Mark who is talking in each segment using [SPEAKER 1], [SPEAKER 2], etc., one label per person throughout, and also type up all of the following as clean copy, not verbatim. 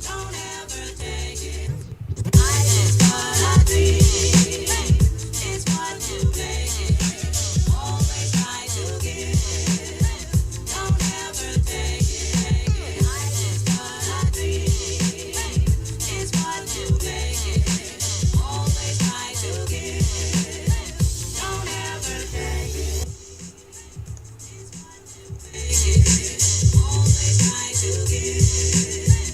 [SPEAKER 1] Don't ever take it. Life is but a dream. It's what you make it. Always try to give. Don't ever take it. Life is but a dream. It's what you make it. Always try to give. Don't ever take it. It's what you make it. Always try to give.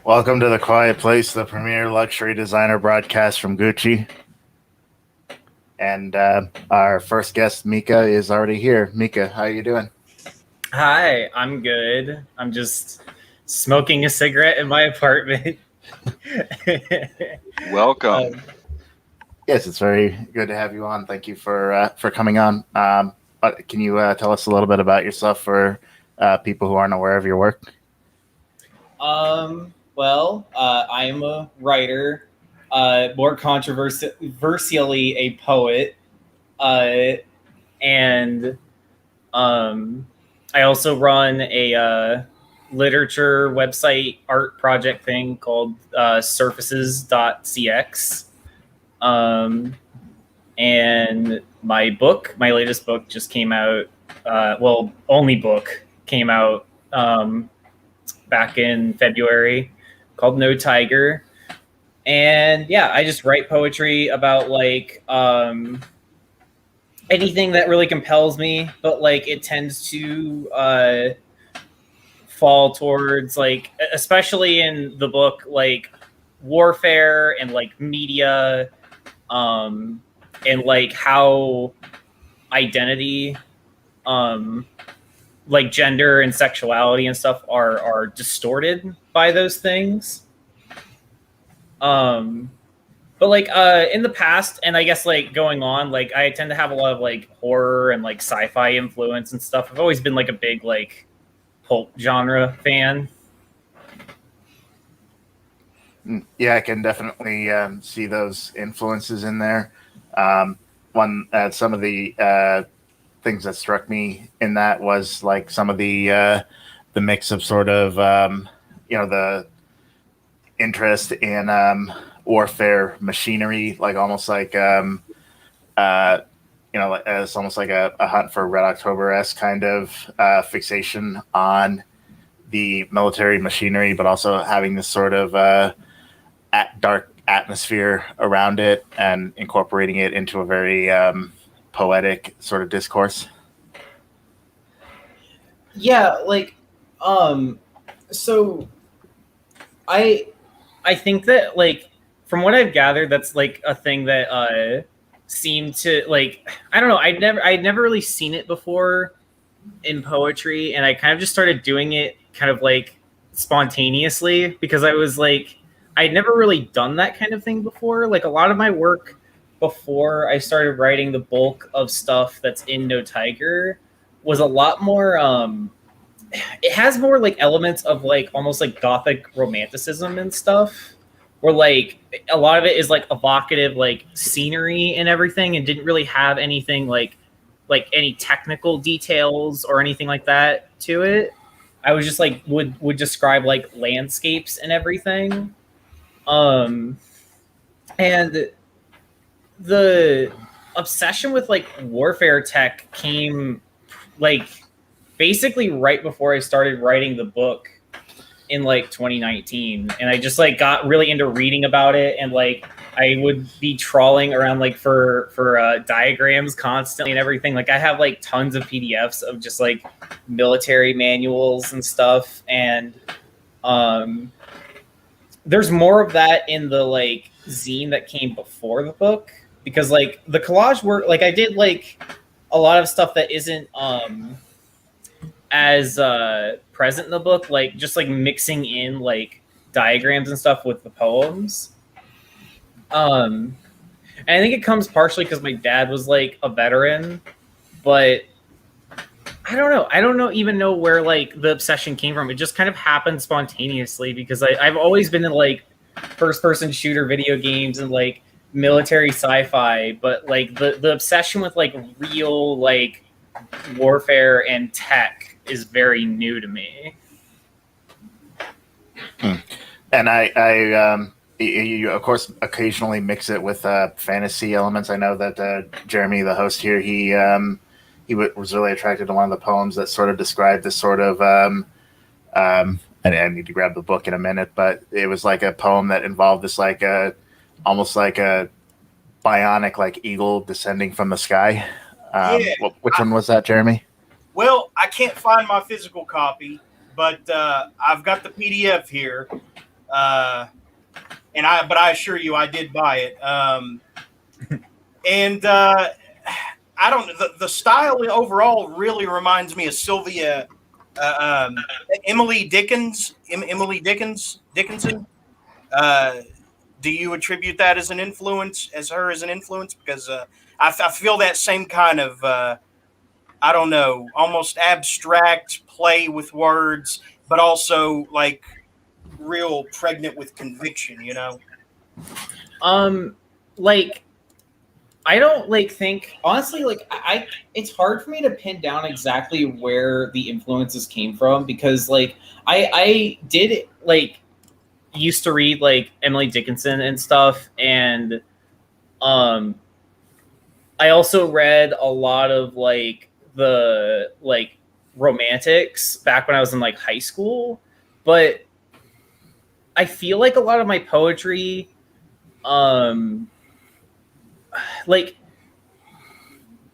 [SPEAKER 2] Welcome to The Quiet Place, the premier luxury designer broadcast from Gitchie. And our first guest, Mika, is already here. Mika, how you doing?
[SPEAKER 3] Hi, I'm good. I'm just smoking a cigarette in my apartment.
[SPEAKER 4] Welcome.
[SPEAKER 2] Yes, it's very good to have you on. Thank you for coming on. Can you tell us a little bit about yourself for people who aren't aware of your work?
[SPEAKER 3] I am a writer, more controversially a poet, and I also run a literature website art project thing called surfaces.cx. And my latest book just came out. Only book came out back in February, called No Tiger. And yeah, I just write poetry about anything that really compels me, but it tends to fall towards especially in the book, warfare and media, and how identity, gender and sexuality and stuff are distorted by those things. But in the past, and I guess going on, I tend to have a lot of horror and sci-fi influence and stuff. I've always been a big pulp genre fan.
[SPEAKER 2] Yeah, I can definitely see those influences in there. Some of the things that struck me in that was some of the mix of sort of the interest in warfare machinery, almost it's almost like a Hunt for Red October-esque kind of fixation on the military machinery, but also having this sort of dark atmosphere around it and incorporating it into a very poetic sort of discourse.
[SPEAKER 3] Yeah, so I think that from what I've gathered, that's a thing that seemed to I don't know, I'd never really seen it before in poetry, and I kind of just started doing it kind of spontaneously because I was I'd never really done that kind of thing before. A lot of my work before I started writing the bulk of stuff that's in No Tiger was a lot more it has more elements of almost gothic romanticism and stuff, where a lot of it is evocative scenery and everything, and didn't really have anything like any technical details or anything like that to it. I was just would describe landscapes and everything. And the obsession with warfare tech came basically right before I started writing the book in 2019, and I just got really into reading about it, and I would be trawling around for diagrams constantly and everything. I have tons of PDFs of just military manuals and stuff, and there's more of that in the zine that came before the book, because the collage work, I did a lot of stuff that isn't as present in the book, just mixing in diagrams and stuff with the poems. And I think it comes partially because my dad was a veteran, but I don't even know where the obsession came from. It just kind of happened spontaneously because I've always been in first person shooter video games and military sci-fi, but the obsession with real warfare and tech is very new to me.
[SPEAKER 2] And I you of course occasionally mix it with fantasy elements. I know that Jeremy, the host here, he was really attracted to one of the poems that sort of described this sort of I need to grab the book in a minute, but it was a poem that involved this almost like a bionic eagle descending from the sky. Which one was that, Jeremy?
[SPEAKER 5] Well, I can't find my physical copy, but I've got the PDF here.
[SPEAKER 4] But I assure you, I did buy it. And I don't. The style overall really reminds me of Sylvia, Emily Dickinson. Do you attribute that as an influence, as her as an influence? Because I feel that same kind of I don't know, almost abstract play with words, but also like real pregnant with conviction. You know.
[SPEAKER 3] Like I don't like think honestly like I it's hard for me to pin down exactly where the influences came from because like I did like used to read like Emily Dickinson and stuff and um I also read a lot of like the like romantics back when I was in like high school, but I feel like a lot of my poetry um like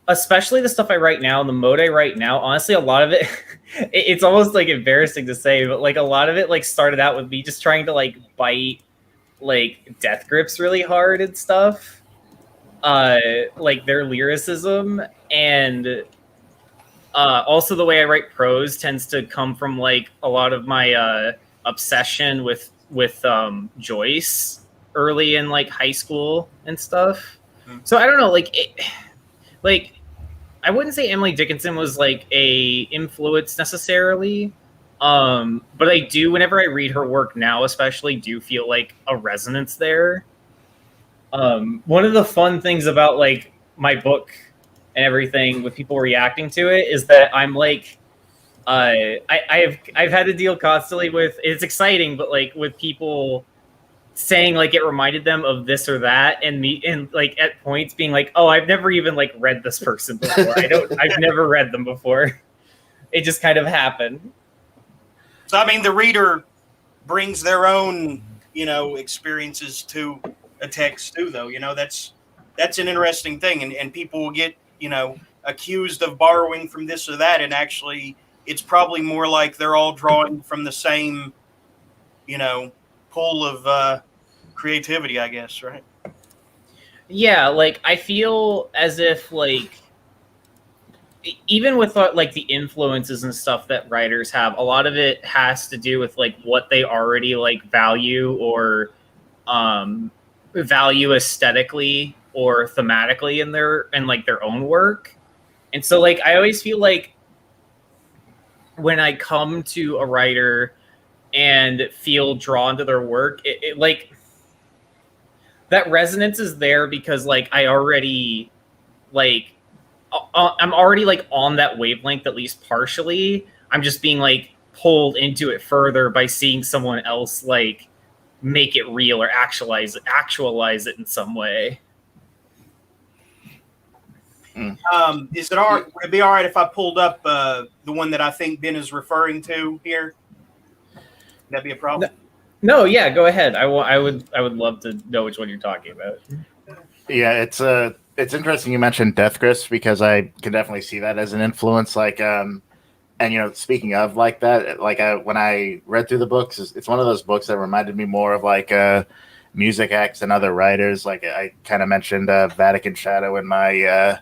[SPEAKER 3] especially the stuff I write now, the mode I write now, honestly, a lot of it, it's almost like embarrassing to say, but like a lot of it like started out with me just trying to like bite like death grips really hard and stuff. Like their lyricism and also the way I write prose tends to come from like a lot of my obsession with Joyce early in like high school and stuff. So I don't know, like like I wouldn't say Emily Dickinson was like a influence necessarily, but I do whenever I read her work now, especially, do feel like a resonance there. One of the fun things about like my book and everything with people reacting to it is that I'm like, I've had to deal constantly with it's exciting, but like with people saying like it reminded them of this or that and me and like at points being like, oh, I've never even like read this person before. I've never read them before. It just kind of happened.
[SPEAKER 4] So I mean, the reader brings their own, you know, experiences to a text too, though. You know, that's an interesting thing, and people will get, you know, accused of borrowing from this or that, and actually, it's probably more like they're all drawing from the same, you know, pool of creativity, I guess, right?
[SPEAKER 3] Yeah, like I feel as if like even with like the influences and stuff that writers have, a lot of it has to do with like what they already like value or value aesthetically or thematically in their own work. And so like I always feel like when I come to a writer and feel drawn to their work, it like that resonance is there because like I already like I'm already like on that wavelength at least partially. I'm just being like pulled into it further by seeing someone else like make it real or actualize it in some way.
[SPEAKER 4] Would it be all right if I pulled up the one that I think Ben is referring to here? Would that be a problem?
[SPEAKER 3] No, yeah, go ahead. I would love to know which one you're talking about.
[SPEAKER 2] Yeah, it's interesting you mentioned Death Grips because I can definitely see that as an influence. Like, and you know, speaking of like that, like when I read through the books, it's one of those books that reminded me more of like music acts and other writers. Like I kind of mentioned Vatican Shadow in my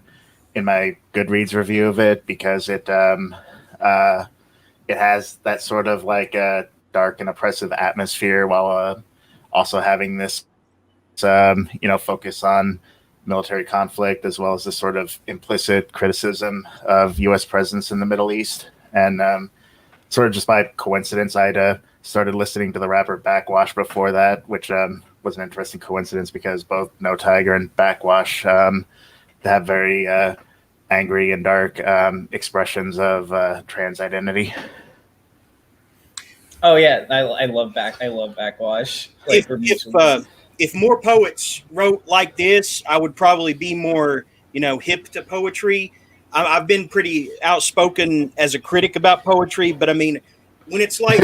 [SPEAKER 2] Goodreads review of it because it has that sort of like dark and oppressive atmosphere while also having this you know, focus on military conflict as well as this sort of implicit criticism of U.S. presence in the Middle East. And sort of just by coincidence, I started listening to the rapper Backwash before that, which was an interesting coincidence because both No Tiger and Backwash have very angry and dark expressions of trans identity.
[SPEAKER 3] Oh yeah, I love Backwash. Like,
[SPEAKER 4] if more poets wrote like this, I would probably be more, you know, hip to poetry. I've been pretty outspoken as a critic about poetry, but I mean, when it's like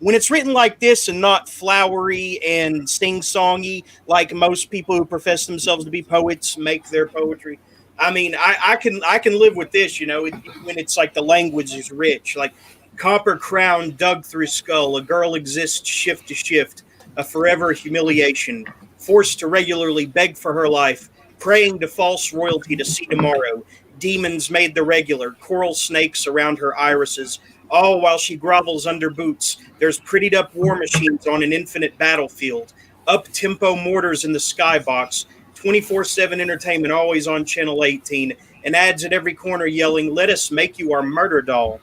[SPEAKER 4] when it's written like this and not flowery and sing-songy like most people who profess themselves to be poets make their poetry. I mean, I can live with this, you know, when it's like the language is rich, like copper crown dug through skull, a girl exists shift to shift. a forever humiliation, forced to regularly beg for her life, praying to false royalty to see tomorrow. Demons made the regular, coral snakes around her irises, all while she grovels under boots. There's prettied up war machines on an infinite battlefield, up-tempo mortars in the skybox, 24/7 entertainment always on Channel 18, and ads at every corner yelling, "Let us make you our murder doll."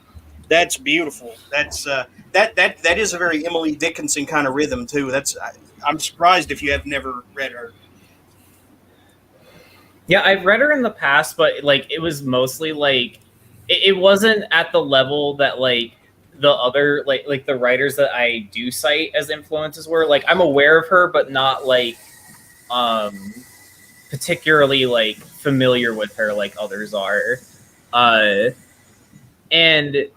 [SPEAKER 4] That's beautiful. That's that is a very Emily Dickinson kind of rhythm too. I'm surprised if you have never read her.
[SPEAKER 3] Yeah, I've read her in the past, but like it was mostly like it wasn't at the level that like the other like the writers that I do cite as influences were. Like I'm aware of her, but not like particularly like familiar with her like others are. And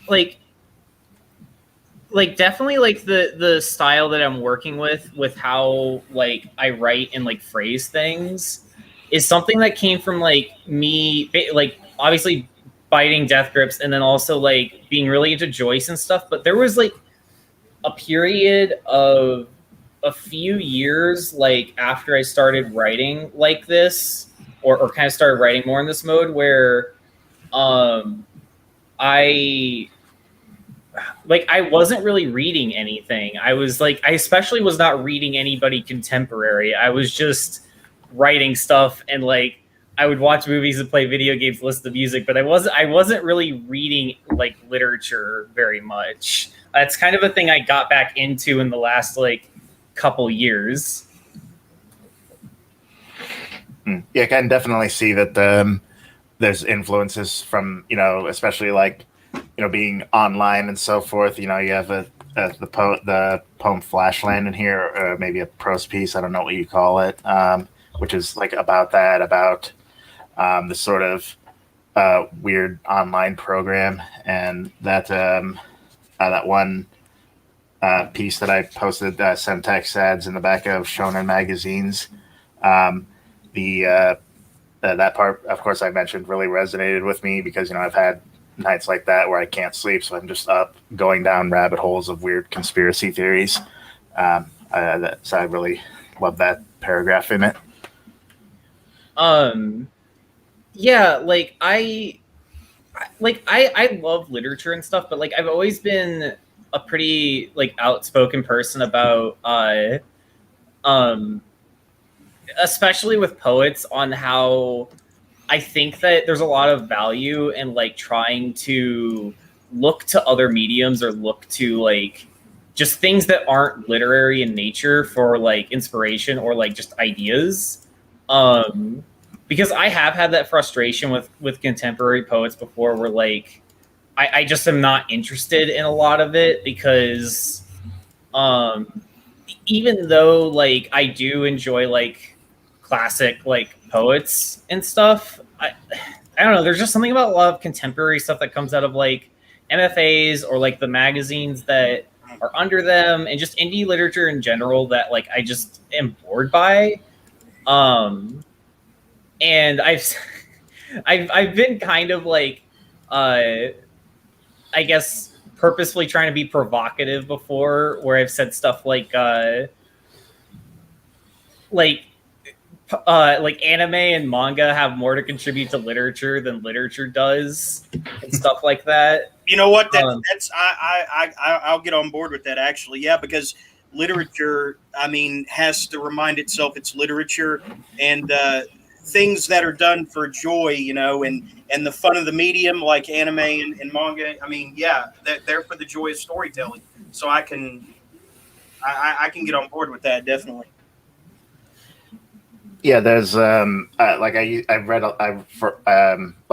[SPEAKER 3] like definitely like the style that I'm working with how like I write and like phrase things is something that came from like me like obviously biting death grips and then also like being really into Joyce and stuff. But there was like a period of a few years like after I started writing like this or kind of started writing more in this mode where I wasn't really reading anything. I especially was not reading anybody contemporary. I was just writing stuff and like I would watch movies and play video games, listen to music, but I wasn't really reading like literature very much. That's kind of a thing I got back into in the last like couple years.
[SPEAKER 2] Yeah, I can definitely see that there's influences from, especially like, being online and so forth. You have the poem Flashland in here, or maybe a prose piece. I don't know what you call it, which is like about this sort of weird online program, and that one piece that I posted, Semtex ads in the back of Shonen magazines. That part, of course, I mentioned really resonated with me because I've had nights like that where I can't sleep, so I'm just up going down rabbit holes of weird conspiracy theories. So I really love that paragraph in it.
[SPEAKER 3] Yeah, like I love literature and stuff, but like I've always been a pretty like outspoken person about especially with poets on how I think that there's a lot of value in like trying to look to other mediums or look to like just things that aren't literary in nature for like inspiration or like just ideas. Because I have had that frustration with contemporary poets before where like I just am not interested in a lot of it because even though like I do enjoy like classic like poets and stuff, I don't know, there's just something about a lot of contemporary stuff that comes out of like MFAs or like the magazines that are under them and just indie literature in general that like I just am bored by. And I've been kind of like I guess purposefully trying to be provocative before where I've said stuff like anime and manga have more to contribute to literature than literature does and stuff like that.
[SPEAKER 4] You know what? I'll get on board with that actually. Yeah, because literature, I mean, has to remind itself it's literature, and things that are done for joy, and the fun of the medium, like anime and manga. I mean, yeah, they're for the joy of storytelling. So I can get on board with that definitely.
[SPEAKER 2] Yeah, there's like like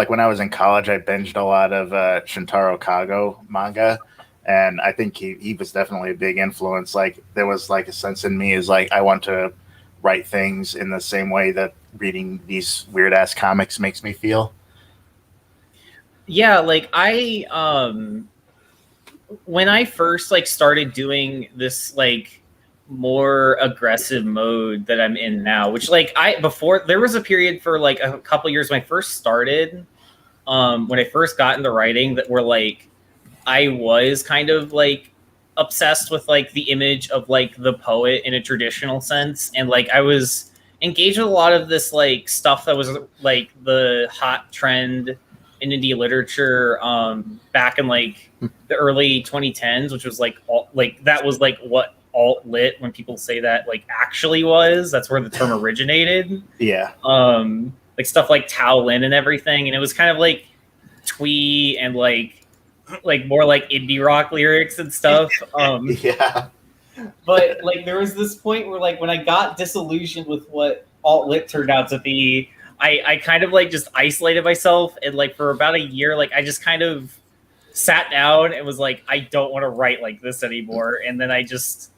[SPEAKER 2] when I was in college, I binged a lot of Shintaro Kago manga, and I think he was definitely a big influence. Like there was like a sense in me is like I want to write things in the same way that reading these weird ass comics makes me feel.
[SPEAKER 3] Yeah, like I when I first like started doing this like more aggressive mode that I'm in now, which like before there was a period for like a couple years when I first started, when I first got into writing that were like I was kind of like obsessed with like the image of like the poet in a traditional sense, and like I was engaged with a lot of this like stuff that was like the hot trend in indie literature back in like the early 2010s, which was like that was like what alt lit, when people say that, like actually was. That's where the term originated.
[SPEAKER 2] Yeah.
[SPEAKER 3] Like stuff like Tao Lin and everything, and it was kind of like twee and like more like indie rock lyrics and stuff.
[SPEAKER 2] Yeah.
[SPEAKER 3] But like there was this point where like when I got disillusioned with what alt lit turned out to be, I kind of like just isolated myself, and like for about a year, like I just kind of sat down and was like, I don't want to write like this anymore. And then I just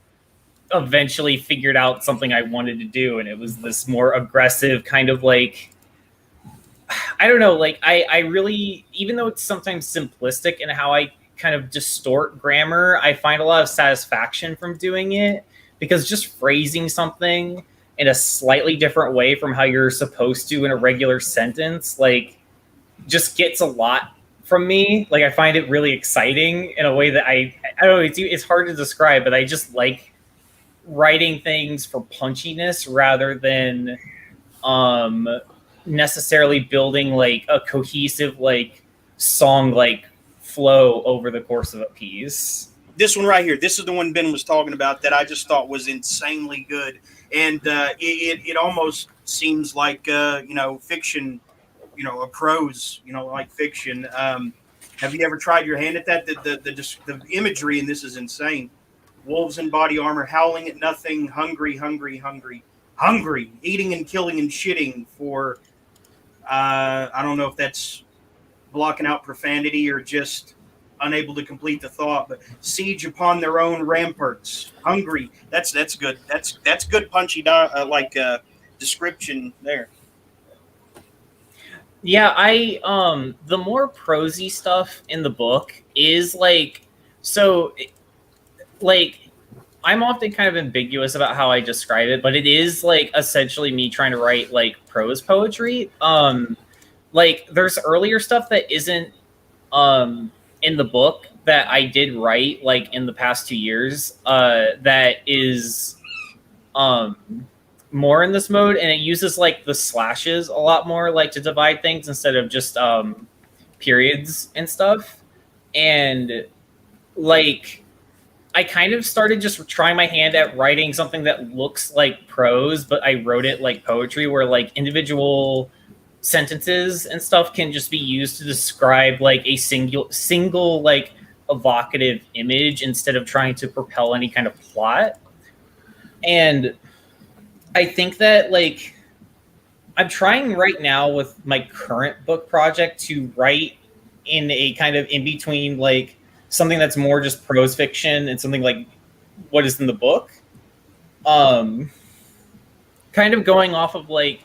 [SPEAKER 3] eventually figured out something I wanted to do, and it was this more aggressive kind of like, I don't know, like I really, even though it's sometimes simplistic in how I kind of distort grammar, I find a lot of satisfaction from doing it, because just phrasing something in a slightly different way from how you're supposed to in a regular sentence, like just gets a lot from me. Like I find it really exciting in a way that I don't know, it's hard to describe, but I just like writing things for punchiness rather than necessarily building like a cohesive like song like flow over the course of a piece.
[SPEAKER 4] This one right here, this is the one Ben was talking about that I just thought was insanely good, and it almost seems like fiction, a prose, like fiction. Have you ever tried your hand at that? The imagery in this is insane. Wolves in body armor, howling at nothing, hungry, eating and killing and shitting for. I don't know if that's blocking out profanity or just unable to complete the thought, but siege upon their own ramparts, hungry. That's good. That's good punchy description there.
[SPEAKER 3] Yeah, the more prosy stuff in the book is like, so like I'm often kind of ambiguous about how I describe it, but it is like essentially me trying to write like prose poetry. Like there's earlier stuff that isn't in the book that I did write like in the past 2 years that is more in this mode, and it uses like the slashes a lot more, like to divide things instead of just periods and stuff. And like I kind of started just trying my hand at writing something that looks like prose, but I wrote it like poetry, where like individual sentences and stuff can just be used to describe like a single like evocative image instead of trying to propel any kind of plot. And I think that like I'm trying right now with my current book project to write in a kind of in between, like something that's more just prose fiction and something like what is in the book. Kind of going off of like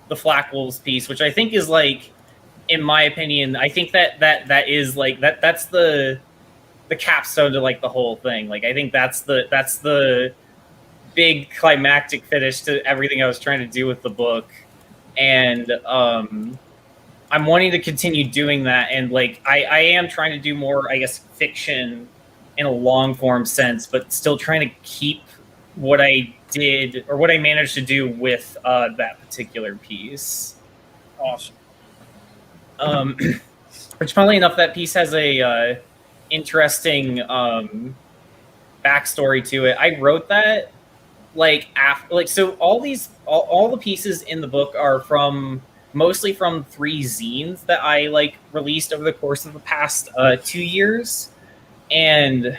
[SPEAKER 3] the Flak Wolves piece, which I think is like, in my opinion, I think that is like that's the capstone to like the whole thing. Like I think that's the big climactic finish to everything I was trying to do with the book. And I'm wanting to continue doing that, and like I am trying to do more, I guess, fiction in a long form sense, but still trying to keep what I did or what I managed to do with that particular piece.
[SPEAKER 4] Awesome.
[SPEAKER 3] Which, funnily enough, that piece has a interesting backstory to it. I wrote that like after, like, so all the pieces in the book are mostly from 3 zines that I like released over the course of the past 2 years. And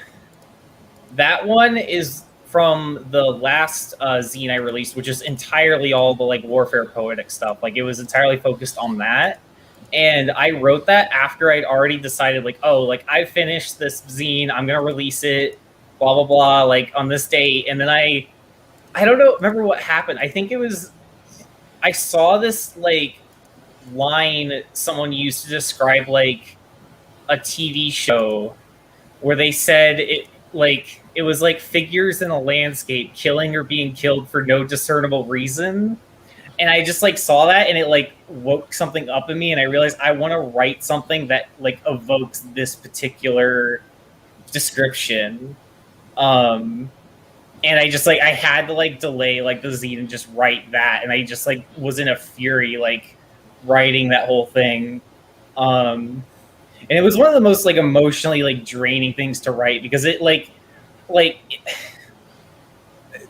[SPEAKER 3] that one is from the last zine I released, which is entirely all the like warfare poetic stuff. Like it was entirely focused on that. And I wrote that after I'd already decided like, oh, like I finished this zine, I'm going to release it, blah, blah, blah, like on this date. And then I don't know, remember what happened. I think it was, I saw this like line someone used to describe like a TV show where they said it was like figures in a landscape killing or being killed for no discernible reason. And I just like saw that, and it like woke something up in me, and I realized I want to write something that like evokes this particular description. Um, and I just like I had to like delay like the zine and just write that, and I just like was in a fury like writing that whole thing. And it was one of the most like emotionally like draining things to write because it like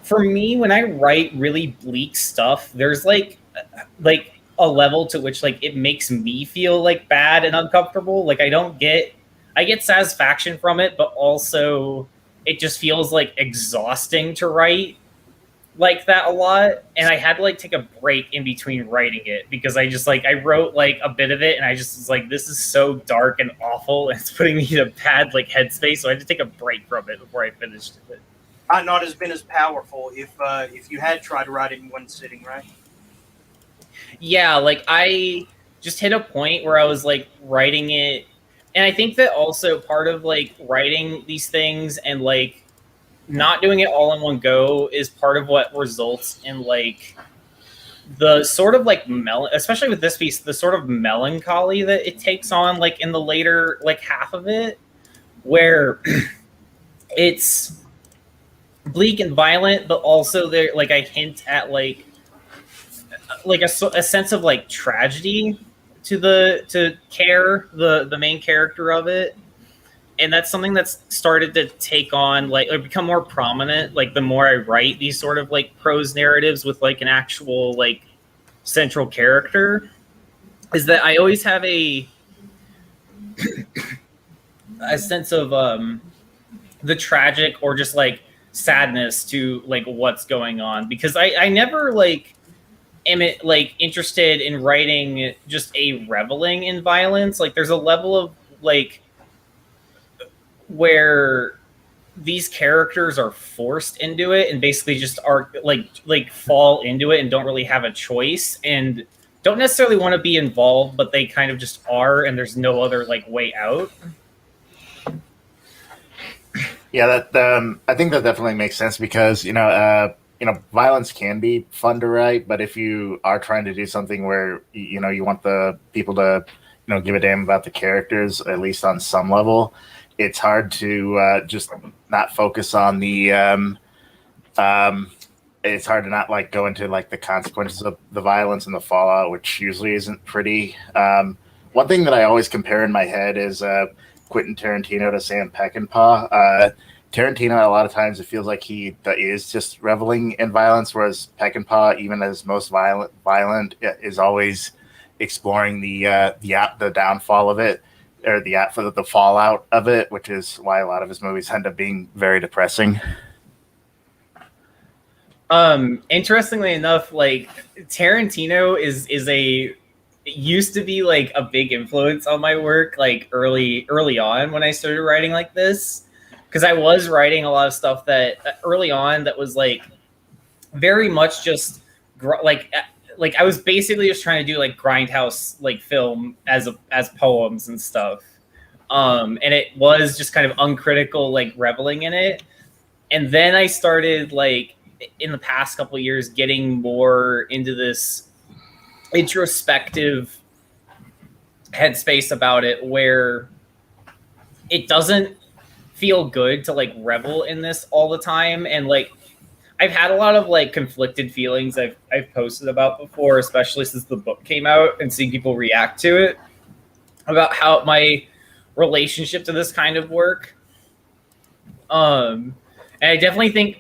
[SPEAKER 3] for me when I write really bleak stuff, there's like a level to which like it makes me feel like bad and uncomfortable. Like I get satisfaction from it, but also it just feels like exhausting to write like that a lot. And I had to like take a break in between writing it because I just like I wrote like a bit of it and I just was like, this is so dark and awful and it's putting me in a bad like headspace. So I had to take a break from it before I finished it.
[SPEAKER 4] Might not have been as powerful if you had tried to write it in one sitting, right?
[SPEAKER 3] Yeah, like I just hit a point where I was like writing it, and I think that also part of like writing these things and like not doing it all in one go is part of what results in like the sort of like especially with this piece, the sort of melancholy that it takes on like in the later like half of it, where it's bleak and violent, but also there like I hint at like a sense of like tragedy to Care, the main character of it, and that's something that's started to take on like or become more prominent like the more I write these sort of like prose narratives with like an actual like central character, is that I always have a sense of the tragic or just like sadness to like what's going on, because I never like am it like interested in writing just a reveling in violence. Like there's a level of like where these characters are forced into it and basically just are like fall into it and don't really have a choice and don't necessarily want to be involved, but they kind of just are, and there's no other like way out.
[SPEAKER 2] Yeah, that I think that definitely makes sense because violence can be fun to write, but if you are trying to do something where you want the people to give a damn about the characters at least on some level, it's hard to just not focus on the. It's hard to not like go into like the consequences of the violence and the fallout, which usually isn't pretty. One thing that I always compare in my head is Quentin Tarantino to Sam Peckinpah. Tarantino, a lot of times it feels like he is just reveling in violence, whereas Peckinpah, even as most violent, is always exploring the downfall of it, or the fallout of it, which is why a lot of his movies end up being very depressing.
[SPEAKER 3] Interestingly enough, like Tarantino is used to be like a big influence on my work, like early on when I started writing like this, because I was writing a lot of stuff that early on that was like very much just like I was basically just trying to do like grindhouse like film as poems and stuff, and it was just kind of uncritical like reveling in it, and then I started like in the past couple of years getting more into this introspective headspace about it, where it doesn't feel good to like revel in this all the time. And like I've had a lot of like conflicted feelings I've posted about before, especially since the book came out and seeing people react to it, about how my relationship to this kind of work. And I definitely think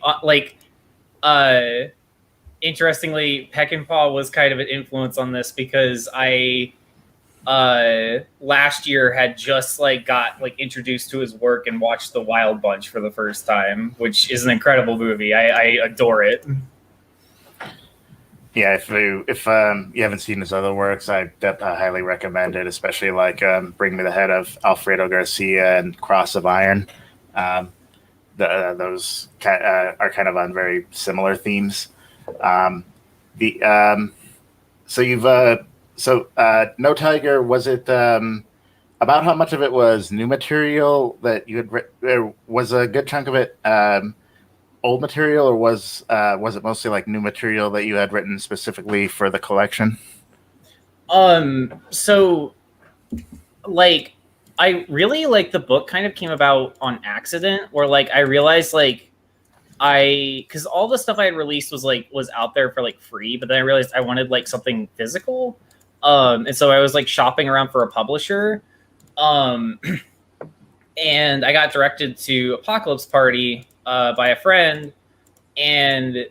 [SPEAKER 3] interestingly, Peckinpah was kind of an influence on this, because I last year had just like got like introduced to his work and watched The Wild Bunch for the first time, which is an incredible movie. I adore it.
[SPEAKER 2] Yeah, if you haven't seen his other works, I highly recommend it, especially like Bring Me the Head of Alfredo Garcia and Cross of Iron. Those are kind of on very similar themes. No Tiger, was it about how much of it was new material that you had was a good chunk of it old material, or was it mostly like new material that you had written specifically for the collection?
[SPEAKER 3] So like I really like the book kind of came about on accident, where like I realized like because all the stuff I had released was out there for like free, but then I realized I wanted like something physical, and so I was like shopping around for a publisher, um, and I got directed to Apocalypse Party by a friend, and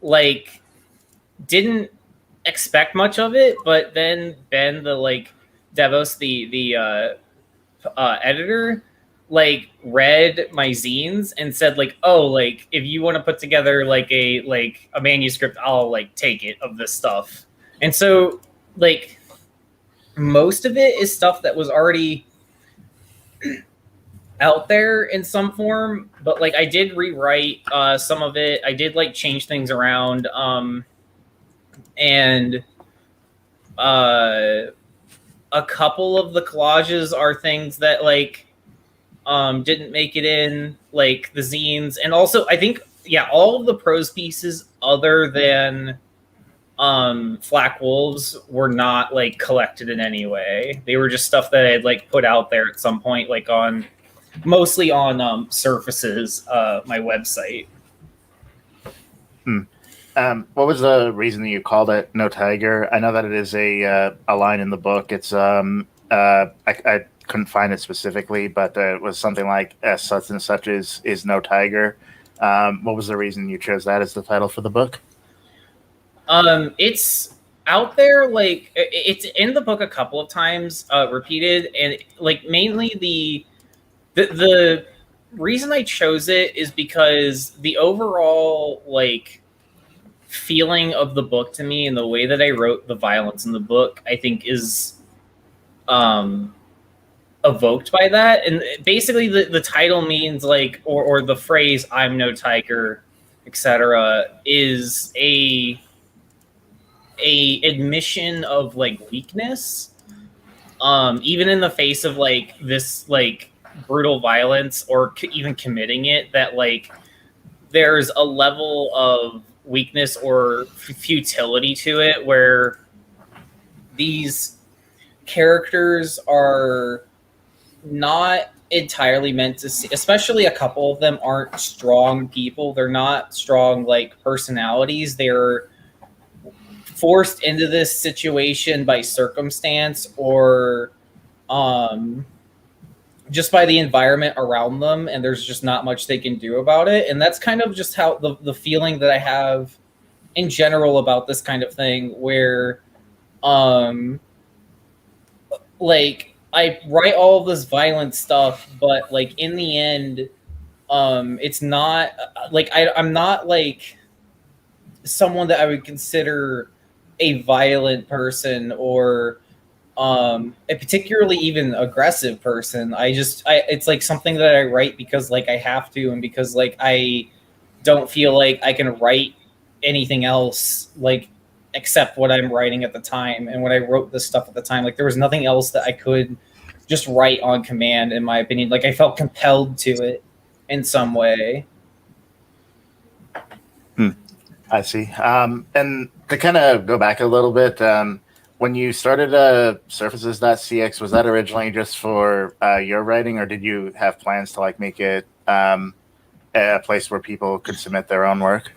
[SPEAKER 3] like didn't expect much of it, but then Ben, the like Devos, the editor, like read my zines and said like, oh, like if you want to put together like a manuscript, I'll like take it of this stuff. And so like most of it is stuff that was already out there in some form, but like I did rewrite some of it. I did like change things around, and a couple of the collages are things that like didn't make it in, like the zines. And also I think all of the prose pieces other than Flak Wolves were not like collected in any way. They were just stuff that I had like put out there at some point, like on mostly on Surfaces, my website.
[SPEAKER 2] What was the reason that you called it No Tiger? I know that it is a line in the book. It's I couldn't find it specifically, but it was something like such and such is No Tiger. What was the reason you chose that as the title for the book?
[SPEAKER 3] It's out there, like it's in the book a couple of times, repeated, and like mainly the reason I chose it is because the overall like feeling of the book to me and the way that I wrote the violence in the book, I think is evoked by that. And basically the title means like, or the phrase "I'm no tiger," etc., is a admission of like weakness, even in the face of like this like brutal violence, or even committing it, that like there's a level of weakness or futility to it, where these characters are not entirely meant to see, especially a couple of them aren't strong people. They're not strong like personalities. They're forced into this situation by circumstance, or just by the environment around them, and there's just not much they can do about it. And that's kind of just how the feeling that I have in general about this kind of thing, where like I write all of this violent stuff, but like in the end, it's not like I'm not like someone that I would consider a violent person, or a particularly even aggressive person. It's like something that I write because like I have to, and because like I don't feel like I can write anything else like except what I'm writing at the time. And when I wrote this stuff at the time, like there was nothing else that I could just write on command, in my opinion. Like I felt compelled to it in some way.
[SPEAKER 2] I see. And to kind of go back a little bit, when you started Surfaces.cx, was that originally just for your writing, or did you have plans to like make it a place where people could submit their own work?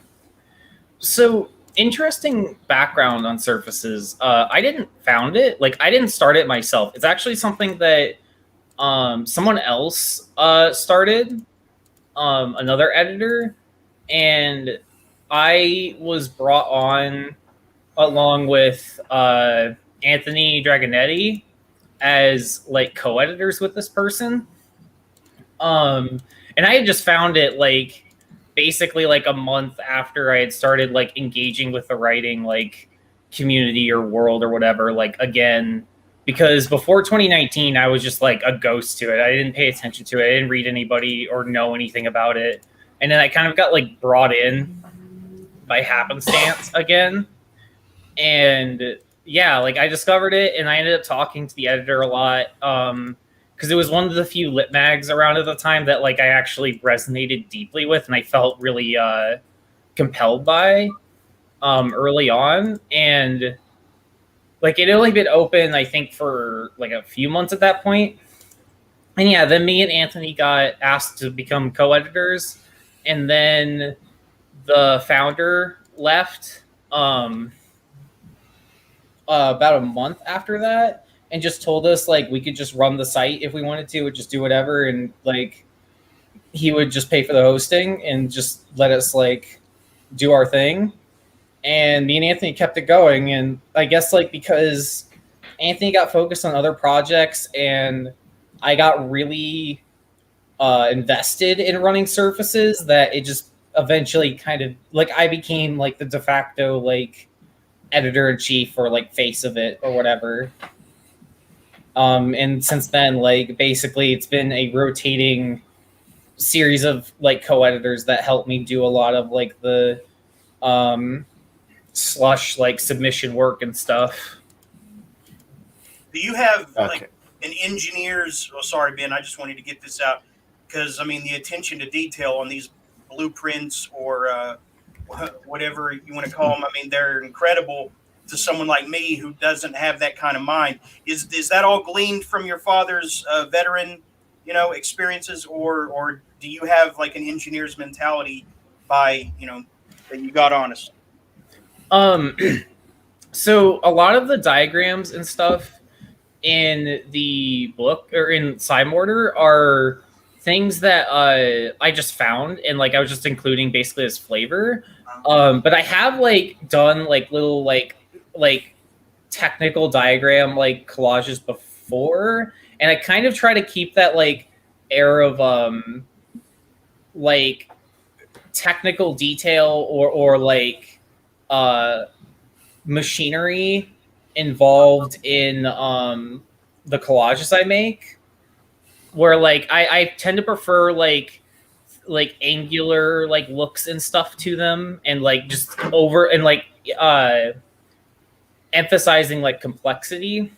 [SPEAKER 3] So, interesting background on Surfaces. I didn't found it. Like, I didn't start it myself. It's actually something that someone else started, another editor, and I was brought on along with Anthony Dragonetti as like co-editors with this person. And I had just found it like basically like a month after I had started like engaging with the writing like community or world or whatever, like again, because before 2019 I was just like a ghost to it. I didn't pay attention to it. I didn't read anybody or know anything about it. And then I kind of got like brought in by happenstance again. And yeah, like I discovered it, and I ended up talking to the editor a lot, because it was one of the few lit mags around at the time that like I actually resonated deeply with, and I felt really compelled by early on. And like it had only been open, I think, for like a few months at that point, And yeah, then me and Anthony got asked to become co-editors, and then the founder left about a month after that, and just told us like we could just run the site if we wanted to, and just do whatever, and like he would just pay for the hosting and just let us like do our thing. And me and Anthony kept it going, and I guess like because Anthony got focused on other projects and I got really invested in running surfaces, that it just eventually kind of like I became like the de facto like editor in chief or like face of it or whatever. And since then, like basically it's been a rotating series of like co-editors that help me do a lot of like the slush like submission work and stuff.
[SPEAKER 4] Do you have
[SPEAKER 2] Okay.
[SPEAKER 4] like an engineer's? Oh, sorry, Ben. I just wanted to get this out because I mean the attention to detail on these blueprints or whatever you want to call them. I mean they're incredible to someone like me who doesn't have that kind of mind. Is that all gleaned from your father's veteran, experiences, or do you have like an engineer's mentality by that you got honest?
[SPEAKER 3] So a lot of the diagrams and stuff in the book or in Mortar are things that I just found and like I was just including basically as flavor. But I have like done like little like technical diagram like collages before, and I kind of try to keep that like air of like technical detail or like machinery involved in the collages I make, where like I tend to prefer like angular like looks and stuff to them, and like just over and like emphasizing like complexity.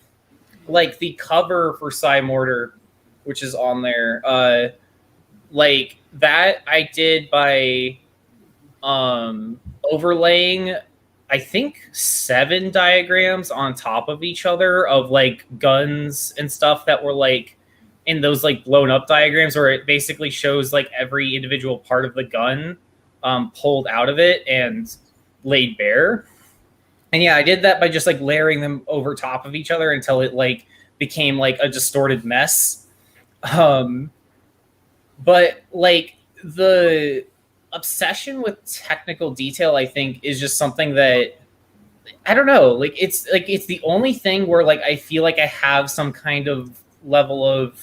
[SPEAKER 3] Like the cover for Mortar, which is on there, like that I did by overlaying I think 7 diagrams on top of each other of like guns and stuff that were like in those like blown up diagrams, where it basically shows like every individual part of the gun pulled out of it and laid bare. And yeah, I did that by just like layering them over top of each other until it like became like a distorted mess. But like the obsession with technical detail, I think, is just something that I don't know. Like it's the only thing where like I feel like I have some kind of level of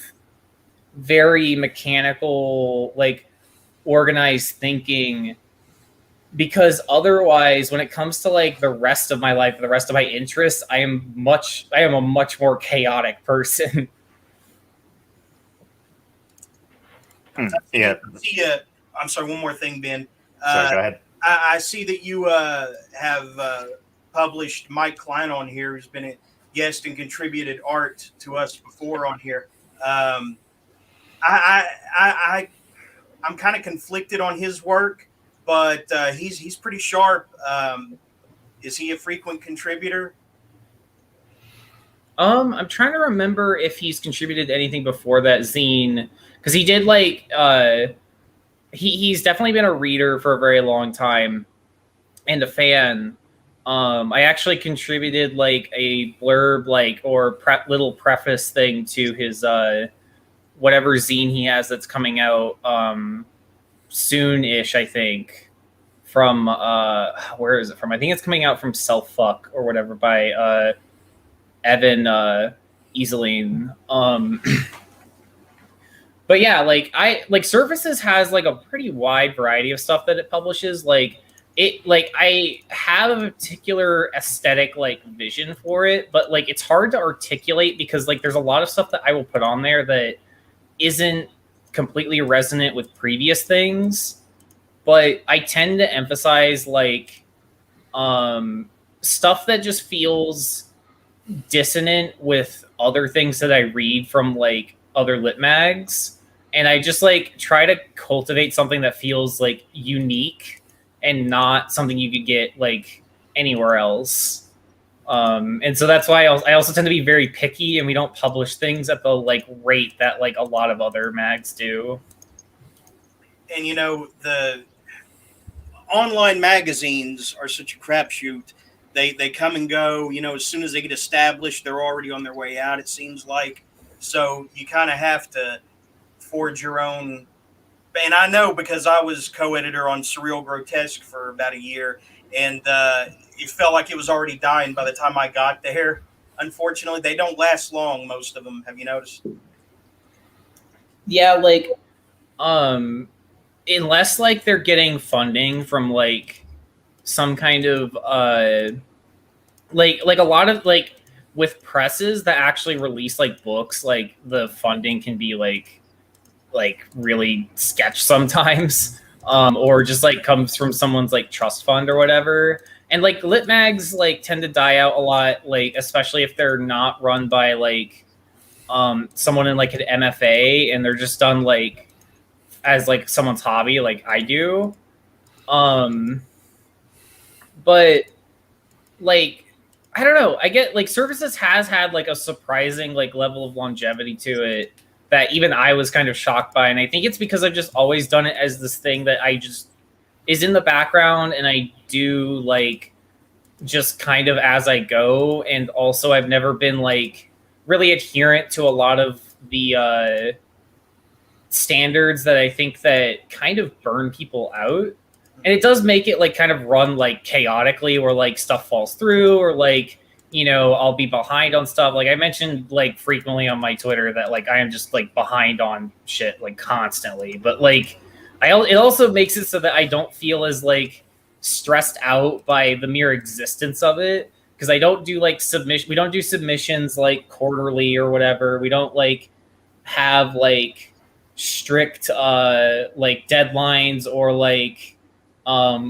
[SPEAKER 3] very mechanical, like organized thinking, because otherwise when it comes to like the rest of my life, the rest of my interests, I am a much more chaotic person.
[SPEAKER 2] Yeah.
[SPEAKER 4] See, I'm sorry, one more thing, Ben.
[SPEAKER 2] Sorry, go ahead.
[SPEAKER 4] I see that you have published Mike Klein on here, who's been a guest and contributed art to us before on here. I'm kind of conflicted on his work, but he's pretty sharp. Is he a frequent contributor?
[SPEAKER 3] I'm trying to remember if he's contributed anything before that zine, because he did like he's definitely been a reader for a very long time and a fan. I actually contributed like a blurb like or little preface thing to his whatever zine he has that's coming out soon-ish, I think, from where is it from? I think it's coming out from Self Fuck or whatever by Evan Easeline. But yeah, like Surfaces has like a pretty wide variety of stuff that it publishes. Like I have a particular aesthetic like vision for it, but like it's hard to articulate because like there's a lot of stuff that I will put on there that isn't completely resonant with previous things. But I tend to emphasize like stuff that just feels dissonant with other things that I read from like other lit mags, and I just like try to cultivate something that feels like unique and not something you could get like anywhere else. And so that's why I also tend to be very picky, and we don't publish things at the like rate that like a lot of other mags do.
[SPEAKER 4] And the online magazines are such a crapshoot. They come and go. As soon as they get established, they're already on their way out. It seems like. So you kind of have to forge your own. And I know because I was co-editor on Surreal Grotesque for about a year, and it felt like it was already dying by the time I got there. Unfortunately, they don't last long. Most of them. Have you noticed?
[SPEAKER 3] Yeah, like unless like they're getting funding from like some kind of like a lot of like with presses that actually release like books, like the funding can be like really sketch sometimes, or just like comes from someone's like trust fund or whatever. And like lit mags like tend to die out a lot, like especially if they're not run by like someone in like an MFA and they're just done like as like someone's hobby, like I do. But like I don't know, I get like Services has had like a surprising like level of longevity to it that even I was kind of shocked by. And I think it's because I've just always done it as this thing that I just is in the background and I do like just kind of as I go. And also I've never been like really adherent to a lot of the standards that I think that kind of burn people out. And it does make it like kind of run like chaotically where like stuff falls through or like, I'll be behind on stuff. Like I mentioned like frequently on my Twitter that like I am just like behind on shit like constantly. But like it also makes it so that I don't feel as like stressed out by the mere existence of it. Because I don't do like we don't do submissions like quarterly or whatever. We don't like have like strict like deadlines or like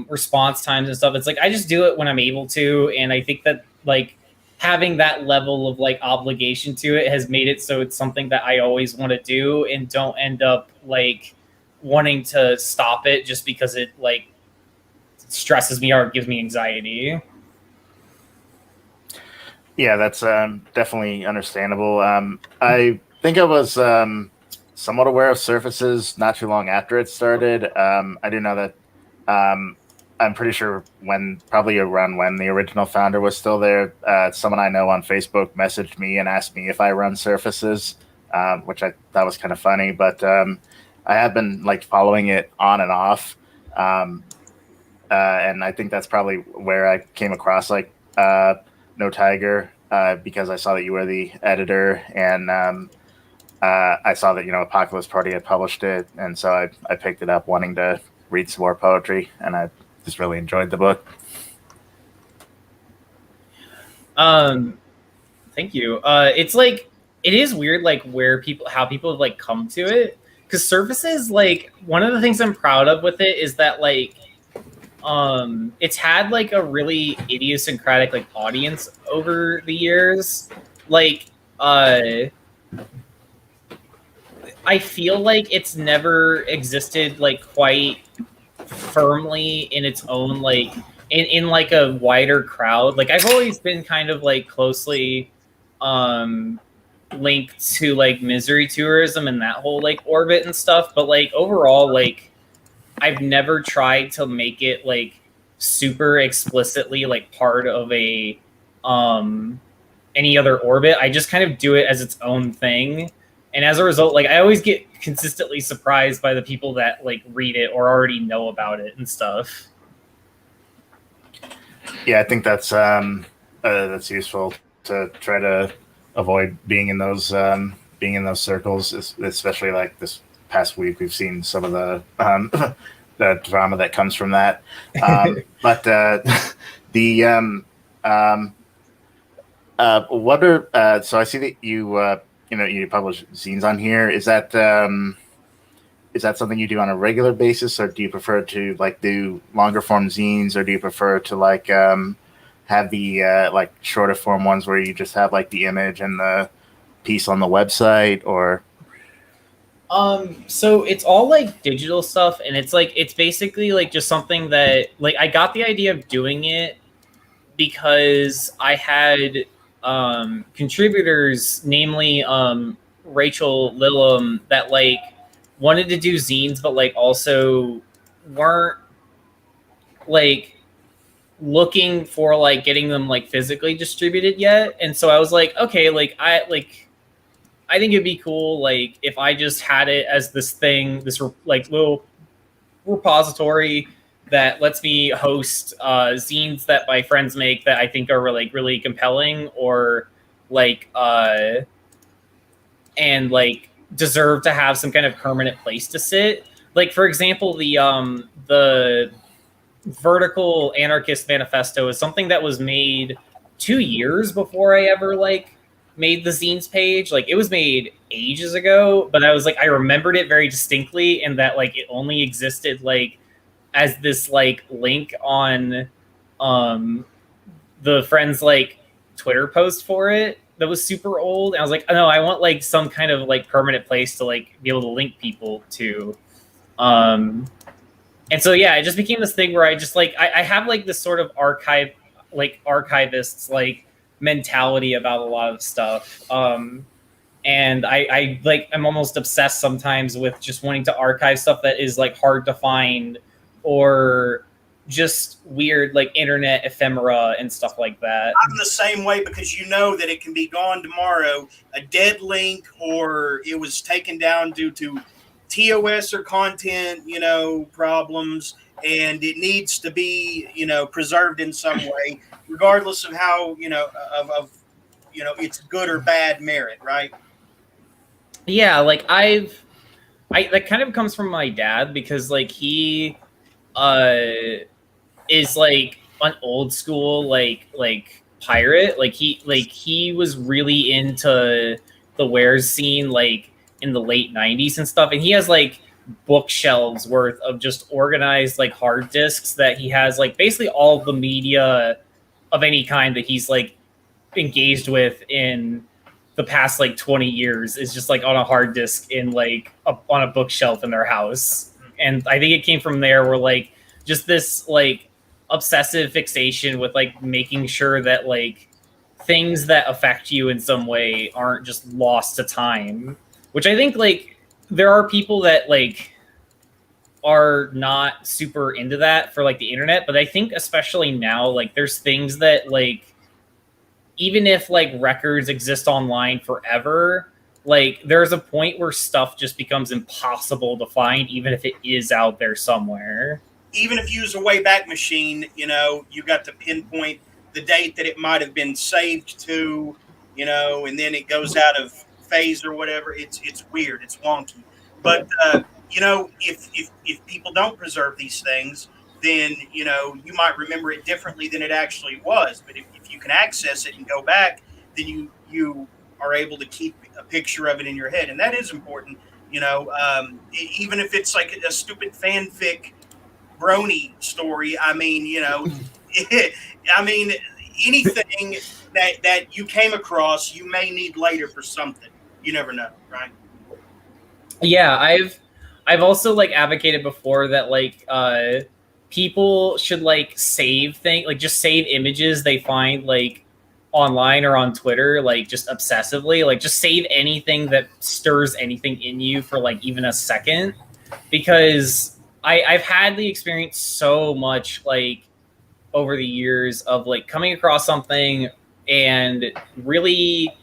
[SPEAKER 3] response times and stuff. It's like I just do it when I'm able to, and I think that like having that level of like obligation to it has made it so it's something that I always want to do and don't end up like wanting to stop it just because it like stresses me or gives me anxiety.
[SPEAKER 2] Yeah, that's definitely understandable. I think I was somewhat aware of Surfaces not too long after it started. I do know that I'm pretty sure probably around when the original founder was still there, someone I know on Facebook messaged me and asked me if I run Surfaces, which I thought was kind of funny. But I have been like following it on and off, and I think that's probably where I came across like No Tiger, because I saw that you were the editor, and I saw that Apocalypse Party had published it, and so I picked it up wanting to read some more poetry, and I just really enjoyed the book.
[SPEAKER 3] Thank you. It's like it is weird like how people have like come to it, because Surfaces, like one of the things I'm proud of with it is that like it's had like a really idiosyncratic like audience over the years. Like I feel like it's never existed like quite firmly in its own like in like a wider crowd. Like I've always been kind of like closely linked to like misery tourism and that whole like orbit and stuff, but like overall like I've never tried to make it like super explicitly like part of a any other orbit. I just kind of do it as its own thing. And as a result, like I always get consistently surprised by the people that like read it or already know about it and stuff.
[SPEAKER 2] Yeah, I think that's useful to try to avoid being in those circles, especially like this past week. We've seen some of the the drama that comes from that. But what are so I see that you publish zines on here. Is that something you do on a regular basis, or do you prefer to like do longer form zines, or do you prefer to like have the like shorter form ones where you just have like the image and the piece on the website, or?
[SPEAKER 3] So it's all like digital stuff, and it's basically like just something that like I got the idea of doing it because I had contributors, namely Rachel Lillum, that like wanted to do zines, but like also weren't like looking for like getting them like physically distributed yet. And so I was like, okay, I think it'd be cool like if I just had it as this thing, this like little repository that lets me host zines that my friends make that I think are really compelling or like and like deserve to have some kind of permanent place to sit. Like for example, the Vertical Anarchist Manifesto is something that was made 2 years before I ever like made the zines page. Like it was made ages ago, but I was like I remembered it very distinctly, and that like it only existed like as this like link on the friend's like Twitter post for it that was super old. And I was like, oh, no, I want like some kind of like permanent place to like be able to link people to. And so yeah, it just became this thing where I just like I have like this sort of archivists like mentality about a lot of stuff. And I like I'm almost obsessed sometimes with just wanting to archive stuff that is like hard to find or just weird like internet ephemera and stuff like that.
[SPEAKER 4] I'm the same way because you know that it can be gone tomorrow, a dead link, or it was taken down due to TOS or content, problems, and it needs to be, preserved in some way, regardless of how, of its good or bad merit, right?
[SPEAKER 3] Yeah, like that kind of comes from my dad because like he is like an old school like pirate. Like he was really into the wares scene like in the late 90s and stuff, and he has like bookshelves worth of just organized like hard disks that he has like basically all of the media of any kind that he's like engaged with in the past like 20 years is just like on a hard disk in like on a bookshelf in their house. And I think it came from there where like just this like obsessive fixation with like making sure that like things that affect you in some way aren't just lost to time, which I think like there are people that like are not super into that for like the internet, but I think especially now like there's things that like even if like records exist online forever, like there's a point where stuff just becomes impossible to find even if it is out there somewhere.
[SPEAKER 4] Even if you use a Wayback Machine, you got to pinpoint the date that it might have been saved to, and then it goes out of phase or whatever. It's weird. It's wonky. But, if people don't preserve these things, then, you might remember it differently than it actually was. But if you can access it and go back, then you are able to keep a picture of it in your head. And that is important, even if it's like a stupid fanfic brony story. I mean, anything that you came across, you may need later for something. You never know, right?
[SPEAKER 3] Yeah, I've also like advocated before that like people should like save things, like just save images they find like online or on Twitter, like just obsessively, like just save anything that stirs anything in you for like even a second, because I've had the experience so much like over the years of like coming across something and really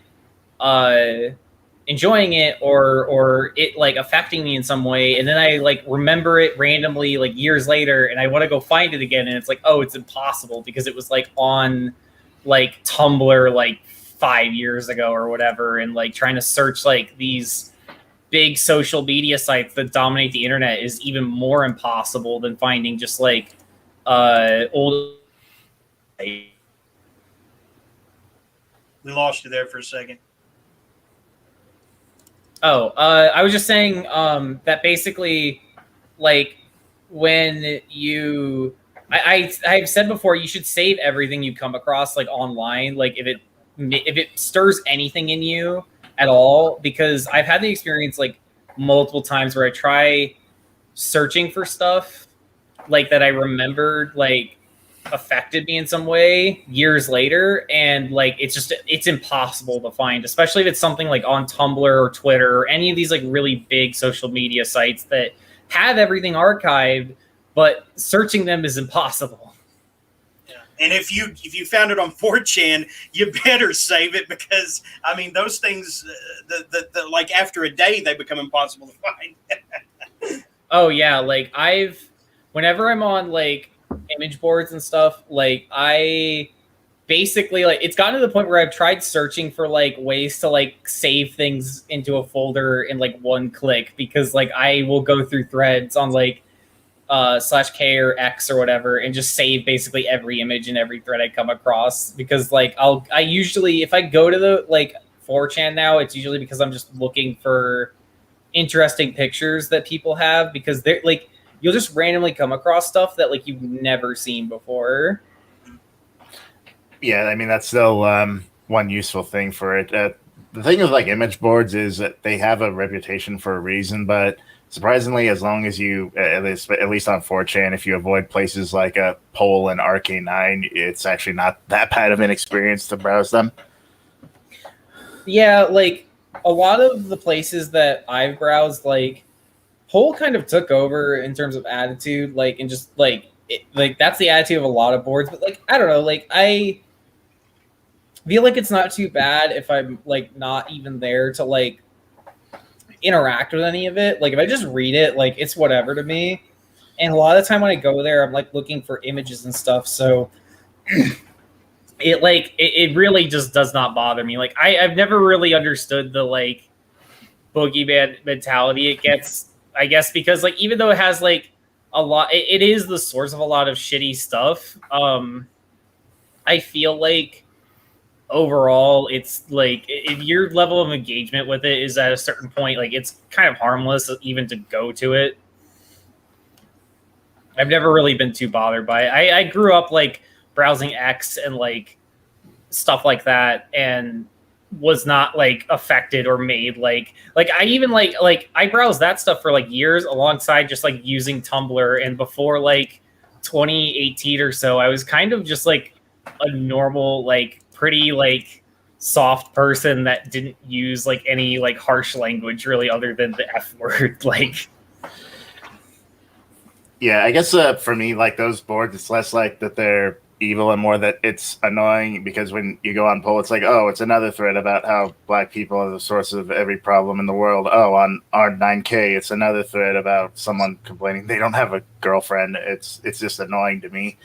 [SPEAKER 3] enjoying it or it like affecting me in some way, and then I like remember it randomly like years later and I want to go find it again, and it's like, oh, it's impossible because it was like on like Tumblr like 5 years ago or whatever, and like trying to search like these big social media sites that dominate the internet is even more impossible than finding just like old.
[SPEAKER 4] We lost you there for a second.
[SPEAKER 3] Oh, I was just saying that basically, like, when you, I've said before, you should save everything you come across, like, online, like, if it stirs anything in you at all, because I've had the experience, like, multiple times where I try searching for stuff, like, that I remembered, like, affected me in some way years later, and like it's impossible to find, especially if it's something like on Tumblr or Twitter or any of these like really big social media sites that have everything archived, but searching them is impossible.
[SPEAKER 4] And if you found it on 4chan, you better save it, because I mean those things, the like after a day they become impossible to find.
[SPEAKER 3] Oh yeah, like whenever I'm on like image boards and stuff, like I basically like it's gotten to the point where I've tried searching for like ways to like save things into a folder in like one click, because like I will go through threads on like /K or X or whatever and just save basically every image in every thread I come across, because like I usually, if I go to the like 4chan now, it's usually because I'm just looking for interesting pictures that people have, because they're like you'll just randomly come across stuff that like you've never seen before.
[SPEAKER 2] Yeah, I mean that's still one useful thing for it. The thing with like image boards is that they have a reputation for a reason, but surprisingly, as long as you, at least on 4chan, if you avoid places like a Poll and RK9, it's actually not that bad of an experience to browse them.
[SPEAKER 3] Yeah, like a lot of the places that I've browsed, like Poll kind of took over in terms of attitude, like, and just like like that's the attitude of a lot of boards. But like I don't know, like I feel like it's not too bad if I'm like not even there to like interact with any of it. Like if I just read it, like it's whatever to me. And a lot of the time when I go there, I'm like looking for images and stuff. So it really just does not bother me. Like I've never really understood the like boogeyman mentality it gets, I guess, because like even though it has like a lot, it is the source of a lot of shitty stuff. I feel like overall it's like if your level of engagement with it is at a certain point, like it's kind of harmless even to go to it. I've never really been too bothered by it. I grew up like browsing X and like stuff like that, and was not like affected or made like I even like I browsed that stuff for like years alongside just like using Tumblr, and before like 2018 or so I was kind of just like a normal like pretty like soft person that didn't use like any like harsh language really other than the F word. Like
[SPEAKER 2] Yeah, I guess for me, like those boards, it's less like that they're evil and more that it's annoying, because when you go on Poll, it's like, oh, it's another thread about how black people are the source of every problem in the world. Oh, on R9K, it's another thread about someone complaining they don't have a girlfriend. It's just annoying to me.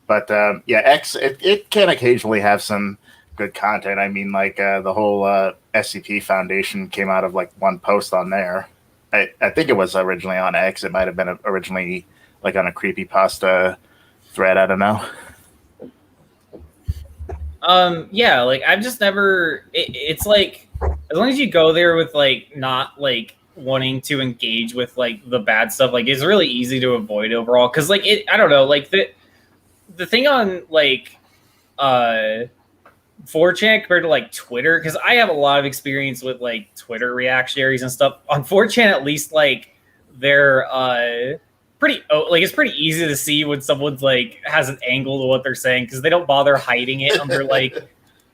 [SPEAKER 2] But yeah, X, it can occasionally have some good content. I mean, like the whole SCP Foundation came out of like one post on there. I think it was originally on X. It might have been originally like on a creepypasta thread. I don't know.
[SPEAKER 3] Yeah, like I've just never it's like as long as you go there with like not like wanting to engage with like the bad stuff, like it's really easy to avoid overall, because like I don't know, like the thing on like 4chan compared to like Twitter, because I have a lot of experience with like Twitter reactionaries and stuff. On 4chan at least, like they're pretty like it's pretty easy to see when someone's like has an angle to what they're saying, because they don't bother hiding it under like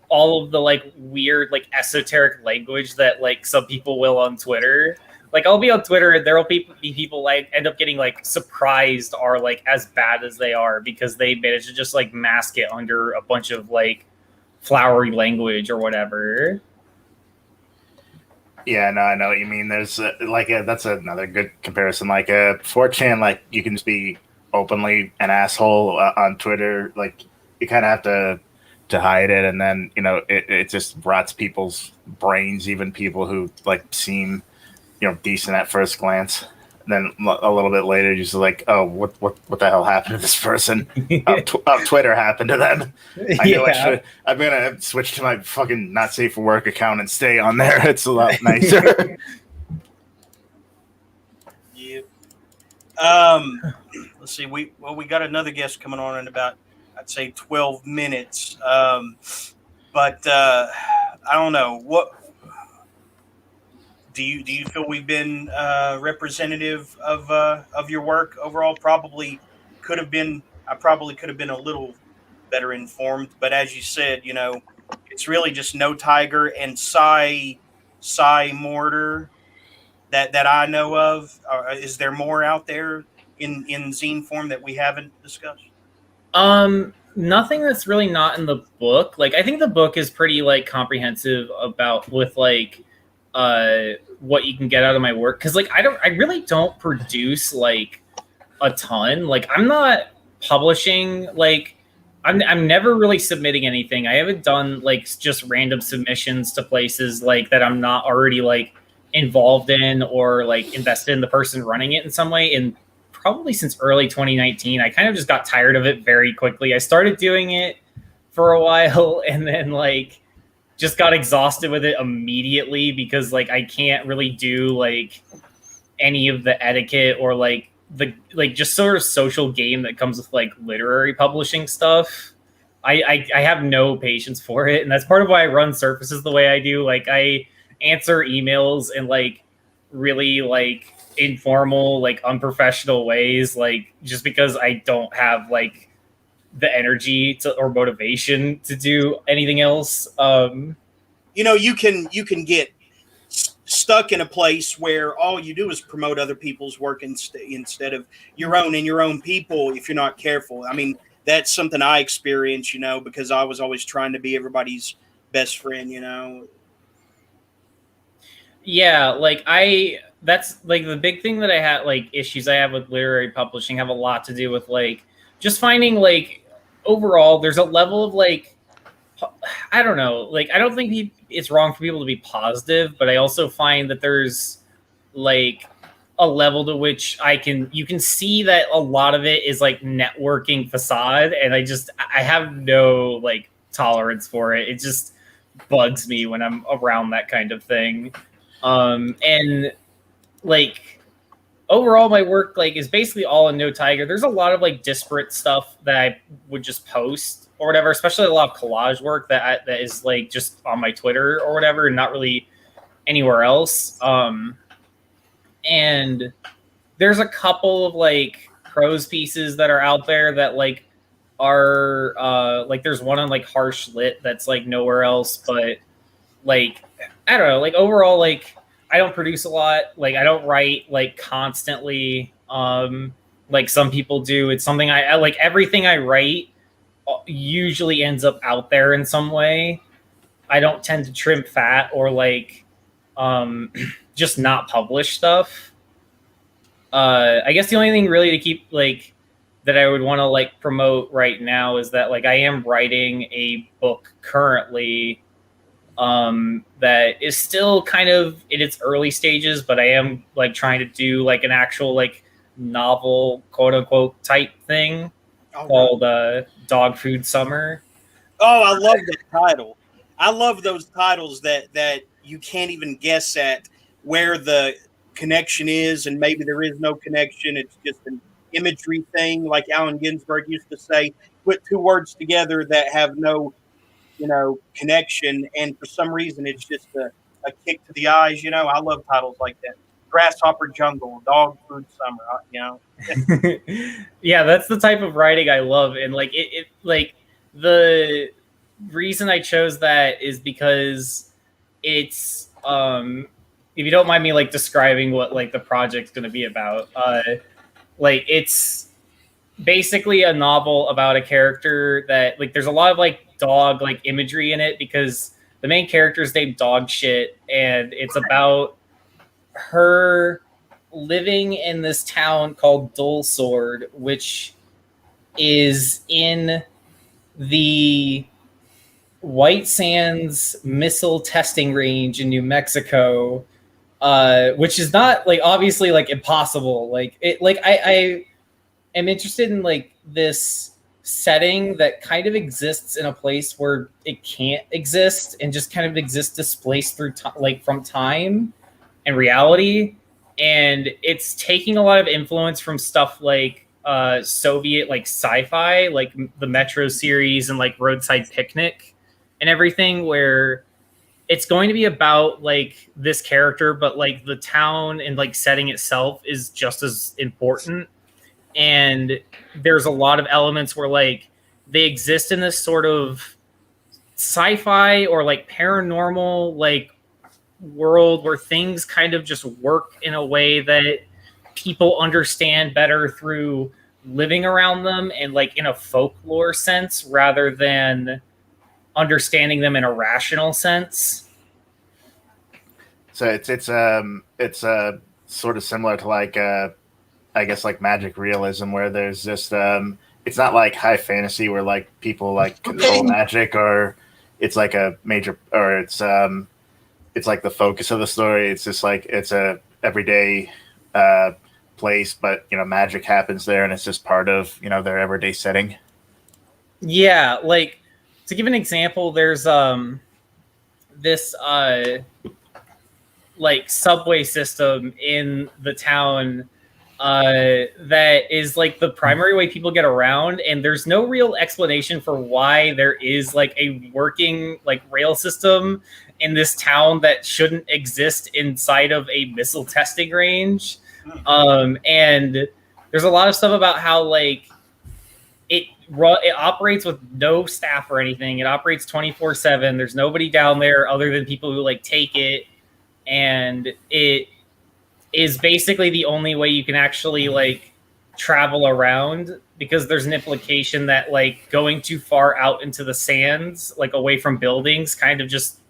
[SPEAKER 3] all of the like weird like esoteric language that like some people will on Twitter. Like I'll be on Twitter and there'll be people like end up getting like surprised are like as bad as they are, because they managed to just like mask it under a bunch of like flowery language or whatever.
[SPEAKER 2] Yeah, no, I know what you mean. There's that's another good comparison. Like 4chan, like you can just be openly an asshole on Twitter. Like you kind of have to hide it, and then it just rots people's brains. Even people who like seem decent at first glance. And then a little bit later, you're just like, oh, what the hell happened to this person? Twitter happened to them. I know
[SPEAKER 3] Yeah.
[SPEAKER 2] I'm gonna switch to my fucking not safe for work account and stay on there. It's a lot nicer.
[SPEAKER 4] Yeah. Let's see. We got another guest coming on in about, I'd say, 12 minutes. But I don't know what. Do you feel we've been representative of your work overall? Probably could have been. I probably could have been a little better informed. But as you said, it's really just No Tiger and Psy Mortar that I know of. Is there more out there in zine form that we haven't discussed?
[SPEAKER 3] Nothing that's really not in the book. Like, I think the book is pretty like comprehensive about with like what you can get out of my work, because like I really don't produce like a ton. Like, I'm not publishing, like I'm never really submitting anything. I haven't done like just random submissions to places like that I'm not already like involved in or like invested in the person running it in some way. And probably since early 2019, I kind of just got tired of it very quickly. I started doing it for a while and then like just got exhausted with it immediately, because like I can't really do like any of the etiquette or like the like just sort of social game that comes with like literary publishing stuff. I have no patience for it, and that's part of why I run Surfaces the way I do. Like, I answer emails in like really like informal, like unprofessional ways, like just because I don't have like the energy to or motivation to do anything else.
[SPEAKER 4] You can get stuck in a place where all you do is promote other people's work instead of your own and your own people if you're not careful. I mean, that's something I experienced, because I was always trying to be everybody's best friend,
[SPEAKER 3] Yeah, like that's like the big thing that I had, like issues I have with literary publishing have a lot to do with like just finding like overall there's a level of like, I don't know, like I don't think it's wrong for people to be positive, but I also find that there's like a level to which you can see that a lot of it is like networking facade, and I have no like tolerance for it. It just bugs me when I'm around that kind of thing. And like overall my work like is basically all in No Tiger. There's a lot of like disparate stuff that I would just post or whatever, especially a lot of collage work that is like just on my Twitter or whatever and not really anywhere else. And there's a couple of like prose pieces that are out there that like are like there's one on like harsh lit that's like nowhere else, but like I don't know, like overall like I don't produce a lot, like I don't write like constantly like some people do. It's something I like. Everything I write usually ends up out there in some way. I don't tend to trim fat or like just not publish stuff. I guess the only thing really to keep like that I would want to like promote right now is that like I am writing a book currently that is still kind of in its early stages, but I am like trying to do like an actual like novel quote unquote type thing called Dog Food Summer.
[SPEAKER 4] Oh, I love that title. I love those titles that you can't even guess at where the connection is, and maybe there is no connection. It's just an imagery thing, like Allen Ginsberg used to say, put two words together that have no, connection, and for some reason it's just a kick to the eyes. I love titles like that. Grasshopper Jungle, Dog Food Summer,
[SPEAKER 3] Yeah, that's the type of writing I love, and like it like the reason I chose that is because it's if you don't mind me like describing what like the project's going to be about, like it's basically a novel about a character that like there's a lot of like dog like imagery in it because the main character is named Dog Shit, and it's about her living in this town called Dull Sword, which is in the White Sands missile testing range in New Mexico, which is not like obviously like impossible. Like it, like I am interested in like this setting that kind of exists in a place where it can't exist and just kind of exists displaced through like from time and reality. And it's taking a lot of influence from stuff like Soviet like sci-fi, like the Metro series and like Roadside Picnic and everything, where it's going to be about like this character, but like the town and like setting itself is just as important. And there's a lot of elements where like they exist in this sort of sci-fi or like paranormal like world where things kind of just work in a way that people understand better through living around them and like in a folklore sense rather than understanding them in a rational sense.
[SPEAKER 2] So it's sort of similar to like I guess like magic realism, where there's just it's not like high fantasy where like people like control magic, or it's like a major, or it's like the focus of the story. It's just like it's a everyday place, but you know magic happens there, and it's just part of you know their everyday setting.
[SPEAKER 3] Yeah, like to give an example, there's this like subway system in the town that is like the primary way people get around, and there's no real explanation for why there is like a working like rail system in this town that shouldn't exist inside of a missile testing range. And there's a lot of stuff about how like it operates with no staff or anything. It operates 24/7. There's nobody down there other than people who like take it, and it is basically the only way you can actually like travel around, because there's an implication that like going too far out into the sands, like away from buildings, kind of just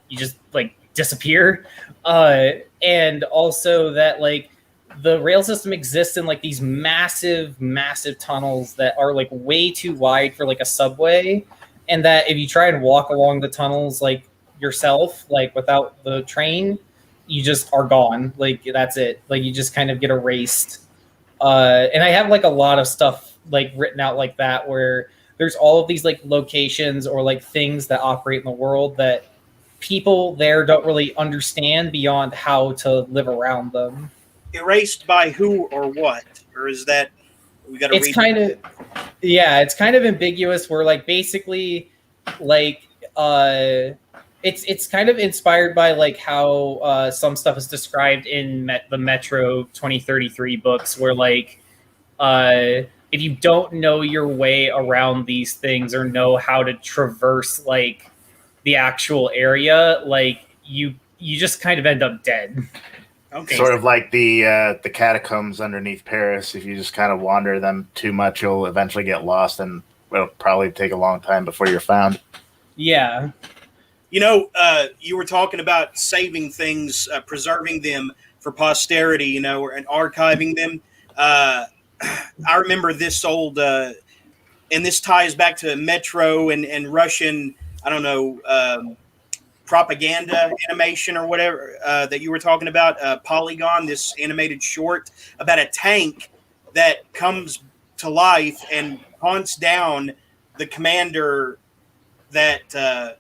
[SPEAKER 3] you just like disappear. And also that like the rail system exists in like these massive tunnels that are like way too wide for like a subway, and that if you try and walk along the tunnels like yourself, like without the train, you just are gone. Like that's it. Like you just kind of get erased. And I have like a lot of stuff like written out like that, where there's all of these like locations or like things that operate in the world that people there don't really understand beyond how to live around them.
[SPEAKER 4] Erased by who or what? Or is that we got to read?
[SPEAKER 3] It's kind of, yeah, it's kind of ambiguous, where like basically like it's kind of inspired by like how some stuff is described in the Metro 2033 books, where like if you don't know your way around these things or know how to traverse like the actual area, like you just kind of end up dead.
[SPEAKER 4] Okay.
[SPEAKER 2] Sort of like the catacombs underneath Paris. If you just kind of wander them too much, you'll eventually get lost, and it'll probably take a long time before you're found.
[SPEAKER 3] Yeah.
[SPEAKER 4] You know, you were talking about saving things, preserving them for posterity, you know, and archiving them. I remember this old, and this ties back to Metro and Russian, I don't know, propaganda animation or whatever that you were talking about. Polygon, this animated short about a tank that comes to life and hunts down the commander that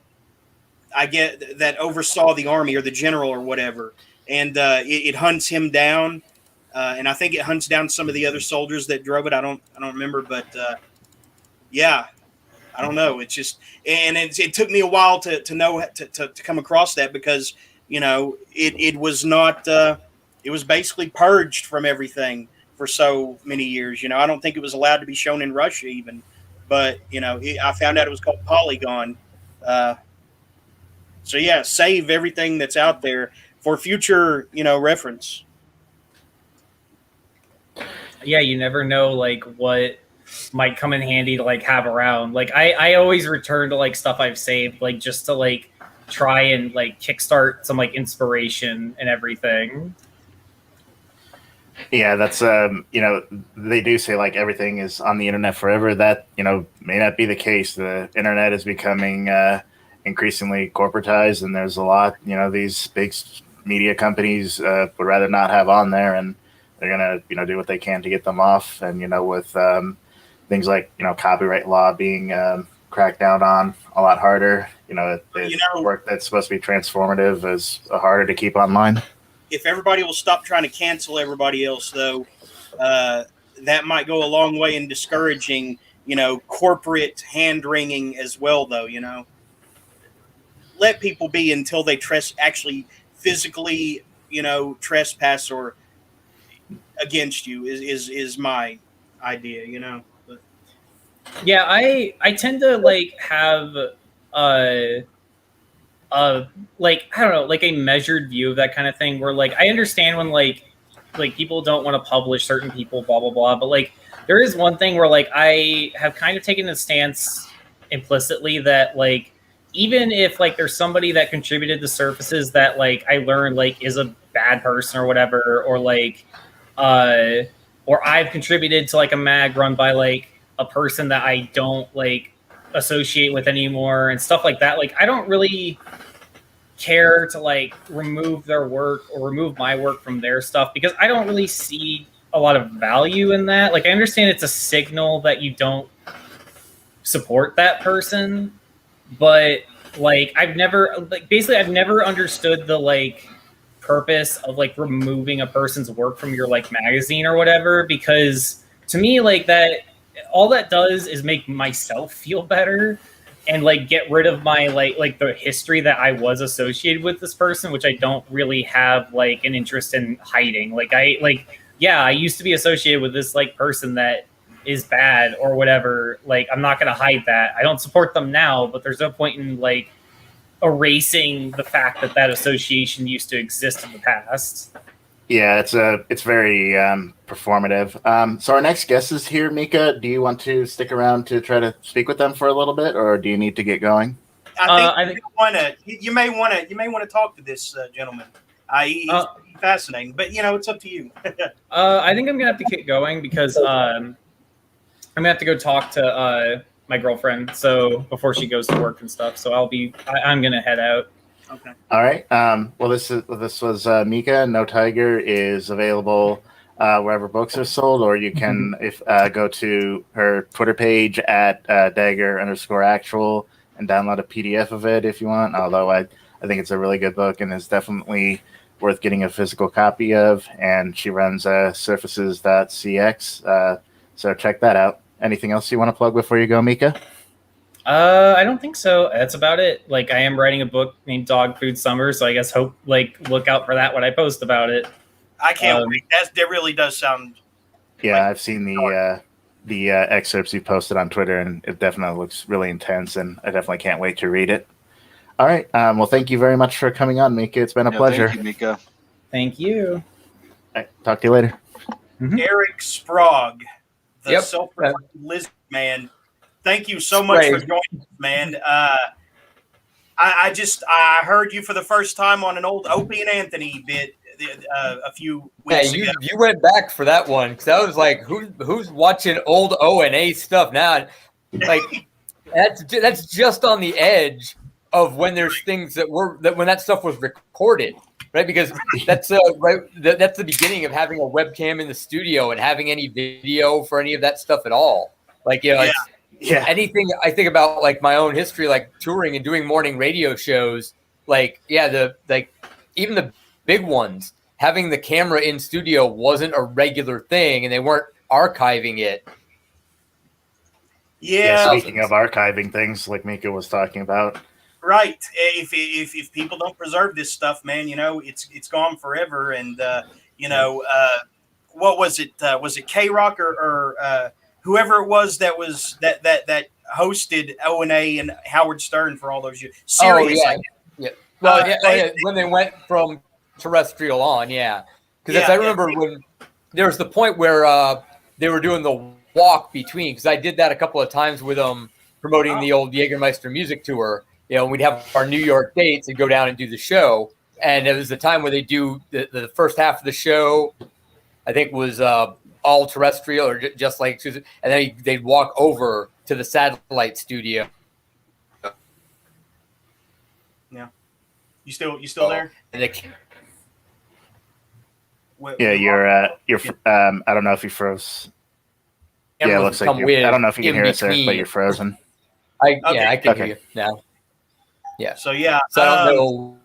[SPEAKER 4] I get that oversaw the army, or the general or whatever, and it hunts him down, and I think it hunts down some of the other soldiers that drove it. I don't remember, but yeah, I don't know. It's just, and it took me a while to know to come across that, because you know it was not it was basically purged from everything for so many years. You know, I don't think it was allowed to be shown in Russia even, but you know I found out it was called Polygon. So yeah, save everything that's out there for future, you know, reference.
[SPEAKER 3] Yeah, you never know like what might come in handy to like have around. Like I always return to like stuff I've saved, like just to like try and like kickstart some like inspiration and everything.
[SPEAKER 2] Yeah, that's you know, they do say like everything is on the internet forever. That, you know, may not be the case. The internet is becoming increasingly corporatized, and there's a lot, you know, these big media companies would rather not have on there, and they're gonna, you know, do what they can to get them off. And you know, with things like, you know, copyright law being cracked down on a lot harder, you know, work that's supposed to be transformative is harder to keep online.
[SPEAKER 4] If everybody will stop trying to cancel everybody else, though, that might go a long way in discouraging, you know, corporate hand wringing as well. Though, you know, let people be until they actually physically, you know, trespass or against you is my idea, you know. But
[SPEAKER 3] Yeah, I tend to like have uh like I don't know, like a measured view of that kind of thing where like I understand when like people don't want to publish certain people, blah blah blah, but like there is one thing where like I have kind of taken a stance implicitly that like even if like there's somebody that contributed to surfaces that like I learned like is a bad person or whatever, uh or I've contributed to like a mag run by like a person that I don't like associate with anymore and stuff like that, like I don't really care to like remove their work or remove my work from their stuff because I don't really see a lot of value in that. Like I understand it's a signal that you don't support that person, but like I've never like basically I've never understood the like purpose of like removing a person's work from your like magazine or whatever because to me like that all that does is make myself feel better and like get rid of my like the history that I was associated with this person, which I don't really have like an interest in hiding. Like I like yeah, I used to be associated with this like person that is bad or whatever. Like I'm not gonna hide that. I don't support them now, but there's no point in like erasing the fact that that association used to exist in the past.
[SPEAKER 2] Yeah, it's very performative. So our next guest is here, Mika. Do you want to stick around to try to speak with them for a little bit, or do you need to get going?
[SPEAKER 4] I think you may want to talk to this gentleman. He's fascinating, but it's up to you.
[SPEAKER 3] I think I'm gonna have to get going because I'm gonna have to go talk to my girlfriend so before she goes to work and stuff. So I'm gonna head out.
[SPEAKER 4] Okay.
[SPEAKER 2] All right. Well, this was Mika. No Tiger is available wherever books are sold, or you can go to her Twitter page at Dagger_actual and download a PDF of it if you want. Although I think it's a really good book and is definitely worth getting a physical copy of. And she runs surfaces.cx, so check that out. Anything else you want to plug before you go, Mika?
[SPEAKER 3] I don't think so. That's about it. Like I am writing a book named Dog Food Summer, so I guess look out for that when I post about it.
[SPEAKER 4] I can't wait. That really does sound.
[SPEAKER 2] Yeah, I've seen the excerpts you posted on Twitter, and it definitely looks really intense, and I definitely can't wait to read it. All right. Well, thank you very much for coming on, Mika. It's been a pleasure.
[SPEAKER 5] Thank you, Mika.
[SPEAKER 3] Thank you.
[SPEAKER 2] All right, talk to you later.
[SPEAKER 4] Erik Sprague, the
[SPEAKER 6] Yep.
[SPEAKER 4] self-proclaimed lizard man. Thank you so much for joining us, man. I heard you for the first time on an old Opie and Anthony bit a few weeks ago.
[SPEAKER 6] You went back for that one because I was like, who's watching old O&A stuff now? Like that's just on the edge of when there's things when that stuff was recorded, right? Because that's that's the beginning of having a webcam in the studio and having any video for any of that stuff at all. Like
[SPEAKER 2] Yeah.
[SPEAKER 6] anything I think about like my own history, like touring and doing morning radio shows, even the big ones, having the camera in studio wasn't a regular thing and they weren't archiving it.
[SPEAKER 4] Yeah.
[SPEAKER 2] Speaking of archiving things, like Mika was talking about.
[SPEAKER 4] Right. If people don't preserve this stuff, man, it's gone forever. And what was it? Was it K-Rock or whoever it was that hosted O&A and Howard Stern for all those years? Serious.
[SPEAKER 6] Yeah. Well, when they went from terrestrial on, because I remember when there was the point where they were doing the walk between. Because I did that a couple of times with them promoting the old Jägermeister music tour. We'd have our New York dates and go down and do the show. And it was the time where they do the first half of the show. I think was all terrestrial or just like, and then they'd walk over to the satellite studio.
[SPEAKER 4] Yeah. You still there?
[SPEAKER 6] And
[SPEAKER 2] You're I don't know if you froze. Yeah, it looks like I don't know if you can hear us, Eric, but you're frozen.
[SPEAKER 6] I can hear you now. Yeah.
[SPEAKER 4] So
[SPEAKER 6] I don't know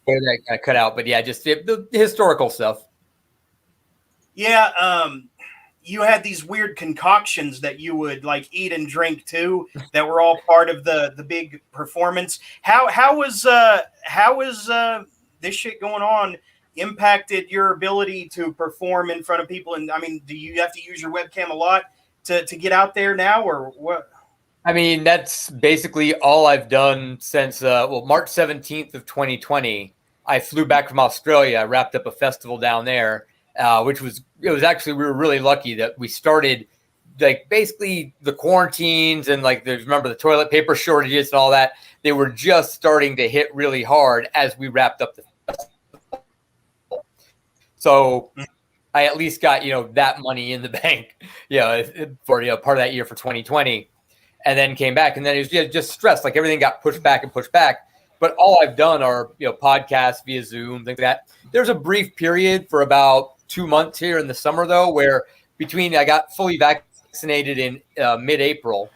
[SPEAKER 6] where that got cut out, but just the historical stuff.
[SPEAKER 4] Yeah, you had these weird concoctions that you would like eat and drink too, that were all part of the big performance. How was this shit going on impacted your ability to perform in front of people? And I mean, do you have to use your webcam a lot to get out there now, or what?
[SPEAKER 6] I mean, that's basically all I've done since March 17th of 2020. I flew back from Australia. I wrapped up a festival down there, which was actually, we were really lucky that we started like basically the quarantines and like remember the toilet paper shortages and all that. They were just starting to hit really hard as we wrapped up the festival. So I at least got, that money in the bank, for, part of that year for 2020. And then came back, and then it was just stressed. Like everything got pushed back and pushed back. But all I've done are podcasts via Zoom, things like that. There's a brief period for about 2 months here in the summer, though, where between I got fully vaccinated in mid-April,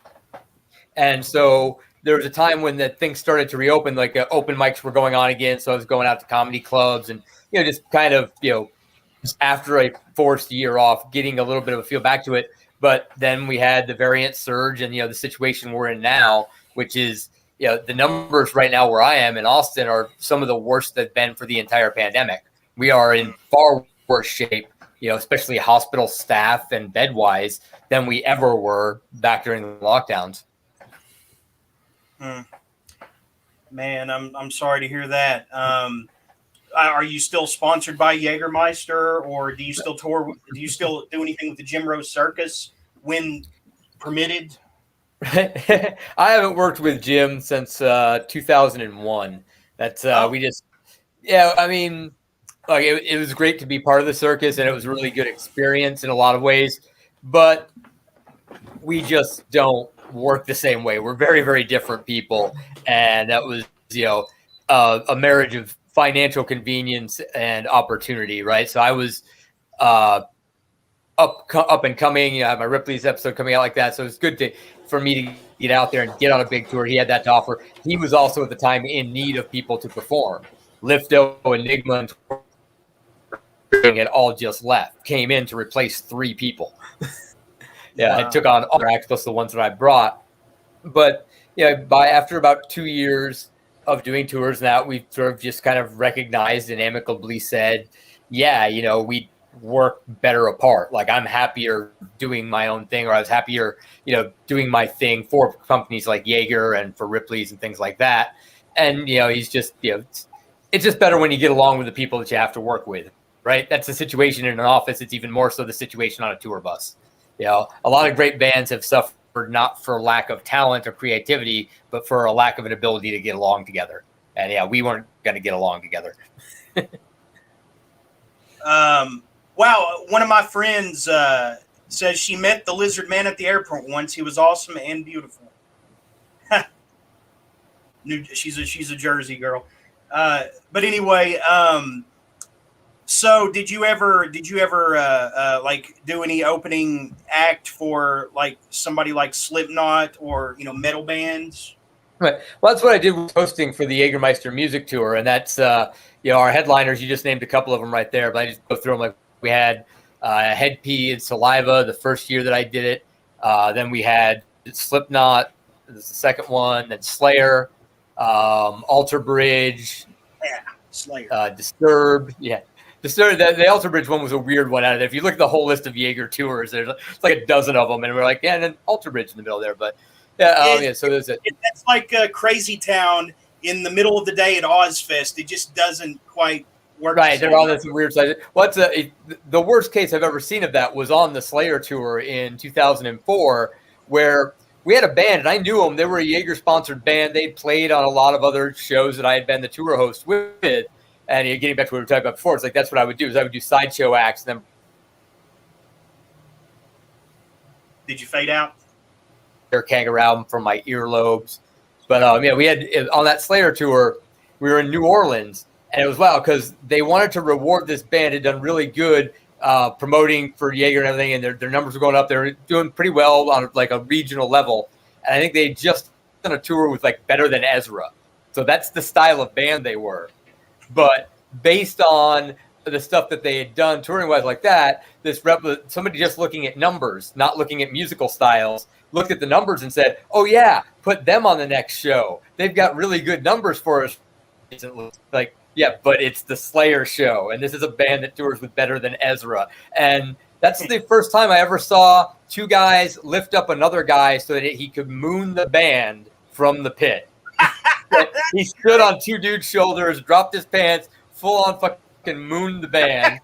[SPEAKER 6] and so there was a time when the things started to reopen, like open mics were going on again. So I was going out to comedy clubs, and just kind of after a forced year off, getting a little bit of a feel back to it. But then we had the variant surge and, the situation we're in now, which is, the numbers right now where I am in Austin are some of the worst they've been for the entire pandemic. We are in far worse shape, especially hospital staff and bed-wise than we ever were back during the lockdowns.
[SPEAKER 4] Man, I'm sorry to hear that. Are you still sponsored by Jägermeister, or do you still tour? Do you still do anything with the Jim Rose Circus when permitted?
[SPEAKER 6] I haven't worked with Jim since 2001. That's we just, I mean, like it was great to be part of the circus, and it was a really good experience in a lot of ways. But we just don't work the same way. We're very, very different people, and that was a marriage of financial convenience and opportunity, right? So I was up and coming. I have my Ripley's episode coming out like that. So it's good for me to get out there and get on a big tour. He had that to offer. He was also at the time in need of people to perform. Lifto, Enigma, and had all just left. Came in to replace 3 people.
[SPEAKER 4] Wow.
[SPEAKER 6] I took on other acts plus the ones that I brought. But after about 2 years of doing tours now, we've sort of just kind of recognized and amicably said, we work better apart. Like I'm happier doing my own thing, or I was happier, doing my thing for companies like Jaeger and for Ripley's and things like that. And, he's just, it's just better when you get along with the people that you have to work with, right? That's the situation in an office. It's even more so the situation on a tour bus. A lot of great bands have suffered not for lack of talent or creativity, but for a lack of an ability to get along together. And we weren't going to get along together.
[SPEAKER 4] Wow. One of my friends says she met the Lizard Man at the airport once. He was awesome and beautiful. She's a Jersey girl. But anyway, so did you ever like do any opening act for like somebody like Slipknot or metal bands?
[SPEAKER 6] Right. Well, that's what I did with hosting for the Jägermeister music tour, and that's our headliners. You just named a couple of them right there, but I just go through them. Like we had Head Pee and Saliva the first year that I did it. Then we had Slipknot, this is the second one. Then Slayer, Alter Bridge,
[SPEAKER 4] Slayer,
[SPEAKER 6] Disturbed, The Alter Bridge one was a weird one out of there. If you look at the whole list of Jaeger tours, there's like a dozen of them, and we're like, and then Alter Bridge in the middle there. But so there's it.
[SPEAKER 4] That's like Crazy Town in the middle of the day at Ozfest. It just doesn't quite work.
[SPEAKER 6] Right, they're all this weird size. What's the worst case I've ever seen of that was on the Slayer tour in 2004, where we had a band, and I knew them. They were a Jaeger-sponsored band. They'd played on a lot of other shows that I had been the tour host with. And getting back to what we were talking about before, it's like that's what I would do. Is I would do sideshow acts. And then
[SPEAKER 4] did you fade out?
[SPEAKER 6] Their Kangaroo album from my earlobes. But we had on that Slayer tour, we were in New Orleans, and it was wild because they wanted to reward this band. Had done really good promoting for Jaeger and everything, and their numbers were going up. They were doing pretty well on like a regional level, and I think they just done a tour with like Better Than Ezra. So that's the style of band they were. But based on the stuff that they had done touring-wise like that, somebody just looking at numbers, not looking at musical styles, looked at the numbers and said, oh, yeah, put them on the next show. They've got really good numbers for us. Like, yeah, but it's the Slayer show, and this is a band that tours with Better Than Ezra. And that's the first time I ever saw two guys lift up another guy so that he could moon the band from the pit. He stood on two dudes' shoulders, dropped his pants, full on fucking mooned the band.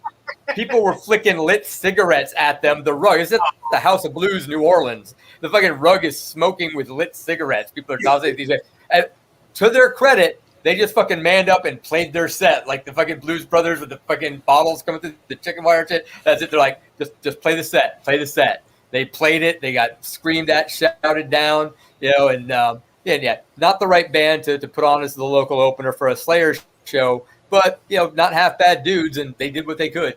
[SPEAKER 6] People were flicking lit cigarettes at them. The rug is at the House of Blues, New Orleans. The fucking rug is smoking with lit cigarettes. People are tossing these. And to their credit, they just fucking manned up and played their set like the fucking Blues Brothers with the fucking bottles coming through the chicken wire shit. That's it. They're like, just play the set, play the set. They played it. They got screamed at, shouted down, you know, and yeah, not the right band to put on as the local opener for a Slayer show, but you know, not half bad dudes, and they did what they could.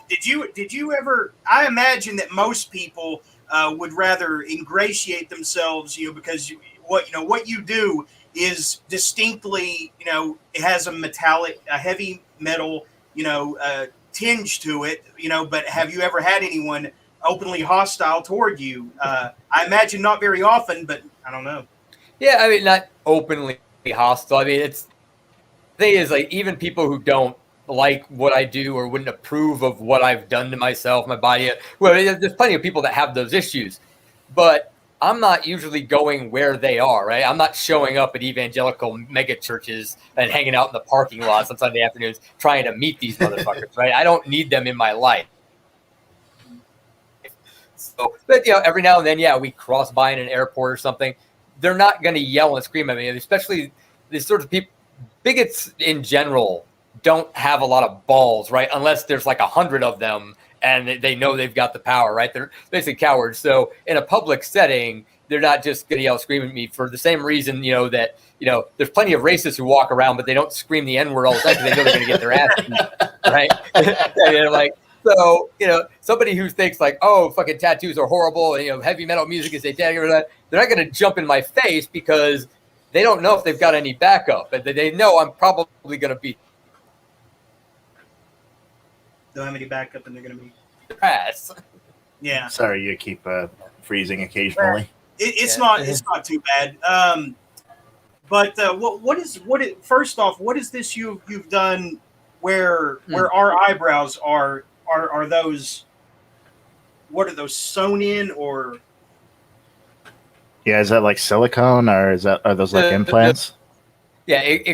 [SPEAKER 4] Did you ever? I imagine that most people would rather ingratiate themselves, you know, because what you do is distinctly, you know, it has a heavy metal, you know, tinge to it, you know. But have you ever had anyone openly hostile toward you? I imagine not very often, but I don't know.
[SPEAKER 6] Yeah, I mean, not openly hostile. I mean, the thing is, like, even people who don't like what I do or wouldn't approve of what I've done to myself, my body. Well, there's plenty of people that have those issues, but I'm not usually going where they are, right? I'm not showing up at evangelical mega churches and hanging out in the parking lots on Sunday afternoons trying to meet these motherfuckers, right? I don't need them in my life. So, but you know, every now and then, yeah, we cross by in an airport or something. They're not going to yell and scream at me, especially these sorts of people. Bigots in general don't have a lot of balls, right? Unless there's like 100 of them and they know they've got the power, right? They're basically cowards. So in a public setting, they're not just going to yell, scream at me for the same reason, you know, that, you know, there's plenty of racists who walk around, but they don't scream the N-word all the time because they know they're going to get their ass beat, right? And they're like, so, you know, somebody who thinks like, oh, fucking tattoos are horrible and, you know, heavy metal music is satanic or that, they're not going to jump in my face because they don't know if they've got any backup. And they know I'm probably going to be
[SPEAKER 4] Don't have any backup, and they're going to be
[SPEAKER 6] their ass.
[SPEAKER 4] Yeah.
[SPEAKER 2] Sorry, you keep freezing occasionally.
[SPEAKER 4] It's not too bad. First off, what is this you've done where our eyebrows are those? What are those sewn in or?
[SPEAKER 2] Yeah, is that like silicone or are those like implants?
[SPEAKER 6] Yeah,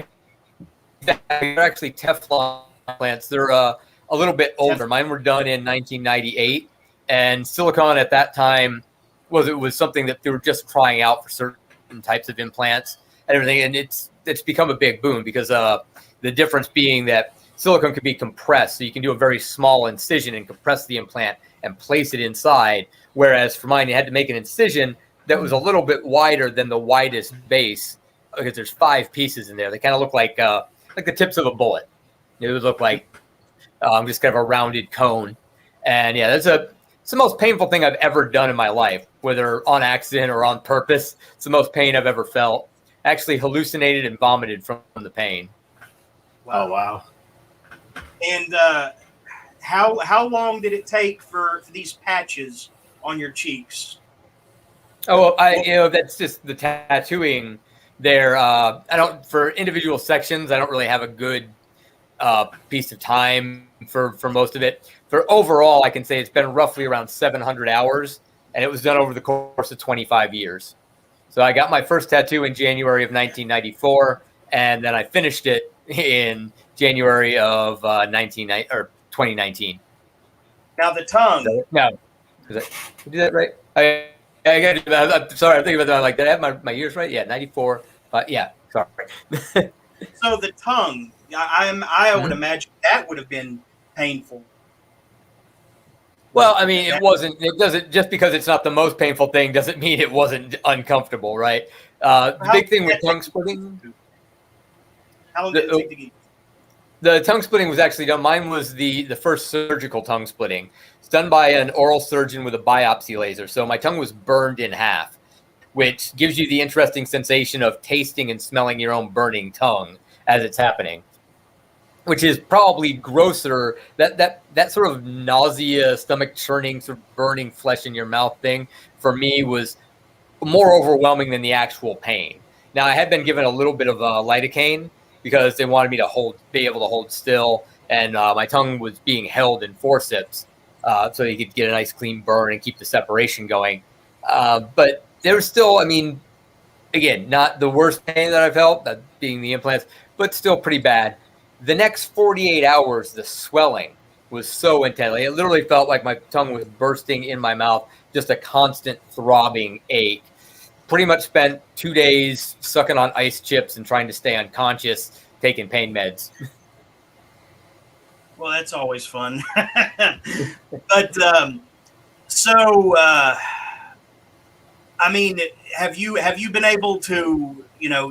[SPEAKER 6] they're actually Teflon implants. They're a little bit older. Mine were done in 1998, and silicone at that time was something that they were just trying out for certain types of implants and everything. And it's become a big boom because the difference being that silicone can be compressed, so you can do a very small incision and compress the implant and place it inside. Whereas for mine, you had to make an incision that was a little bit wider than the widest base because there's 5 pieces in there. They kind of look like the tips of a bullet. It would look like just kind of a rounded cone. And yeah, it's the most painful thing I've ever done in my life, whether on accident or on purpose. It's the most pain I've ever felt. I actually hallucinated and vomited from the pain.
[SPEAKER 2] Wow. Oh, wow.
[SPEAKER 4] And how long did it take for these patches on your cheeks?
[SPEAKER 6] Oh, that's just the tattooing there. For individual sections, I don't really have a good piece of time for most of it. For overall, I can say it's been roughly around 700 hours, and it was done over the course of 25 years. So I got my first tattoo in January of 1994, and then I finished it in January of 2019.
[SPEAKER 4] Now the tongue.
[SPEAKER 6] No, did I do that right? I got to do that. I'm sorry, I'm thinking about that. Like, did I have my years right? Yeah, 94. But yeah, sorry.
[SPEAKER 4] So the tongue. I would imagine that would have been painful.
[SPEAKER 6] Well, I mean, it wasn't. It doesn't just because it's not the most painful thing doesn't mean it wasn't uncomfortable, right? The big thing with tongue splitting.
[SPEAKER 4] How long did it take to get?
[SPEAKER 6] The tongue splitting was actually done. Mine was the first surgical tongue splitting. It's done by an oral surgeon with a biopsy laser. So my tongue was burned in half, which gives you the interesting sensation of tasting and smelling your own burning tongue as it's happening, which is probably grosser. That sort of nausea, stomach churning, sort of burning flesh in your mouth thing for me was more overwhelming than the actual pain. Now I had been given a little bit of lidocaine because they wanted me to be able to hold still, and my tongue was being held in forceps. so you could get a nice clean burn and keep the separation going. But there was still, I mean, again, not the worst pain that I've felt, that being the implants, but still pretty bad. The next 48 hours, the swelling was so intense. Like, it literally felt like my tongue was bursting in my mouth, just a constant throbbing ache. Pretty much spent 2 days sucking on ice chips and trying to stay unconscious, taking pain meds.
[SPEAKER 4] Well, that's always fun. But so, I mean, have you been able to,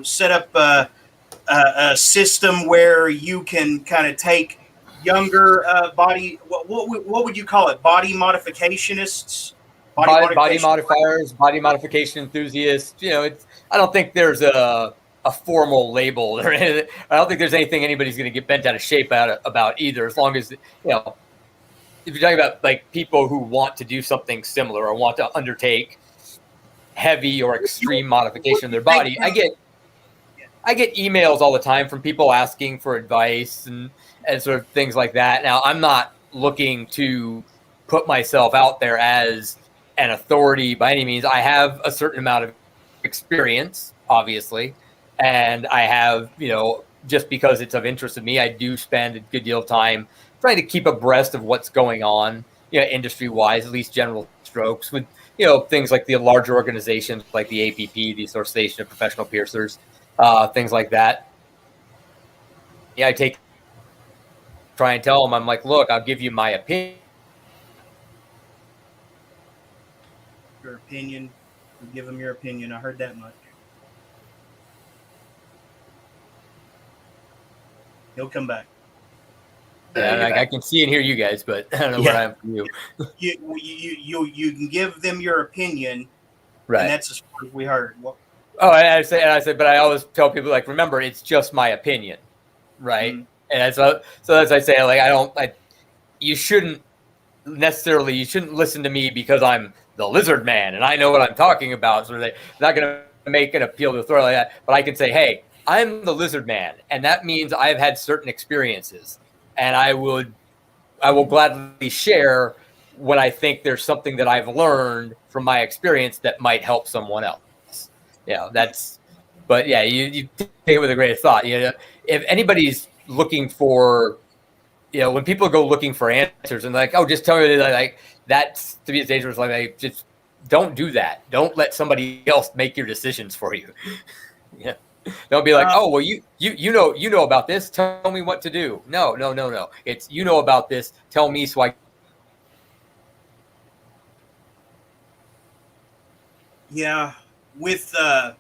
[SPEAKER 4] set up a system where you can kind of take younger body, what would you call it? Body modificationists?
[SPEAKER 6] Body modifiers, body modification enthusiasts. I don't think there's a formal label or anything. I don't think there's anything anybody's going to get bent out of shape about either. As long as, if you're talking about like people who want to do something similar or want to undertake heavy or extreme modification of their body, I get emails all the time from people asking for advice and sort of things like that. Now, I'm not looking to put myself out there as an authority by any means. I have a certain amount of experience, obviously, and I have, just because it's of interest to me, I do spend a good deal of time trying to keep abreast of what's going on, industry-wise, at least general strokes, with, things like the larger organizations like the APP, the Association of Professional Piercers, things like that. Yeah, try and tell them, I'm like, look, I'll give you my opinion.
[SPEAKER 4] Your opinion. Give them your opinion. I heard that much. He'll come back.
[SPEAKER 6] Yeah, I can see and hear you guys, but I don't know where I am from you.
[SPEAKER 4] You can give them your opinion,
[SPEAKER 6] right?
[SPEAKER 4] And that's as far as we heard. Well,
[SPEAKER 6] and I say, but I always tell people, like, remember, it's just my opinion, right? Mm-hmm. And so as I say, like, you shouldn't listen to me because I'm the lizard man and I know what I'm talking about. So they're not going to make an appeal to authority like that. But I can say, hey, I'm the lizard man, and that means I've had certain experiences, and I will gladly share when I think there's something that I've learned from my experience that might help someone else. But you take it with a grain of thought. If anybody's looking for, when people go looking for answers and like, oh, just tell me, like, that's, to me, it's dangerous. Like, just don't do that. Don't let somebody else make your decisions for you. Yeah. Don't be like, oh, well, you know about this. Tell me what to do. No. It's, about this. Tell me so I.
[SPEAKER 4] Yeah, with the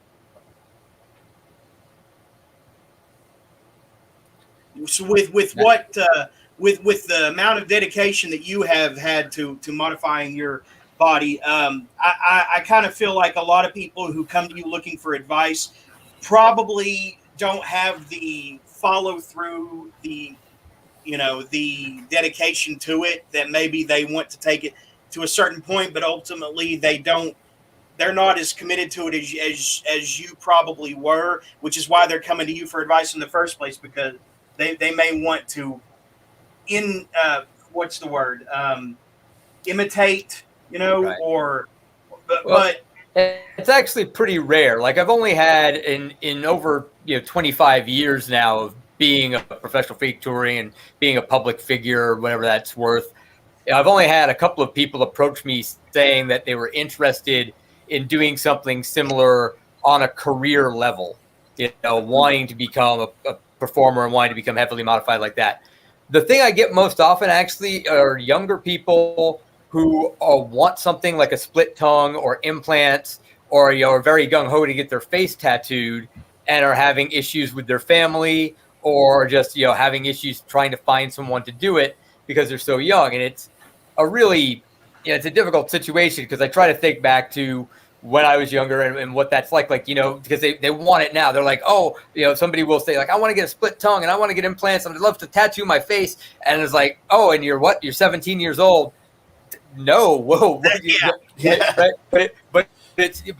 [SPEAKER 4] amount of dedication that you have had to modifying your body, I kind of feel like a lot of people who come to you looking for advice probably don't have the follow through, the dedication to it, that maybe they want to take it to a certain point, but ultimately they're not as committed to it as you probably were, which is why they're coming to you for advice in the first place, because they may want to imitate,
[SPEAKER 6] right. But it's actually pretty rare. Like, I've only had in over 25 years now of being a professional freak touring and being a public figure, whatever that's worth. I've only had a couple of people approach me saying that they were interested in doing something similar on a career level, wanting to become a performer and wanting to become heavily modified like that. The thing I get most often actually are younger people who want something like a split tongue or implants, or are very gung-ho to get their face tattooed and are having issues with their family, or just having issues trying to find someone to do it because they're so young. And it's a really it's a difficult situation, because I try to think back to when I was younger and what that's like, because they want it now. They're like, oh, somebody will say, like, I want to get a split tongue and I want to get implants and I'd love to tattoo my face. And it's like, oh, and you're what? You're 17 years old. No, whoa.
[SPEAKER 4] Yeah.
[SPEAKER 6] Right? But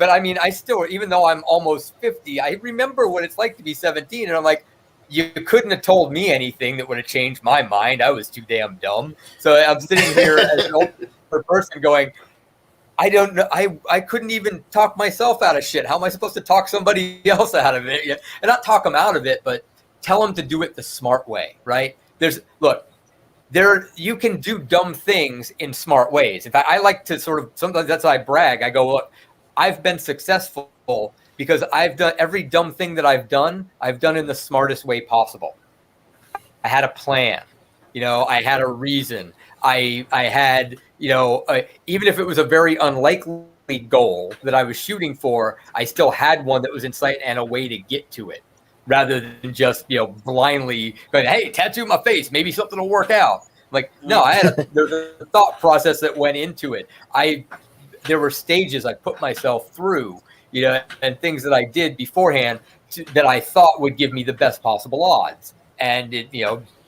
[SPEAKER 6] I mean, I still, even though I'm almost 50, I remember what it's like to be 17. And I'm like, you couldn't have told me anything that would have changed my mind. I was too damn dumb. So I'm sitting here as an older person going, I don't know. I couldn't even talk myself out of shit. How am I supposed to talk somebody else out of it? And not talk them out of it, but tell them to do it the smart way, right? You can do dumb things in smart ways. In fact, I like to sometimes that's how I brag. I go, look, I've been successful because I've done every dumb thing that I've done in the smartest way possible. I had a plan, I had a reason. I had, even if it was a very unlikely goal that I was shooting for, I still had one that was in sight and a way to get to it, rather than just, blindly going, hey, tattoo my face, maybe something will work out. Like, no, there's a thought process that went into it. There were stages I put myself through, and things that I did beforehand that I thought would give me the best possible odds. And it,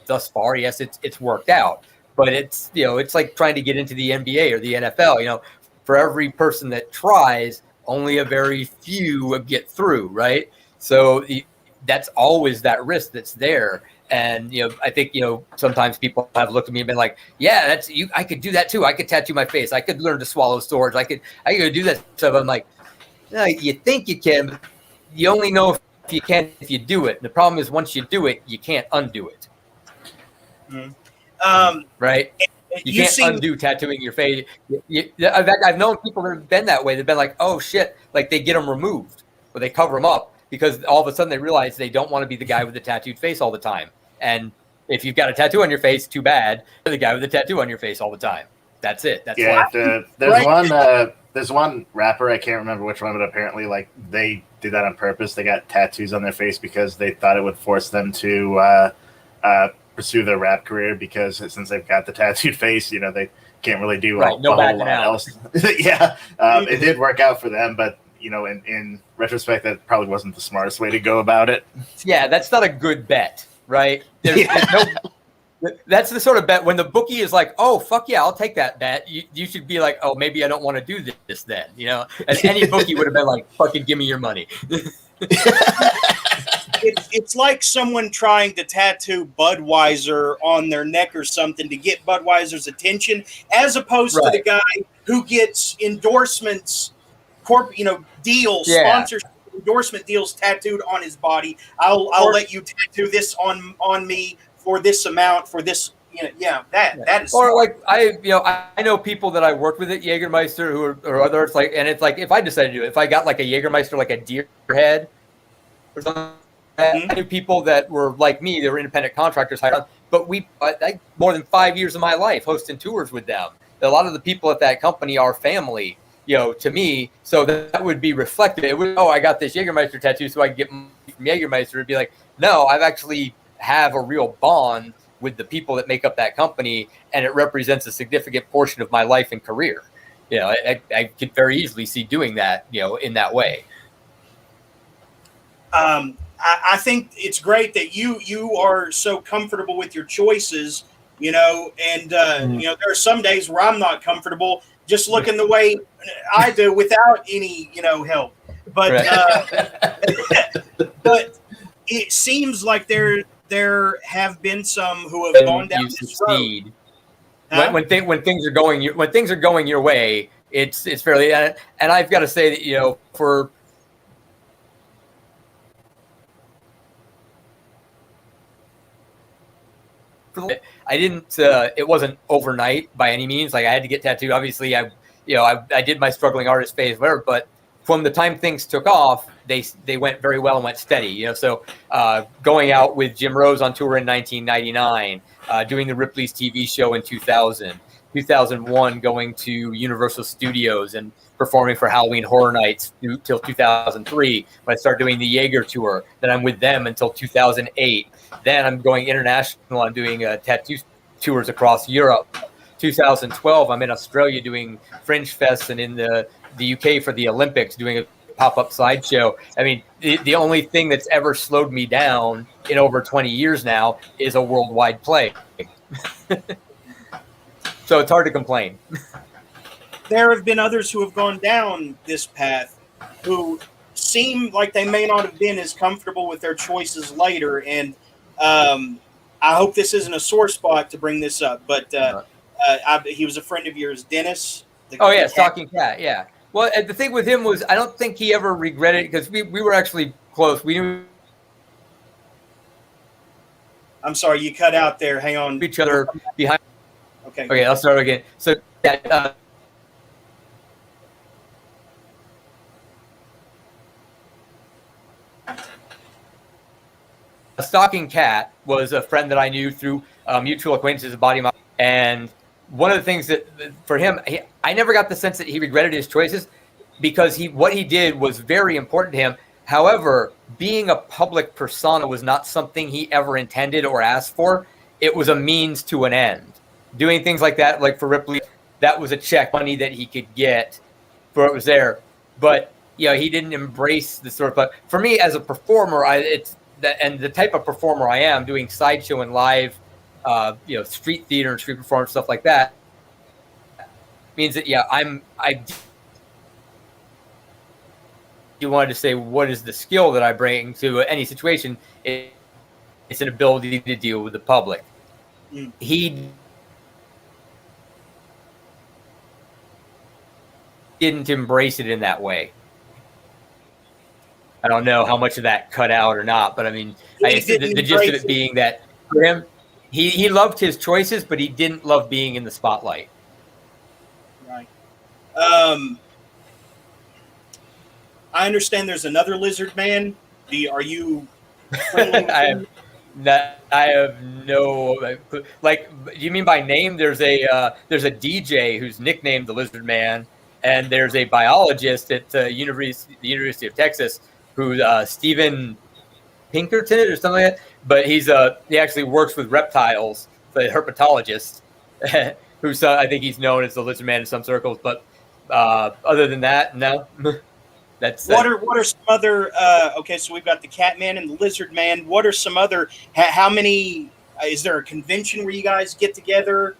[SPEAKER 6] thus far, yes, it's worked out. But it's, it's like trying to get into the NBA or the NFL. For every person that tries, only a very few get through, right? So that's always that risk that's there. And, I think, sometimes people have looked at me and been like, yeah, that's you. I could do that too. I could tattoo my face. I could learn to swallow swords. I could do that stuff. I'm like, no, you think you can, but you only know if you can if you do it. And the problem is once you do it, you can't undo it. Right? You can't undo tattooing your face. In fact, I've known people that have been that way. They've been like, oh, shit, like they get them removed or they cover them up because all of a sudden they realize they don't want to be the guy with the tattooed face all the time. And if you've got a tattoo on your face, too bad. You're the guy with the tattoo on your face all the time. That's it. That's
[SPEAKER 2] there's one rapper, I can't remember which one, but apparently like they did that on purpose. They got tattoos on their face because they thought it would force them to pursue their rap career, because since they've got the tattooed face, they can't really do a whole lot else. Yeah, it did work out for them, but in retrospect, that probably wasn't the smartest way to go about it.
[SPEAKER 6] Yeah, that's not a good bet, right? There's no, that's the sort of bet when the bookie is like, oh, fuck yeah, I'll take that bet. You should be like, oh, maybe I don't want to do this then, And any bookie would have been like, fucking give me your money.
[SPEAKER 4] It's like someone trying to tattoo Budweiser on their neck or something to get Budweiser's attention, as opposed to the guy who gets endorsements, deals, sponsorship, endorsement deals tattooed on his body. I'll let you tattoo this on me for this amount, for this. That is. Or
[SPEAKER 6] like I know people that I worked with at Jägermeister who are others and it's like if I decided to do it, if I got like a Jägermeister, like a deer head or something. I knew people that were like me, they were independent contractors hired on, but I more than 5 years of my life hosting tours with them. A lot of the people at that company are family, to me. So that would be reflected. It would, I got this Jägermeister tattoo so I can get money from Jägermeister. It'd be like, no, I've actually have a real bond with the people that make up that company, and it represents a significant portion of my life and career. I could very easily see doing that, in that way.
[SPEAKER 4] I think it's great that you are so comfortable with your choices, and there are some days where I'm not comfortable just looking the way I do without any, help. But but it seems like there have been some who have gone down this road.
[SPEAKER 6] When things are going your way, it's fairly, and I've got to say that for. I didn't. It wasn't overnight by any means. Like I had to get tattooed. Obviously, I did my struggling artist phase, whatever. But from the time things took off, they went very well and went steady. So going out with Jim Rose on tour in 1999, doing the Ripley's TV show in 2000, 2001, going to Universal Studios and performing for Halloween Horror Nights till 2003. When I started doing the Jaeger tour, then I'm with them until 2008. Then I'm going international. I'm doing tattoo tours across Europe. 2012, I'm in Australia doing Fringe Fest, and in the UK for the Olympics doing a pop-up sideshow. I mean, the only thing that's ever slowed me down in over 20 years now is a worldwide play. So it's hard to complain.
[SPEAKER 4] There have been others who have gone down this path who seem like they may not have been as comfortable with their choices later. And I hope this isn't a sore spot to bring this up, but he was a friend of yours, Dennis.
[SPEAKER 6] Oh yeah, Stalking Cat. Yeah. Well, the thing with him was I don't think he ever regretted it because we were actually close. We knew
[SPEAKER 4] I'm sorry, you cut out there. Hang on.
[SPEAKER 6] each other behind.
[SPEAKER 4] Okay.
[SPEAKER 6] Okay, I'll start again. So yeah, Stalking Cat was a friend that I knew through mutual acquaintances of Body Mom. And one of the things that for him, I never got the sense that he regretted his choices because what he did was very important to him. However, being a public persona was not something he ever intended or asked for. It was a means to an end. Doing things like that, like for Ripley, that was a check money that he could get for it was there. But he didn't embrace the sort of. But for me, as a performer, it's that, and the type of performer I am, doing sideshow and live, street theater and street performance stuff like that, means that you wanted to say what is the skill that I bring to any situation? It's an ability to deal with the public. He didn't embrace it in that way. I don't know how much of that cut out or not, but I mean, the gist of it being that for him, he loved his choices, but he didn't love being in the spotlight.
[SPEAKER 4] Right. I understand there's another lizard man. Are you friendly with him?
[SPEAKER 6] I have no like. Do you mean by name? There's a DJ who's nicknamed the Lizard Man, and there's a biologist at the University of Texas who's Stephen Pinkerton or something like that. But he actually works with reptiles, the herpetologist, who's I think he's known as the Lizard Man in some circles. But other than that, no.
[SPEAKER 4] What are some other? Okay, so we've got the Cat Man and the Lizard Man. What are some other? How many? Is there a convention where you guys get together?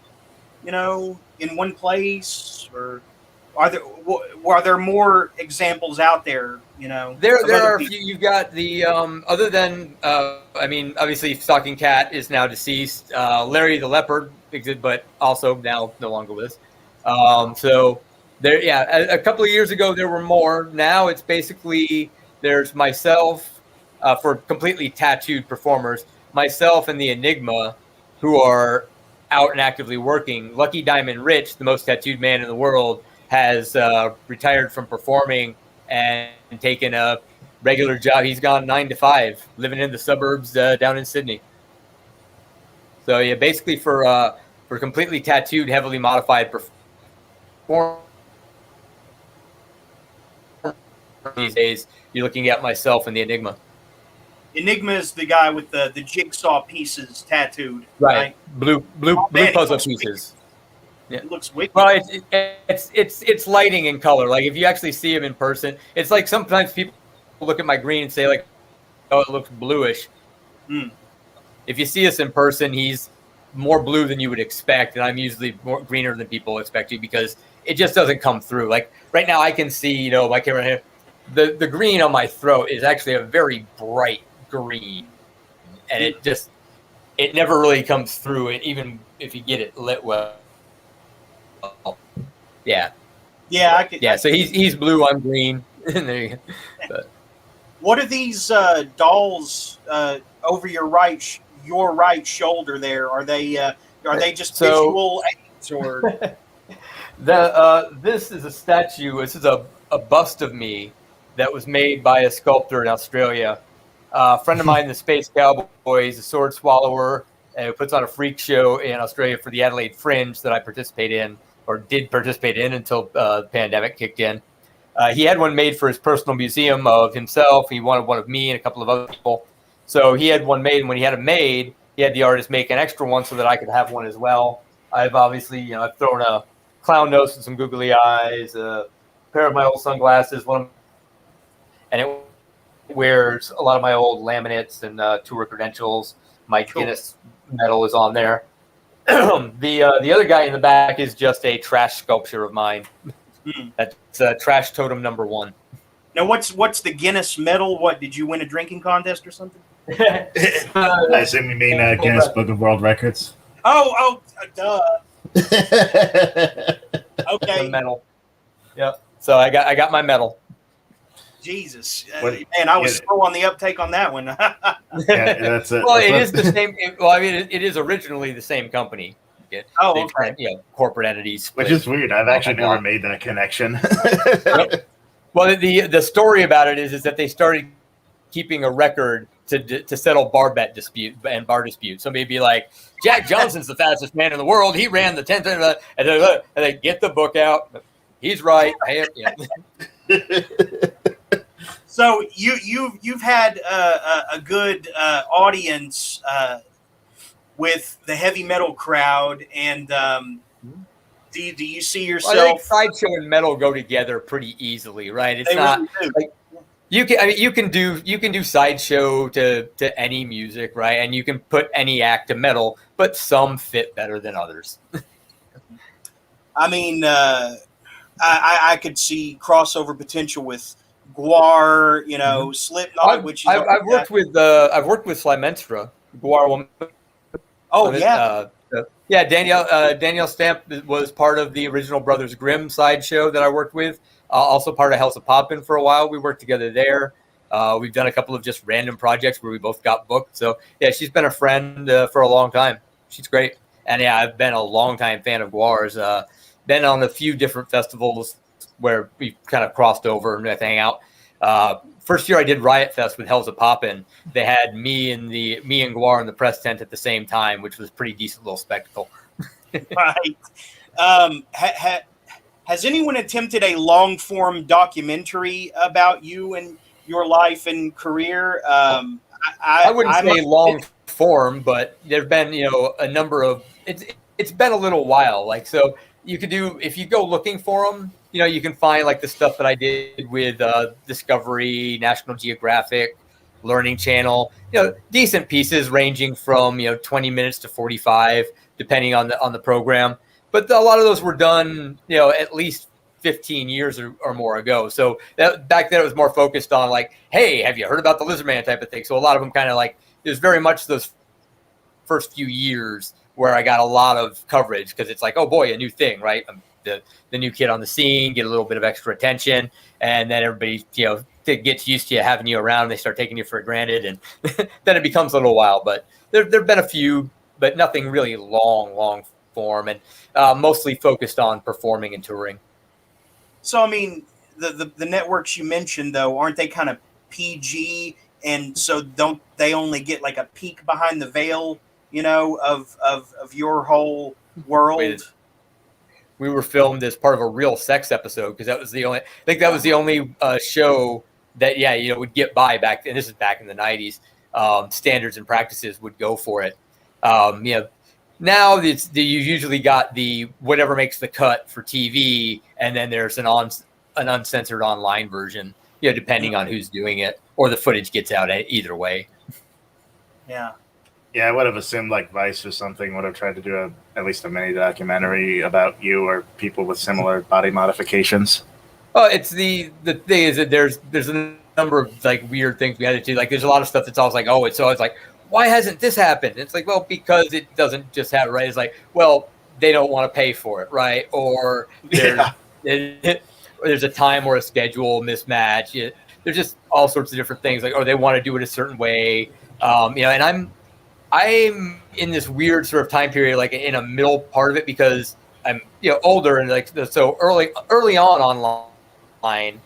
[SPEAKER 4] In one place, or are there more examples out there?
[SPEAKER 6] There are a few. You've got the other than obviously Stalking Cat is now deceased. Larry the Leopard existed, but also now no longer with us. So. There, a couple of years ago there were more. Now it's basically there's myself for completely tattooed performers, myself and the Enigma, who are out and actively working. Lucky Diamond Rich, the most tattooed man in the world, has retired from performing and taken a regular job. He's gone 9 to 5, living in the suburbs down in Sydney. So yeah, basically for completely tattooed, heavily modified performers. These days, you're looking at myself and the Enigma.
[SPEAKER 4] Enigma is the guy with the jigsaw pieces tattooed,
[SPEAKER 6] right? Blue puzzle pieces.
[SPEAKER 4] Yeah. It looks wicked.
[SPEAKER 6] Well, it's lighting and color. Like if you actually see him in person, it's like sometimes people look at my green and say like, "Oh, it looks bluish." If you see us in person, he's more blue than you would expect, and I'm usually more greener than people expect you because it just doesn't come through. Like right now, I can see my camera here. The green on my throat is actually a very bright green, and it never really comes through. And even if you get it lit well, yeah. So he's blue, I'm green. There you go. But.
[SPEAKER 4] What are these dolls over your right shoulder? There are they just visual aids or?
[SPEAKER 6] This is a statue. This is a bust of me that was made by a sculptor in Australia. A friend of mine, the Space Cowboy, is a sword swallower who puts on a freak show in Australia for the Adelaide Fringe that I participate in, or did participate in until the pandemic kicked in. He had one made for his personal museum of himself. He wanted one of me and a couple of other people. So he had one made, and when he had it made, he had the artist make an extra one so that I could have one as well. I've obviously, I've thrown a clown nose and some googly eyes, a pair of my old sunglasses, and it wears a lot of my old laminates and tour credentials. My Guinness medal is on there. The other guy in the back is just a trash sculpture of mine. That's trash totem number 1.
[SPEAKER 4] Now, what's the Guinness medal? What, did you win a drinking contest or something?
[SPEAKER 2] I assume you mean Guinness Book of World Records.
[SPEAKER 4] Duh.
[SPEAKER 6] The
[SPEAKER 4] Okay.
[SPEAKER 6] medal. Yep. So I got my medal.
[SPEAKER 4] Jesus.
[SPEAKER 2] What-
[SPEAKER 4] Man, I was
[SPEAKER 2] yeah.
[SPEAKER 4] slow on the uptake on that one.
[SPEAKER 2] Yeah, that's it.
[SPEAKER 6] Well,
[SPEAKER 2] That's
[SPEAKER 6] it
[SPEAKER 2] what-
[SPEAKER 6] is the same. Well, I mean, it is originally the same company.
[SPEAKER 4] Oh,
[SPEAKER 6] They've
[SPEAKER 4] okay.
[SPEAKER 6] had, corporate entities.
[SPEAKER 2] Which
[SPEAKER 6] split.
[SPEAKER 2] is weird. I've actually never made that connection.
[SPEAKER 6] Well, the story about it is that they started keeping a record to settle bar bet dispute and bar dispute. Somebody be like, Jack Johnson's the fastest man in the world. He ran the 10th, and they get the book out. He's right.
[SPEAKER 4] So you've had a good audience with the heavy metal crowd, and do you see yourself?
[SPEAKER 6] I think sideshow and metal go together pretty easily, right? It's
[SPEAKER 4] They
[SPEAKER 6] not
[SPEAKER 4] really do.
[SPEAKER 6] like you can do sideshow to any music, right? And you can put any act to metal, but some fit better than others.
[SPEAKER 4] I mean, I could see crossover potential with Guar, Slipknot, which is
[SPEAKER 6] I've worked with Slimenstra, Guar woman.
[SPEAKER 4] Oh yeah.
[SPEAKER 6] Danielle Stamp was part of the original Brothers Grimm sideshow that I worked with. Also part of House of Poppin' for a while. We worked together there. We've done a couple of just random projects where we both got booked. So yeah, she's been a friend for a long time. She's great. And yeah, I've been a long time fan of Guar's. Been on a few different festivals where we kind of crossed over and hang out. First year I did Riot Fest with Hells of Poppin'. They had me and Guar in the press tent at the same time, which was a pretty decent little spectacle.
[SPEAKER 4] Right. Has anyone attempted a long form documentary about you and your life and career?
[SPEAKER 6] I wouldn't say long form, but there've been a number of it's been a little while. Like, so you could do, if you go looking for them, you can find like the stuff that I did with Discovery, National Geographic, Learning Channel, decent pieces ranging from 20 minutes to 45, depending on the program. But a lot of those were done at least 15 years or more ago. So back then it was more focused on like, hey, have you heard about the Lizard Man type of thing? So a lot of them kind of like, there's very much those first few years where I got a lot of coverage because it's like, oh boy, a new thing, right? The new kid on the scene, get a little bit of extra attention, and then everybody gets used to you, having you around. They start taking you for granted, and then it becomes a little while. But there've been a few, but nothing really long form, and mostly focused on performing and touring.
[SPEAKER 4] So I mean, the networks you mentioned though, aren't they kind of PG? And so don't they only get like a peek behind the veil, of your whole world?
[SPEAKER 6] We were filmed as part of a real sex episode because that was the only show that would get by back then. This is back in the 90s. Standards and practices would go for it. Now you usually got the whatever makes the cut for TV, and then there's an uncensored online version, depending on who's doing it, or the footage gets out either way.
[SPEAKER 4] Yeah.
[SPEAKER 2] Yeah, I would have assumed like Vice or something would have tried to do at least a mini documentary about you or people with similar body modifications.
[SPEAKER 6] Oh, it's the thing is that there's a number of like weird things we had to do. Like there's a lot of stuff that's always like, oh, it's always like, why hasn't this happened? It's like, well, because it doesn't just happen, right? It's like, well, they don't want to pay for it, right? Or there's a time or a schedule mismatch. There's just all sorts of different things. Like, or they want to do it a certain way. And I'm in this weird sort of time period, like in a middle part of it, because I'm older and like so early on online,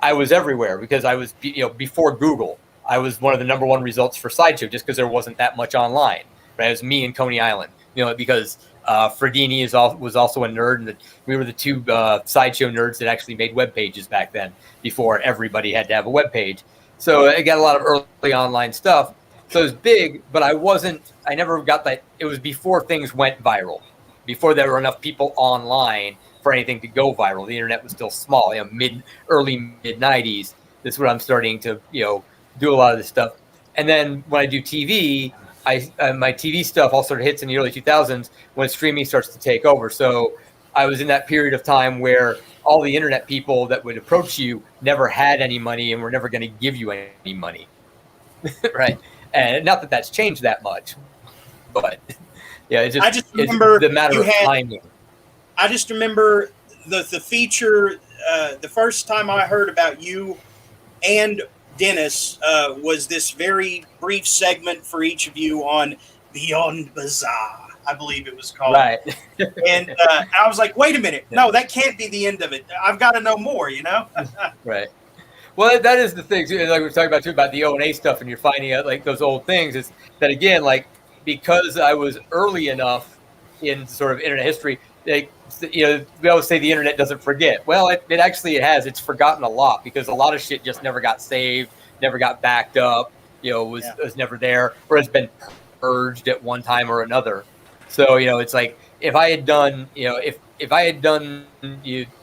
[SPEAKER 6] I was everywhere because I was before Google. I was one of the number one results for Sideshow just because there wasn't that much online. Right, it was me and Coney Island. Because Fredini was also a nerd, and we were the two Sideshow nerds that actually made web pages back then before everybody had to have a web page. So I got a lot of early online stuff. So it was big, but I never got that. It was before things went viral, before there were enough people online for anything to go viral. The internet was still small, early mid 90s. This is when I'm starting to, do a lot of this stuff. And then when I do TV, my TV stuff all sort of hits in the early 2000s when streaming starts to take over. So I was in that period of time where all the internet people that would approach you never had any money and were never going to give you any money. Right. And not that that's changed that much, but yeah, it's just,
[SPEAKER 4] I just remember
[SPEAKER 6] the matter of timing.
[SPEAKER 4] I just remember the feature. The first time I heard about you and Dennis was this very brief segment for each of you on Beyond Bazaar, I believe it was called.
[SPEAKER 6] Right.
[SPEAKER 4] And I was like, wait a minute. No, that can't be the end of it. I've got to know more, you know?
[SPEAKER 6] Right. Well, that is the thing, too, like we were talking about, too, about the O&A stuff, and you're finding out, like, those old things, is that, again, like, because I was early enough in sort of internet history, like, you know, we always say the internet doesn't forget. Well, it actually has. It's forgotten a lot because a lot of shit just never got saved, never got backed up, you know, was never there, or has been purged at one time or another. So, you know, it's like, if I had done, you know, if I had done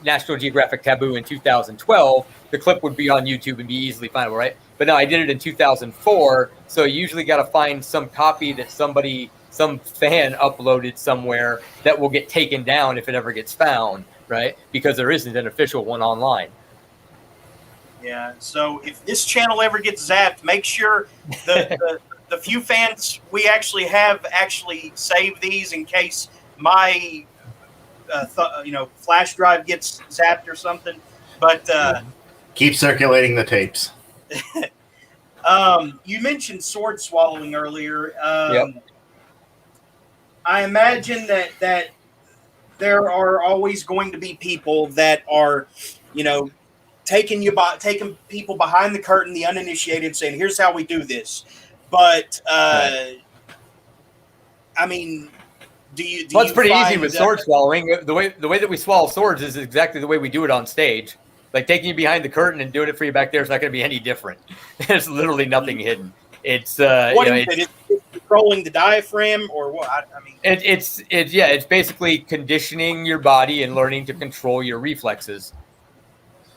[SPEAKER 6] National Geographic Taboo in 2012, the clip would be on YouTube and be easily findable, right? But no, I did it in 2004, so you usually got to find some copy that some fan uploaded somewhere that will get taken down if it ever gets found, right? Because there isn't an official one online.
[SPEAKER 4] Yeah, so if this channel ever gets zapped, make sure the few fans we actually have actually save these in case my flash drive gets zapped or something. But
[SPEAKER 2] keep circulating the tapes.
[SPEAKER 4] You mentioned sword swallowing earlier.
[SPEAKER 6] Yep.
[SPEAKER 4] I imagine that there are always going to be people that are, you know, taking people behind the curtain, the uninitiated, saying, "Here's how we do this." But I mean, do you?
[SPEAKER 6] Well, it's pretty easy with sword swallowing. The way that we swallow swords is exactly the way we do it on stage. Like taking you behind the curtain and doing it for you back there is not going to be any different. There's literally nothing hidden. It's
[SPEAKER 4] it's controlling the diaphragm or what? I mean,
[SPEAKER 6] it's basically conditioning your body and learning to control your reflexes.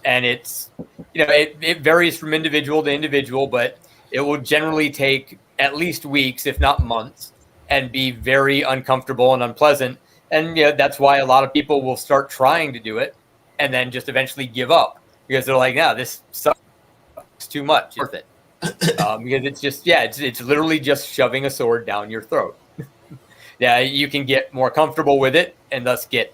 [SPEAKER 6] And it's, you know, it varies from individual to individual, but it will generally take at least weeks, if not months, and be very uncomfortable and unpleasant. And that's why a lot of people will start trying to do it and then just eventually give up because they're like, no, this sucks too much. It's worth it. Because it's just, it's literally just shoving a sword down your throat. Yeah, you can get more comfortable with it and thus get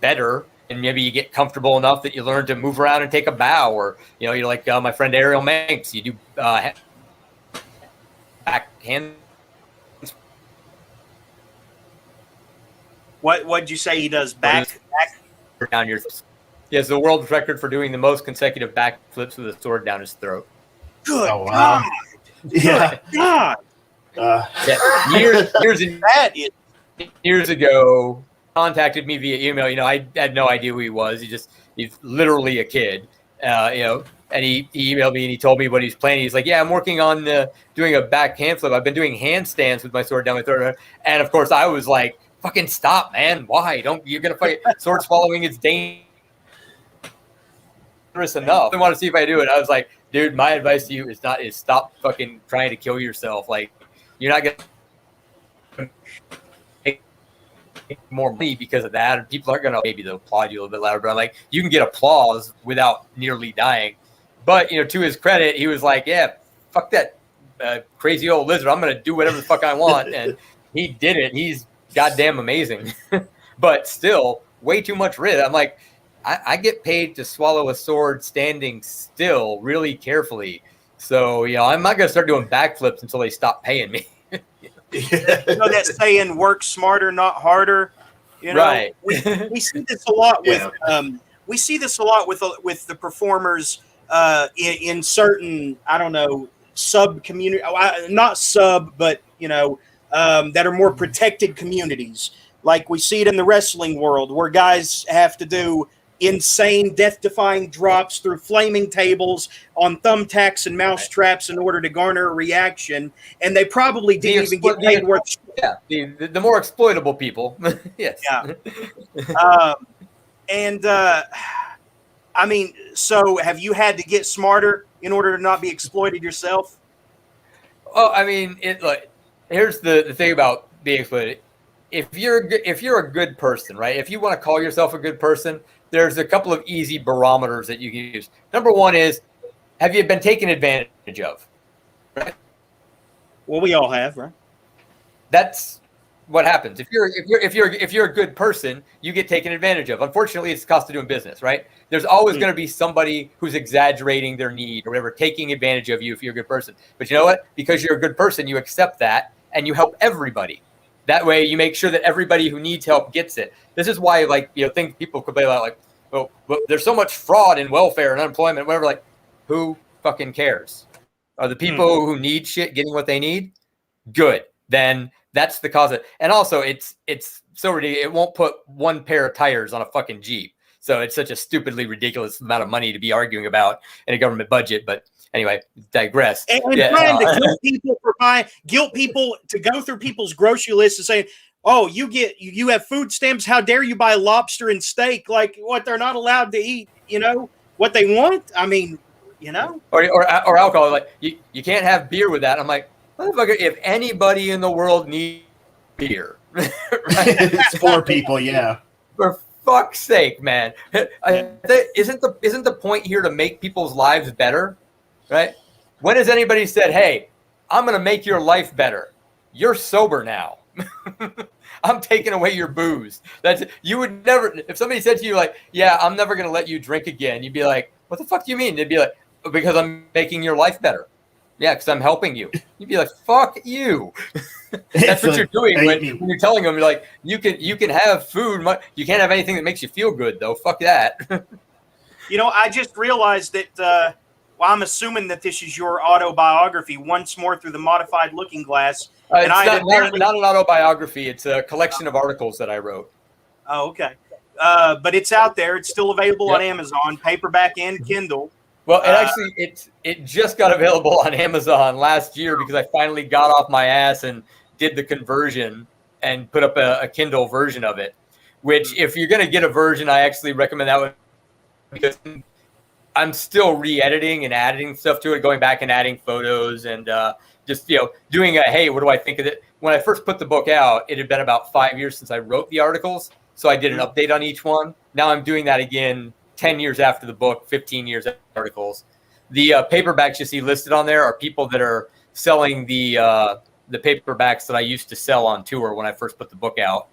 [SPEAKER 6] better. And maybe you get comfortable enough that you learn to move around and take a bow, or you're like my friend Ariel Manx. You do backhand.
[SPEAKER 4] What'd you say he does? Back
[SPEAKER 6] down your. He has the world record for doing the most consecutive back flips with a sword down his throat.
[SPEAKER 4] Good God!
[SPEAKER 2] Yeah.
[SPEAKER 4] Good God!
[SPEAKER 6] Years ago, contacted me via email. I had no idea who he was. He's literally a kid. And he emailed me and he told me what he's planning. He's like, yeah, I'm working on doing a back hand flip. I've been doing handstands with my sword down my throat. And of course I was like, fucking stop, man. Why? You're going to fight. Sword swallowing is dangerous enough. I want to see if I do it. I was like, dude, my advice to you is stop fucking trying to kill yourself. Like, you're not going to more money because of that, and people aren't gonna maybe they'll applaud you a little bit louder, but I'm like, you can get applause without nearly dying. But to his credit, he was like, yeah, fuck that crazy old lizard, I'm gonna do whatever the fuck I want. And he did it. He's goddamn amazing. But still way too much risk. I'm like, I get paid to swallow a sword standing still really carefully, so I'm not gonna start doing backflips until they stop paying me.
[SPEAKER 4] That saying, work smarter, not harder.
[SPEAKER 6] Right.
[SPEAKER 4] We see this a lot with with the performers in certain, I don't know, sub community, not sub, but that are more protected communities. Like we see it in the wrestling world where guys have to do insane death-defying drops through flaming tables on thumbtacks and mouse traps in order to garner a reaction, and they probably didn't even get paid worth shit.
[SPEAKER 6] Yeah, the more exploitable people. Yes.
[SPEAKER 4] Yeah. I mean, so have you had to get smarter in order to not be exploited yourself?
[SPEAKER 6] Oh, I mean, here's the thing about being exploited. If you're a good person, right? If you want to call yourself a good person, there's a couple of easy barometers that you can use. Number one is, have you been taken advantage of? Right?
[SPEAKER 4] Well, we all have, right?
[SPEAKER 6] That's what happens. If you're a good person, you get taken advantage of. Unfortunately, it's the cost of doing business, right? There's always going to be somebody who's exaggerating their need or whatever, taking advantage of you if you're a good person. But you know what? Because you're a good person, you accept that and you help everybody. That way, you make sure that everybody who needs help gets it. This is why, like, things people complain about, like, well, there's so much fraud in welfare and unemployment, whatever. Like, who fucking cares? Are the people who need shit getting what they need? Good. Then that's the cause of it. And also, it's so ridiculous. It won't put one pair of tires on a fucking Jeep. So it's such a stupidly ridiculous amount of money to be arguing about in a government budget. But anyway, digress.
[SPEAKER 4] And trying to guilt people to go through people's grocery list and say, "Oh, you have food stamps. How dare you buy lobster and steak? Like what they're not allowed to eat? What they want? I mean,
[SPEAKER 6] or alcohol. Like you can't have beer with that." I'm like, motherfucker, if anybody in the world needs beer, right?
[SPEAKER 2] It's for people, yeah.
[SPEAKER 6] For fuck's sake, man. Isn't the point here to make people's lives better? Right? When has anybody said, "Hey, I'm going to make your life better. You're sober now. I'm taking away your booze." You would never, if somebody said to you like, "Yeah, I'm never going to let you drink again," you'd be like, "What the fuck do you mean?" They'd be like, "Because I'm making your life better." "Yeah, because I'm helping you." You'd be like, "Fuck you." That's what you're doing when you're telling them, you're like, you can have food. You can't have anything that makes you feel good, though. Fuck that.
[SPEAKER 4] I just realized that, I'm assuming that this is your autobiography, Once More Through the Modified Looking Glass.
[SPEAKER 6] It's not an autobiography. It's a collection of articles that I wrote.
[SPEAKER 4] Oh, okay. But it's out there. It's still available on Amazon, paperback and Kindle.
[SPEAKER 6] Well, it just got available on Amazon last year because I finally got off my ass and did the conversion and put up a Kindle version of it, which if you're going to get a version, I actually recommend that one because I'm still re-editing and adding stuff to it, going back and adding photos and just, doing hey, what do I think of it? When I first put the book out, it had been about 5 years since I wrote the articles. So I did an update on each one. Now I'm doing that again 10 years after the book, 15 years after the articles. The paperbacks you see listed on there are people that are selling the paperbacks that I used to sell on tour when I first put the book out.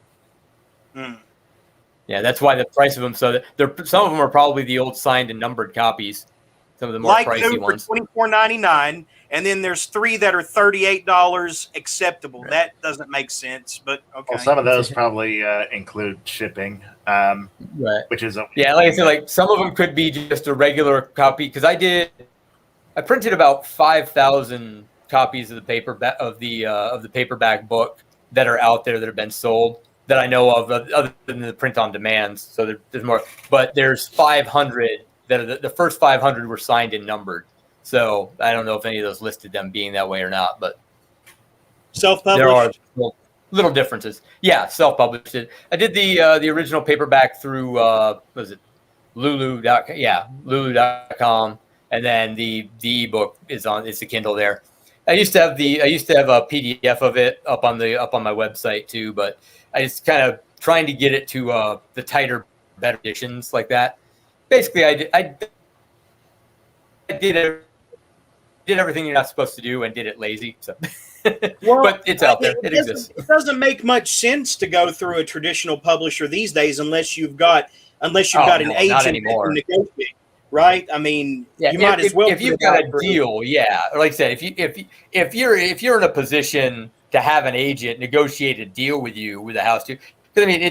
[SPEAKER 6] Yeah, that's why the price of them. So some of them are probably the old signed and numbered copies. Some of the more pricey ones.
[SPEAKER 4] For $24.99, and then there's 3 that are $38 acceptable. Right. That doesn't make sense, but okay.
[SPEAKER 2] Well, some of those probably include shipping, right? Which is
[SPEAKER 6] like I said, like some of them could be just a regular copy because I printed about 5,000 copies of the paperback book that are out there that have been sold that I know of, other than the print on demands. So there's more, but there's 500 that are the first 500 were signed and numbered. So I don't know if any of those listed them being that way or not, but
[SPEAKER 4] self-published.
[SPEAKER 6] There are little differences. Yeah, self-published. I did the original paperback through what was it, Lulu.com? Yeah, Lulu.com, and then the ebook it's the Kindle there. I used to have a PDF of it up on my website too, but I just kind of trying to get it to the tighter, better editions like that. Basically, I did everything you're not supposed to do and did it lazy. So, but it's out there. It exists.
[SPEAKER 4] It doesn't make much sense to go through a traditional publisher these days unless you've got an agent to negotiate. Right? I mean, you might as well.
[SPEAKER 6] If you've got a deal, yeah. Like I said, if you're in a position to have an agent negotiate a deal with you with a house too, because I mean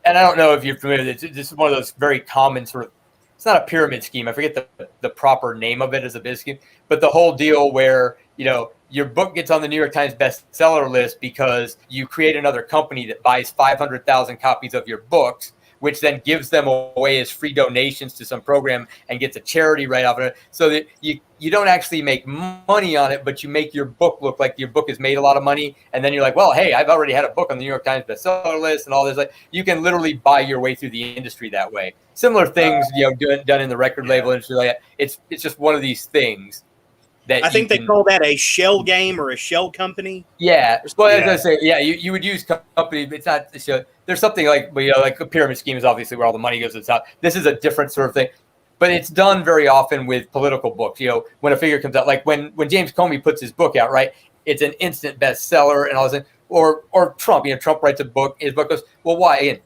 [SPEAKER 6] and I don't know if you're familiar. This is one of those very common sort of. It's not a pyramid scheme. I forget the proper name of it as a business scheme, but the whole deal where your book gets on the New York Times bestseller list because you create another company that buys 500,000 copies of your books, which then gives them away as free donations to some program and gets a charity right off of it. So that you don't actually make money on it, but you make your book look like your book has made a lot of money. And then you're like, well, hey, I've already had a book on the New York Times bestseller list and all this. Like, you can literally buy your way through the industry that way. Similar things, done in the record label industry. Like it's just one of these things.
[SPEAKER 4] I think they call that a shell game or a shell company.
[SPEAKER 6] Yeah. Well, I was going to say, yeah, you would use company, but it's not. There's something like a pyramid scheme is obviously where all the money goes to the top. This is a different sort of thing, but it's done very often with political books. When a figure comes out, like when James Comey puts his book out, right? it's an instant bestseller and all this. Or Trump, Trump writes a book. His book goes, well, why? And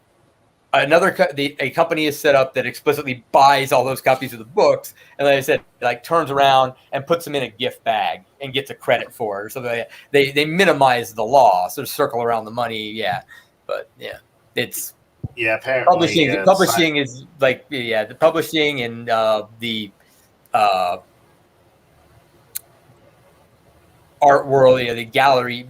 [SPEAKER 6] a company is set up that explicitly buys all those copies of the books, and like I said, like turns around and puts them in a gift bag and gets a credit for it or something like that. They minimize the loss, sort of circle around the money. Yeah, but yeah, it's
[SPEAKER 2] apparently
[SPEAKER 6] publishing is like the publishing and the art world, the gallery,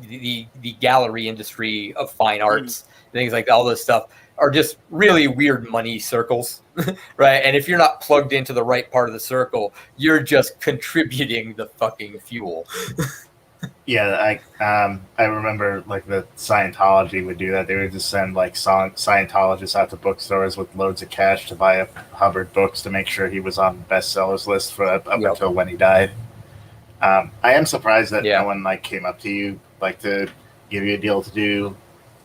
[SPEAKER 6] the gallery industry of fine arts, things like that, all this stuff are just really weird money circles, right? And if you're not plugged into the right part of the circle, you're just contributing the fucking fuel.
[SPEAKER 2] Yeah, I remember like the Scientology would do that. They would just send like Scientologists out to bookstores with loads of cash to buy up Hubbard books to make sure he was on bestsellers list for up until when he died. I am surprised that no one like came up to you like to give you a deal to do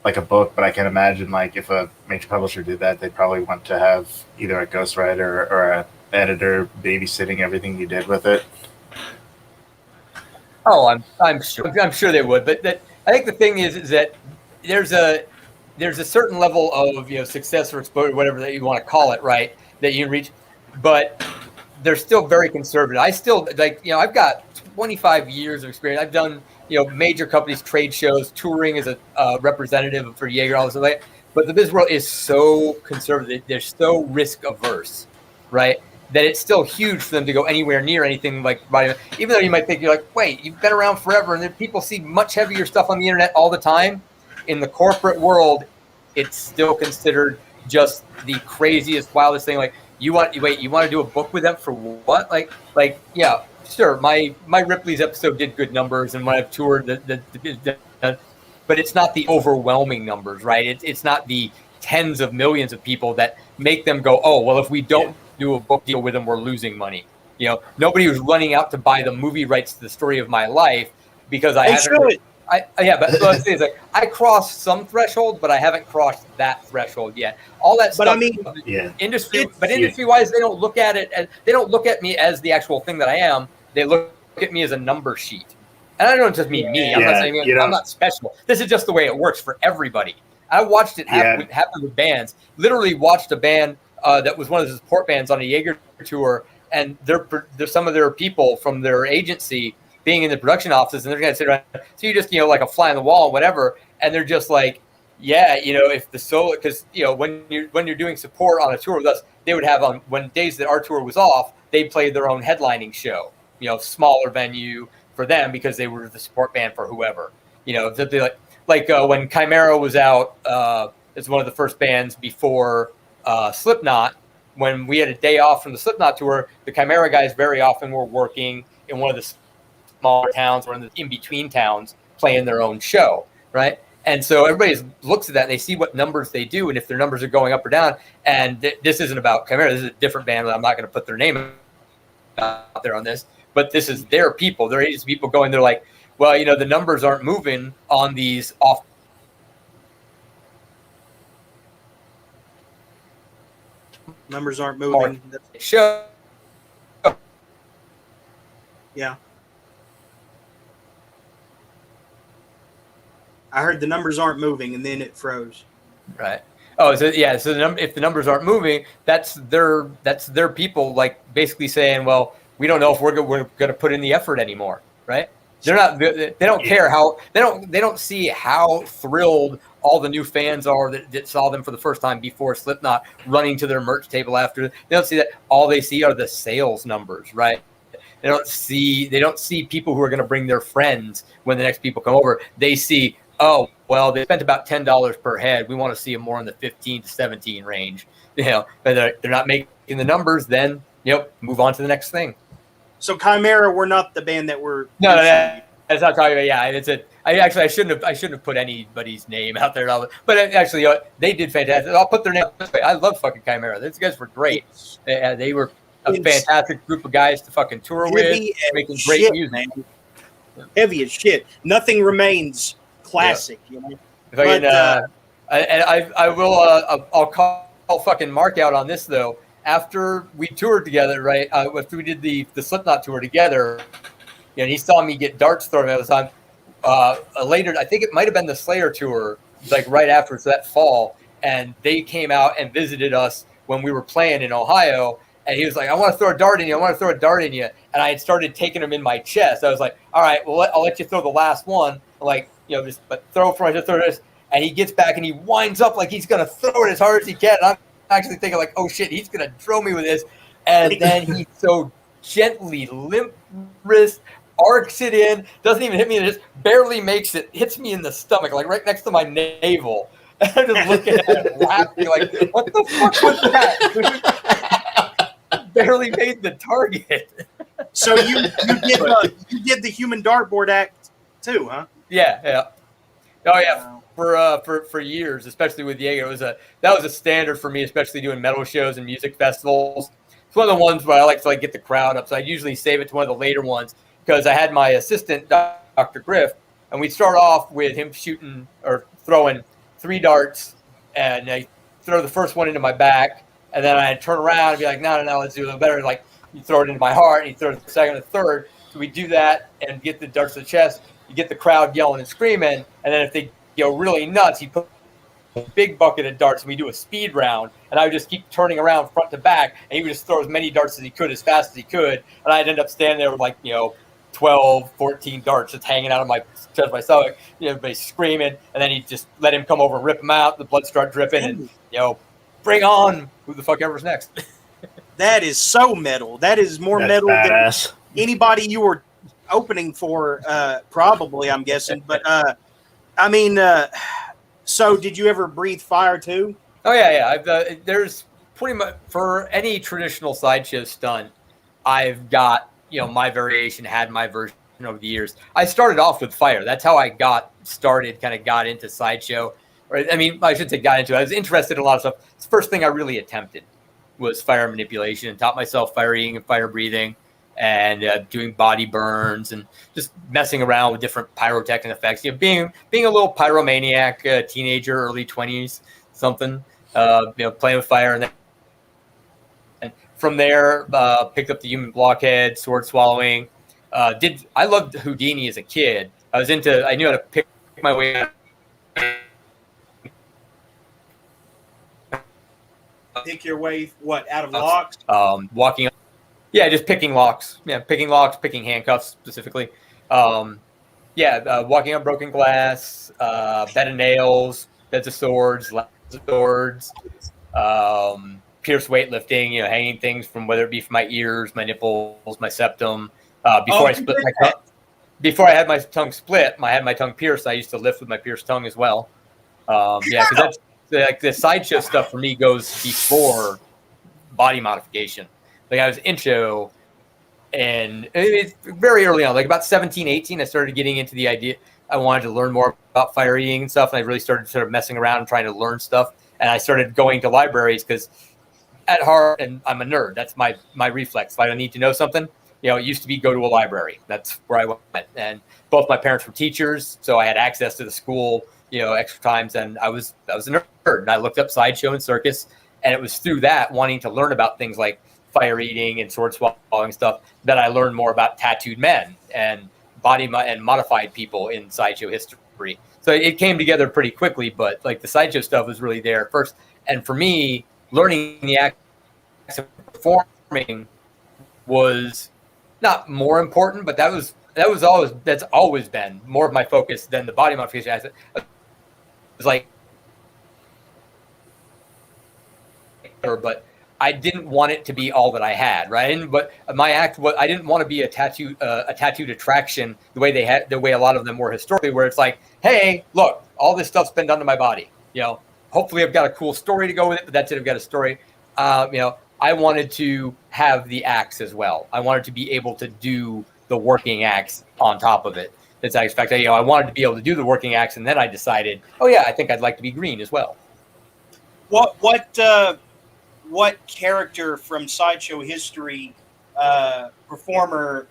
[SPEAKER 2] like a book, but I can imagine like if a major publisher did that, they'd probably want to have either a ghostwriter or a editor babysitting everything you did with it.
[SPEAKER 6] Oh, I'm sure they would, but I think the thing is that there's a certain level of success or exposure, whatever that you want to call it, right? That you reach, but they're still very conservative. I still I've got 25 years of experience. I've done major companies, trade shows, touring as a representative for Jaeger, all this stuff. But the business world is so conservative. They're so risk averse, right? That it's still huge for them to go anywhere near anything like writing. Even though you might think, you're like, wait, you've been around forever, and then people see much heavier stuff on the internet all the time. In the corporate world, it's still considered just the craziest, wildest thing. Like, you want to do a book with them for what? Like, yeah, sure. My Ripley's episode did good numbers, and when I've toured, but it's not the overwhelming numbers, right? It's not the tens of millions of people that make them go, oh, well, if we don't do a book deal with them, we're losing money. Nobody was running out to buy the movie rights to the story of my life because I haven't. But what I'm saying is, like, I crossed some threshold, but I haven't crossed that threshold yet. All that stuff. But I mean, industry-wise, they don't look at it. They don't look at me as the actual thing that I am. They look at me as a number sheet. And I don't just mean me. I'm not saying I'm not special. This is just the way it works for everybody. I watched it happen with bands. Literally watched a band that was one of the support bands on a Jaeger tour, and there's some of their people from their agency being in the production offices, and they're going to sit around. So you just, like a fly on the wall, whatever. And they're just like, if the solo, because, when you're doing support on a tour with us, they would have when days that our tour was off, they played their own headlining show, smaller venue for them because they were the support band for whoever, that they like when Chimera was out, as one of the first bands before Slipknot, when we had a day off from the Slipknot tour, the Chimera guys very often were working in one of the smaller towns or in the in-between towns playing their own show, right? And so everybody looks at that and they see what numbers they do and if their numbers are going up or down. And this isn't about Chimera. This is a different band. I'm not going to put their name out there on this, but this is their people. Their agency people going, they're like, well, the numbers aren't moving on these off.
[SPEAKER 4] Numbers aren't moving.
[SPEAKER 6] Show.
[SPEAKER 4] Yeah. I heard the numbers aren't moving, and then it froze.
[SPEAKER 6] Right. Oh, so yeah. So if the numbers aren't moving, that's their people, like basically saying, well, we don't know if we're going to put in the effort anymore, right? They're not. They don't care how. They don't see how thrilled all the new fans are that saw them for the first time before Slipknot running to their merch table after. They don't see that. All they see are the sales numbers, right? They don't see people who are going to bring their friends when the next people come over. They see, oh, well, they spent about $10 per head. We want to see them more in the 15 to 17 range. But they're not making the numbers. Then move on to the next thing. So
[SPEAKER 4] Chimera were not the band that were.
[SPEAKER 6] No, that's not talking about. Yeah, it's a. I shouldn't have put anybody's name out there, but actually, they did fantastic. I'll put their name. I love fucking Chimera. These guys were great. They were a fantastic group of guys to fucking tour with, making great music. Man.
[SPEAKER 4] Heavy as shit. Nothing remains classic.
[SPEAKER 6] If I can, I will. I'll call fucking Mark out on this though. After we toured together, right? After we did the Slipknot tour together, and he saw me get darts thrown at the time. later, I think it might have been the Slayer tour, like right after that fall, and they came out and visited us when we were playing in Ohio. And he was like, I want to throw a dart in you. I want to throw a dart in you. And I had started taking him in my chest. I was like, all right, well, I'll let you throw the last one. Like, just but throw for I just throw this. And he gets back and he winds up like he's going to throw it as hard as he can. And I'm actually thinking like, oh shit, he's going to throw me with this. And then he so gently, limp wrist, arcs it in, doesn't even hit me, and just barely makes it, hits me in the stomach, like right next to my navel. And I'm just looking at it, laughing, like, what the fuck was that? Barely made the target.
[SPEAKER 4] So you did the human dartboard act too, huh?
[SPEAKER 6] Yeah. Oh yeah. For years, especially with Diego, that was a standard for me, especially doing metal shows and music festivals. It's one of the ones where I like to get the crowd up. So I usually save it to one of the later ones because I had my assistant, Dr. Griff, and we'd start off with him shooting or throwing 3 darts, and I throw the first one into my back, and then I'd turn around and be like, no, let's do a little better. Like, you throw it into my heart, and he throws the second and third. So we do that and get the darts to the chest. You get the crowd yelling and screaming, and then if they go really nuts, he put a big bucket of darts, and we do a speed round, and I would just keep turning around front to back, and he would just throw as many darts as he could as fast as he could, and I'd end up standing there with 12, 14 darts just hanging out of my chest, my stomach, everybody screaming, and then he'd just let him come over and rip them out, the blood start dripping, and bring on who the fuck ever's next.
[SPEAKER 4] That is so metal. That is more metal
[SPEAKER 2] badass.
[SPEAKER 4] than anybody you were opening for, probably, I'm guessing. But so did you ever breathe fire too?
[SPEAKER 6] Oh yeah. There's pretty much for any traditional sideshow stunt, I've got my variation, had my version over the years. I started off with fire. That's how I got started. Kind of got into sideshow. I should say got into it. I was interested in a lot of stuff. It's the first thing I really attempted was fire manipulation, and taught myself fire eating and fire breathing, and doing body burns and just messing around with different pyrotechnic effects. Being a little pyromaniac, teenager, early 20s, something. Playing with fire, and then from there picked up the human blockhead, sword swallowing. I loved Houdini as a kid. I knew how to pick my way out.
[SPEAKER 4] Pick your way, out of locks?
[SPEAKER 6] Walking up. Yeah, just picking locks. Yeah, picking locks, picking handcuffs specifically. Walking on broken glass, bed of nails, beds of swords, laps of swords, pierce weightlifting, hanging things from whether it be from my ears, my nipples, my septum. Before I had my tongue split, I had my tongue pierced. I used to lift with my pierced tongue as well. Because that's the sideshow stuff for me goes before body modification. I was intro, and it's very early on, about 17, 18, I started getting into the idea. I wanted to learn more about fire eating and stuff, and I really started sort of messing around and trying to learn stuff. And I started going to libraries because at heart, and I'm a nerd, that's my reflex. If I don't need to know something, it used to be go to a library. That's where I went. And both my parents were teachers, so I had access to the school, extra times, and I was a nerd. And I looked up sideshow and circus, and it was through that, wanting to learn about things like fire eating and sword swallowing stuff, that I learned more about tattooed men and and modified people in sideshow history. So it came together pretty quickly, but the sideshow stuff was really there first. And for me, learning the act of performing was not more important, but that's always been more of my focus than the body modification. It was but I didn't want it to be all that I had, right? But my act, I didn't want to be a tattooed attraction the way a lot of them were historically, where it's like, hey, look, all this stuff's been done to my body. Hopefully I've got a cool story to go with it, but that's it. I've got a story. I wanted to have the acts as well. I wanted to be able to do the working acts on top of it. That's in fact, I wanted to be able to do the working acts, and then I decided, oh yeah, I think I'd like to be green as well.
[SPEAKER 4] What character from sideshow history, performer,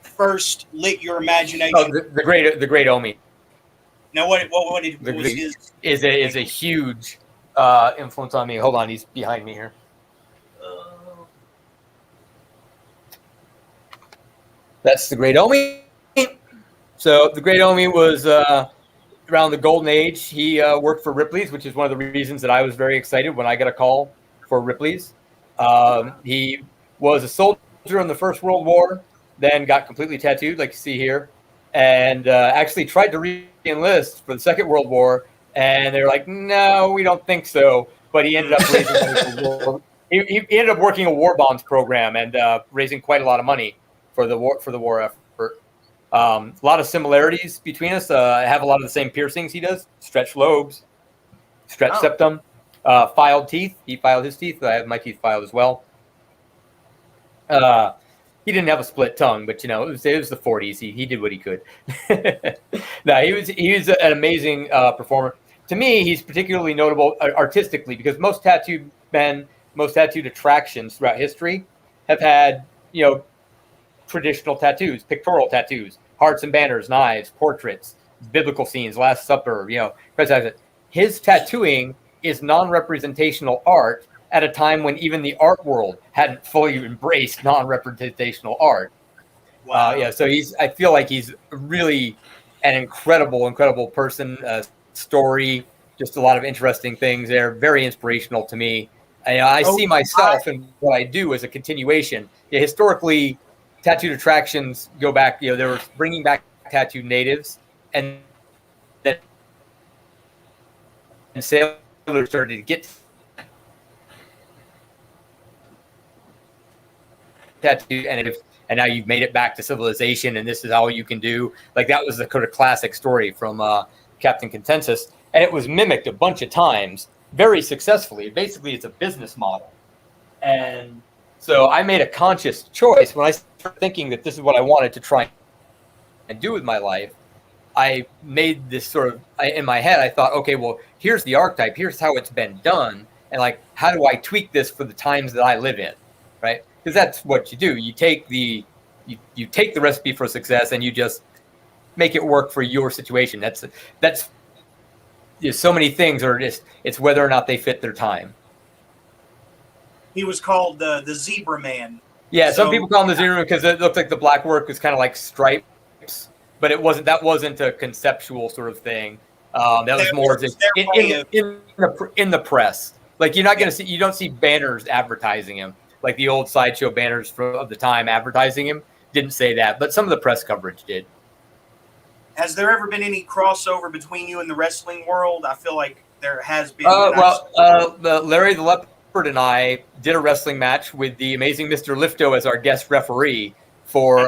[SPEAKER 4] first lit your imagination?
[SPEAKER 6] Oh, the great Omi.
[SPEAKER 4] Now, what was his?
[SPEAKER 6] Is a huge influence on me. Hold on, he's behind me here. That's the great Omi. So the Great Omi was around the golden age. He worked for Ripley's, which is one of the reasons that I was very excited when I got a call for Ripley's. He was a soldier in the First World War, then got completely tattooed, like you see here, and actually tried to re-enlist for the Second World War, and they were like, no, we don't think so. But he ended up raising money for war. He ended up working a war bonds program and raising quite a lot of money for the war effort. A lot of similarities between us. I have a lot of the same piercings he does. Stretched lobes, stretched septum, filed teeth. He filed his teeth. I have my teeth filed as well. He didn't have a split tongue, but it was the 40s. He did what he could. No, he was an amazing performer. To me, he's particularly notable artistically because most tattooed men, most tattooed attractions throughout history have had traditional tattoos, pictorial tattoos, hearts and banners, knives, portraits, biblical scenes, Last Supper. His tattooing is non-representational art at a time when even the art world hadn't fully embraced non-representational art.
[SPEAKER 4] Wow.
[SPEAKER 6] So I feel like he's really an incredible person. Story, just a lot of interesting things there. Very inspirational to me. I see myself and what I do as a continuation. Historically, tattooed attractions go back. They were bringing back tattooed natives, and then sailors started to get tattooed, and now you've made it back to civilization, and this is all you can do. Like that was the kind of classic story from Captain Consensus, and it was mimicked a bunch of times very successfully. Basically, it's a business model. And so I made a conscious choice when I started thinking that this is what I wanted to try and do with my life. I made this sort of, in my head, I thought, okay, well, here's the archetype. Here's how it's been done. And like, how do I tweak this for the times that I live in, right? Because that's what you do. You take the recipe for success and you just make it work for your situation. That's so many things are just, it's whether or not they fit their time.
[SPEAKER 4] He was called the Zebra Man.
[SPEAKER 6] Yeah, some people call him the Zebra Man because it looked like the black work was kind of like stripes, but that wasn't a conceptual sort of thing. That was more just in the press. Like you're not going to see, you don't see banners advertising him, like the old sideshow banners of the time advertising him didn't say that, but some of the press coverage did.
[SPEAKER 4] Has there ever been any crossover between you and the wrestling world? I feel like there has been.
[SPEAKER 6] Larry the Leopard and I did a wrestling match with the amazing Mr. Lifto as our guest referee for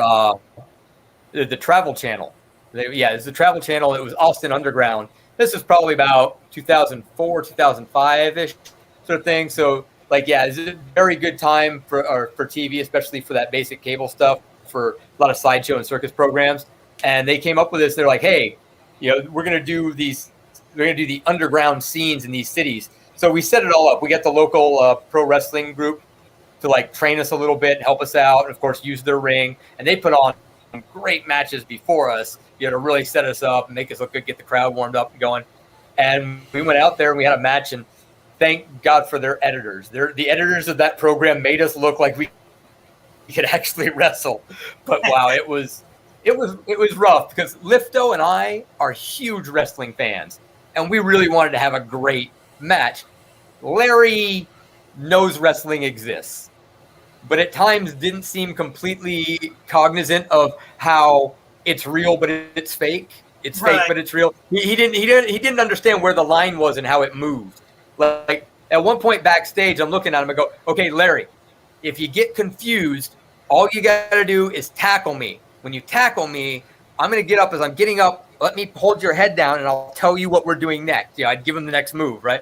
[SPEAKER 6] the Travel Channel. It's the Travel Channel. It was Austin Underground. This is probably about 2004, 2005-ish sort of thing. So, it's a very good time for TV, especially for that basic cable stuff, for a lot of sideshow and circus programs. And they came up with this. They're like, hey, we're going to do the underground scenes in these cities. So we set it all up. We got the local pro wrestling group to train us a little bit, help us out, and of course use their ring. And they put on great matches before us, to really set us up and make us look good, get the crowd warmed up and going. And we went out there and we had a match, and thank God for their editors. The editors of that program made us look like we could actually wrestle. But wow, it was rough because Lifto and I are huge wrestling fans, and we really wanted to have a great match. Larry knows wrestling exists, but at times didn't seem completely cognizant of how it's real, but it's fake. It's fake, but it's real. He didn't understand where the line was and how it moved. Like at one point backstage, I'm looking at him and go, okay, Larry, if you get confused, all you got to do is tackle me. When you tackle me, I'm going to get up. As I'm getting up, let me hold your head down, and I'll tell you what we're doing next. I'd give him the next move, right?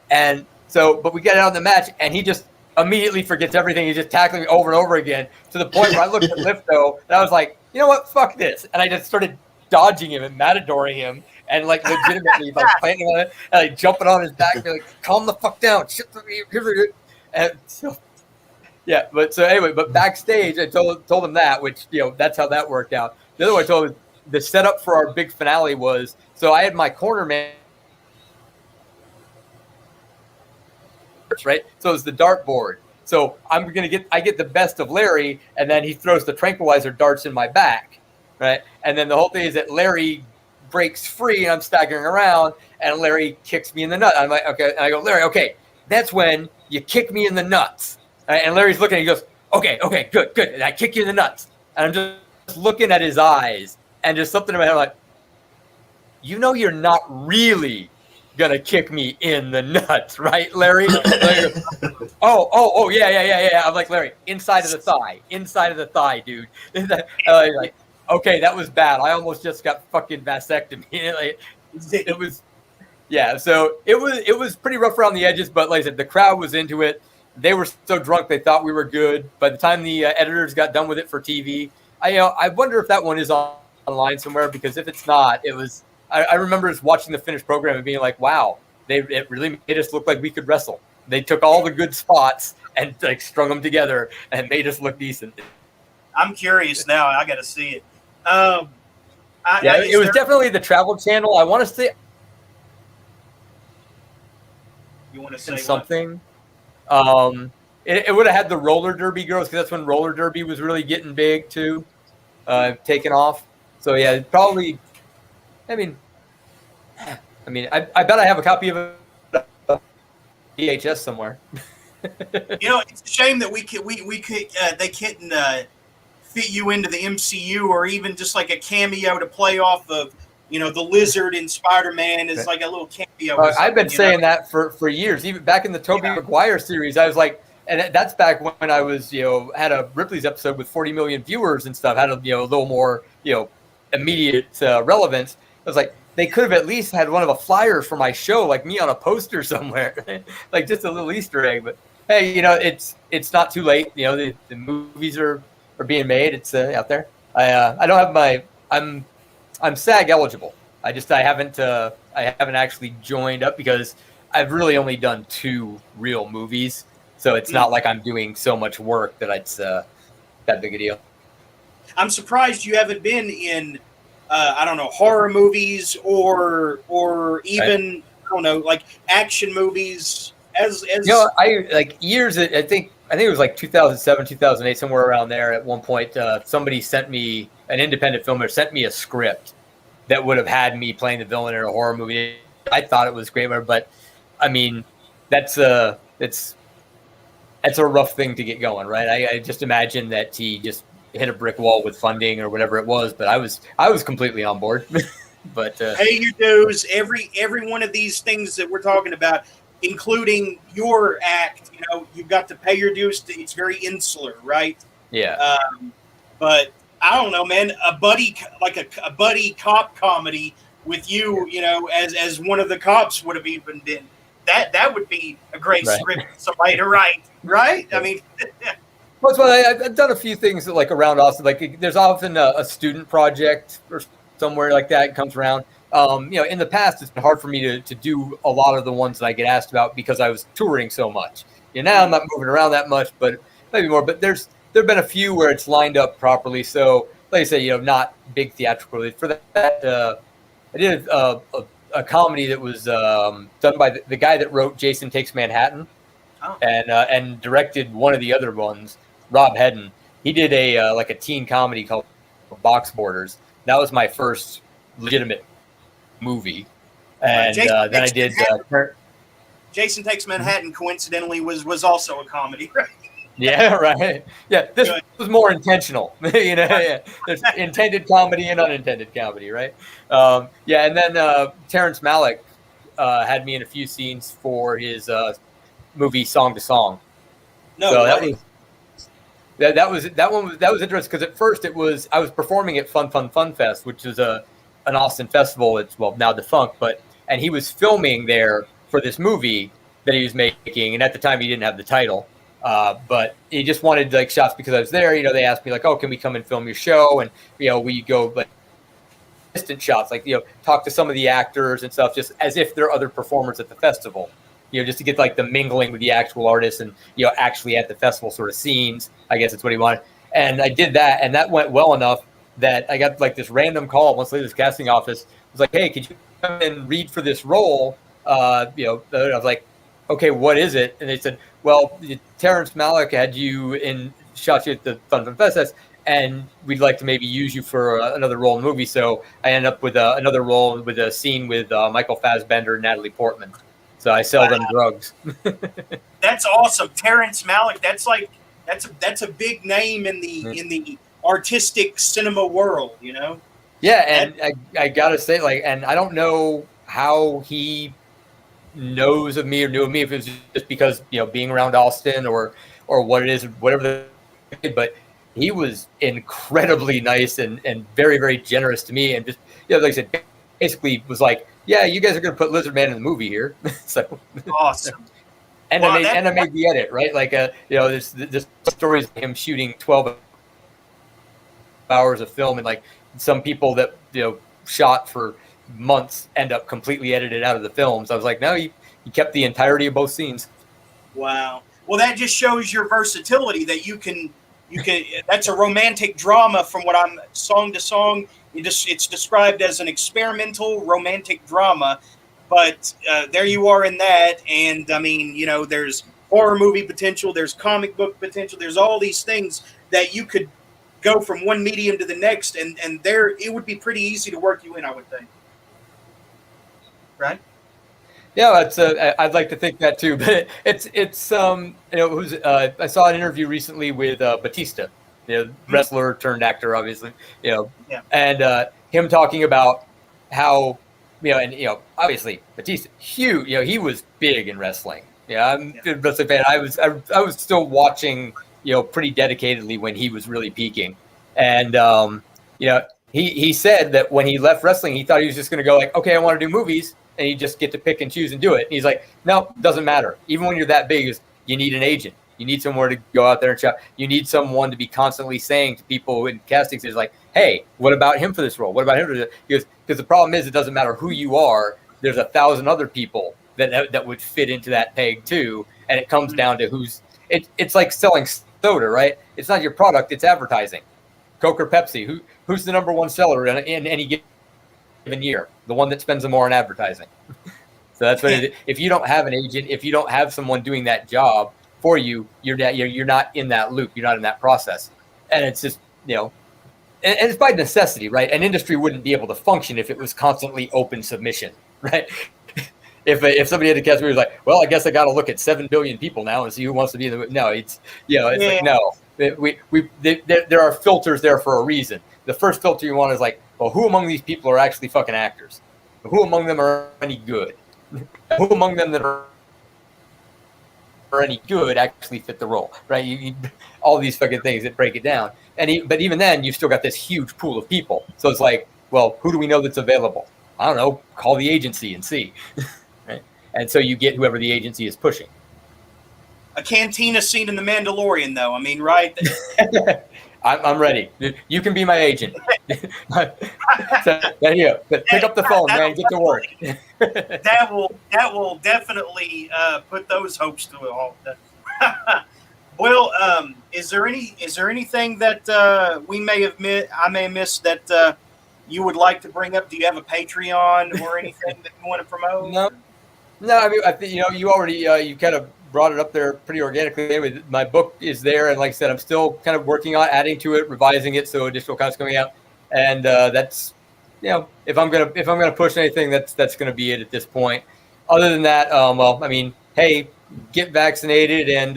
[SPEAKER 6] And so, but we get out of the match, and he just immediately forgets everything. He's just tackling me over and over again, to the point where I looked at Lifto, and I was like, you know what? Fuck this. And I just started dodging him and matadoring him, and legitimately planning on it, and jumping on his back, and be like, calm the fuck down. Shit, and so. Yeah, but backstage, I told him that, which, that's how that worked out. The other one I told him, the setup for our big finale was, so I had my corner man, right? So it was the dartboard. So I get the best of Larry, and then he throws the tranquilizer darts in my back. right? And then the whole thing is that Larry breaks free and I'm staggering around and Larry kicks me in the nut. I'm like, okay. And I go, Larry, okay, that's when you kick me in the nuts. Right? And Larry's looking, he goes, okay, good. And I kick you in the nuts. And I'm just looking at his eyes and just something in my head, I'm like, you know, you're not really gonna kick me in the nuts, right, Larry? Larry goes, oh, yeah. I'm like, Larry, inside of the thigh, dude. Like, okay, that was bad. I almost just got fucking vasectomy. Like, it was, yeah. So it was pretty rough around the edges, but like I said, the crowd was into it. They were so drunk they thought we were good. By the time the editors got done with it for TV, I wonder if that one is online somewhere, because if it's not, it was. I remember just watching the finished program and being like, wow, it really made us look like we could wrestle. They took all the good spots and like strung them together and made us look decent.
[SPEAKER 4] I'm curious now. I got to see it.
[SPEAKER 6] It was definitely the Travel Channel. I want to say.
[SPEAKER 4] You want to say
[SPEAKER 6] something? It would have had the roller derby girls, because that's when roller derby was really getting big too, taking off. So yeah, probably. I mean, I bet I have a copy of a VHS somewhere.
[SPEAKER 4] You know, it's a shame that they couldn't fit you into the MCU, or even just like a cameo to play off of, you know, the Lizard in Spider-Man is like a little cameo.
[SPEAKER 6] I've been saying that for years. Even back in the Tobey Maguire series, I was like, and that's back when I was, had a Ripley's episode with 40 million viewers and stuff, had a little more, immediate relevance. I was like, they could have at least had one of the flyers for my show, like me on a poster somewhere, like just a little Easter egg. But hey, it's not too late. The movies are being made. It's out there. I don't have I'm SAG eligible. I haven't actually joined up because I've really only done 2 real movies, so it's not like I'm doing so much work that it's that big a deal.
[SPEAKER 4] I'm surprised you haven't been in. I don't know, horror movies or even I don't know, like action movies. As
[SPEAKER 6] I like years. I think it was like 2007, 2008, somewhere around there. At one point, somebody sent me, an independent filmer sent me a script that would have had me playing the villain in a horror movie. I thought it was great, but I mean, that's a rough thing to get going, right? I just imagine that he just hit a brick wall with funding or whatever it was, but I was completely on board. But
[SPEAKER 4] pay your dues. Every one of these things that we're talking about, including your act, you've got to pay your dues. It's very insular, right?
[SPEAKER 6] Yeah.
[SPEAKER 4] But I don't know, man. A buddy cop comedy with you, as one of the cops would have even been. That would be a great script for somebody to write, right? I mean.
[SPEAKER 6] Well, I've done a few things like around Austin. Like there's often a student project or somewhere like that comes around. In the past, it's been hard for me to do a lot of the ones that I get asked about because I was touring so much. Now I'm not moving around that much, but maybe more. But there've been a few where it's lined up properly. So, like I say, not big theatrical. For that, I did a comedy that was done by the guy that wrote Jason Takes Manhattan, and directed one of the other ones. Rob Hedden, he did a teen comedy called Box Borders. That was my first legitimate movie, and then I did.
[SPEAKER 4] Jason Takes Manhattan. Coincidentally, was also a comedy, right?
[SPEAKER 6] Yeah, right. Yeah, this was more intentional. Yeah. There's intended comedy and unintended comedy, right? And then Terrence Malick had me in a few scenes for his movie Song to Song.
[SPEAKER 4] No,
[SPEAKER 6] so that was interesting because at first I was performing at Fun Fest, which is an Austin festival. It's now defunct, and he was filming there for this movie that he was making, and at the time he didn't have the title, but he just wanted like shots because I was there. They asked me like, "Oh, can we come and film your show?" And we go like distant shots, like talk to some of the actors and stuff, just as if they're other performers at the festival. Just to get like the mingling with the actual artists and, actually at the festival sort of scenes, I guess that's what he wanted. And I did that, and that went well enough that I got like this random call once later, this casting office was like, "Hey, could you come and read for this role?" I was like, "Okay, what is it?" And they said, "Well, Terrence Malick had you in shot you at the Fun Fest and we'd like to maybe use you for another role in the movie. So I end up with another role with a scene with Michael Fassbender and Natalie Portman. So I sell them drugs.
[SPEAKER 4] That's awesome. Terrence Malick, that's a big name in the artistic cinema world, you know?
[SPEAKER 6] Yeah, and I gotta say, like, and I don't know how he knows of me or knew of me, if it was just because, you know, being around Austin or what it is, whatever but he was incredibly nice and very, very generous to me, and just, you know, like I said, basically was like, yeah, you guys are gonna put Lizard Man in the movie here. So
[SPEAKER 4] Awesome.
[SPEAKER 6] and
[SPEAKER 4] Well,
[SPEAKER 6] I made the edit, right? Like you know, this story is him shooting 12 hours of film, and like some people that, you know, shot for months end up completely edited out of the film. So I was like, no, you kept the entirety of both scenes.
[SPEAKER 4] Wow. Well, that just shows your versatility, that you can that's a romantic drama from what I'm song to song. It's described as an experimental romantic drama, but there you are in that. And I mean, you know, there's horror movie potential, there's comic book potential, there's all these things that you could go from one medium to the next, and there it would be pretty easy to work you in, I would think. Right?
[SPEAKER 6] Yeah, that's I'd like to think that too, but it's you know, I saw an interview recently with Batista, you know, wrestler turned actor, obviously, you know, and him talking about how, you know, and, you know, obviously Batista, huge, you know, he was big in wrestling. Yeah, I'm a wrestling fan. I was still watching, you know, pretty dedicatedly when he was really peaking, and you know, he said that when he left wrestling, he thought he was just going to go like, okay, I want to do movies, and you just get to pick and choose and do it. And he's like, no, doesn't matter. Even when you're that big, you need an agent. You need somewhere to go out there and shop. You need someone to be constantly saying to people in casting is like, hey, what about him for this role? What about him for this? Because the problem is, it doesn't matter who you are. There's 1,000 other people that would fit into that peg too. And it comes down to who's it's like selling soda, right? It's not your product, it's advertising. Coke or Pepsi, who's the number one seller in any given year? The one that spends more on advertising. So that's what it is. If you don't have an agent, if you don't have someone doing that job for you, you're not in that loop. You're not in that process. And it's just, you know, and it's by necessity, right? An industry wouldn't be able to function if it was constantly open submission, right? If somebody had to catch me, was like, well, I guess I got to look at 7 billion people now and see who wants to be in the. No, it's, you know, it's like, no. There are filters there for a reason. The first filter you want is like, well, who among these people are actually fucking actors? Who among them are any good? Who among them that are any good actually fit the role, right? You all these fucking things that break it down. But even then, you've still got this huge pool of people. So it's like, well, who do we know that's available? I don't know. Call the agency and see. Right? And so you get whoever the agency is pushing.
[SPEAKER 4] A cantina scene in The Mandalorian, though. I mean, right?
[SPEAKER 6] I'm ready. You can be my agent. So, yeah, but pick up the phone, man. Get to work.
[SPEAKER 4] that will definitely put those hopes to a halt. Well, is there anything that I may have missed that you would like to bring up? Do you have a Patreon or anything that you want to promote?
[SPEAKER 6] No. I mean, I think, you know, you already you kind of brought it up there pretty organically. My book is there, and like I said, I'm still kind of working on adding to it, revising it, so additional content's coming out. And that's, you know, if I'm gonna push anything, that's gonna be it at this point. Other than that, well, I mean, hey, get vaccinated and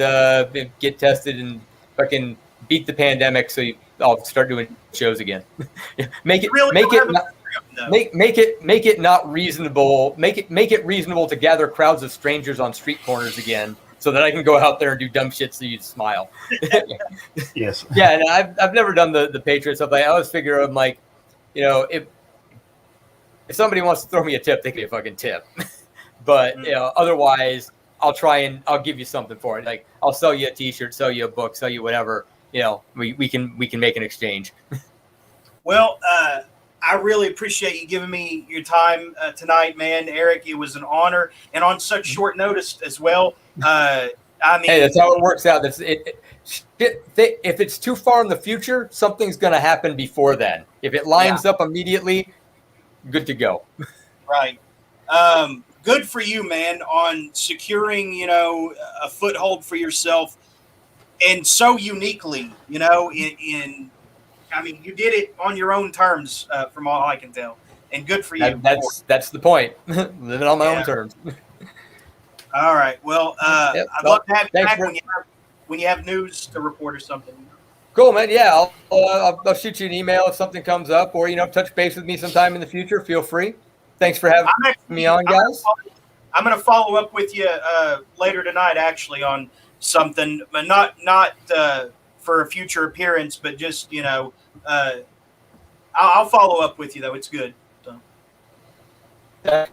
[SPEAKER 6] get tested and fucking beat the pandemic, so I'll start doing shows again. Make it not reasonable. Make it reasonable to gather crowds of strangers on street corners again, so that I can go out there and do dumb shit so you smile.
[SPEAKER 2] Yes.
[SPEAKER 6] Yeah, and I've never done the Patriot stuff. I always figure I'm like, you know, if somebody wants to throw me a tip, they can get a fucking tip. But you know, otherwise, I'll give you something for it. Like, I'll sell you a T-shirt, sell you a book, sell you whatever. You know, we can make an exchange.
[SPEAKER 4] Well, I really appreciate you giving me your time tonight, man, Erik. It was an honor, and on such short notice as well. I mean,
[SPEAKER 6] hey, that's how it works out. If it's too far in the future, something's going to happen before then. If it lines up immediately, good to go.
[SPEAKER 4] Right. Good for you, man, on securing, you know, a foothold for yourself, and so uniquely, you know, in I mean, you did it on your own terms, from all I can tell, and good for you.
[SPEAKER 6] That's the point. Living on my own terms.
[SPEAKER 4] All right. Well,
[SPEAKER 6] Yep.
[SPEAKER 4] I'd love to have you
[SPEAKER 6] Thanks
[SPEAKER 4] back
[SPEAKER 6] for-
[SPEAKER 4] when you have news to report or something.
[SPEAKER 6] Cool, man. Yeah, I'll shoot you an email if something comes up, or touch base with me sometime in the future. Feel free. Thanks for having me on, guys.
[SPEAKER 4] I'm going to follow up with you later tonight, actually, on something, but not for a future appearance, but just I'll follow up with you though. It's good. So. Thank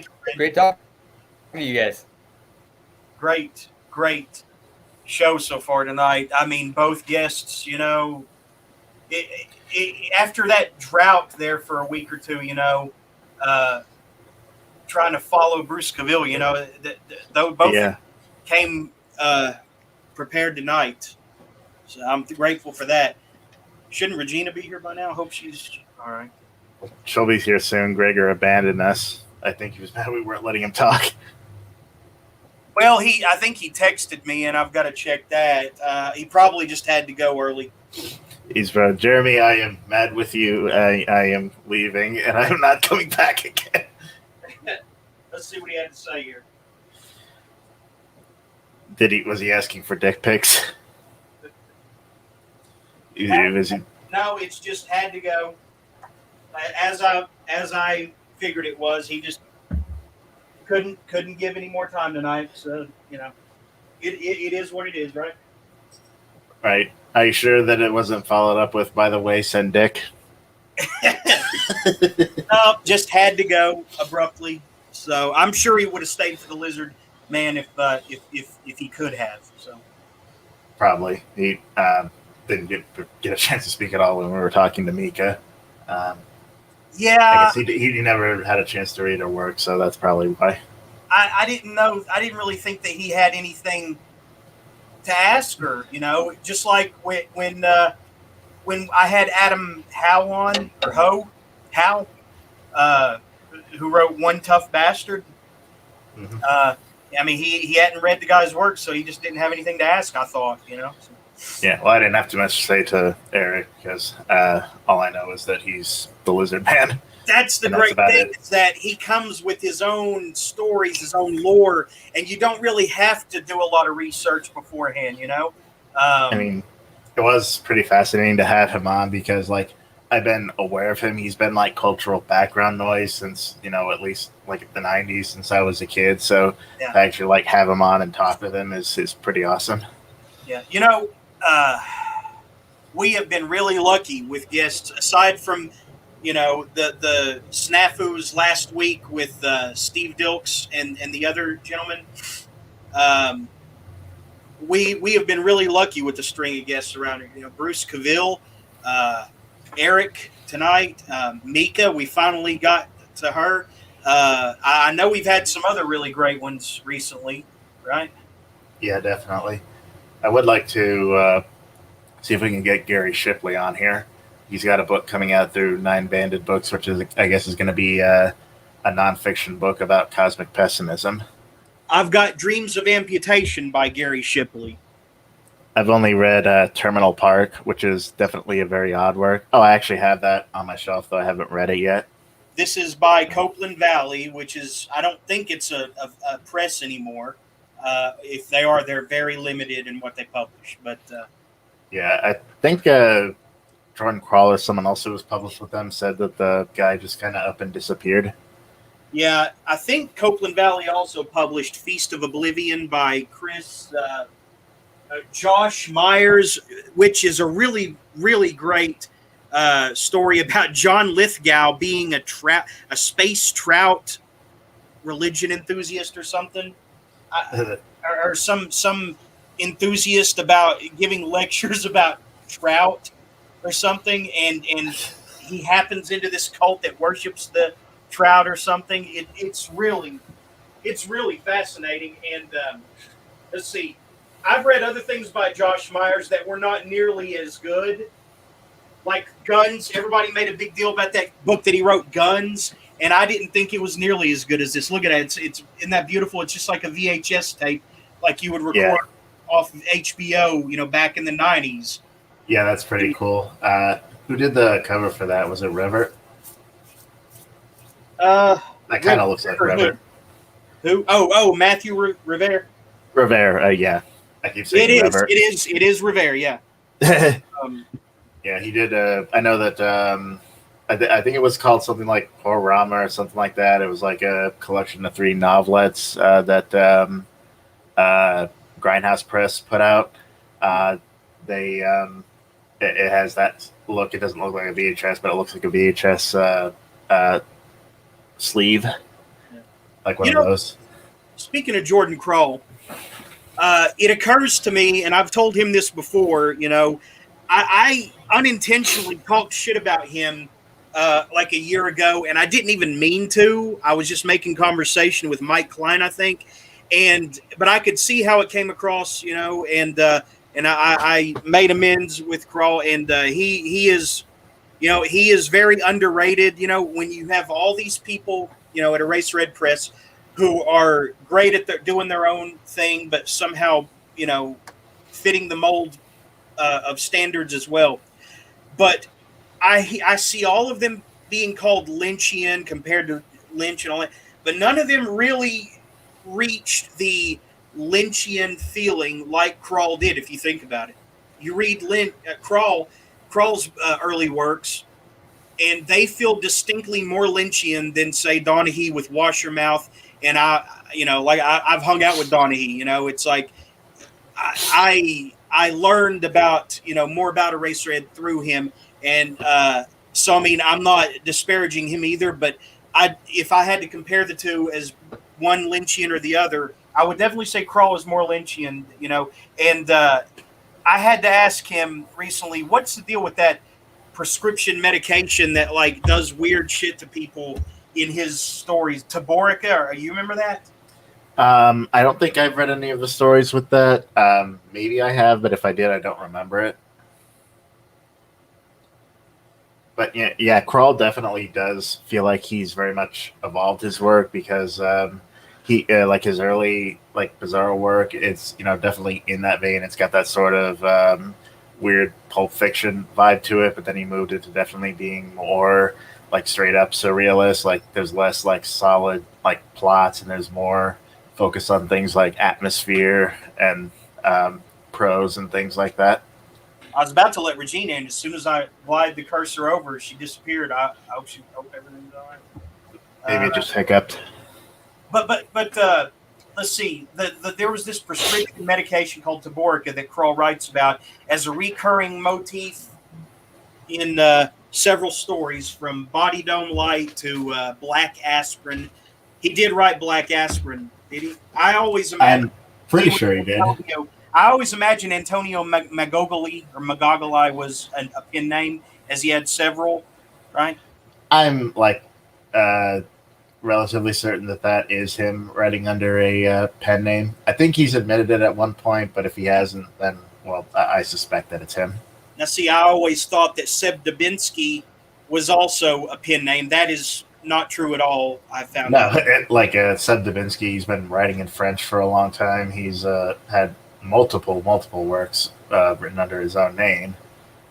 [SPEAKER 4] you. Brandon.
[SPEAKER 6] Great talking to you guys.
[SPEAKER 4] Great show so far tonight. I mean, both guests, after that drought there for a week or two, trying to follow Bruce Cavill, both came prepared tonight. So I'm grateful for that. Shouldn't Regina be here by now? I hope she's all right.
[SPEAKER 2] She'll be here soon. Gregor abandoned us. I think he was mad we weren't letting him talk.
[SPEAKER 4] Well, I think he texted me, and I've got to check that. He probably just had to go early.
[SPEAKER 2] He's Jeremy, I am mad with you. I am leaving, and I'm not coming back again.
[SPEAKER 4] Let's see what he had to say here.
[SPEAKER 2] Was he asking for dick pics?
[SPEAKER 4] No, it's just had to go. As I figured it was, he just couldn't give any more time tonight. So it is what it is, right?
[SPEAKER 2] Right. Are you sure that it wasn't followed up with, by the way, send dick?
[SPEAKER 4] No, just had to go abruptly. So I'm sure he would have stayed for the Lizard Man if he could have. So
[SPEAKER 2] probably he didn't get a chance to speak at all when we were talking to Mika.
[SPEAKER 4] Yeah,
[SPEAKER 2] I guess he never had a chance to read her work, so that's probably why.
[SPEAKER 4] I didn't know. I didn't really think that he had anything to ask her. Just like when I had Adam Howe on, or Howe, who wrote One Tough Bastard.
[SPEAKER 2] Mm-hmm.
[SPEAKER 4] I mean, he hadn't read the guy's work, so he just didn't have anything to ask, I thought, So.
[SPEAKER 2] Yeah, well, I didn't have too much to say to Erik because all I know is that he's the Lizard Man.
[SPEAKER 4] That's the great thing, is that he comes with his own stories, his own lore, and you don't really have to do a lot of research beforehand,
[SPEAKER 2] I mean, it was pretty fascinating to have him on because, I've been aware of him. He's been, cultural background noise since, at least, the 90s, since I was a kid. So
[SPEAKER 4] yeah.
[SPEAKER 2] to actually, have him on and talk with him is pretty awesome.
[SPEAKER 4] Yeah. We have been really lucky with guests, aside from the snafus last week with Steve Dilks and the other gentleman. We have been really lucky with the string of guests around here. Bruce Cavill, Erik tonight, Mika. We finally got to her. I know we've had some other really great ones recently, right?
[SPEAKER 2] Yeah, definitely. I would like to see if we can get Gary Shipley on here. He's got a book coming out through Nine Banded Books, which I guess is going to be a nonfiction book about cosmic pessimism.
[SPEAKER 4] I've got Dreams of Amputation by Gary Shipley.
[SPEAKER 2] I've only read Terminal Park, which is definitely a very odd work. Oh, I actually have that on my shelf, though I haven't read it yet.
[SPEAKER 4] This is by Copeland Valley, which is, I don't think it's a press anymore. If they are, they're very limited in what they publish. But
[SPEAKER 2] yeah, I think Jordan Crawler, someone else who was published with them, said that the guy just kind of up and disappeared.
[SPEAKER 4] Yeah, I think Copeland Valley also published Feast of Oblivion by Josh Myers, which is a really, really great story about John Lithgow being a space trout religion enthusiast or something, or some enthusiast about giving lectures about trout or something, and he happens into this cult that worships the trout or something. It's really fascinating. And let's see, I've read other things by Josh Myers that were not nearly as good, like Guns. Everybody made a big deal about that book that he wrote, Guns, and I didn't think it was nearly as good as this. Look at it. It's isn't that beautiful? It's just like a VHS tape, like you would record off of HBO, back in the 90s.
[SPEAKER 2] Yeah, that's pretty cool. Who did the cover for that? Was it River?
[SPEAKER 4] Uh,
[SPEAKER 2] That kind of looks like River.
[SPEAKER 4] Who? Oh, Matthew Rivera.
[SPEAKER 2] Rivera, yeah. I keep
[SPEAKER 4] It
[SPEAKER 2] saying
[SPEAKER 4] is.
[SPEAKER 2] River.
[SPEAKER 4] It is Rivera. Yeah. Um,
[SPEAKER 2] Yeah, he did. I know that. I think it was called something like Horrama or something like that. It was like a collection of 3 novelettes that Grindhouse Press put out. They it has that look. It doesn't look like a VHS, but it looks like a VHS sleeve, like one
[SPEAKER 4] You
[SPEAKER 2] of
[SPEAKER 4] know,
[SPEAKER 2] those.
[SPEAKER 4] speaking of Jordan Crawl, it occurs to me, and I've told him this before. I unintentionally talked shit about him like a year ago, and I didn't even mean to. I was just making conversation with Mike Klein, I think, but I could see how it came across, and I made amends with Crawl, and he is. He is very underrated. When you have all these people, at Erase Red Press who are great at doing their own thing, but somehow, fitting the mold of standards as well. But I see all of them being called Lynchian compared to Lynch and all that, but none of them really reached the Lynchian feeling like Crawl did. If you think about it, you read Crawl's early works, and they feel distinctly more Lynchian than say Donaghy with Wash Your Mouth. And I've hung out with Donaghy. It's like I learned about more about Erase Red through him, and so I mean I'm not disparaging him either, but if I had to compare the two as one Lynchian or the other, I would definitely say Crawl is more Lynchian. And I had to ask him recently, what's the deal with that prescription medication that like does weird shit to people in his stories? Taborica, or you remember that?
[SPEAKER 2] I don't think I've read any of the stories with that. Maybe I have, but if I did, I don't remember it. But yeah, Crawl definitely does feel like he's very much evolved his work because he like his early like Bizarro work. It's definitely in that vein. It's got that sort of weird Pulp Fiction vibe to it, but then he moved it to definitely being more like straight up surrealist. Like there's less like solid like plots, and there's more focus on things like atmosphere and prose and things like that.
[SPEAKER 4] I was about to let Regina in. As soon as I glide the cursor over, she disappeared. I hope everything's all right.
[SPEAKER 2] Maybe it just hiccuped.
[SPEAKER 4] But let's see. There was this prescription medication called Taborica that Kroll writes about as a recurring motif in several stories, from Body Dome Light to Black Aspirin. He did write Black Aspirin, did he? I always imagine.
[SPEAKER 2] I'm pretty sure he did.
[SPEAKER 4] I always imagine Antonio Magogoli or Magogoli was a pen name, as he had several, right?
[SPEAKER 2] I'm like relatively certain that is him writing under a pen name. I think he's admitted it at one point, but if he hasn't, then well, I suspect that it's him.
[SPEAKER 4] Now, see, I always thought that Seb Dubinsky was also a pen name. That is not true at all. I found out.
[SPEAKER 2] Seb Dubinsky, he's been writing in French for a long time. He's had multiple works written under his own name.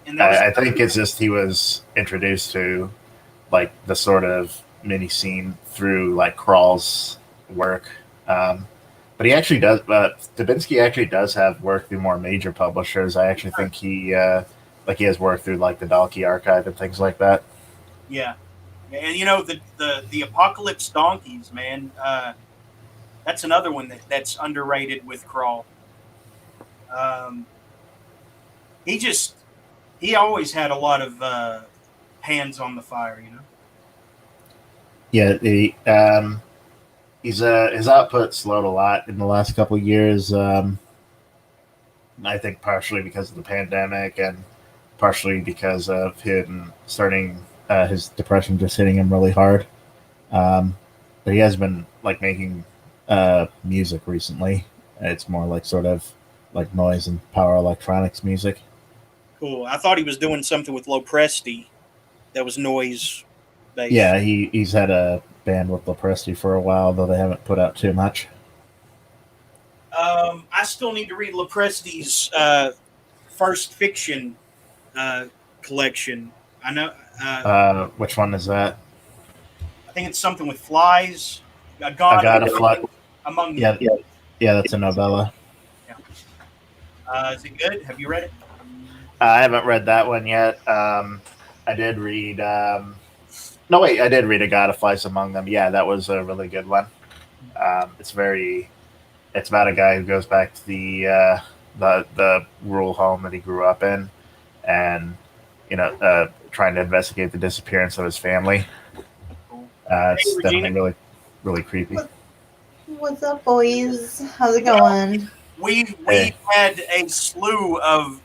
[SPEAKER 2] And I think it's just he was introduced to like the sort of mini scene through like Crawl's work. But he actually does. Dubinsky actually does have work through more major publishers. I actually think he has work through like the Dalkey Archive and things like that.
[SPEAKER 4] Yeah, and the Apocalypse Donkeys, man. That's another one that's underrated with Crawl. He always had a lot of hands on the fire,
[SPEAKER 2] Yeah, his output slowed a lot in the last couple of years. I think partially because of the pandemic and partially because of him starting his depression just hitting him really hard. But he has been like making music recently. It's more like sort of like noise and power electronics music.
[SPEAKER 4] Cool. I thought he was doing something with Lopresti that was noise based.
[SPEAKER 2] Yeah, he's had a band with Lopresti for a while, though they haven't put out too much.
[SPEAKER 4] I still need to read Lopresti's first fiction collection. I know.
[SPEAKER 2] Which one is that?
[SPEAKER 4] I think it's something with flies. A
[SPEAKER 2] I
[SPEAKER 4] god
[SPEAKER 2] got a
[SPEAKER 4] of
[SPEAKER 2] fly.
[SPEAKER 4] among
[SPEAKER 2] Yeah,
[SPEAKER 4] them.
[SPEAKER 2] yeah, that's a novella.
[SPEAKER 4] Is it good? Have you read it?
[SPEAKER 2] I haven't read that one yet. I did read. No, wait, I did read A God of Flies Among Them. Yeah, that was a really good one. It's about a guy who goes back to the rural home that he grew up in, and trying to investigate the disappearance of his family. It's
[SPEAKER 4] Regina.
[SPEAKER 2] definitely really, really creepy.
[SPEAKER 5] What's up, boys? How's it going?
[SPEAKER 4] We
[SPEAKER 2] Hey.
[SPEAKER 4] had a slew of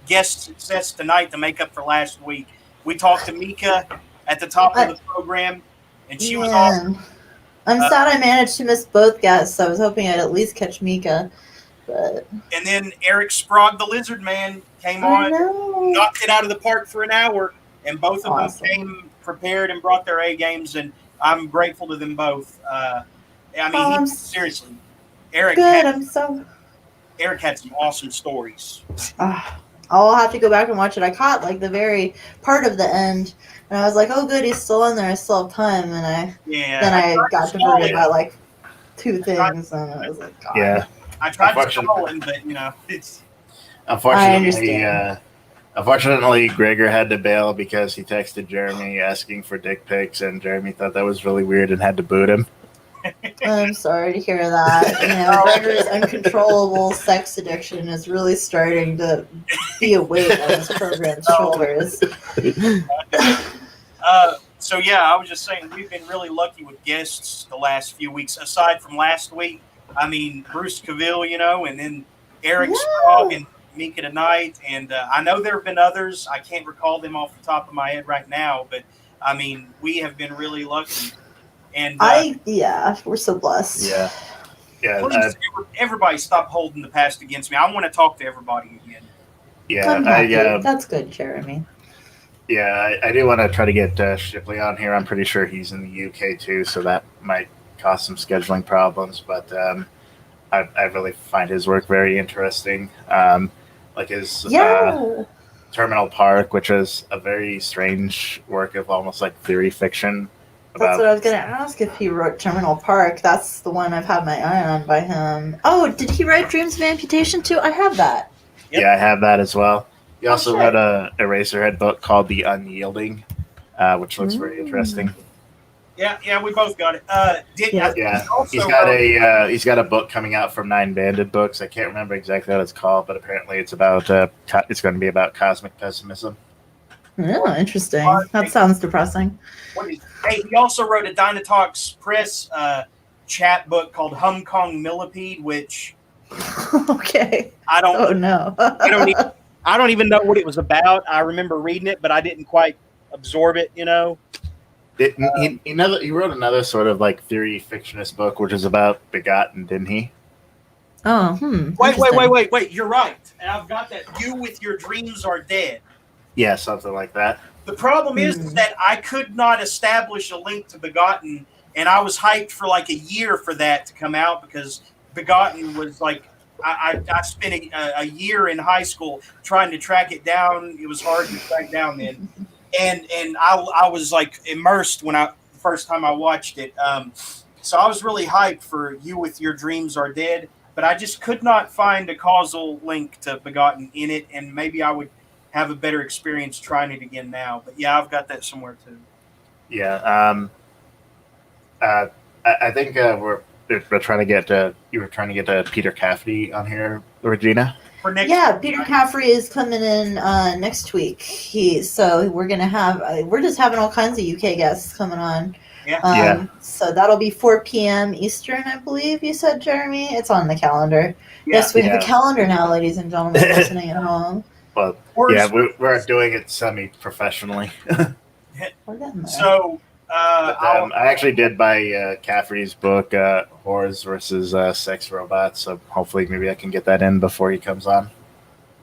[SPEAKER 4] guest success tonight to make up for last week. We talked to Mika at the top of the program, and she was awesome.
[SPEAKER 5] Man, I'm sad I managed to miss both guests. I was hoping I'd at least catch Mika, but
[SPEAKER 4] And then Erik Sprague, the Lizard Man, came
[SPEAKER 5] I
[SPEAKER 4] on,
[SPEAKER 5] know.
[SPEAKER 4] knocked it out of the park for an hour, and both of
[SPEAKER 5] Awesome.
[SPEAKER 4] them came prepared and brought their A games, and I'm grateful to them both. Seriously, Erik
[SPEAKER 5] Good. I'm so.
[SPEAKER 4] Erik had some awesome stories.
[SPEAKER 5] I'll have to go back and watch it. I caught like the very part of the end, and I was like, "Oh, good, he's still in there. I still have time." And I got diverted by like two things, and I was like, God.
[SPEAKER 2] Yeah.
[SPEAKER 4] I tried to call him, but it's.
[SPEAKER 2] Unfortunately, Gregor had to bail because he texted Jeremy asking for dick pics, and Jeremy thought that was really weird and had to boot him.
[SPEAKER 5] I'm sorry to hear that. Gregor's uncontrollable sex addiction is really starting to be a weight on this program's shoulders.
[SPEAKER 4] So yeah, I was just saying we've been really lucky with guests the last few weeks. Aside from last week, I mean Bruce Cavill, and then Erik Sprague and Mika tonight, and I know there have been others. I can't recall them off the top of my head right now, but I mean we have been really lucky. And
[SPEAKER 5] we're so blessed.
[SPEAKER 2] Yeah.
[SPEAKER 4] Please, everybody, stop holding the past against me. I want to talk to everybody again.
[SPEAKER 2] Yeah,
[SPEAKER 5] That's good, Jeremy.
[SPEAKER 2] Yeah, I do want to try to get Shipley on here. I'm pretty sure he's in the UK too, so that might cause some scheduling problems. But I really find his work very interesting. Like his Terminal Park, which is a very strange work of almost like theory fiction.
[SPEAKER 5] That's what I was going to ask, if he wrote Terminal Park. That's the one I've had my eye on by him. Oh, did he write Dreams of Amputation too? I have that.
[SPEAKER 4] Yep.
[SPEAKER 2] Yeah, I have that as well. He also wrote a Eraserhead book called The Unyielding, which looks very interesting.
[SPEAKER 4] Yeah, we both got it.
[SPEAKER 2] He's got a book coming out from Nine Banded Books. I can't remember exactly what it's called, but apparently it's about it's going to be about cosmic pessimism.
[SPEAKER 5] Oh, interesting. That sounds depressing.
[SPEAKER 4] Hey, he also wrote a Dynatalks Press chapbook called Hong Kong Millipede, which
[SPEAKER 5] okay.
[SPEAKER 4] I don't.
[SPEAKER 5] Oh no.
[SPEAKER 4] I don't even know what it was about. I remember reading it, but I didn't quite absorb it.
[SPEAKER 2] He wrote another sort of like theory fictionist book, which is about Begotten, didn't he?
[SPEAKER 5] Oh,
[SPEAKER 4] Wait. You're right. And I've got that. You with your dreams are dead.
[SPEAKER 2] Yeah, something like that.
[SPEAKER 4] The problem is that I could not establish a link to Begotten, and I was hyped for like a year for that to come out because Begotten was like, I spent a year in high school trying to track it down. It was hard to track down then. And I was like immersed when the first time I watched it. So I was really hyped for You With Your Dreams Are Dead, but I just could not find a causal link to Begotten in it, and maybe I would have a better experience trying it again now. But yeah, I've got that somewhere too.
[SPEAKER 2] Yeah. I think we're trying to get you were trying to get Peter Caffrey on here, Regina.
[SPEAKER 4] For next week,
[SPEAKER 5] Peter Caffrey is coming in next week. We're gonna have we're just having all kinds of UK guests coming on. So that'll be 4 p.m. Eastern, I believe you said, Jeremy. It's on the calendar. Yes, we have a calendar now, ladies and gentlemen listening at home.
[SPEAKER 2] Well, we're doing it semi-professionally.
[SPEAKER 5] We're getting there.
[SPEAKER 4] So
[SPEAKER 2] I actually did buy Caffrey's book, Whores versus Sex Robots, so hopefully maybe I can get that in before he comes on.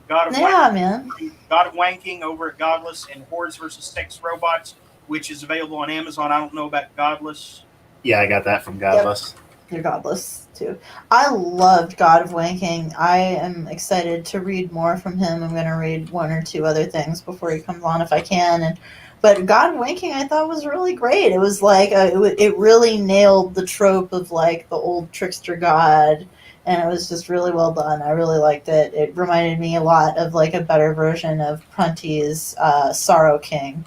[SPEAKER 4] God of Wanking over at Godless, and Whores versus Sex Robots, which is available on Amazon. I don't know about Godless.
[SPEAKER 2] Yeah, I got that from Godless.
[SPEAKER 5] You're godless too. I loved God of Wanking. I am excited to read more from him. I'm going to read one or two other things before he comes on if I can. But God of Wanking I thought was really great. It was like it really nailed the trope of like the old trickster god, and it was just really well done. I really liked it. It reminded me a lot of like a better version of Prunty's Sorrow King.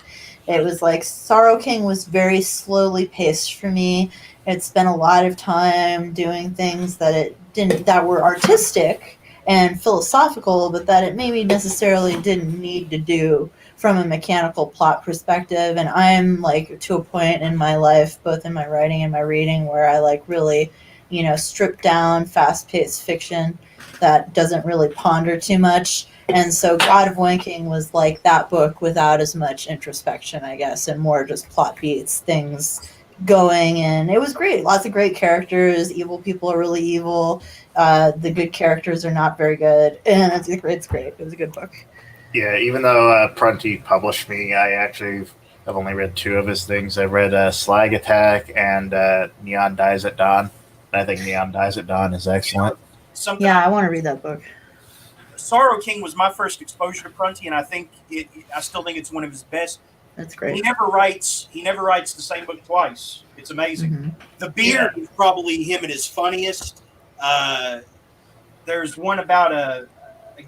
[SPEAKER 5] It was like Sorrow King was very slowly paced for me. It spent a lot of time doing things that were artistic and philosophical, but that it maybe necessarily didn't need to do from a mechanical plot perspective. And I'm like to a point in my life, both in my writing and my reading, where I like really, strip down fast-paced fiction that doesn't really ponder too much. And so God of Wanking was like that book without as much introspection, I guess, and more just plot beats, things going, and it was great. Lots of great characters. Evil people are really evil. The good characters are not very good, and it's great. It was a good book.
[SPEAKER 2] Yeah, even though Prunty published me, I actually have only read two of his things. I read Slag Attack and Neon Dies at Dawn. I think Neon Dies at Dawn is excellent.
[SPEAKER 5] Yeah, I want to read that book.
[SPEAKER 4] Sorrow King was my first exposure to Prunty, and I still think it's one of his best.
[SPEAKER 5] That's great.
[SPEAKER 4] He never writes the same book twice. It's amazing.
[SPEAKER 5] Mm-hmm.
[SPEAKER 4] The Beard is probably him at his funniest. There's one about a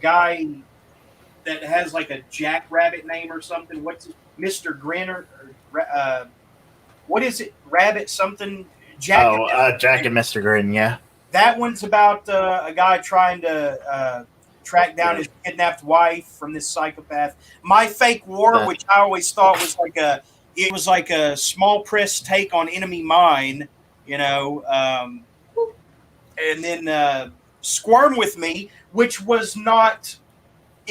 [SPEAKER 4] guy that has like a Jackrabbit name or something. What's it? Mr. Grin or what is it? Rabbit something?
[SPEAKER 2] Jack and Mr. Grin, yeah.
[SPEAKER 4] That one's about a guy trying to track down his kidnapped wife from this psychopath. My Fake War, which I always thought was like a small press take on Enemy Mine, and then Squirm with Me, which was not.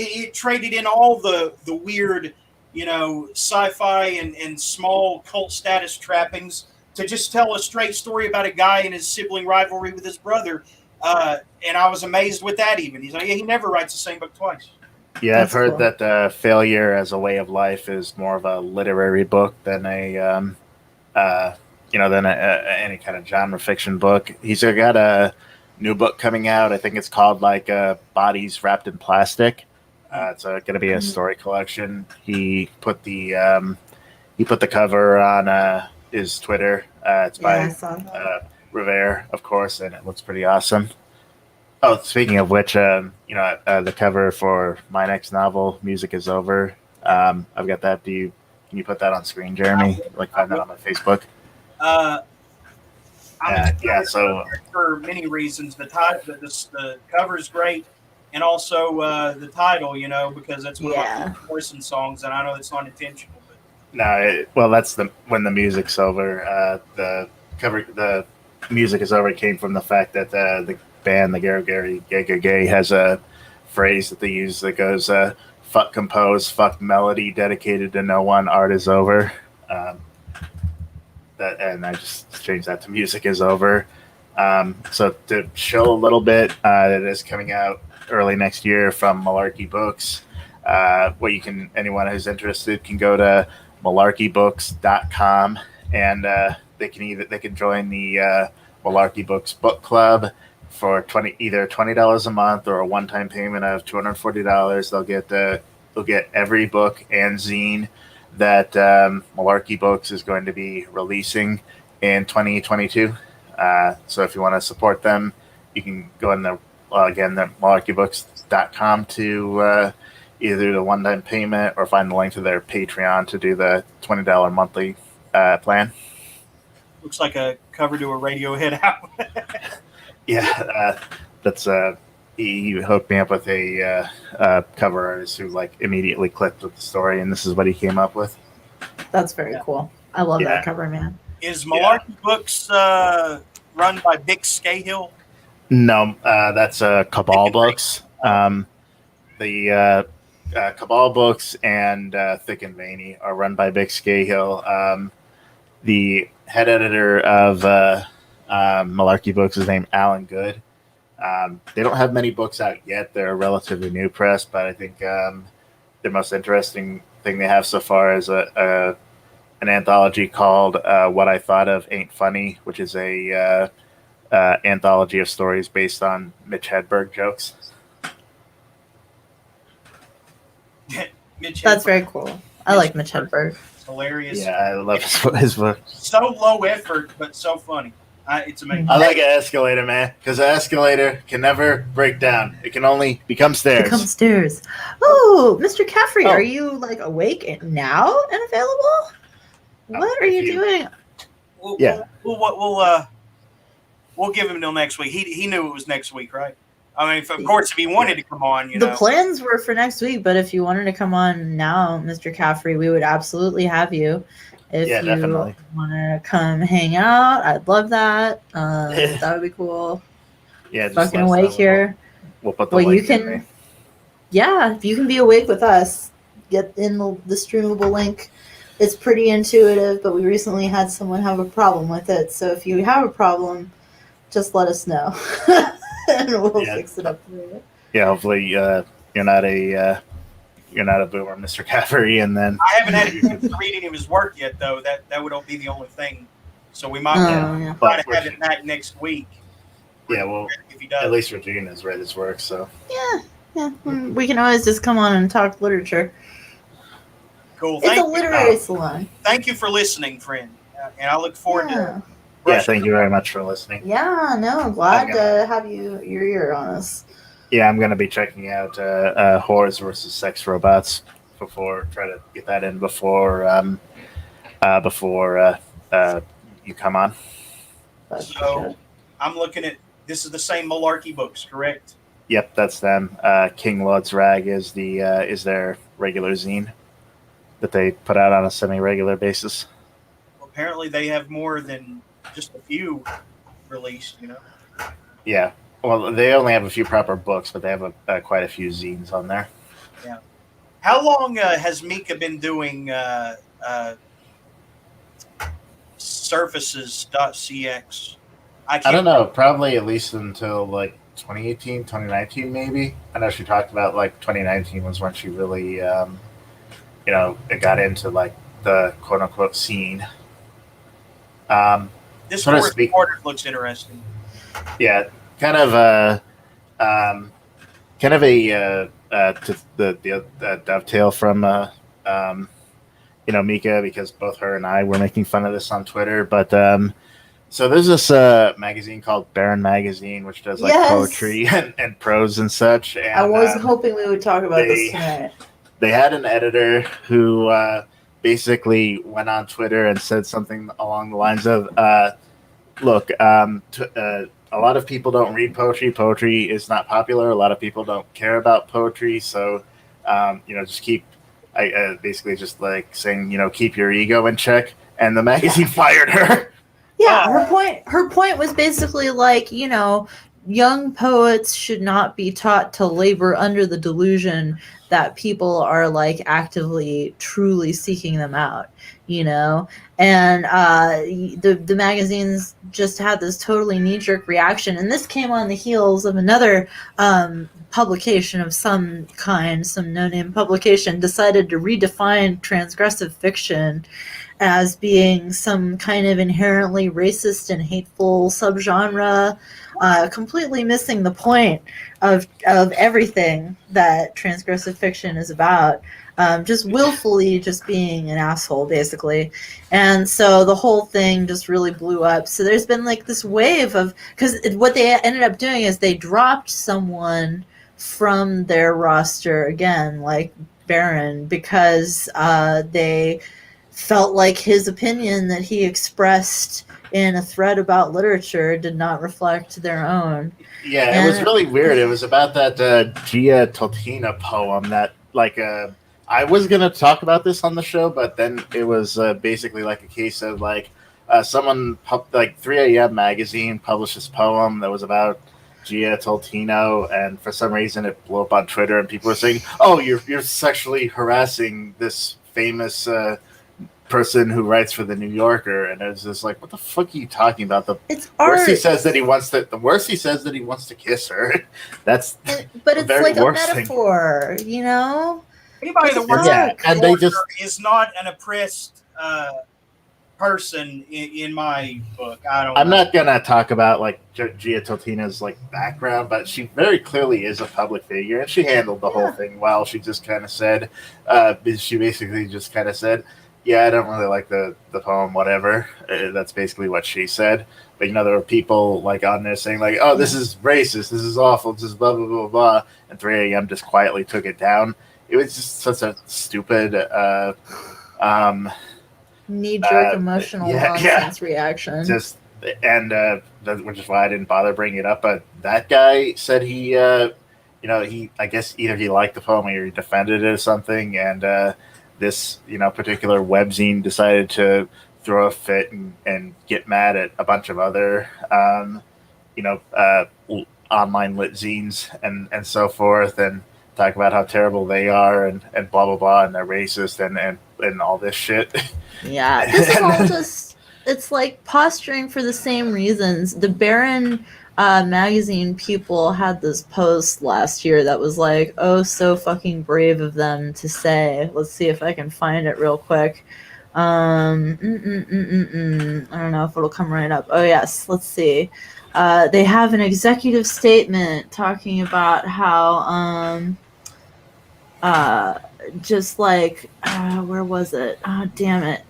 [SPEAKER 4] It traded in all the weird, sci-fi and small cult status trappings to just tell a straight story about a guy and his sibling rivalry with his brother. And I was amazed with that even. He's like, he never writes the same book twice.
[SPEAKER 2] Yeah, I've heard that Failure as a Way of Life is more of a literary book than any kind of genre fiction book. He's got a new book coming out. I think it's called Bodies Wrapped in Plastic. It's going to be a story collection. He put the cover on his Twitter. It's by Rivera, of course, and it looks pretty awesome. Oh, speaking of which, the cover for my next novel, Music is Over. I've got that. Can you put that on screen, Jeremy? Find that on my Facebook. So
[SPEAKER 4] for many reasons, the cover is great, and also the title, because that's one of my Morrison songs, and I know it's not intentional. But
[SPEAKER 2] that's when the music's over. The music is over came from the fact that the band, the Gay, has a phrase that they use that goes, "Fuck compose, fuck melody, dedicated to no one. Art is over." And I just changed that to Music is Over. So to show a little bit, it is coming out early next year from Malarkey Books. Anyone who's interested can go to malarkeybooks.com and they can join the Malarkey Books book club for either $20 a month or a one-time payment of $240. They'll get every book and zine that Malarkey Books is going to be releasing in 2022. So if you want to support them, you can go in the malarkeybooks.com to either the one-time payment or find the link to their Patreon to do the $20 monthly plan.
[SPEAKER 4] Looks like a cover to a Radiohead album.
[SPEAKER 2] That's he hooked me up with a cover artist who immediately clicked with the story, and this is what he came up with.
[SPEAKER 5] That's very cool. I love that cover, man.
[SPEAKER 4] Is Malarkey Books run by Vic Scahill?
[SPEAKER 2] No, that's Cabal Books. The Cabal Books and Thick and Veiny are run by Vic Scahill. The head editor of Malarkey Books is named Alan Good. They don't have many books out yet. They're a relatively new press, but I think the most interesting thing they have so far is an anthology called What I Thought of Ain't Funny, which is a anthology of stories based on Mitch Hedberg jokes.
[SPEAKER 4] Mitch
[SPEAKER 5] That's
[SPEAKER 4] Hedberg,
[SPEAKER 5] very cool. I like Mitch Hedberg.
[SPEAKER 4] it's hilarious.
[SPEAKER 2] Yeah, I love his book.
[SPEAKER 4] So low effort, but so funny. It's amazing.
[SPEAKER 2] I like an escalator, man, because an escalator can never break down. It can only become stairs.
[SPEAKER 5] Become stairs. Oh, Mr. Caffrey,
[SPEAKER 2] Oh.
[SPEAKER 5] are you like awake now and available? What are you doing?
[SPEAKER 2] Yeah.
[SPEAKER 4] We'll give him till next week. He knew it was next week, right? I mean, of course, if he wanted to come on,
[SPEAKER 5] The plans were for next week, but if you wanted to come on now, Mr. Caffrey, we would absolutely have you. If you
[SPEAKER 2] definitely
[SPEAKER 5] want to come hang out, I'd love that. That would be cool.
[SPEAKER 2] Yeah, just
[SPEAKER 5] fucking
[SPEAKER 2] let us
[SPEAKER 5] awake
[SPEAKER 2] know.
[SPEAKER 5] here.
[SPEAKER 2] We'll put the
[SPEAKER 5] Well, you
[SPEAKER 2] link in
[SPEAKER 5] can.
[SPEAKER 2] there.
[SPEAKER 5] Yeah, if you can be awake with us, get in the streamable link. It's pretty intuitive, but we recently had someone have a problem with it. So if you have a problem, just let us know, and we'll fix it up for you.
[SPEAKER 2] Yeah, hopefully you're not a boomer, Mr. Caffrey, and then
[SPEAKER 4] I haven't had a chance to read any of his work yet, though. That would be the only thing. So we might try to have it back next week.
[SPEAKER 2] Yeah, well,
[SPEAKER 4] if he does.
[SPEAKER 2] At least Regina's read his work, so
[SPEAKER 5] Yeah. We can always just come on and talk literature.
[SPEAKER 4] Cool.
[SPEAKER 5] It's a literary salon.
[SPEAKER 4] Thank you for listening, friend, and I look forward to.
[SPEAKER 2] Yeah, thank you very much for listening.
[SPEAKER 5] Yeah, no, I'm glad to have your ear on us.
[SPEAKER 2] Yeah, I'm gonna be checking out Whores versus Sex Robots try to get that in before you come on.
[SPEAKER 4] So I'm looking at this is the same Malarkey books, correct?
[SPEAKER 2] Yep, that's them. King Lord's Rag is their regular zine that they put out on a semi-regular basis.
[SPEAKER 4] Well, apparently they have more than just a few released,
[SPEAKER 2] Yeah. Well, they only have a few proper books, but they have quite a few zines on there.
[SPEAKER 4] Yeah. How long has Mika been doing surfaces.cx?
[SPEAKER 2] I don't know. Probably at least until like 2018, 2019, maybe. I know she talked about like 2019 was when she really, it got into like the quote unquote scene.
[SPEAKER 4] This fourth quarter looks interesting.
[SPEAKER 2] Yeah, kind of a dovetail from Mika, because both her and I were making fun of this on Twitter. But so there's this magazine called Baron Magazine, which does like poetry and prose and such. And,
[SPEAKER 5] I was hoping we would talk about this tonight.
[SPEAKER 2] They had an editor who basically went on Twitter and said something along the lines of, look, a lot of people don't read poetry. Poetry is not popular. A lot of people don't care about poetry. So, just keep, basically just like saying, keep your ego in check. And the magazine fired her.
[SPEAKER 5] Yeah, her point was basically like, young poets should not be taught to labor under the delusion that people are like actively, truly seeking them out, and the magazines just had this totally knee-jerk reaction, and this came on the heels of another publication of some kind, some no-name publication decided to redefine transgressive fiction as being some kind of inherently racist and hateful subgenre, completely missing the point of everything that transgressive fiction is about. Just willfully just being an asshole, basically. And so the whole thing just really blew up. So there's been like this wave of, because what they ended up doing is they dropped someone from their roster again, like Baron, because they felt like his opinion that he expressed in a thread about literature did not reflect their own.
[SPEAKER 2] Yeah, it was really weird. It was about that Gia Toltina poem that, like, I was going to talk about this on the show, but then it was basically like a case of, like, someone, like 3 a.m. magazine published this poem that was about Gia Toltino, and for some reason it blew up on Twitter, and people were saying, oh, you're sexually harassing this famous person who writes for the New Yorker, and it was just like, what the fuck are you talking about? The worst he says that he wants to kiss her. But
[SPEAKER 5] it's like a metaphor,
[SPEAKER 4] Anybody that works
[SPEAKER 2] and they just
[SPEAKER 4] is not an oppressed person in my book.
[SPEAKER 2] I'm not gonna talk about like Gia Totina's like background, but she very clearly is a public figure, and she handled the whole thing well. She just kind of said, she basically just kind of said, "Yeah, I don't really like the poem, whatever." That's basically what she said. But you know, there were people like on there saying like, "Oh, this is racist. This is awful. This is blah blah blah blah." And 3 a.m. just quietly took it down. It was just such a stupid.
[SPEAKER 5] Knee-jerk emotional nonsense reaction.
[SPEAKER 2] Just which is why I didn't bother bringing it up. But that guy said he, I guess either he liked the poem or he defended it or something. And this, particular webzine decided to throw a fit and get mad at a bunch of other, online lit zines and so forth, and talk about how terrible they are and blah blah blah, and they're racist and all this shit.
[SPEAKER 5] Yeah, this is all just, it's like posturing for the same reasons. The Baron magazine people had this post last year that was like, oh, so fucking brave of them to say. Let's see if I can find it real quick. I don't know if it'll come right up. Oh, yes, let's see. They have an executive statement talking about how, just like, where was it? Oh, damn it.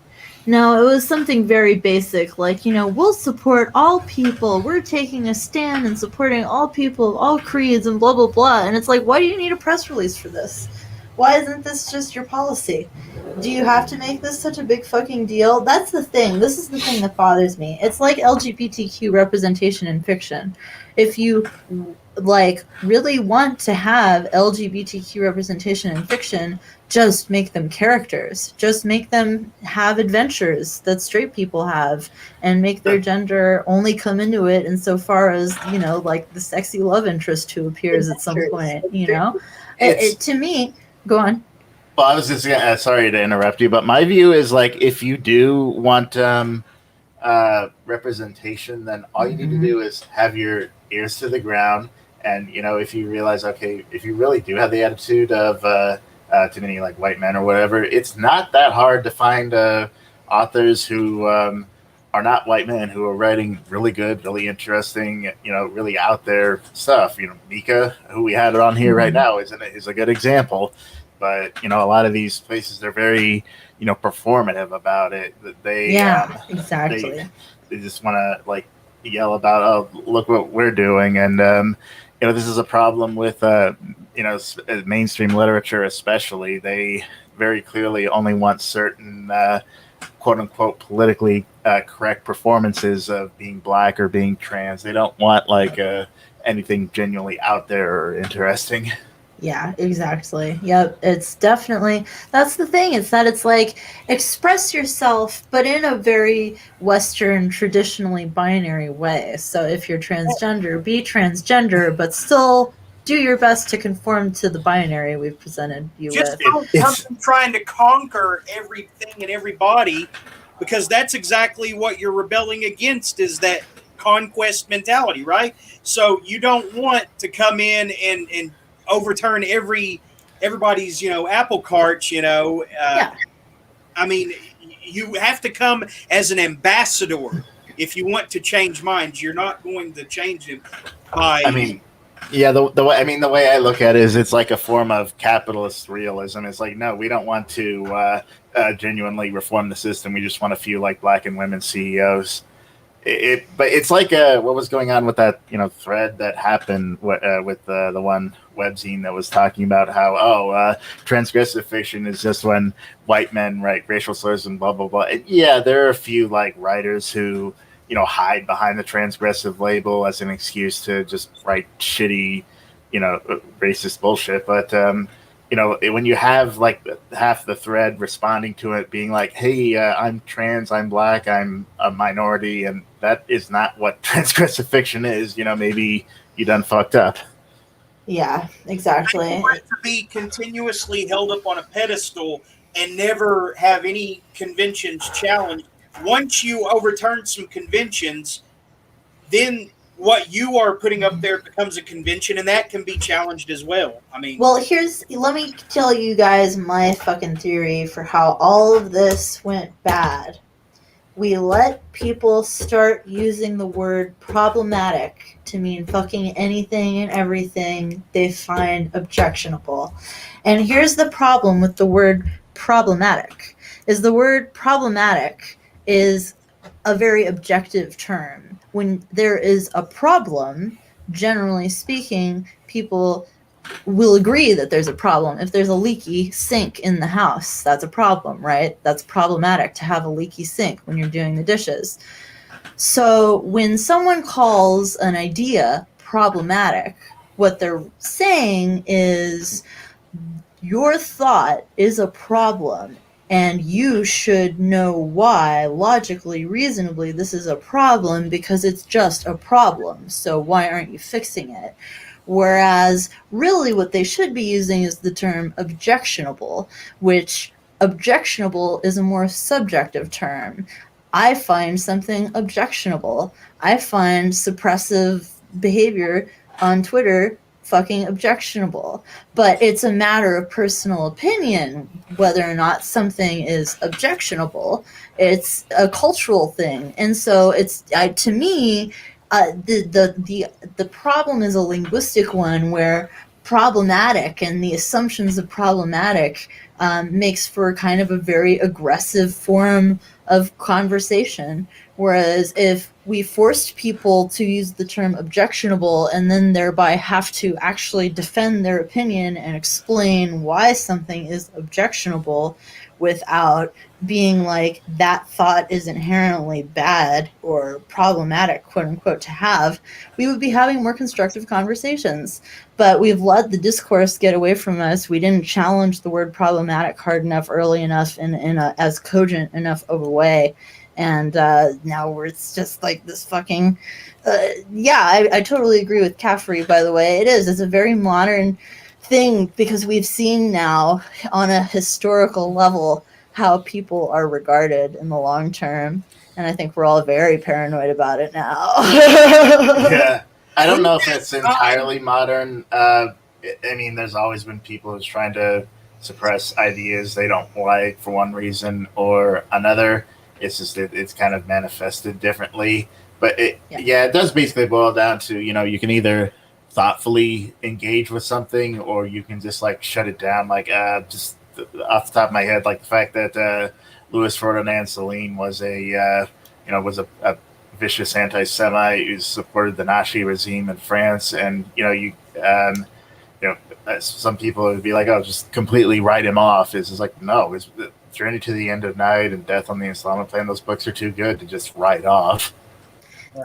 [SPEAKER 5] No, it was something very basic, like, we'll support all people. We're taking a stand and supporting all people, all creeds, and blah, blah, blah. And it's like, why do you need a press release for this? Why isn't this just your policy? Do you have to make this such a big fucking deal? That's the thing. This is the thing that bothers me. It's like LGBTQ representation in fiction. If you really want to have LGBTQ representation in fiction, just make them characters. Just make them have adventures that straight people have, and make their gender only come into it insofar as, the sexy love interest who appears at some point, It, to me, go on.
[SPEAKER 2] Well, I was just sorry to interrupt you, but my view is like, if you do want representation, then all you need to do is have your ears to the ground. And, if you realize, okay, if you really do have the attitude of too many like white men or whatever, it's not that hard to find authors who are not white men who are writing really good, really interesting, really out there stuff. Mika, who we had on here right now, is a good example. But a lot of these places, they're very performative about it. They
[SPEAKER 5] exactly.
[SPEAKER 2] They just want to yell about, oh, look what we're doing. And this is a problem with mainstream literature, especially. They very clearly only want certain quote unquote politically correct performances of being black or being trans. They don't want anything genuinely out there or interesting.
[SPEAKER 5] Yeah, exactly. Yep. It's definitely, that's the thing. It's that it's like, express yourself, but in a very Western, traditionally binary way. So if you're transgender, be transgender, but still do your best to conform to the binary we've presented you
[SPEAKER 4] just
[SPEAKER 5] with.
[SPEAKER 4] Don't come trying to conquer everything and everybody, because that's exactly what you're rebelling against, is that conquest mentality, right? So you don't want to come in and overturn everybody's apple cart. I mean, you have to come as an ambassador if you want to change minds. You're not going to change them by
[SPEAKER 2] the way I look at it is, it's like a form of capitalist realism. It's like, no, we don't want to genuinely reform the system. We just want a few black and women CEOs. But it's like what was going on with that thread that happened with the one webzine that was talking about how transgressive fiction is just when white men write racial slurs and blah blah blah. And yeah, there are a few writers who hide behind the transgressive label as an excuse to just write shitty racist bullshit. But when you have half the thread responding to it being like, hey, I'm trans, I'm black, I'm a minority, and that is not what transgressive fiction is, maybe you done fucked up.
[SPEAKER 5] Yeah, exactly.
[SPEAKER 4] I want it to be continuously held up on a pedestal and never have any conventions challenged. Once you overturn some conventions, then what you are putting up there becomes a convention, and that can be challenged as well. I mean,
[SPEAKER 5] well, let me tell you guys my fucking theory for how all of this went bad we let people start using the word problematic to mean fucking anything and everything they find objectionable. And here's the problem with the word problematic, is the word problematic is a very objective term. When there is a problem, generally speaking, people will agree that there's a problem. If there's a leaky sink in the house, that's a problem, right? That's problematic to have a leaky sink when you're doing the dishes. So when someone calls an idea problematic, what they're saying is your thought is a problem and you should know why, logically, reasonably, this is a problem because it's just a problem. So why aren't you fixing it? Whereas really what they should be using is the term objectionable, which objectionable is a more subjective term. I find something objectionable. I find suppressive behavior on Twitter fucking objectionable. But it's a matter of personal opinion whether or not something is objectionable. It's a cultural thing. And so it's, to me, the problem is a linguistic one where problematic and the assumptions of problematic makes for kind of a very aggressive form of conversation. Whereas if we forced people to use the term objectionable and then thereby have to actually defend their opinion and explain why something is objectionable without being like that thought is inherently bad or problematic, quote unquote, to have, we would be having more constructive conversations. But we've let the discourse get away from us. We didn't challenge the word problematic hard enough, early enough, in a as cogent enough of a way. And now it's just like this fucking, I totally agree with Caffrey, by the way. It's a very modern thing because we've seen now on a historical level how people are regarded in the long term. And I think we're all very paranoid about it now.
[SPEAKER 2] Yeah. I don't know if it's entirely modern. I mean, there's always been people who's trying to suppress ideas they don't like for one reason or another. It's just it's kind of manifested differently. But it does basically boil down to, you can either thoughtfully engage with something or you can just like shut it down. Like just off the top of my head, like the fact that Louis Ferdinand Céline was a vicious anti-Semite who supported the Nazi regime in France, and some people would be like, "Oh, just completely write him off." It's just like, no, it's Journey to the End of Night and Death on the Islamic Plan. Those books are too good to just write off.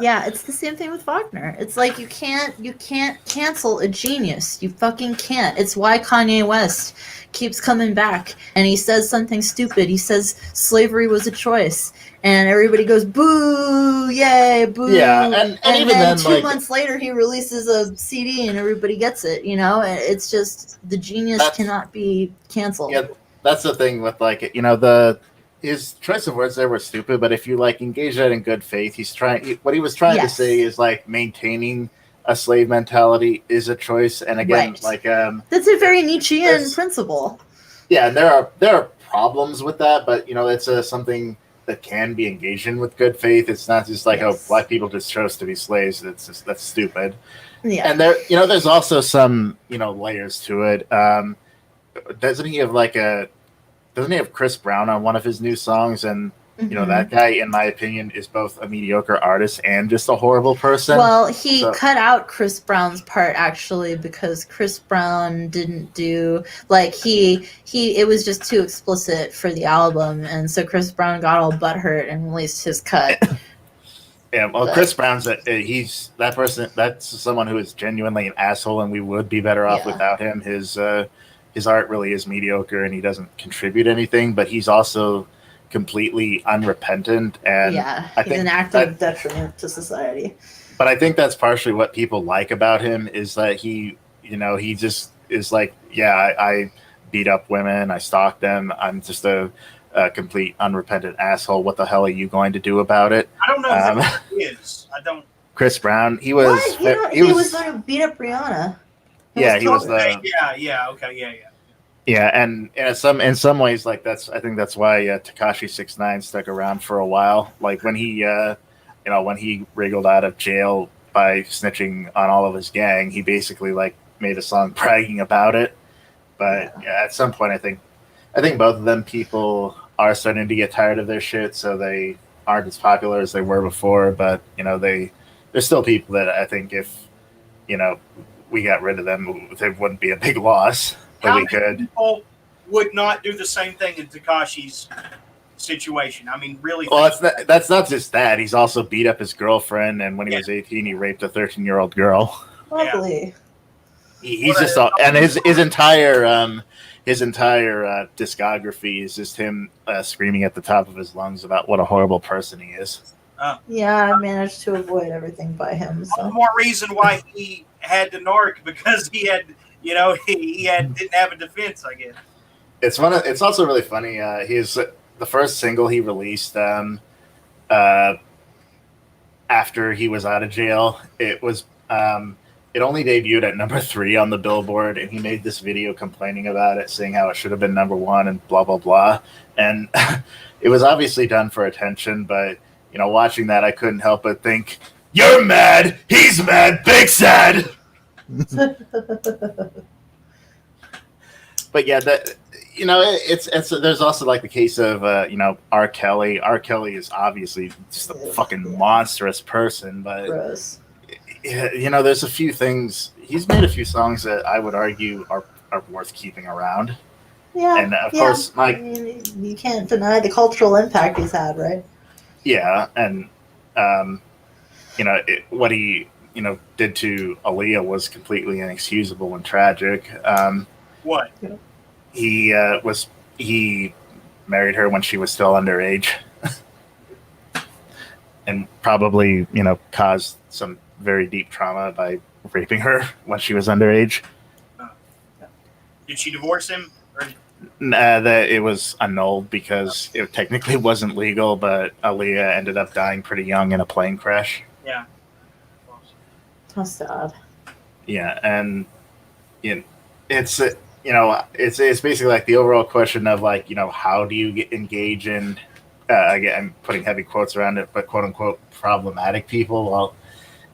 [SPEAKER 5] Yeah, it's the same thing with Wagner. It's like you can't cancel a genius. You fucking can't. It's why Kanye West keeps coming back and he says something stupid. He says slavery was a choice. And everybody goes, boo, yay, boo.
[SPEAKER 2] Yeah, and even
[SPEAKER 5] then
[SPEAKER 2] then,
[SPEAKER 5] 2 months later, he releases a CD and everybody gets it, It's just, the genius cannot be canceled.
[SPEAKER 2] Yeah, that's the thing with, his choice of words there were stupid, but if you, engage that in good faith, what he was trying to say is, maintaining a slave mentality is a choice. And again,
[SPEAKER 5] that's a very Nietzschean principle.
[SPEAKER 2] Yeah, and there are problems with that, but, it's something that can be engaged in with good faith. It's not just oh, black people just chose to be slaves. That's stupid. Yeah. And there's also some, layers to it. Doesn't he have Chris Brown on one of his new songs? And, that guy, in my opinion, is both a mediocre artist and just a horrible person.
[SPEAKER 5] Well, he cut out Chris Brown's part, actually, because Chris Brown didn't do, it was just too explicit for the album. And so Chris Brown got all butthurt and released his cut.
[SPEAKER 2] Yeah, well, Chris Brown's that person. That's someone who is genuinely an asshole, and we would be better off without him. His art really is mediocre, and he doesn't contribute anything. But he's also completely unrepentant, and
[SPEAKER 5] he's an active detriment to society.
[SPEAKER 2] But I think that's partially what people like about him is that he just is I beat up women, I stalk them, I'm just a complete unrepentant asshole. What the hell are you going to do about it?
[SPEAKER 4] I don't know who he is. I don't.
[SPEAKER 2] Chris Brown, he was
[SPEAKER 5] the one who beat up Rihanna.
[SPEAKER 2] He was the.
[SPEAKER 4] Yeah. Okay. Yeah.
[SPEAKER 2] Yeah, and in some ways, like I think that's why Tekashi 6ix9ine stuck around for a while. Like when when he wriggled out of jail by snitching on all of his gang, he basically like made a song bragging about it. But yeah, at some point, I think both of them people are starting to get tired of their shit, so they aren't as popular as they were before. But there's still people that I think if we got rid of them, it wouldn't be a big loss.
[SPEAKER 4] How many people would not do the same thing in Tekashi's situation? I mean, really?
[SPEAKER 2] Well, that's not just that. He's also beat up his girlfriend, and when he was 18, he raped a 13-year-old girl.
[SPEAKER 5] Lovely.
[SPEAKER 2] He's just and his entire discography is just him screaming at the top of his lungs about what a horrible person he is.
[SPEAKER 5] Yeah, I managed to avoid everything by him. So.
[SPEAKER 4] One more reason why he had to narc, because he had. Didn't have a defense, I guess.
[SPEAKER 2] It's also really funny. He's the first single he released after he was out of jail. It only debuted at number 3 on the Billboard, and he made this video complaining about it, saying how it should have been number 1 and blah blah blah. And it was obviously done for attention, but watching that, I couldn't help but think, "You're mad, he's mad, big sad." But yeah, it's there's also like the case of R. Kelly. R. Kelly is obviously just a fucking monstrous person, but
[SPEAKER 5] Gross.
[SPEAKER 2] There's a few things he's made, a few songs that I would argue are worth keeping around.
[SPEAKER 5] Yeah,
[SPEAKER 2] and of course,
[SPEAKER 5] you can't deny the cultural impact he's had, right?
[SPEAKER 2] Yeah, and what he did to Aaliyah was completely inexcusable and tragic.
[SPEAKER 4] What?
[SPEAKER 2] He married her when she was still underage, and probably caused some very deep trauma by raping her when she was underage.
[SPEAKER 4] Did she divorce him?
[SPEAKER 2] That it was annulled because it technically wasn't legal, but Aaliyah ended up dying pretty young in a plane crash.
[SPEAKER 4] Yeah.
[SPEAKER 5] How sad.
[SPEAKER 2] Yeah, and it's basically like the overall question of like how do you engage in again, I'm putting heavy quotes around it, but quote unquote problematic people. Well,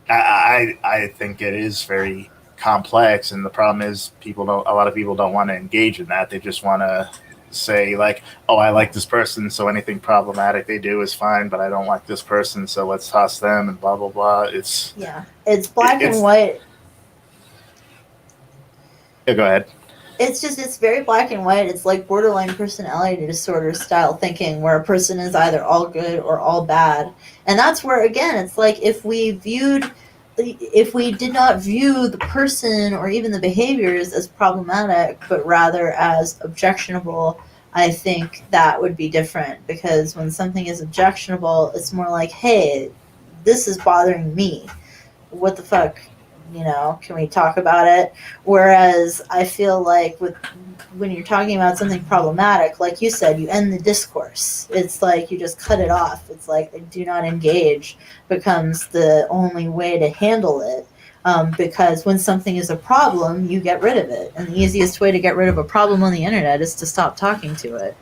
[SPEAKER 2] I think it is very complex, and the problem is a lot of people don't want to engage in that. They just want to say like, oh, I like this person, so anything problematic they do is fine, but I don't like this person, so let's toss them and blah blah blah. It's
[SPEAKER 5] black and white.
[SPEAKER 2] Yeah, go ahead.
[SPEAKER 5] It's very black and white. It's like borderline personality disorder style thinking, where a person is either all good or all bad. And that's where, again, it's like if we did not view the person or even the behaviors as problematic, but rather as objectionable, I think that would be different. Because when something is objectionable, it's more like, hey, this is bothering me. What the fuck? Can we talk about it? Whereas I feel like when you're talking about something problematic, like you said, you end the discourse. It's like you just cut it off. It's like do not engage becomes the only way to handle it. Because when something is a problem, you get rid of it. And the easiest way to get rid of a problem on the internet is to stop talking to it.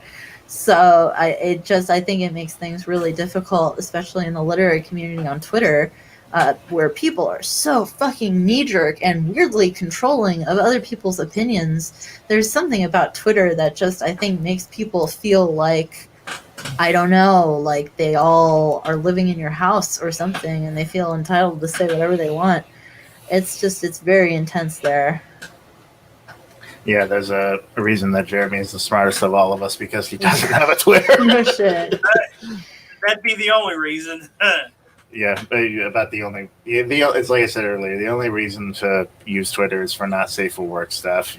[SPEAKER 5] So I think it makes things really difficult, especially in the literary community on Twitter, where people are so fucking knee-jerk and weirdly controlling of other people's opinions. There's something about Twitter that just, I think, makes people feel like, I don't know, like they all are living in your house or something, and they feel entitled to say whatever they want. It's very intense there.
[SPEAKER 2] Yeah, there's a reason that Jeremy is the smartest of all of us, because he doesn't have a Twitter.
[SPEAKER 5] No shit.
[SPEAKER 4] That'd be the only reason.
[SPEAKER 2] Yeah, about the only. It's like I said earlier. The only reason to use Twitter is for not safe for work stuff.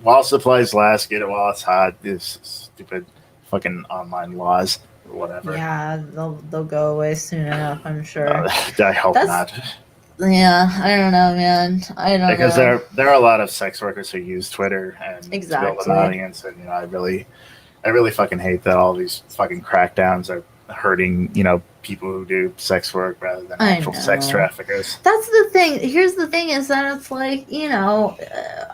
[SPEAKER 2] While supplies last, get it while it's hot. These stupid fucking online laws or whatever.
[SPEAKER 5] Yeah, they'll go away soon enough, I'm sure.
[SPEAKER 2] I hope not.
[SPEAKER 5] Yeah, I don't know, man. I don't know.
[SPEAKER 2] Because there are a lot of sex workers who use Twitter and
[SPEAKER 5] exactly.
[SPEAKER 2] build an audience, and I really fucking hate that all these fucking crackdowns are hurting people who do sex work rather than actual sex traffickers.
[SPEAKER 5] That's the thing. Here's the thing is that it's like,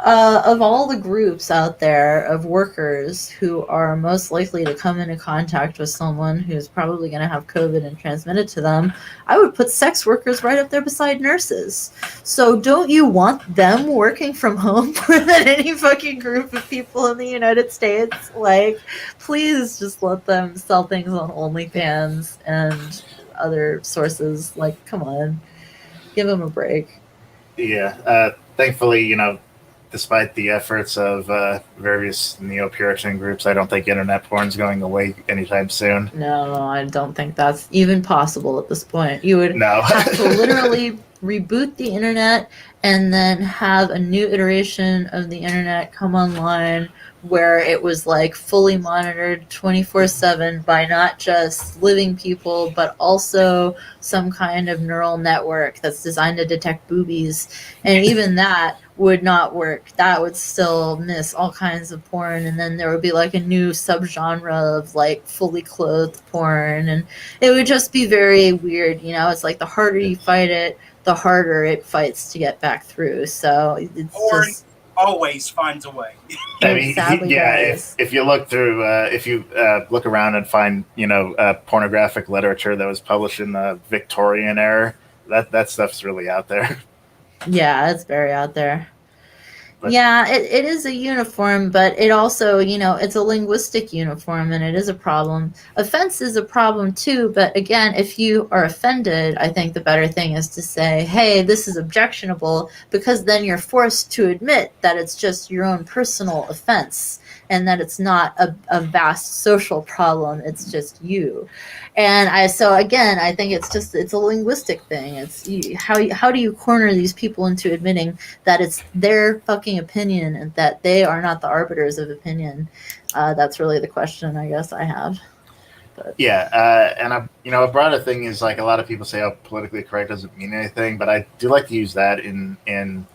[SPEAKER 5] Of all the groups out there of workers who are most likely to come into contact with someone who's probably going to have COVID and transmit it to them, I would put sex workers right up there beside nurses. So don't you want them working from home more than any fucking group of people in the United States? Like, please just let them sell things on OnlyFans and other sources. Like, come on, give them a break.
[SPEAKER 2] Yeah. Thankfully, despite the efforts of various neo-Puritan groups, I don't think internet porn's going away anytime soon.
[SPEAKER 5] No, I don't think that's even possible at this point. You would
[SPEAKER 2] No.
[SPEAKER 5] have to literally reboot the internet and then have a new iteration of the internet come online where it was like fully monitored 24/7 by not just living people, but also some kind of neural network that's designed to detect boobies. And even that would not work. That would still miss all kinds of porn. And then there would be like a new subgenre of like fully clothed porn. And it would just be very weird. It's like the harder you fight it, the harder it fights to get back through. So it's
[SPEAKER 4] Porn
[SPEAKER 5] just
[SPEAKER 4] always finds a way.
[SPEAKER 2] I mean,
[SPEAKER 5] sadly does.
[SPEAKER 2] if you look through, if you look around and find, pornographic literature that was published in the Victorian era, that stuff's really out there.
[SPEAKER 5] Yeah, it's very out there.
[SPEAKER 2] But-
[SPEAKER 5] Yeah, it is a uniform, but it also, it's a linguistic uniform and it is a problem. Offense is a problem too, but again, if you are offended, I think the better thing is to say, hey, this is objectionable, because then you're forced to admit that it's just your own personal offense and that it's not a vast social problem, it's just you. And I think it's a linguistic thing. It's how do you corner these people into admitting that it's their fucking opinion and that they are not the arbiters of opinion? That's really the question I guess I have. But.
[SPEAKER 2] Yeah, and a broader thing is like a lot of people say, "Oh, politically correct doesn't mean anything," but I do like to use that in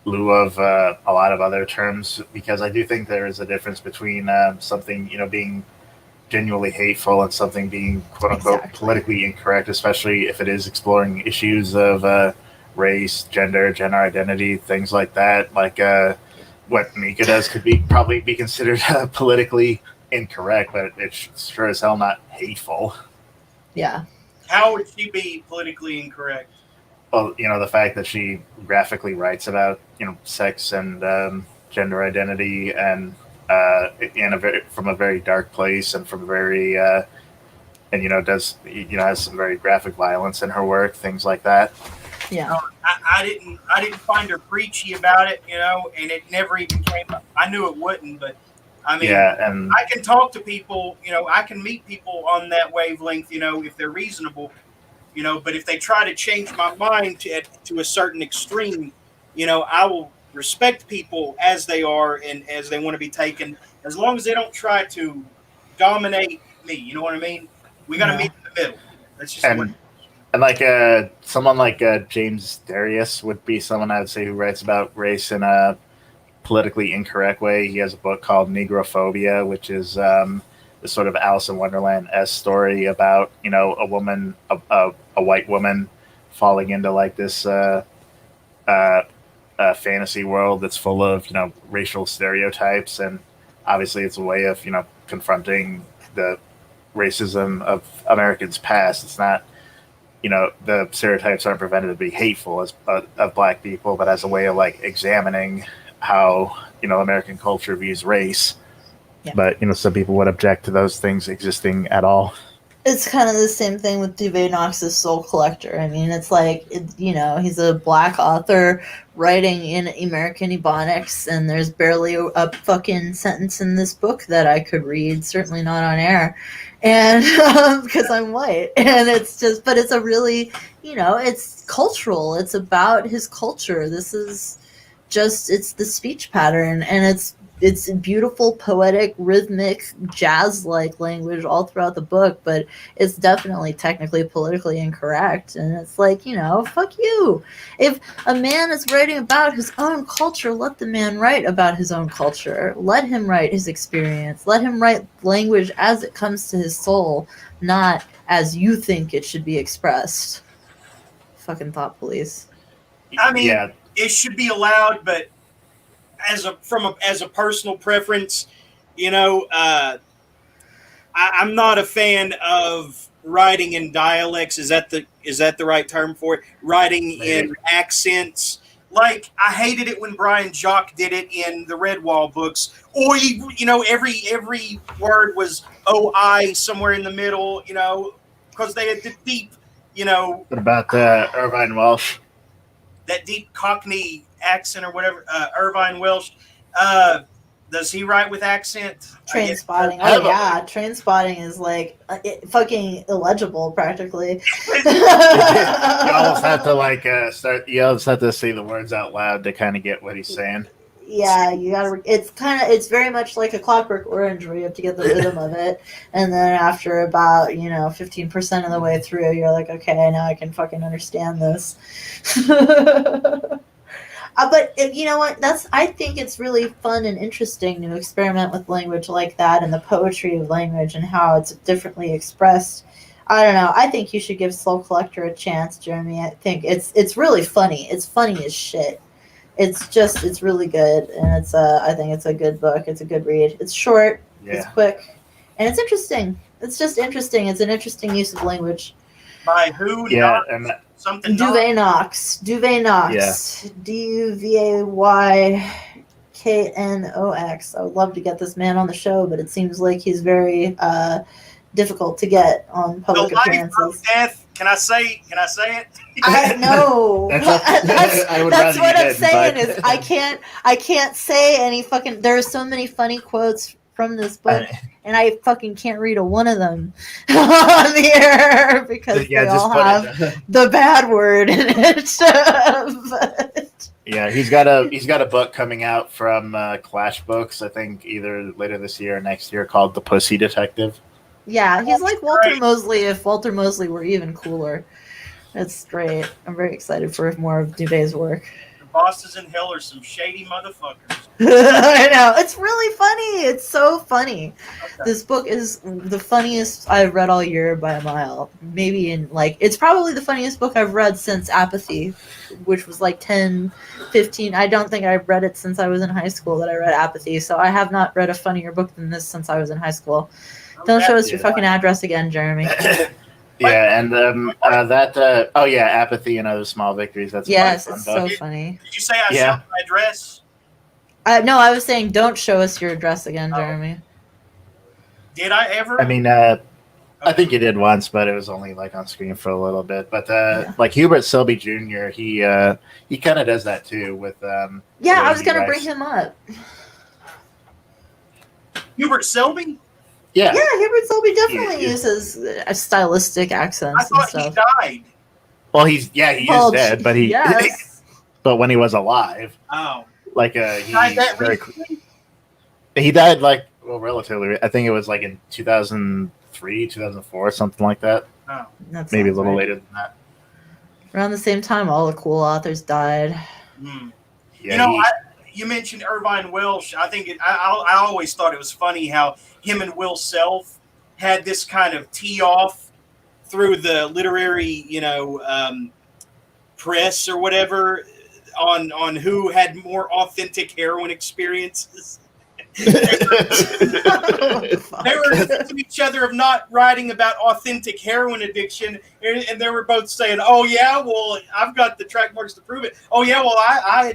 [SPEAKER 2] lieu of a lot of other terms, because I do think there is a difference between something being genuinely hateful and something being quote unquote politically incorrect, especially if it is exploring issues of race, gender identity, things like that. Like what Mika does could probably be considered politically incorrect, but it's sure as hell not hateful.
[SPEAKER 5] Yeah.
[SPEAKER 4] How would she be politically incorrect?
[SPEAKER 2] Well, the fact that she graphically writes about sex and gender identity and from a very dark place and from a very does has some very graphic violence in her work, things like that.
[SPEAKER 5] Yeah.
[SPEAKER 4] I didn't find her preachy about it, and it never even came up. I knew it wouldn't, but I mean,
[SPEAKER 2] and
[SPEAKER 4] I can talk to people, I can meet people on that wavelength, if they're reasonable, but if they try to change my mind to a certain extreme, I will respect people as they are and as they want to be taken, as long as they don't try to dominate me. You know what I mean? We got to meet in the middle. That's just
[SPEAKER 2] and like someone like James Darius would be someone I would say who writes about race in a politically incorrect way. He has a book called Negrophobia, which is this sort of Alice in Wonderland-esque story about a woman, a white woman, falling into like this fantasy world that's full of racial stereotypes, and obviously it's a way of confronting the racism of Americans past. It's not the stereotypes aren't prevented to be hateful of black people, but as a way of like examining how American culture views race.
[SPEAKER 5] Yeah.
[SPEAKER 2] But some people would object to those things existing at all.
[SPEAKER 5] It's kind of the same thing with Duvet Knox's Soul Collector. I mean, it's like, he's a black author writing in American Ebonics, and there's barely a fucking sentence in this book that I could read, certainly not on air, and because I'm white. And it's just, but it's a really, it's cultural. It's about his culture. This is just, it's the speech pattern, and it's beautiful, poetic, rhythmic, jazz-like language all throughout the book, but it's definitely technically politically incorrect. And it's like, fuck you. If a man is writing about his own culture, let the man write about his own culture. Let him write his experience. Let him write language as it comes to his soul, not as you think it should be expressed. Fucking thought police.
[SPEAKER 4] I mean, It should be allowed, but as a personal preference, I'm not a fan of writing in dialects. Is that the right term for it? Writing in accents. Like, I hated it when Brian Jacques did it in the Redwall books. Or every word was OI somewhere in the middle, because they had the deep,
[SPEAKER 2] What about Irvine Welsh?
[SPEAKER 4] that deep Cockney accent or whatever. Irvine Welsh. Does he write with accent?
[SPEAKER 5] Train Spotting. Oh yeah, Train Spotting is like fucking illegible practically.
[SPEAKER 2] You almost have to start. You almost have to say the words out loud to kind of get what he's saying.
[SPEAKER 5] Yeah, you gotta. It's very much like a Clockwork Orange where you have to get the rhythm of it, and then after about 15% of the way through, you're like, okay, now I can fucking understand this. But you know what? I think it's really fun and interesting to experiment with language like that and the poetry of language and how it's differently expressed. I don't know. I think you should give Soul Collector a chance, Jeremy. I think it's really funny. It's funny as shit. It's really good, and I think it's a good book. It's a good read. It's short. Yeah. It's quick, and it's interesting. It's just interesting. It's an interesting use of language.
[SPEAKER 4] By who?
[SPEAKER 2] Yeah,
[SPEAKER 4] and something.
[SPEAKER 5] Duvet Knox. Duvet Knox.
[SPEAKER 2] Yeah.
[SPEAKER 5] DUVAYKNOX. I would love to get this man on the show, but it seems like he's very difficult to get on public appearances.
[SPEAKER 4] Death. Can I say it?
[SPEAKER 5] I know. That's what I'm saying.
[SPEAKER 2] But...
[SPEAKER 5] is I can't say any fucking. There are so many funny quotes from this book, and I fucking can't read a one of them on the air because they all have the bad word in it. But...
[SPEAKER 2] Yeah, he's got a book coming out from Clash Books, I think either later this year or next year, called The Pussy Detective.
[SPEAKER 5] Yeah, he's like Walter Mosley if Walter Mosley were even cooler. That's great. I'm very excited for more of Duvet's work.
[SPEAKER 4] The bosses in hell are some shady motherfuckers.
[SPEAKER 5] I know. It's really funny. It's so funny. Okay. This book is the funniest I've read all year by a mile. Maybe it's probably the funniest book I've read since Apathy, which was like 10, 15. I don't think I've read it since I was in high school that I read Apathy. So I have not read a funnier book than this since I was in high school. Don't show us your fucking address again, Jeremy.
[SPEAKER 2] Yeah, and Apathy and Other Small Victories. That's
[SPEAKER 5] it's so funny.
[SPEAKER 4] Did you say I showed my address?
[SPEAKER 5] No, I was saying don't show us your address again, Jeremy.
[SPEAKER 4] Did I ever?
[SPEAKER 2] I mean, I think you did once, but it was only on screen for a little bit. But Hubert Selby Jr., he kind of does that too with.
[SPEAKER 5] I was gonna bring him up.
[SPEAKER 4] Hubert Selby.
[SPEAKER 2] Yeah,
[SPEAKER 5] Hubert Selby definitely uses stylistic accents.
[SPEAKER 4] I thought
[SPEAKER 5] and stuff.
[SPEAKER 4] He died.
[SPEAKER 2] Well, he is dead, but but when he was alive, he died relatively. I think it was in 2003, 2004, something like that.
[SPEAKER 4] Oh,
[SPEAKER 2] maybe a little later than that.
[SPEAKER 5] Around the same time, all the cool authors died.
[SPEAKER 4] Mm. Yeah, you mentioned Irvine Welsh. I think I always thought it was funny how him and Will Self had this kind of tee off through the literary, press or whatever on who had more authentic heroin experiences. They were accusing each other of not writing about authentic heroin addiction, and they were both saying, "Oh yeah, well I've got the track marks to prove it. Oh yeah, well I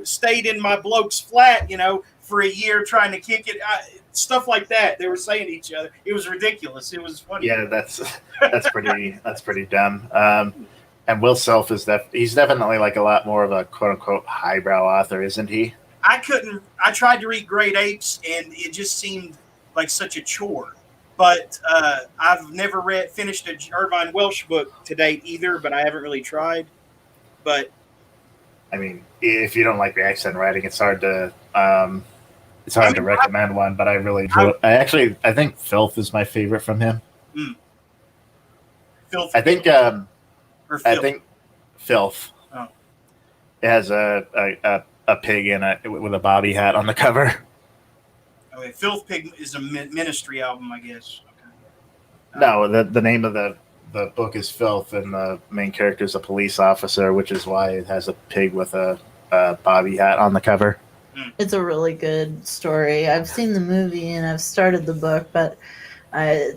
[SPEAKER 4] stayed in my bloke's flat, for a year trying to kick it." Stuff like that. They were saying to each other. It was ridiculous. It was funny.
[SPEAKER 2] Yeah, that's pretty dumb. And Will Self he's definitely a lot more of a quote unquote highbrow author, isn't he?
[SPEAKER 4] I tried to read Great Apes, and it just seemed like such a chore. But I've never finished a Irvine Welsh book to date either, but I haven't really tried. But
[SPEAKER 2] I mean, if you don't like the accent writing, it's hard to recommend one. But I really enjoy it. I think Filth is my favorite from him.
[SPEAKER 4] Filth.
[SPEAKER 2] I think Filth.
[SPEAKER 4] Oh.
[SPEAKER 2] It has a pig in it with a bobby hat on the cover.
[SPEAKER 4] Okay, Filth Pig is a Ministry album, I guess. Okay.
[SPEAKER 2] No, the name of the book is Filth, and the main character is a police officer, which is why it has a pig with a bobby hat on the cover.
[SPEAKER 5] It's a really good story. I've seen the movie and I've started the book, but I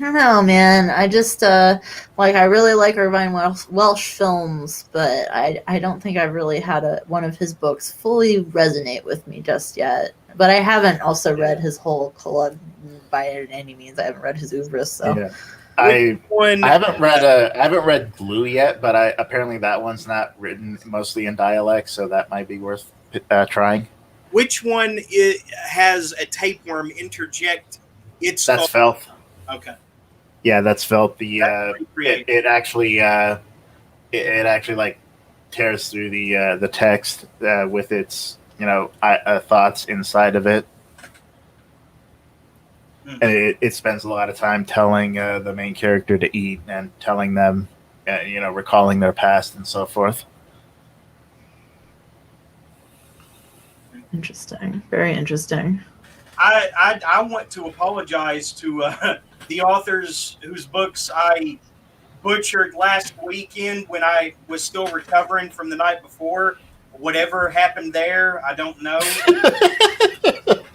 [SPEAKER 5] don't know, man. I just I really like Irvine Welsh films, but I don't think I've really had one of his books fully resonate with me just yet. But I haven't also read his whole collection by any means. I haven't read his oeuvre, so.
[SPEAKER 2] Yeah. I haven't read Glue yet, but apparently that one's not written mostly in dialect, so that might be worth trying.
[SPEAKER 4] Which one has a tapeworm interject its
[SPEAKER 2] That's Felth.
[SPEAKER 4] Okay.
[SPEAKER 2] Yeah, that's Felth. It actually like tears through the text with its thoughts inside of it. And it spends a lot of time telling the main character to eat and telling them, recalling their past and so forth.
[SPEAKER 5] Interesting. Very interesting.
[SPEAKER 4] I want to apologize to the authors whose books I butchered last weekend when I was still recovering from the night before. Whatever happened there, I don't know.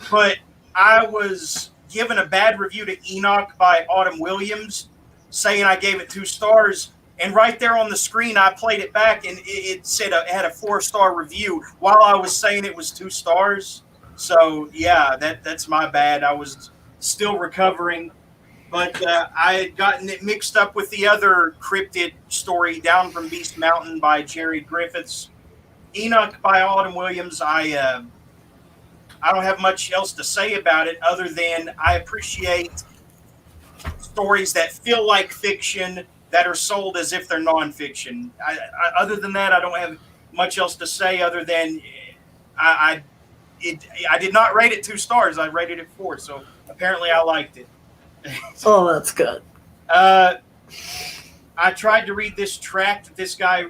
[SPEAKER 4] But I was given a bad review to Enoch by Autumn Williams, saying I gave it 2 stars. And right there on the screen, I played it back, and it said it had a 4-star review while I was saying it was 2 stars. So yeah, that's my bad. I was still recovering, but I had gotten it mixed up with the other cryptid story, Down from Beast Mountain by Jerry Griffiths. Enoch by Autumn Williams. I don't have much else to say about it other than I appreciate stories that feel like fiction that are sold as if they're nonfiction. Other than that, I don't have much else to say other than I did not rate it 2 stars. I rated it 4, so apparently I liked it.
[SPEAKER 5] Oh, that's good.
[SPEAKER 4] I tried to read this tract that this guy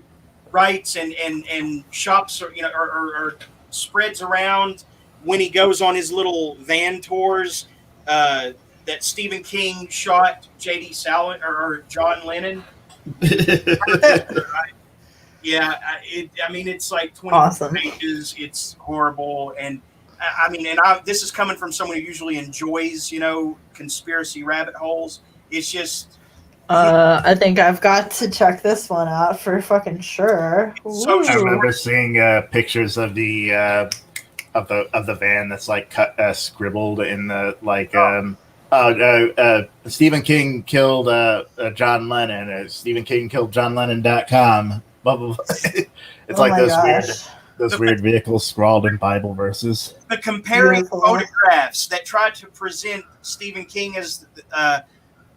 [SPEAKER 4] writes and shops or spreads around when he goes on his little van tours that Stephen King shot J.D. Salinger or John Lennon. Yeah, it's like 20 pages. It's horrible, and this is coming from someone who usually enjoys, conspiracy rabbit holes. It's just.
[SPEAKER 5] I think I've got to check this one out for fucking sure.
[SPEAKER 2] So I remember seeing pictures of the of the van that's like cut scribbled in the Stephen King killed John Lennon. Stephen King killed JohnLennon.com. Blah, blah, blah. It's like those weird vehicles scrawled in Bible verses.
[SPEAKER 4] The comparing photographs that tried to present Stephen King as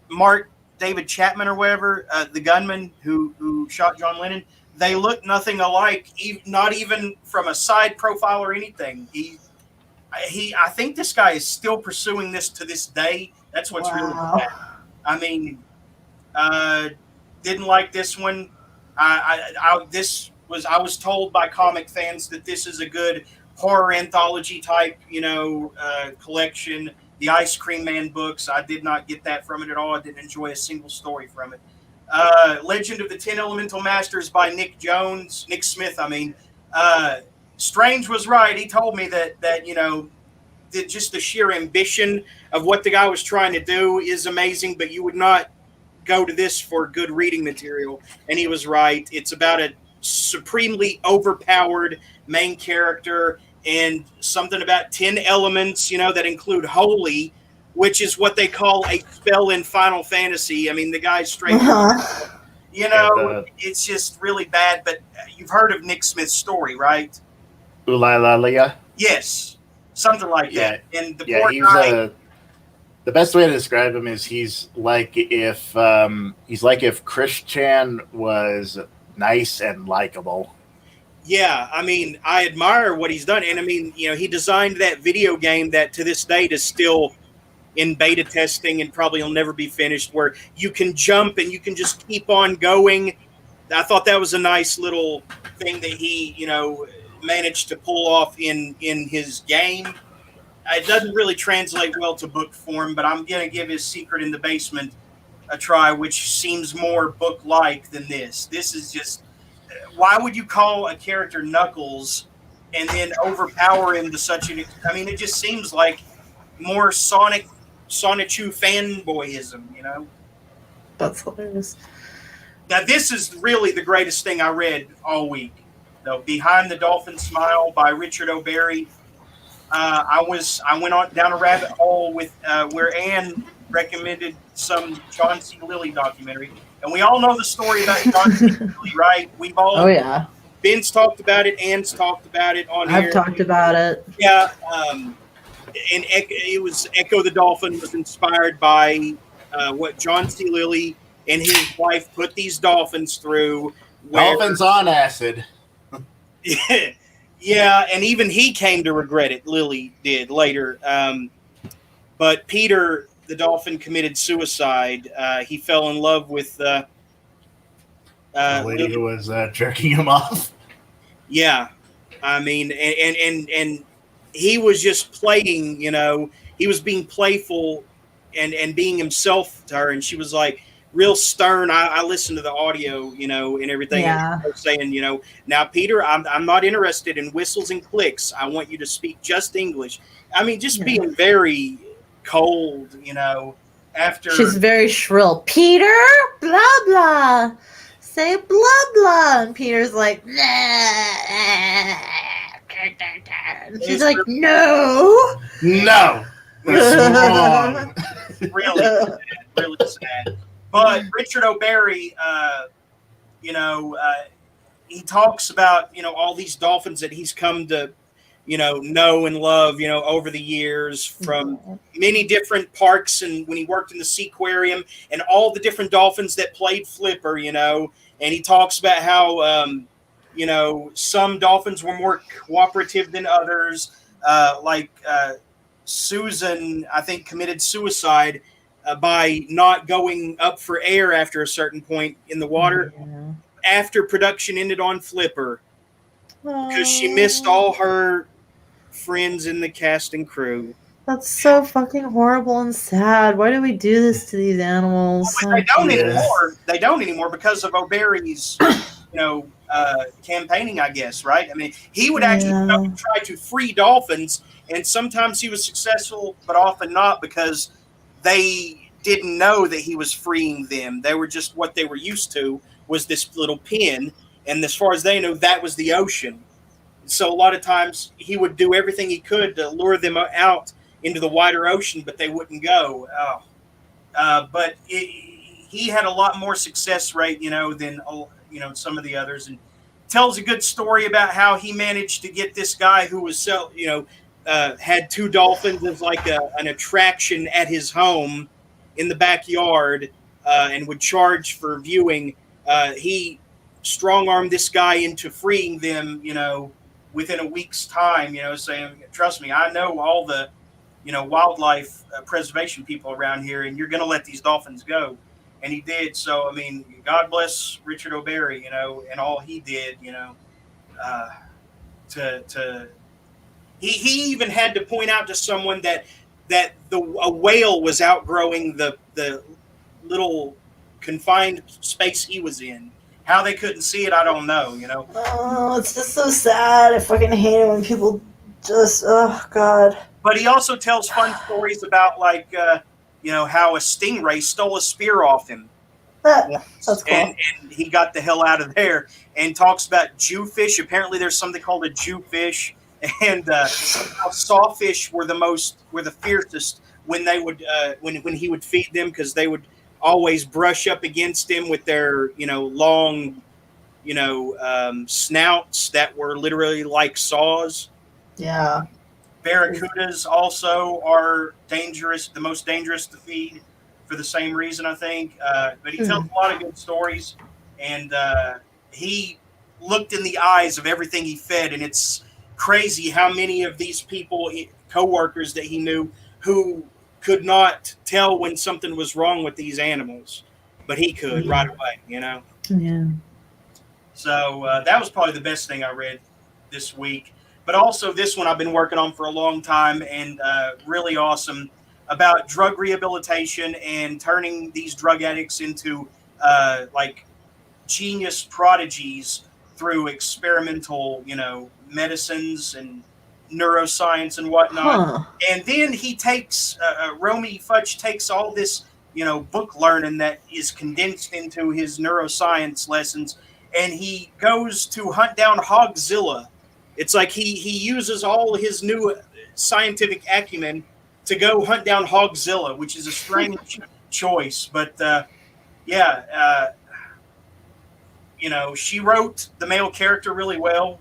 [SPEAKER 4] Mark David Chapman or whatever, the gunman who shot John Lennon. They look nothing alike, not even from a side profile or anything. I think this guy is still pursuing this to this day. That's what's really bad. Didn't like this one. I was told by comic fans that this is a good horror anthology type, collection. The Ice Cream Man books, I did not get that from it at all. I didn't enjoy a single story from it. Legend of the 10 Elemental Masters by Nick Smith. Strange was right. He told me that just the sheer ambition of what the guy was trying to do is amazing, but you would not go to this for good reading material. And he was right. It's about a supremely overpowered main character and something about 10 elements, that include holy, which is what they call a spell in Final Fantasy. The guy's straight. It's just really bad. But you've heard of Nick Smith's story, right?
[SPEAKER 2] Ulalia?
[SPEAKER 4] Yes, something like that. And the poor
[SPEAKER 2] he's
[SPEAKER 4] guy.
[SPEAKER 2] The best way to describe him is he's like if Christian was nice and likable.
[SPEAKER 4] Yeah, I admire what he's done. And he designed that video game that to this date is still in beta testing and probably will never be finished, where you can jump and you can just keep on going. I thought that was a nice little thing that he, managed to pull off in his game. It doesn't really translate well to book form, but I'm going to give his Secret in the Basement a try, which seems more book-like than this. This is just... Why would you call a character Knuckles and then overpower him to such an. I mean, it just seems like more Sonichu fanboyism, you know.
[SPEAKER 5] That's hilarious.
[SPEAKER 4] Now, this is really the greatest thing I read all week, though. Behind the Dolphin Smile by Richard O'Barry. I went on down a rabbit hole with where Ann recommended some John C. Lilly documentary, and we all know the story about John C. Lilly, right? We've all.
[SPEAKER 5] Oh yeah.
[SPEAKER 4] Ben's talked about it. Ann's talked about it on here.
[SPEAKER 5] I've talked about it.
[SPEAKER 4] Yeah. And it was Echo the Dolphin was inspired by what John C. Lilly and his wife put these dolphins through.
[SPEAKER 2] Dolphins on acid.
[SPEAKER 4] Yeah, and even he came to regret it. Lilly did later. But Peter the dolphin committed suicide. He fell in love with
[SPEAKER 2] the lady who was jerking him off.
[SPEAKER 4] Yeah, I mean, and he was just playing. You know, he was being playful and being himself to her, and she was like real stern. I listened to the audio, you know, and everything.
[SPEAKER 5] Yeah.
[SPEAKER 4] And saying, you know, now Peter, I'm not interested in whistles and clicks. I want you to speak just English. I mean, just being very cold, you know. After
[SPEAKER 5] she's very shrill. Peter, blah blah, say blah blah, and Peter's like, nah. And she's like, no.
[SPEAKER 2] That's wrong.
[SPEAKER 4] really sad. But Richard O'Barry, you know, he talks about, you know, all these dolphins that he's come to, you know and love, you know, over the years from many different parks, and when he worked in the Seaquarium, and all the different dolphins that played flipper, you know, and he talks about how, you know, some dolphins were more cooperative than others, like Susan, I think, committed suicide by not going up for air after a certain point in the water after production ended on Flipper because she missed all her friends in the cast and crew.
[SPEAKER 5] That's so fucking horrible and sad. Why do we do this to these animals?
[SPEAKER 4] Well, they don't anymore because of O'Barry's, you know, campaigning, I guess, right? I mean, he would actually try to free dolphins, and sometimes he was successful, but often not, because they didn't know that he was freeing them. They were just, what they were used to was this little pen, and as far as they knew, that was the ocean. So a lot of times he would do everything he could to lure them out into the wider ocean, but they wouldn't go. But he had a lot more success rate, you know, than, you know, some of the others, and tells a good story about how he managed to get this guy who was had two dolphins as like an attraction at his home in the backyard, and would charge for viewing. He strong-armed this guy into freeing them, you know, within a week's time, you know, saying, trust me, I know all the, you know, wildlife preservation people around here, and you're going to let these dolphins go. And he did. So, I mean, God bless Richard O'Barry, you know, and all he did, you know, he even had to point out to someone that a whale was outgrowing the little confined space he was in. How they couldn't see it, I don't know, you know.
[SPEAKER 5] Oh, it's just so sad. I fucking hate it when people just, oh, God.
[SPEAKER 4] But he also tells fun stories about, like, you know, how a stingray stole a spear off him.
[SPEAKER 5] That's cool.
[SPEAKER 4] And he got the hell out of there, and talks about Jewfish. Apparently there's something called a Jewfish, and how sawfish were the fiercest when they would when he would feed them, because they would always brush up against him with their, you know, long, you know, snouts that were literally like saws.
[SPEAKER 5] Yeah.
[SPEAKER 4] Barracudas also are dangerous, the most dangerous to feed for the same reason, I think. But he tells a lot of good stories, and he looked in the eyes of everything he fed, and it's crazy how many of these people, co-workers that he knew, who could not tell when something was wrong with these animals, but he could right away, you know?
[SPEAKER 5] Yeah.
[SPEAKER 4] So that was probably the best thing I read this week. But also this one I've been working on for a long time, and really awesome, about drug rehabilitation and turning these drug addicts into like genius prodigies through experimental, medicines and neuroscience and whatnot.
[SPEAKER 5] Huh.
[SPEAKER 4] And then he takes Romy Fudge takes all this, book learning that is condensed into his neuroscience lessons, and he goes to hunt down Hogzilla. It's like he uses all his new scientific acumen to go hunt down Hogzilla, which is a strange choice. But she wrote the male character really well.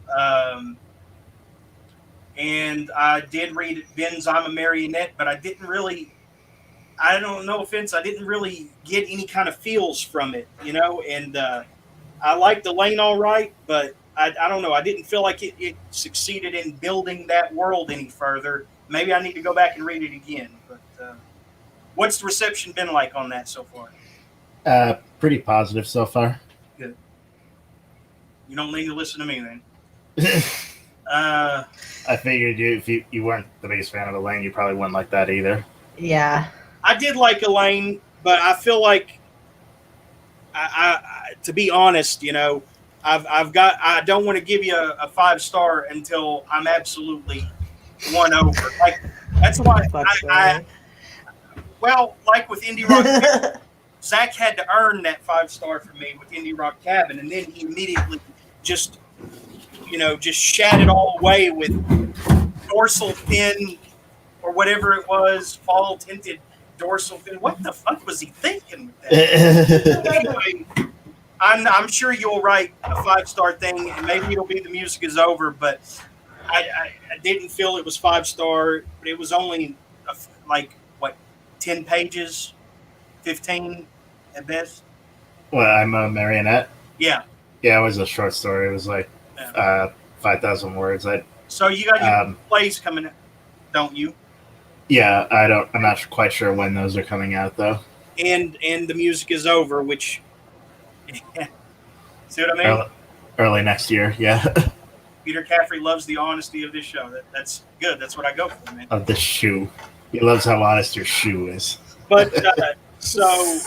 [SPEAKER 4] And I did read Ben's I'm a Marionette, but I didn't really, I don't know offense, I didn't really get any kind of feels from it, and I liked Elaine all right, but I don't know. I didn't feel like it succeeded in building that world any further. Maybe I need to go back and read it again. But what's the reception been like on that so far?
[SPEAKER 2] Pretty positive so far.
[SPEAKER 4] Good. You don't need to listen to me then.
[SPEAKER 2] I figured if you weren't the biggest fan of Elaine, you probably wouldn't like that either.
[SPEAKER 5] Yeah.
[SPEAKER 4] I did like Elaine, but I feel like, I to be honest, I don't want to give you a 5-star until I'm absolutely won over. Like that's why like with Indie Rock, Zach had to earn that 5-star for me with Indie Rock Cabin, and then he immediately just shat it all away with dorsal fin or whatever it was, fall tinted dorsal fin. What the fuck was he thinking with that? Anyway, I'm sure you'll write a 5-star thing, and maybe it'll be The Music Is Over, but I didn't feel it was 5-star. But it was only 10 pages, 15 at best.
[SPEAKER 2] Well, I'm a Marionette.
[SPEAKER 4] Yeah.
[SPEAKER 2] Yeah, it was a short story. It was like 5,000 words.
[SPEAKER 4] So you got your plays coming, don't you?
[SPEAKER 2] Yeah, I'm not quite sure when those are coming out though.
[SPEAKER 4] And The Music Is Over, which see what I mean?
[SPEAKER 2] Early next year, yeah.
[SPEAKER 4] Peter Caffrey loves the honesty of this show. That's good. That's what I go for, man.
[SPEAKER 2] Of the shoe. He loves how honest your shoe is.
[SPEAKER 4] But so,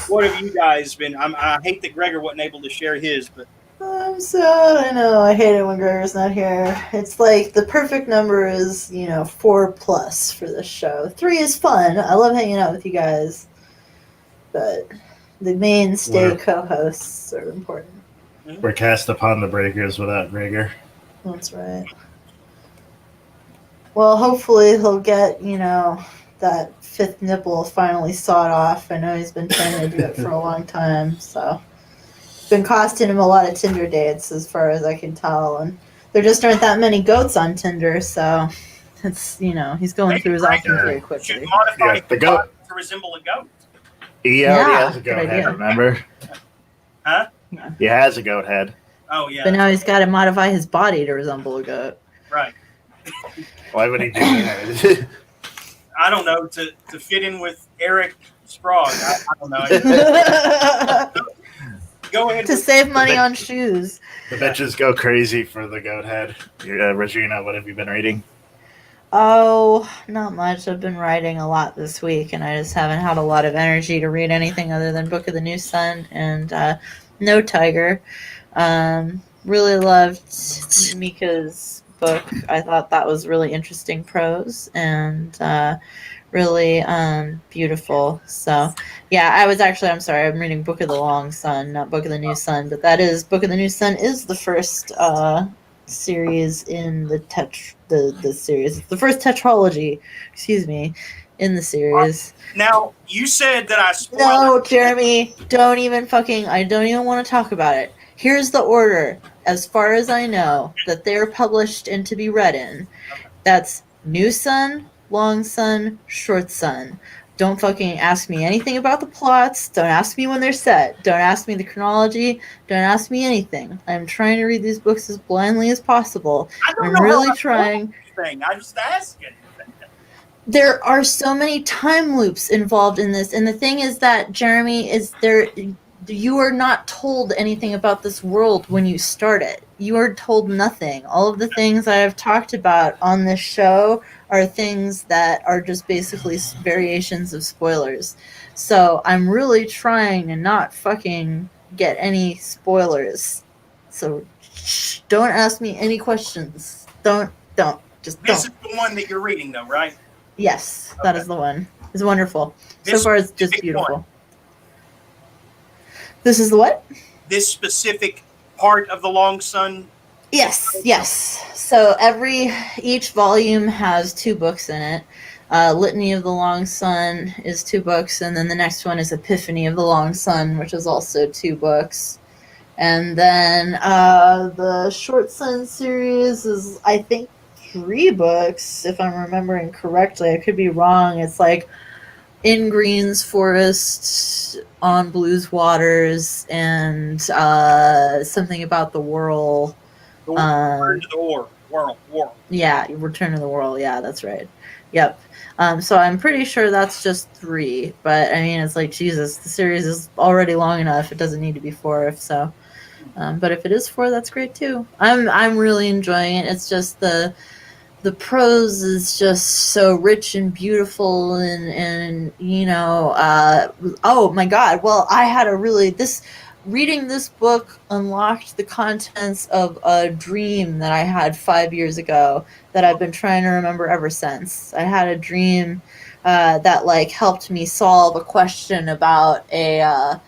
[SPEAKER 4] what have you guys been? I hate that Gregor wasn't able to share his, but
[SPEAKER 5] I'm sad. I know. I hate it when Gregor's not here. It's like the perfect number is, 4+ for this show. 3 is fun. I love hanging out with you guys. But the mainstay co-hosts are important.
[SPEAKER 2] We're cast upon the breakers without Gregor.
[SPEAKER 5] That's right. Well, hopefully he'll get, that 5th nipple finally sawed off. I know he's been trying to do it for a long time, so it's been costing him a lot of Tinder dates as far as I can tell, and there just aren't that many goats on Tinder, so it's, he's going through his options very quickly.
[SPEAKER 4] Should modify
[SPEAKER 2] the goat
[SPEAKER 4] to resemble a goat.
[SPEAKER 2] He already has a goat head, remember?
[SPEAKER 4] Huh?
[SPEAKER 5] Yeah.
[SPEAKER 2] He has a goat head.
[SPEAKER 4] Oh, yeah.
[SPEAKER 5] But now he's got to modify his body to resemble a goat.
[SPEAKER 4] Right.
[SPEAKER 2] Why would he do that?
[SPEAKER 4] I don't know, to fit in with Erik Sprague. I don't know. Go ahead.
[SPEAKER 5] To save money on shoes.
[SPEAKER 2] The bitches go crazy for the goat head. Regina, what have you been reading?
[SPEAKER 5] Oh, not much. I've been writing a lot this week, and I just haven't had a lot of energy to read anything other than Book of the New Sun and No Tiger. Really loved Mika's book. I thought that was really interesting prose and really beautiful. So, yeah, I'm sorry, I'm reading Book of the Long Sun, not Book of the New Sun, but that is, Book of the New Sun is the first series in the series. It's the first tetralogy, in the series.
[SPEAKER 4] Now, you said that I spoiled
[SPEAKER 5] No, Jeremy, I don't even want to talk about it. Here's the order, as far as I know, that they're published and to be read in. That's New Sun, Long Sun, Short Sun. Don't fucking ask me anything about the plots. Don't ask me when they're set. Don't ask me the chronology. Don't ask me anything. I'm trying to read these books as blindly as possible. I'm really trying.
[SPEAKER 4] I just asking.
[SPEAKER 5] There are so many time loops involved in this, and the thing is that, Jeremy, you are not told anything about this world when you start it. You are told nothing. All of the things I have talked about on this show are things that are just basically variations of spoilers. So I'm really trying to not fucking get any spoilers. So shh, don't ask me any questions. Don't. Just
[SPEAKER 4] This
[SPEAKER 5] don't.
[SPEAKER 4] is the one that you're reading, though, right?
[SPEAKER 5] Yes, that is the one. It's wonderful. So
[SPEAKER 4] This
[SPEAKER 5] far, it's just
[SPEAKER 4] specific
[SPEAKER 5] beautiful.
[SPEAKER 4] one.
[SPEAKER 5] This is the what?
[SPEAKER 4] This specific part of the Long Sun.
[SPEAKER 5] Yes. So each volume has 2 books in it. Litany of the Long Sun is 2 books, and then the next one is Epiphany of the Long Sun, which is also 2 books. And then the Short Sun series is, I think, 3 books, if I'm remembering correctly. I could be wrong. It's like In Green's Forest, On Blue's Waters, and something about the Whirl.
[SPEAKER 4] Return to the Whirl.
[SPEAKER 5] Yeah, Return to the Whirl. Yeah, that's right. Yep. So I'm pretty sure that's just 3, but I mean, it's like, Jesus, the series is already long enough. It doesn't need to be 4. If so, but if it is 4, that's great too. I'm really enjoying it. It's just the prose is just so rich and beautiful, and you know, oh my God. Well, I had reading this book unlocked the contents of a dream that I had 5 years ago that I've been trying to remember ever since. I had a dream that like helped me solve a question about a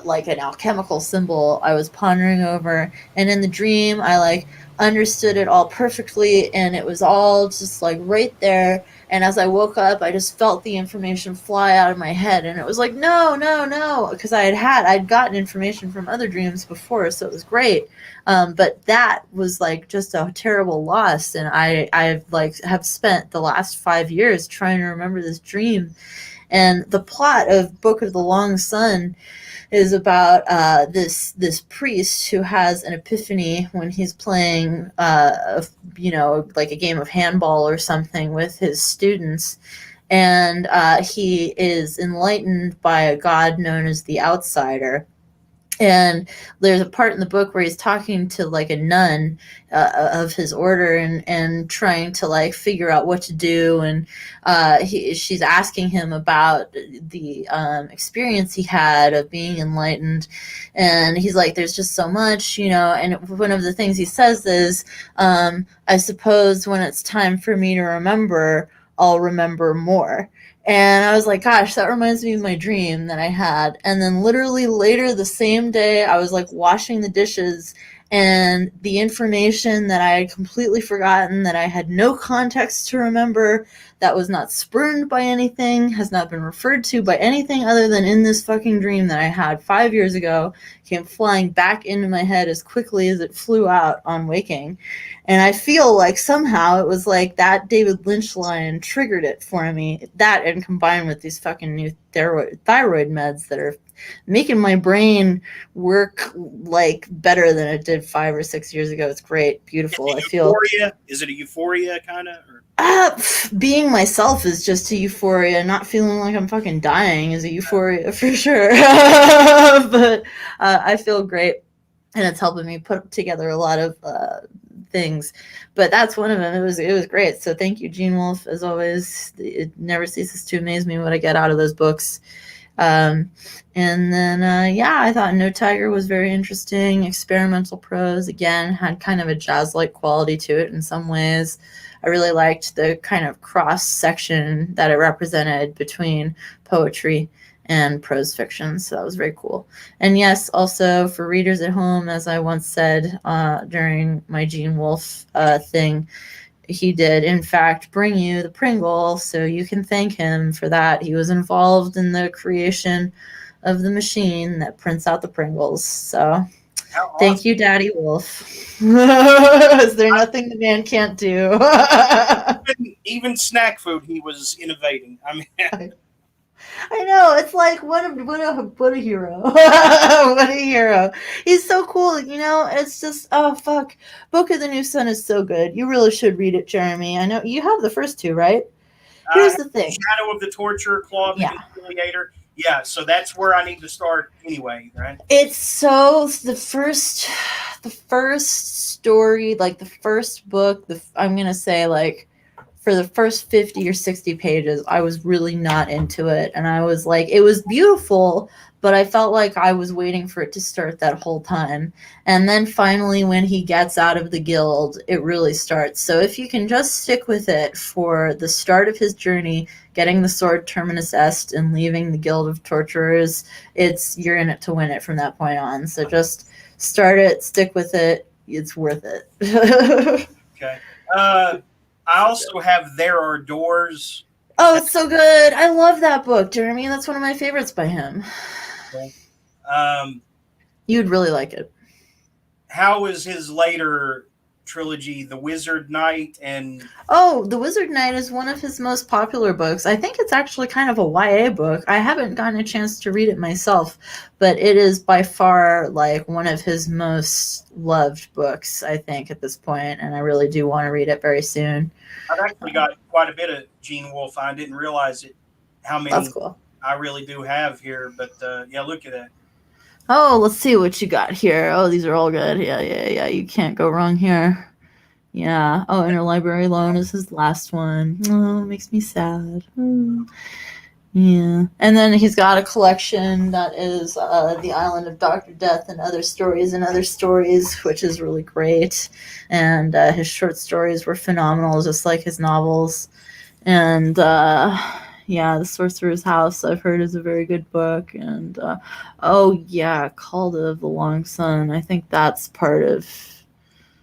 [SPEAKER 5] like an alchemical symbol I was pondering over, and in the dream I like understood it all perfectly, and it was all just like right there. And as I woke up, I just felt the information fly out of my head, and it was like, no, because I'd gotten information from other dreams before, so it was great. But that was like just a terrible loss, and I've like have spent the last 5 years trying to remember this dream. And the plot of Book of the Long Sun is about this priest who has an epiphany when he's playing, like a game of handball or something with his students, and he is enlightened by a god known as the Outsider. And there's a part in the book where he's talking to like a nun of his order, and trying to like figure out what to do. And she's asking him about the experience he had of being enlightened. And he's like, there's just so much, you know. And one of the things he says is, I suppose when it's time for me to remember, I'll remember more. And I was like, gosh, that reminds me of my dream that I had. And then literally later the same day, I was like washing the dishes, and the information that I had completely forgotten, that I had no context to remember, that was not spurned by anything, has not been referred to by anything other than in this fucking dream that I had 5 years ago, came flying back into my head as quickly as it flew out on waking. And I feel like somehow it was like that David Lynch line triggered it for me. That, and combined with these fucking new thyroid meds that are making my brain work like better than it did 5 or 6 years ago. It's great, beautiful. I feel
[SPEAKER 4] Euphoria. Is it a euphoria kind of?
[SPEAKER 5] being myself is just a euphoria. Not feeling like I'm fucking dying is a euphoria for sure. But I feel great, and it's helping me put together a lot of things. But that's one of them. It was great. So thank you, Gene Wolfe, as always. It never ceases to amaze me what I get out of those books. And then I thought No Tiger was very interesting. Experimental prose, again, had kind of a jazz-like quality to it in some ways. I really liked the kind of cross section that it represented between poetry and prose fiction, so that was very cool. And yes, also for readers at home, as I once said during my Gene Wolfe thing, he did in fact bring you the Pringle, so you can thank him for that. He was involved in the creation of the machine that prints out the Pringles. So thank you, Daddy Wolf. Is there nothing the man can't do?
[SPEAKER 4] even snack food, he was innovating. I mean,
[SPEAKER 5] I know, it's like what a hero. What a hero. He's so cool, you know. It's just, oh fuck, Book of the New Sun is so good. You really should read it, Jeremy. I know you have the first 2, right? Here's the thing.
[SPEAKER 4] Shadow of the Torturer, Claw of the Conciliator. Yeah, so that's where I need to start anyway, right?
[SPEAKER 5] It's so the first story, like the first book, I'm gonna say like for the first 50 or 60 pages, I was really not into it, and I was like, it was beautiful, but I felt like I was waiting for it to start that whole time. And then finally, when he gets out of the guild, it really starts. So if you can just stick with it for the start of his journey, getting the sword Terminus Est and leaving the Guild of Torturers, you're in it to win it from that point on. So just start it, stick with it. It's worth it.
[SPEAKER 4] Okay. I also have There Are Doors.
[SPEAKER 5] Oh, it's so good. I love that book, Jeremy. That's one of my favorites by him.
[SPEAKER 4] Okay.
[SPEAKER 5] You'd really like it.
[SPEAKER 4] How is his later trilogy, The Wizard Knight and...
[SPEAKER 5] Oh, The Wizard Knight is one of his most popular books. I think it's actually kind of a YA book. I haven't gotten a chance to read it myself, but it is by far like one of his most loved books, I think, at this point, and I really do want to read it very soon.
[SPEAKER 4] I've actually got quite a bit of Gene Wolfe. I didn't realize it, how many
[SPEAKER 5] That's cool.
[SPEAKER 4] I really do have here, but yeah, look at that.
[SPEAKER 5] Oh, let's see what you got here. Oh, these are all good. Yeah. You can't go wrong here. Yeah. Oh, Interlibrary Loan is his last one. Oh, it makes me sad. Yeah. And then he's got a collection that is The Island of Dr. Death and Other Stories, which is really great. And his short stories were phenomenal, just like his novels. And yeah, The Sorcerer's House, I've heard, is a very good book. And Call of the Long Sun. I think that's part of...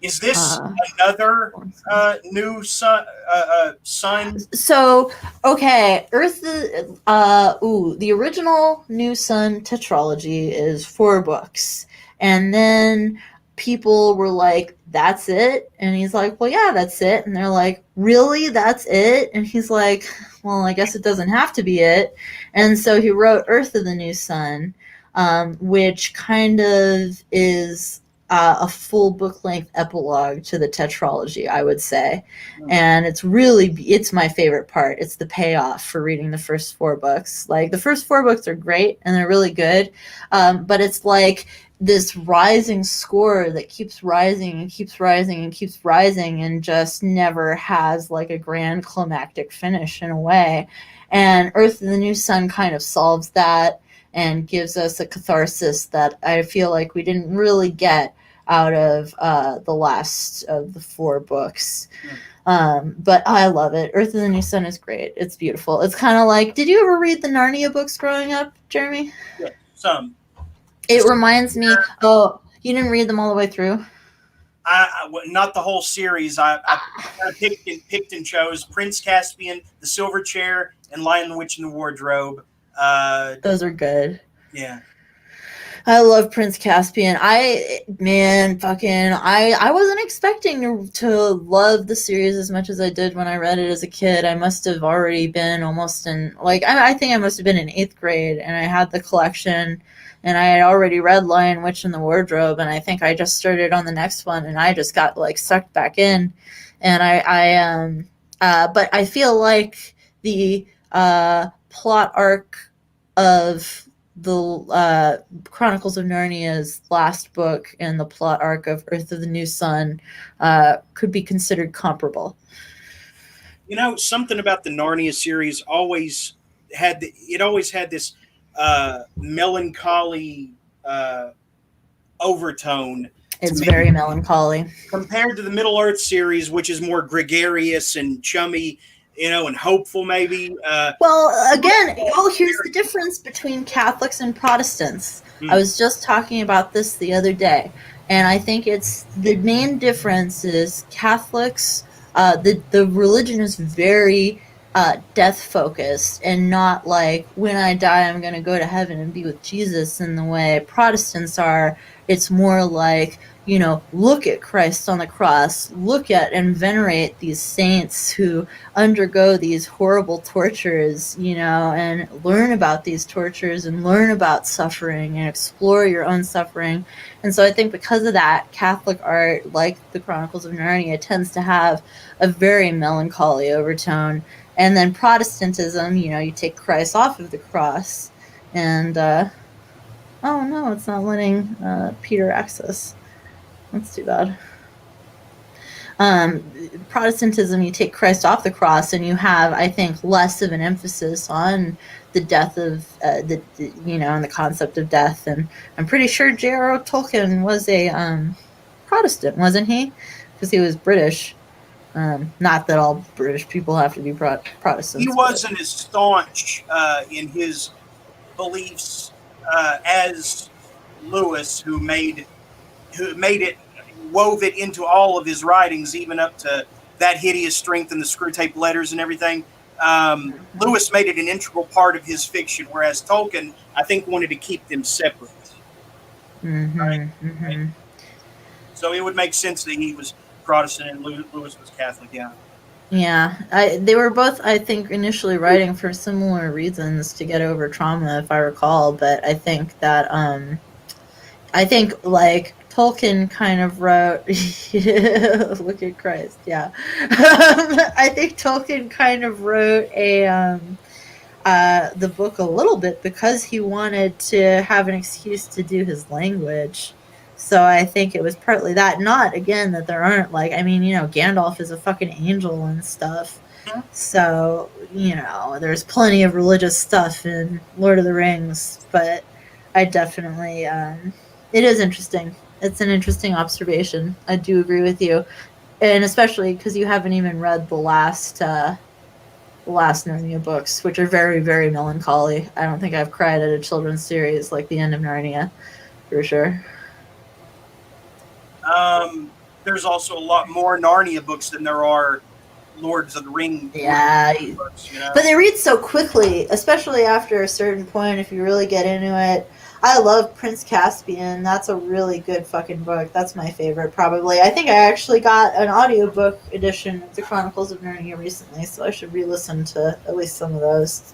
[SPEAKER 4] Is this another new sun?
[SPEAKER 5] So, okay, the original New Sun tetralogy is 4 books. And then people were like, that's it? And he's like, well, yeah, that's it. And they're like, really? That's it? And he's like, well, I guess it doesn't have to be it. And so he wrote Earth of the New Sun, which kind of is a full book-length epilogue to the tetralogy, I would say. And it's my favorite part. It's the payoff for reading the first 4 books. Like, the first 4 books are great, and they're really good, but it's like this rising score that keeps rising and keeps rising and keeps rising and just never has like a grand climactic finish in a way. And Earth of the New Sun kind of solves that and gives us a catharsis that I feel like we didn't really get out of the last of the 4 books. But I love it. Earth of the New Sun is great. It's beautiful. It's kind of like, did you ever read the Narnia books growing up, Jeremy?
[SPEAKER 4] Yeah, some.
[SPEAKER 5] It reminds me. Oh, you didn't read them all the way through?
[SPEAKER 4] Not the whole series. I picked and chose Prince Caspian, The Silver Chair, and Lion the Witch in the Wardrobe.
[SPEAKER 5] Those are good.
[SPEAKER 4] Yeah.
[SPEAKER 5] I love Prince Caspian. I wasn't expecting to love the series as much as I did when I read it as a kid. I must have already been almost in, like, I think I must have been in 8th grade, and I had the collection, and I had already read Lion, Witch, and the Wardrobe, and I think I just started on the next one, and I just got, like, sucked back in. And but I feel like the plot arc of the Chronicles of Narnia's last book and the plot arc of Earth of the New Sun could be considered comparable.
[SPEAKER 4] You know, something about the Narnia series always had this melancholy overtone.
[SPEAKER 5] It's very melancholy
[SPEAKER 4] compared to the Middle Earth series, which is more gregarious and chummy, and hopeful maybe.
[SPEAKER 5] Well, again, here's the difference between Catholics and Protestants. I was just talking about this the other day, and I think it's the main difference is Catholics, the religion is very death focused and not like, when I die, I'm going to go to heaven and be with Jesus in the way Protestants are. It's more like, look at Christ on the cross, look at and venerate these saints who undergo these horrible tortures, and learn about these tortures and learn about suffering and explore your own suffering. And so I think because of that, Catholic art, like the Chronicles of Narnia, tends to have a very melancholy overtone. And then Protestantism, you take Christ off of the cross and, oh no, it's not letting Peter access. That's too bad. Protestantism, you take Christ off the cross and you have, I think, less of an emphasis on the death of and the concept of death. And I'm pretty sure J.R.R. Tolkien was a Protestant, wasn't he? Because he was British. Not that all British people have to be Protestants.
[SPEAKER 4] He wasn't as staunch in his beliefs as Lewis, who made it, wove it into all of his writings, even up to That Hideous Strength and the Screw Tape Letters and everything. Lewis made it an integral part of his fiction, whereas Tolkien, I think, wanted to keep them separate. Right? So it would make sense that he was Protestant and Lewis was Catholic. Yeah.
[SPEAKER 5] Yeah, they were both, I think, initially writing for similar reasons to get over trauma, if I recall. But I think that, like Tolkien kind of wrote, look at Christ, yeah. I think Tolkien kind of wrote the book a little bit because he wanted to have an excuse to do his language. So I think it was partly that. Not, again, that there aren't, like, I mean, Gandalf is a fucking angel and stuff. So, there's plenty of religious stuff in Lord of the Rings. But I definitely, it is interesting. It's an interesting observation. I do agree with you. And especially because you haven't even read the last Narnia books, which are very, very melancholy. I don't think I've cried at a children's series like the end of Narnia, for sure.
[SPEAKER 4] There's also a lot more Narnia books than there are Lords of the Rings.
[SPEAKER 5] Yeah,
[SPEAKER 4] books,
[SPEAKER 5] but they read so quickly, especially after a certain point. If you really get into it, I love Prince Caspian. That's a really good fucking book. That's my favorite, probably. I think I actually got an audiobook edition of the Chronicles of Narnia recently, so I should re-listen to at least some of those.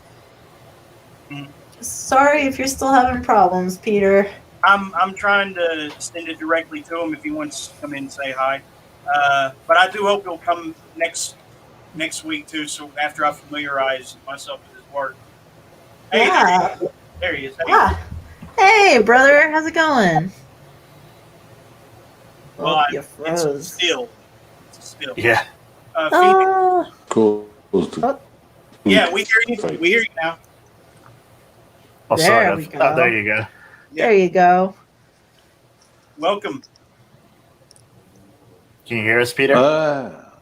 [SPEAKER 5] Sorry if you're still having problems, Peter.
[SPEAKER 4] I'm trying to send it directly to him if he wants to come in and say hi. But I do hope he'll come next week too. So after I familiarize myself with his work. Hey,
[SPEAKER 5] Yeah.
[SPEAKER 4] there he is. Hey.
[SPEAKER 5] Ah. Hey, brother. How's it going?
[SPEAKER 4] Well,
[SPEAKER 5] you
[SPEAKER 4] it's
[SPEAKER 5] froze.
[SPEAKER 4] still. It's still.
[SPEAKER 2] Yeah.
[SPEAKER 5] Oh.
[SPEAKER 7] Cool.
[SPEAKER 4] Yeah, we hear you. We hear you now.
[SPEAKER 2] Well,
[SPEAKER 5] There
[SPEAKER 2] sort of.
[SPEAKER 5] we go.
[SPEAKER 2] Oh, there you go.
[SPEAKER 5] There you go.
[SPEAKER 4] Welcome.
[SPEAKER 2] Can you hear us, Peter?
[SPEAKER 7] Well,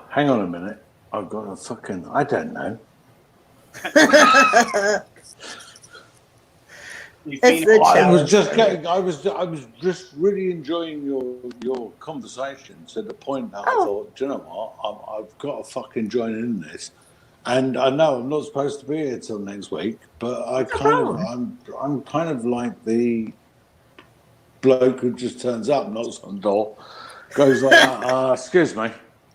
[SPEAKER 7] hang on a minute. I've got a fucking, I don't know.
[SPEAKER 5] It's the
[SPEAKER 7] I was
[SPEAKER 5] challenge.
[SPEAKER 7] I was just really enjoying your conversation to the point that I thought, do you know what? I've got to fucking join in this. And I know I'm not supposed to be here till next week, but I'm kind of like the bloke who just turns up, knocks on the door, goes like, excuse me,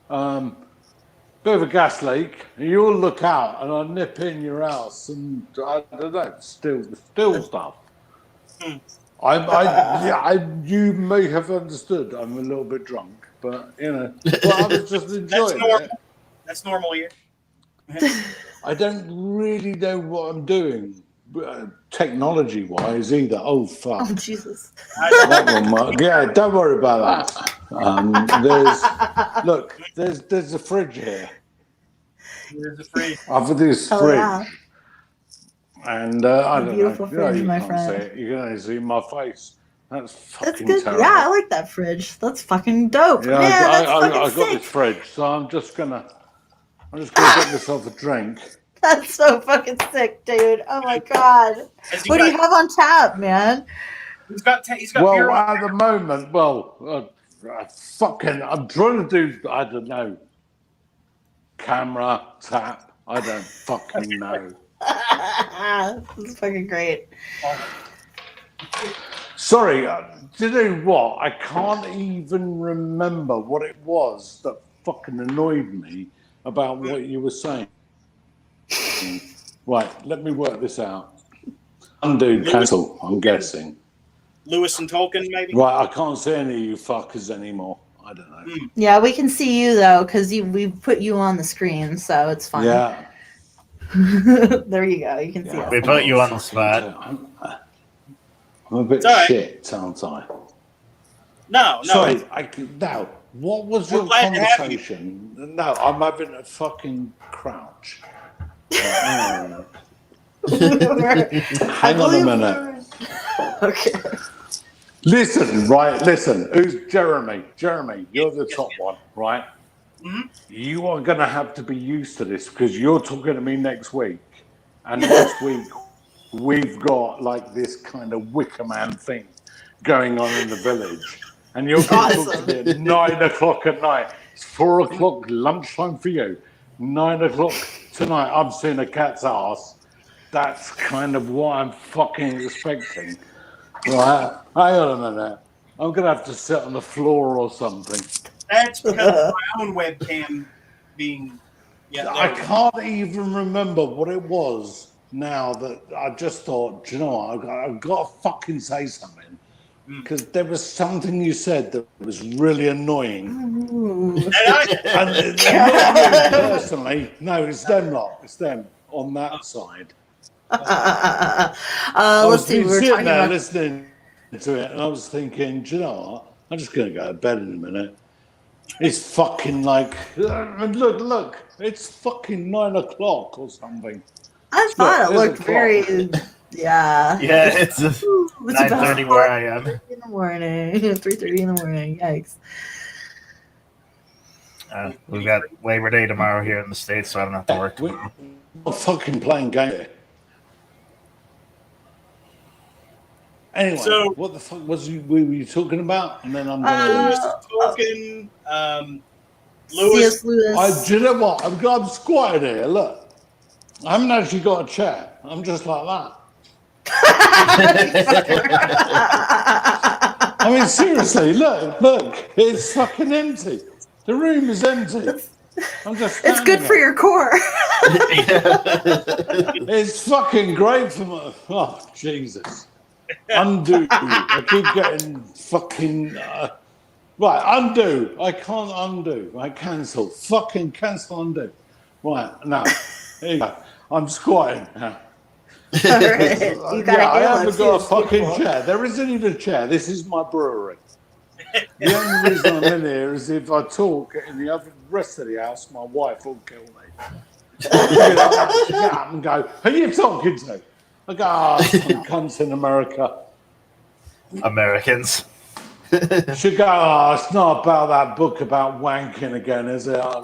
[SPEAKER 7] bit of a gas leak, and you all look out, and I nip in your house, and I don't know, steal stuff. You may have understood. I'm a little bit drunk, but I was just enjoying it.
[SPEAKER 4] That's normal here.
[SPEAKER 7] I don't really know what I'm doing technology-wise either. Oh, fuck.
[SPEAKER 5] Oh, Jesus.
[SPEAKER 7] Yeah, don't worry about that. There's a fridge here.
[SPEAKER 4] There's a fridge.
[SPEAKER 7] I've got this fridge.
[SPEAKER 5] Yeah.
[SPEAKER 7] And I don't
[SPEAKER 5] beautiful
[SPEAKER 7] know.
[SPEAKER 5] fridge,
[SPEAKER 7] You
[SPEAKER 5] my
[SPEAKER 7] can't
[SPEAKER 5] friend.
[SPEAKER 7] see it. You can only see my face. That's fucking
[SPEAKER 5] That's good.
[SPEAKER 7] terrible.
[SPEAKER 5] Yeah, I like that fridge. That's fucking dope.
[SPEAKER 7] Yeah,
[SPEAKER 5] Man, that's
[SPEAKER 7] I
[SPEAKER 5] fucking
[SPEAKER 7] got
[SPEAKER 5] sick.
[SPEAKER 7] this fridge, so I'm just gonna get myself a drink.
[SPEAKER 5] That's so fucking sick, dude. Oh my god. What do you have on tap, man?
[SPEAKER 4] He's got
[SPEAKER 7] Well,
[SPEAKER 4] beer on
[SPEAKER 7] at the moment, I'm trying to do, I don't know, camera, tap, I don't fucking know.
[SPEAKER 5] This is fucking great.
[SPEAKER 7] Sorry, do you know what? I can't even remember what it was that fucking annoyed me about what you were saying. Right, let me work this out. Undo, cancel, I'm guessing.
[SPEAKER 4] Lewis and Tolkien, maybe?
[SPEAKER 7] Right, I can't see any of you fuckers anymore. I don't know.
[SPEAKER 5] Yeah, we can see you though, because we put you on the screen, so it's fine.
[SPEAKER 7] Yeah.
[SPEAKER 5] There you go. You can see us.
[SPEAKER 2] We put you on the spot.
[SPEAKER 7] I'm a bit
[SPEAKER 4] right.
[SPEAKER 7] shit, aren't I?
[SPEAKER 4] No.
[SPEAKER 7] Sorry, no. What was
[SPEAKER 4] We're
[SPEAKER 7] your
[SPEAKER 4] glad to have you.
[SPEAKER 7] conversation? No, I'm having a fucking crouch. Hang on a minute.
[SPEAKER 5] Okay.
[SPEAKER 7] Listen. Who's Jeremy? Jeremy, you're the top one, right?
[SPEAKER 4] Mhm.
[SPEAKER 7] You are going to have to be used to this because you're talking to me next week. And next week, we've got like this kind of Wicker Man thing going on in the village. And you're going to talk to me at 9 o'clock at night. It's 4 o'clock lunchtime for you. 9 o'clock tonight, I'm seeing a cat's ass. That's kind of what I'm fucking expecting. Right? Hang on a minute. I'm going to have to sit on the floor or something.
[SPEAKER 4] That's because of my own webcam being. Yeah,
[SPEAKER 7] I can't even remember what it was now that I just thought, do you know what, I've got to fucking say something. Because there was something you said that was really annoying. And not you personally. No, it's them lot. It's them on that side.
[SPEAKER 5] Let's see. We were talking about
[SPEAKER 7] listening to it, and I was thinking, do you know what? I'm just going to go to bed in a minute. It's fucking like, look, it's fucking 9 o'clock or something.
[SPEAKER 5] I thought it looked very, yeah.
[SPEAKER 2] Yeah, it's 9:30 where I am.
[SPEAKER 5] 3:30 in the morning. 3:30 in the morning. Yikes.
[SPEAKER 2] We've got Labor Day tomorrow here in the States, so I don't have to work tomorrow.
[SPEAKER 7] We're fucking playing game. Anyway,
[SPEAKER 4] So-
[SPEAKER 7] what the fuck were you talking about? And then I'm going to
[SPEAKER 4] Tolkien, Lewis.
[SPEAKER 5] C.S. Lewis.
[SPEAKER 7] do you know what? I'm squatted here. Look, I haven't actually got a chair. I'm just like that. I mean, seriously, look, it's fucking empty. The room is empty. I'm just.
[SPEAKER 5] It's good for your core.
[SPEAKER 7] It's fucking great for my. Oh Jesus! Undo. I keep getting fucking. Right, undo. I can't undo. I cancel. Fucking cancel. Undo. Right now. Here you go. I'm squatting now.
[SPEAKER 5] All right. You gotta
[SPEAKER 7] I
[SPEAKER 5] get
[SPEAKER 7] haven't got a fucking chair. There isn't even a chair. This is my brewery. The only reason I'm in here is if I talk in the rest of the house, my wife will kill me. She'll get up and go, who are you talking to? I go, some cunts in America.
[SPEAKER 2] Americans.
[SPEAKER 7] She'll go, it's not about that book about wanking again, is it?
[SPEAKER 2] Or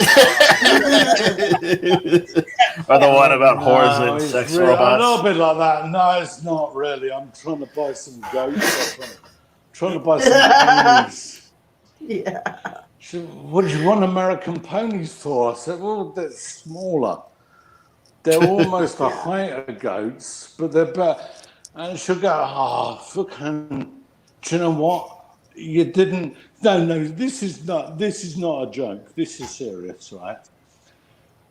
[SPEAKER 2] the one about whores and
[SPEAKER 7] it's
[SPEAKER 2] sex
[SPEAKER 7] really,
[SPEAKER 2] robots.
[SPEAKER 7] A little bit like that. No, it's not really. I'm trying to buy some goats. I'm trying to buy some ponies.
[SPEAKER 5] Yeah.
[SPEAKER 7] She said, what do you want American ponies for? I said, well, they're smaller. They're almost the height of goats, but they're better. And she'll go, fucking, do you know what? You didn't. No. This is not a joke. This is serious, right?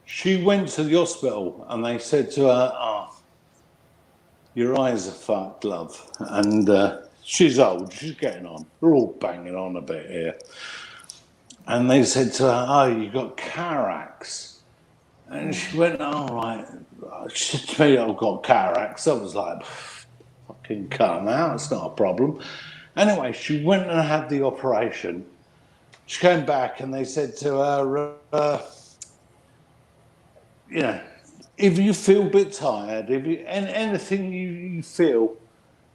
[SPEAKER 7] She went to the hospital and they said to her, your eyes are fucked, love. And she's old. She's getting on. We're all banging on a bit here. And they said to her, you got cataracts. And she went, all right. She said to me, I've got cataracts. I was like, fucking cut them out. It's not a problem. Anyway, she went and had the operation. She came back and they said to her, if you feel a bit tired, anything you feel,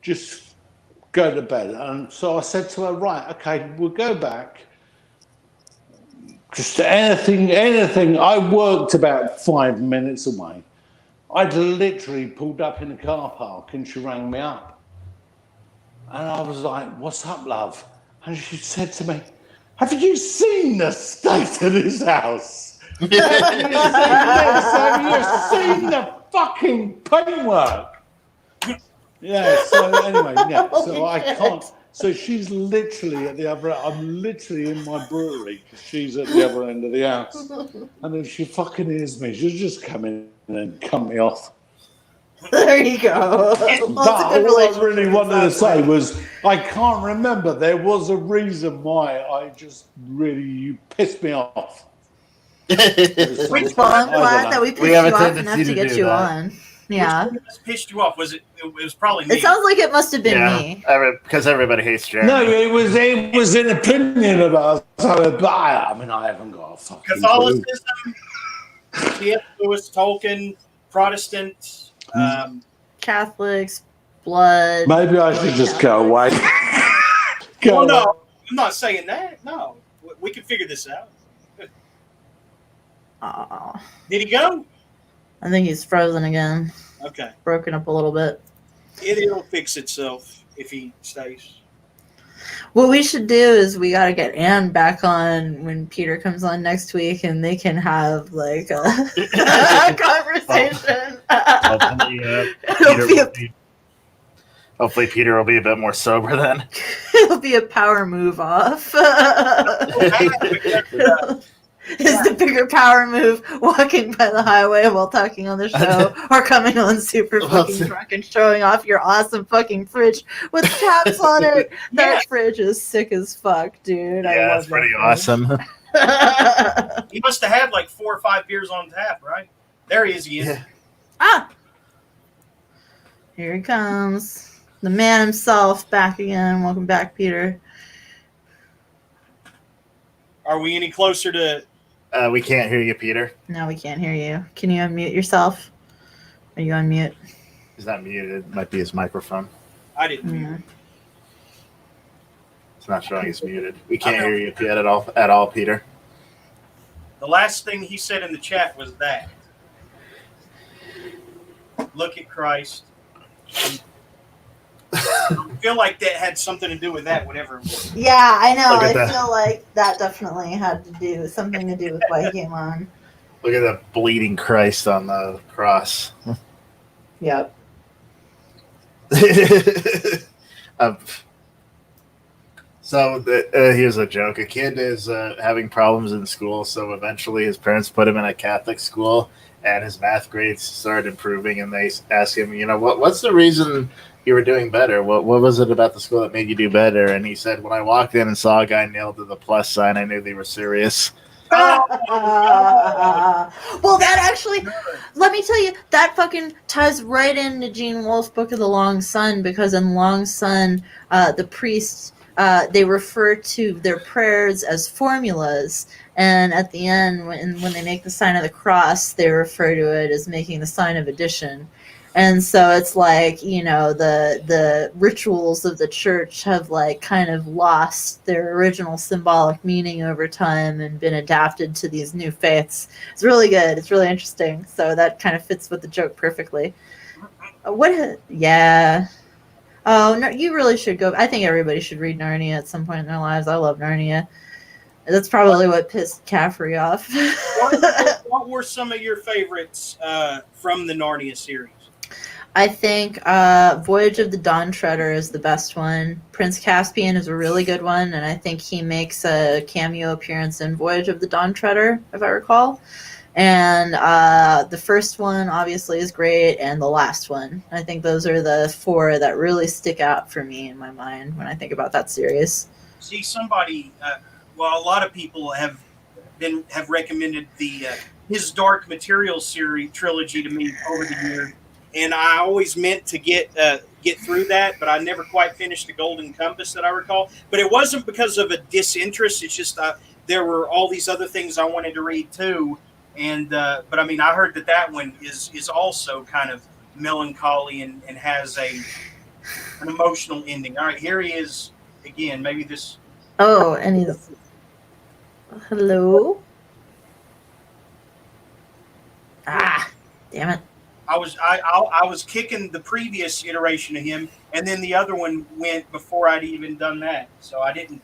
[SPEAKER 7] just go to bed. And so I said to her, right, okay, we'll go back. Just anything. I worked about 5 minutes away. I'd literally pulled up in the car park and she rang me up. And I was like, what's up, love? And she said to me, have you seen the state of this house? Have you seen the fucking paintwork? Yeah, so anyway, so I can't. So she's literally at the other end. I'm literally in my brewery because she's at the other end of the house. And if she fucking hears me, she'll just come in and cut me off.
[SPEAKER 5] There you go.
[SPEAKER 7] But all I really wanted to say was, I can't remember. There was a reason why you pissed me off.
[SPEAKER 5] Well, I'm glad that we pissed you off enough to get you on. Yeah.
[SPEAKER 4] Which pissed you off? Was it? It was probably me.
[SPEAKER 5] It sounds like it must have been me.
[SPEAKER 2] Because everybody hates Jeremy.
[SPEAKER 7] No, it was an opinion about something, but I haven't got a fucking
[SPEAKER 4] Catholicism, C.S. Lewis, Tolkien, Protestant.
[SPEAKER 5] Catholics, blood.
[SPEAKER 7] Maybe I should just go away.
[SPEAKER 4] Well, no, I'm not saying that. No, we can figure this out.
[SPEAKER 5] Aw.
[SPEAKER 4] Did he go?
[SPEAKER 5] I think he's frozen again.
[SPEAKER 4] Okay.
[SPEAKER 5] Broken up a little bit.
[SPEAKER 4] It'll fix itself if he stays.
[SPEAKER 5] What we should do is we got to get Anne back on when Peter comes on next week, and they can have like a conversation.
[SPEAKER 2] Hopefully, Peter will be a bit more sober then.
[SPEAKER 5] It'll be a power move off. Is the bigger power move walking by the highway while talking on the show, or coming on super fucking drunk and showing off your awesome fucking fridge with taps on it? That fridge is sick as fuck, dude.
[SPEAKER 2] Yeah, that's pretty awesome.
[SPEAKER 4] He must have had like 4 or 5 beers on tap, right? There he is.
[SPEAKER 2] Yeah.
[SPEAKER 5] Ah! Here he comes. The man himself back again. Welcome back, Peter.
[SPEAKER 4] Are we any closer to...
[SPEAKER 2] We can't hear you, Peter.
[SPEAKER 5] No, we can't hear you. Can you unmute yourself? Are you on mute?
[SPEAKER 2] He's not muted. It might be his microphone.
[SPEAKER 4] I didn't mute.
[SPEAKER 2] It's not showing he's muted. We can't hear you yet at all, Peter.
[SPEAKER 4] The last thing he said in the chat was that. Look at Christ. I feel like that had something to do with that, whatever it was.
[SPEAKER 5] Yeah, I know. I
[SPEAKER 2] that.
[SPEAKER 5] feel like that definitely had to do something to do with why he came on.
[SPEAKER 2] Look at the bleeding Christ on the cross.
[SPEAKER 5] Yep.
[SPEAKER 2] Here's a joke. A kid is having problems in school, so eventually his parents put him in a Catholic school, and his math grades started improving, and they asked him, what's the reason you were doing better? What was it about the school that made you do better? And he said, when I walked in and saw a guy nailed to the plus sign, I knew they were serious.
[SPEAKER 5] Well, that actually, let me tell you, that fucking ties right into Gene Wolfe's Book of the Long Sun, because in Long Sun, the priests, they refer to their prayers as formulas, and at the end, when they make the sign of the cross, they refer to it as making the sign of addition. And so it's like, the rituals of the church have like kind of lost their original symbolic meaning over time and been adapted to these new faiths. It's really good. It's really interesting. So that kind of fits with the joke perfectly. Yeah. Oh, no, you really should go. I think everybody should read Narnia at some point in their lives. I love Narnia. That's probably what pissed Caffrey off.
[SPEAKER 4] What were some of your favorites from the Narnia series?
[SPEAKER 5] I think Voyage of the Dawn Treader is the best one. Prince Caspian is a really good one, and I think he makes a cameo appearance in Voyage of the Dawn Treader, if I recall. And the first one, obviously, is great, and the last one. I think those are the 4 that really stick out for me in my mind when I think about that series.
[SPEAKER 4] See, somebody, a lot of people have recommended the his Dark Materials series trilogy to me over the years. And I always meant to get through that, but I never quite finished the Golden Compass that I recall. But it wasn't because of a disinterest. It's just there were all these other things I wanted to read too. And but I mean, I heard that one is also kind of melancholy and has an emotional ending. All right, here he is again. Maybe this.
[SPEAKER 5] Oh, and he's hello. Ah, damn it.
[SPEAKER 4] I was kicking the previous iteration of him, and then the other one went before I'd even done that. So I did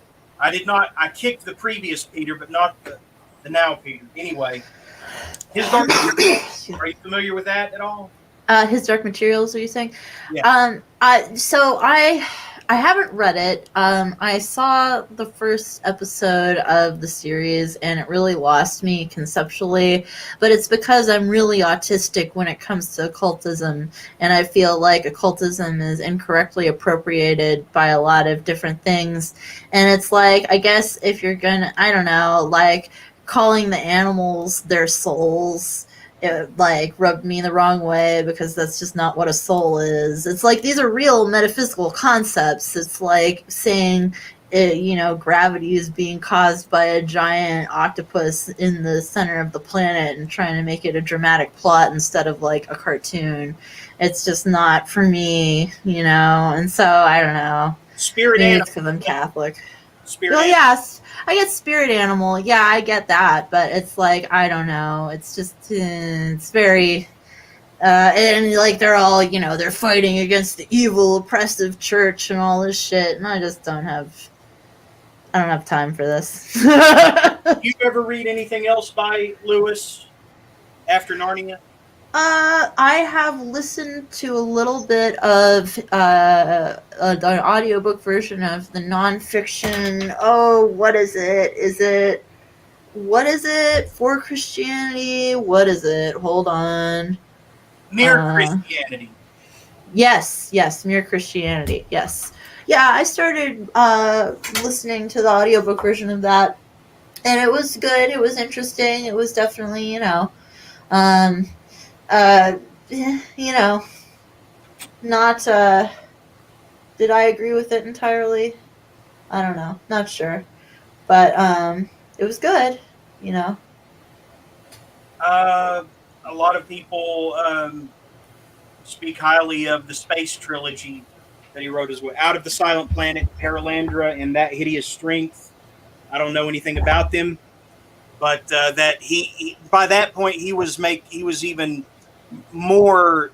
[SPEAKER 4] not. I kicked the previous Peter, but not the now Peter. Anyway, his Dark Materials. Are you familiar with that at all?
[SPEAKER 5] His Dark Materials, are you saying?
[SPEAKER 4] Yeah.
[SPEAKER 5] I haven't read it. I saw the first episode of the series, and it really lost me conceptually. But it's because I'm really autistic when it comes to occultism, and I feel like occultism is incorrectly appropriated by a lot of different things. And it's like, I guess if you're gonna, I don't know, like calling the animals their souls, it like rubbed me the wrong way, because that's just not what a soul is. It's like, these are real metaphysical concepts. It's like saying gravity is being caused by a giant octopus in the center of the planet and trying to make it a dramatic plot instead of like a cartoon. It's just not for me, and so I don't know.
[SPEAKER 4] Spirit
[SPEAKER 5] Maybe
[SPEAKER 4] animal.
[SPEAKER 5] it's because I'm Catholic.
[SPEAKER 4] Spirit
[SPEAKER 5] Well,
[SPEAKER 4] animal.
[SPEAKER 5] yes, I get spirit animal. Yeah, I get that, but it's like I don't know. It's just it's very, and like they're all they're fighting against the evil, oppressive church and all this shit, and I just don't have time for this.
[SPEAKER 4] You ever read anything else by Lewis after Narnia?
[SPEAKER 5] I have listened to a little bit of an audiobook version of the nonfiction. Oh, what is it? What is it for Christianity? What is it? Hold on.
[SPEAKER 4] Mere Christianity.
[SPEAKER 5] Yes, Mere Christianity. Yes. Yeah, I started listening to the audiobook version of that, and it was good. It was interesting. It was definitely, not did I agree with it entirely? I don't know. Not sure. But it was good,
[SPEAKER 4] A lot of people speak highly of the space trilogy that he wrote as well. Out of the Silent Planet, Paralandra, and That Hideous Strength. I don't know anything about them, but that he by that point he was even more,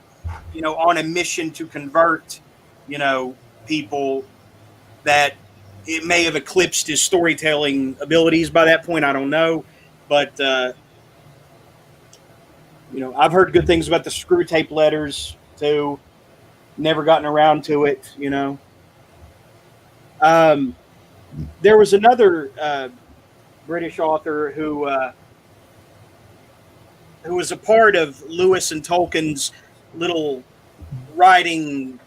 [SPEAKER 4] on a mission to convert, people, that it may have eclipsed his storytelling abilities by that point. I don't know, but I've heard good things about the Screw Tape Letters too. Never gotten around to it, There was another British author who was a part of Lewis and Tolkien's little writing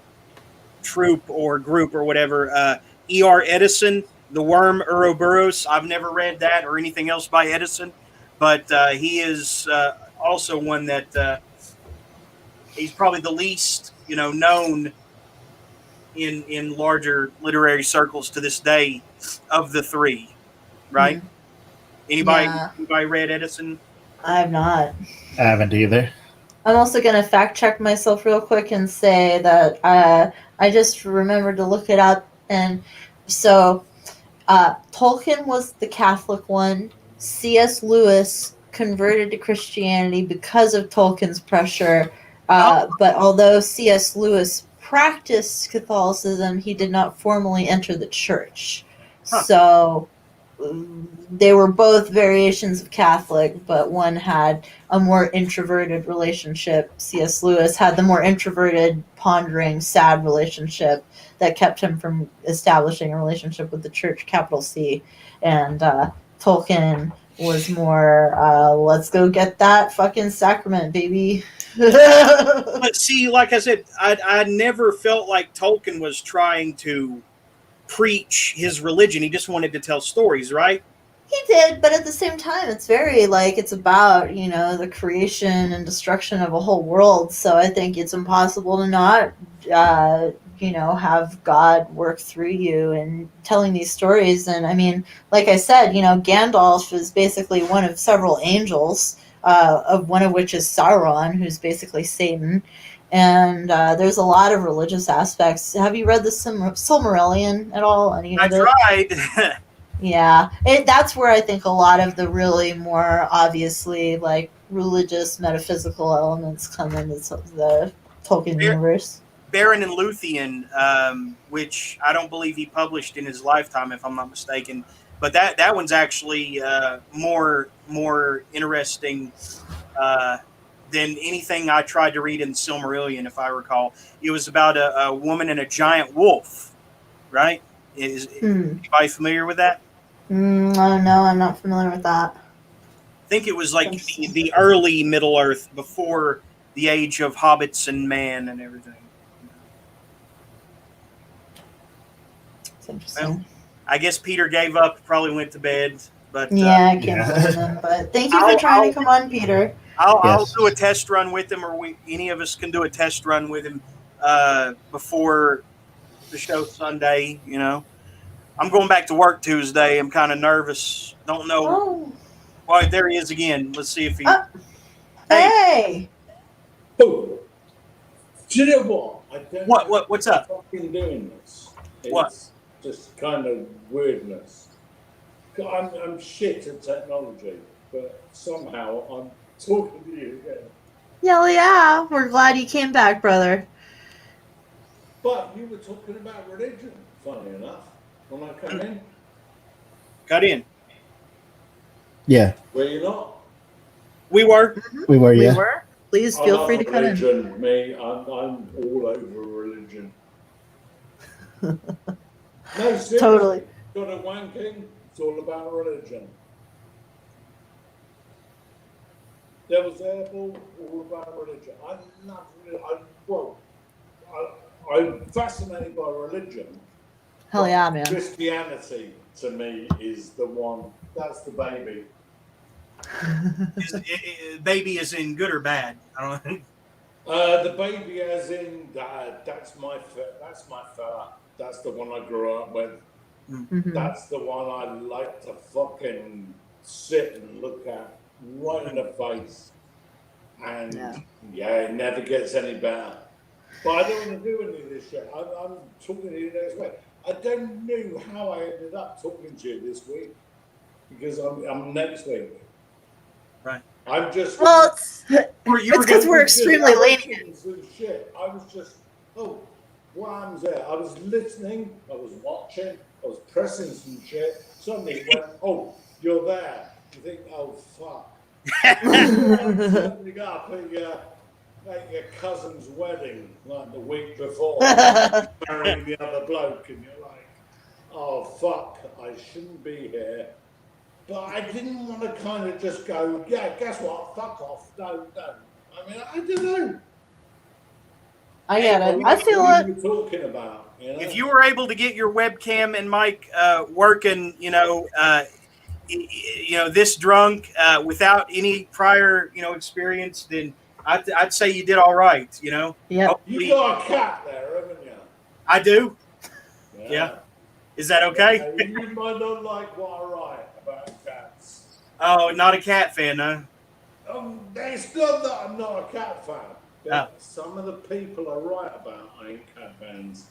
[SPEAKER 4] troupe or group or whatever. E.R. Edison, The Worm Ouroboros. I've never read that or anything else by Edison, but he is also one that he's probably the least known in larger literary circles to this day of the three, right?
[SPEAKER 5] Mm.
[SPEAKER 4] Anybody read Edison?
[SPEAKER 5] I have not.
[SPEAKER 2] I haven't either.
[SPEAKER 5] I'm also going to fact check myself real quick and say that I just remembered to look it up. And so Tolkien was the Catholic one. C.S. Lewis converted to Christianity because of Tolkien's pressure. But although C.S. Lewis practiced Catholicism, he did not formally enter the church.
[SPEAKER 4] Huh.
[SPEAKER 5] So they were both variations of Catholic, but one had a more introverted relationship. C.S. Lewis had the more introverted, pondering, sad relationship that kept him from establishing a relationship with the church, capital C. And Tolkien was more, let's go get that fucking sacrament, baby.
[SPEAKER 4] But see, like I said, I never felt like Tolkien was trying to preach his religion. He just wanted to tell stories, right?
[SPEAKER 5] He did, but at the same time, it's very it's about the creation and destruction of a whole world. So I think it's impossible to not have God work through you and telling these stories. And I mean, like I said, Gandalf is basically one of several angels, of one of which is Sauron, who's basically Satan. And there's a lot of religious aspects. Have you read the Silmarillion at all?
[SPEAKER 4] I tried.
[SPEAKER 5] Yeah, that's where I think a lot of the really more obviously religious, metaphysical elements come into the Tolkien universe.
[SPEAKER 4] Beren and Luthien, which I don't believe he published in his lifetime, if I'm not mistaken. But that one's actually more interesting than anything I tried to read in Silmarillion, if I recall. It was about a woman and a giant wolf, right? Is anybody familiar with that?
[SPEAKER 5] Oh, no, I'm not familiar with that.
[SPEAKER 4] I think it was like the early Middle Earth, before the age of hobbits and man and everything.
[SPEAKER 5] It's interesting.
[SPEAKER 4] Well, I guess Peter gave up, probably went to bed. But
[SPEAKER 5] yeah, I can't blame him. But thank you for trying to come on, Peter.
[SPEAKER 4] I'll do a test run with him, or any of us can do a test run with him before the show Sunday. I'm going back to work Tuesday. I'm kind of nervous. Don't know.
[SPEAKER 5] Oh.
[SPEAKER 4] Well, there he is again. Let's see if he.
[SPEAKER 5] Hey.
[SPEAKER 7] Boom. Do you know what? I don't know
[SPEAKER 4] What's up?
[SPEAKER 7] fucking doing this. It's
[SPEAKER 4] What?
[SPEAKER 7] just kind of weirdness. I'm shit at technology, but somehow I'm talking to you again.
[SPEAKER 5] Yeah, we're glad you came back, brother.
[SPEAKER 7] But you were talking about religion, funny enough, when I come in.
[SPEAKER 4] Got in.
[SPEAKER 8] Yeah,
[SPEAKER 7] Were you not?
[SPEAKER 4] We were.
[SPEAKER 8] we were. Yeah.
[SPEAKER 5] We were. Please
[SPEAKER 7] I
[SPEAKER 5] feel
[SPEAKER 7] love
[SPEAKER 5] free to come in.
[SPEAKER 7] religion. Me, I'm all over religion. No, seriously.
[SPEAKER 5] Totally.
[SPEAKER 7] Got a wanking. It's all about religion. Devil's Apple, all about religion. I'm fascinated by religion.
[SPEAKER 5] Hell yeah, man.
[SPEAKER 7] Christianity to me is the one. That's the baby.
[SPEAKER 4] Baby is in good or bad? I don't know.
[SPEAKER 7] The baby, as in that's my fella. That's the one I grew up with.
[SPEAKER 5] Mhm.
[SPEAKER 7] That's the one I like to fucking sit and look at right in the face. And yeah, it never gets any better. But I don't want to do any of this shit. I'm talking to you next week. I don't know how I ended up talking to you this week because I'm next week.
[SPEAKER 4] Right.
[SPEAKER 7] I'm just.
[SPEAKER 5] Well, it's
[SPEAKER 4] You were
[SPEAKER 5] because
[SPEAKER 4] gonna-
[SPEAKER 5] we're extremely lenient.
[SPEAKER 7] Some shit. I was just, what happens there? I was listening, I was watching, I was pressing some shit. Suddenly it went, oh, you're there. You think, oh, fuck. You got up at your cousin's wedding like the week before, marrying the other bloke, and you're like, oh, fuck, I shouldn't be here. But I didn't want to kind of just go, yeah, guess what? Fuck off. No. I mean, I don't know.
[SPEAKER 5] I get it. I
[SPEAKER 7] What
[SPEAKER 5] feel
[SPEAKER 7] are
[SPEAKER 5] it.
[SPEAKER 7] you talking about? You know?
[SPEAKER 4] If you were able to get your webcam and mic working, this drunk without any prior, experience, then I'd say you did all right.
[SPEAKER 5] Yeah.
[SPEAKER 7] You got a cat there, haven't you?
[SPEAKER 4] I do. Yeah. Is that okay?
[SPEAKER 7] You might not like what I write about cats.
[SPEAKER 4] Oh, not a cat fan, no.
[SPEAKER 7] It's not that I'm not a cat fan. But some of the people I write about ain't cat fans.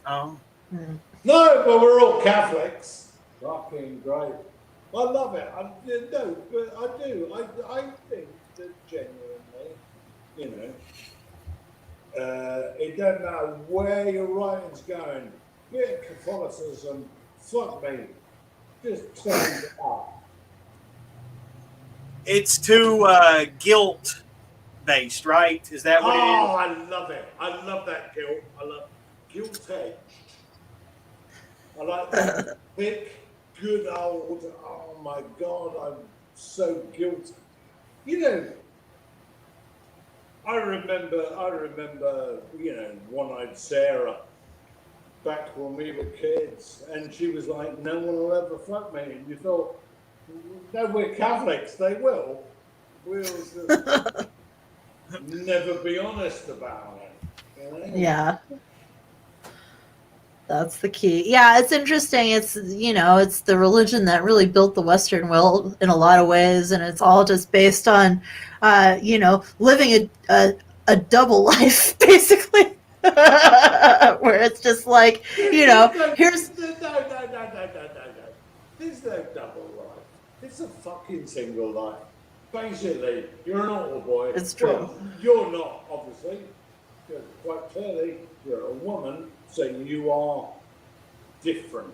[SPEAKER 4] Oh.
[SPEAKER 7] No, but we're all Catholics. Fucking great. I love it. I do. I think that genuinely, it doesn't matter where your writing's going. Be it Catholicism, fuck me. Just turn it up.
[SPEAKER 4] It's too guilt based, right? Is that what it is?
[SPEAKER 7] Oh, I love it. I love that guilt. I love guilt edged. I like that thick, good old, oh my God, I'm so guilty. I remember, one-eyed Sarah back when we were kids, and she was like, no one will ever fuck me. And you thought, no, we're Catholics, they will. We'll just never be honest about it.
[SPEAKER 5] Yeah. That's the key. Yeah, it's interesting. It's it's the religion that really built the Western world in a lot of ways, and it's all just based on, living a double life, basically, where it's just like, here's.
[SPEAKER 7] No. There's no double life. It's a fucking single life. Basically, you're an altar boy.
[SPEAKER 5] It's true.
[SPEAKER 7] Well, you're not, obviously. You're quite clearly, you're a woman. So you are different.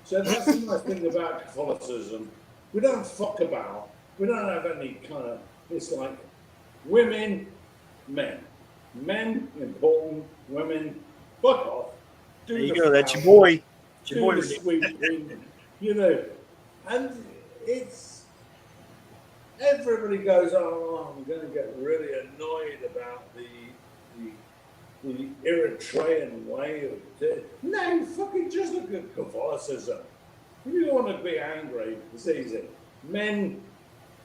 [SPEAKER 7] So that's the nice thing about Catholicism. We don't fuck about. We don't have any kind of. It's like women, men. Men important. Women, fuck off.
[SPEAKER 4] There you go. That's your boy. It's your boy.
[SPEAKER 7] Do the sweet thing, And it's everybody goes, oh, I'm going to get really annoyed about the Eritrean way of it. No, fucking just look at Catholicism. If you want to be angry, it's easy. Men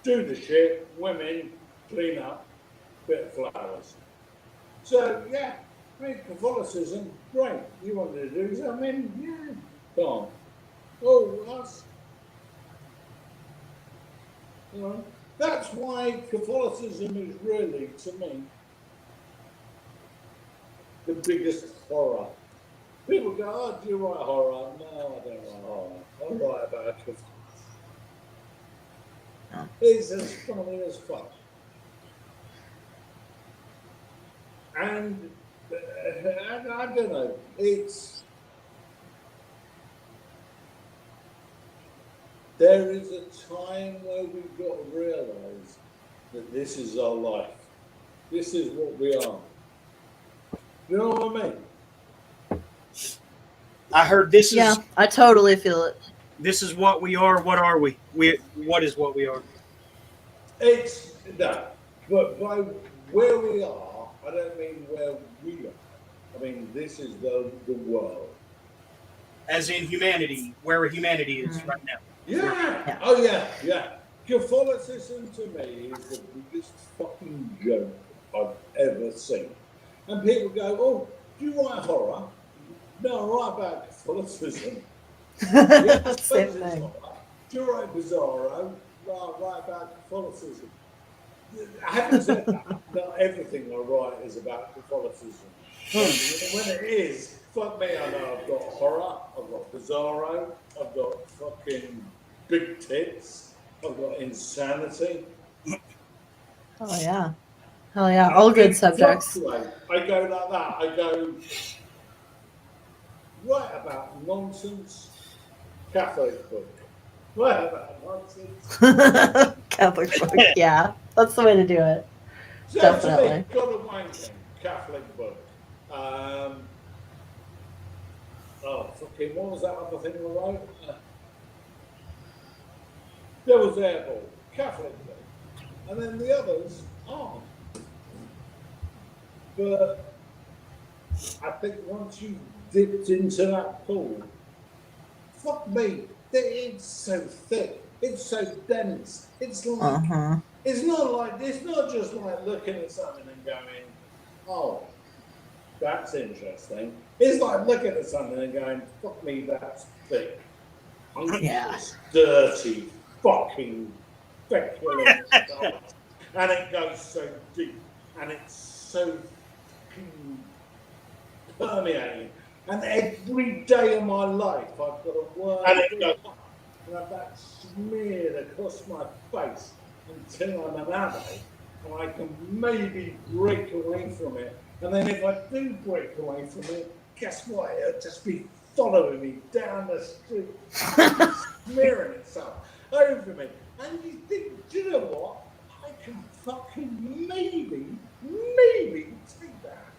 [SPEAKER 7] do the shit, women clean up, bit of flowers. So, yeah, Catholicism, great. You wanted to do something? Yeah, come on. That's why Catholicism is really, to me, the biggest horror. People go, "Oh, do you write horror?" No, I don't write horror. I write about Catholicism.
[SPEAKER 5] Oh.
[SPEAKER 7] It's as funny as fuck. And I don't know, there is a time where we've got to realise that this is our life. This is what we are. You know what I mean?
[SPEAKER 4] I heard this is
[SPEAKER 5] Yeah, I totally feel it.
[SPEAKER 4] this is what we are. What are we? What is what we are?
[SPEAKER 7] It's that. But by where we are, I don't mean where we are. I mean, this is the world.
[SPEAKER 4] As in humanity, where humanity is right now.
[SPEAKER 7] Yeah. Oh, yeah. Catholicism to me is the biggest fucking joke I've ever seen. And people go, "Oh, do you write horror?" No, I write about Catholicism. Yeah,
[SPEAKER 5] Same thing.
[SPEAKER 7] Do you write Bizarro? No, I write about Catholicism. Having said that, not everything I write is about Catholicism. When it is, fuck me, I know I've got horror, I've got Bizarro, I've got fucking big tits, I've got insanity.
[SPEAKER 5] Oh yeah. Hell yeah. All good subjects.
[SPEAKER 7] I go like that. I go right about nonsense, Catholic book. Right about nonsense.
[SPEAKER 5] Catholic book. Yeah. That's the way to do it.
[SPEAKER 7] So
[SPEAKER 5] Definitely.
[SPEAKER 7] to me, God of Wanking, Catholic book. Fucking, what was that other thing I wrote? Devil's Airball, Catholic book. And then the others aren't. But I think once you've dipped into that pool, fuck me, it's so thick, it's so dense, it's like, it's not just like looking at something and going, "Oh, that's interesting." It's like looking at something and going, "Fuck me, that's thick."
[SPEAKER 5] Yeah.
[SPEAKER 7] Dirty, fucking feculent stuff. And it goes so deep, and it's so permeating. And every day of my life, I've got to work and have that smeared across my face until I'm an adult, and I can maybe break away from it. And then if I do break away from it, guess what? It'll just be following me down the street, smearing itself over me. And you think, do you know what? I can fucking maybe take that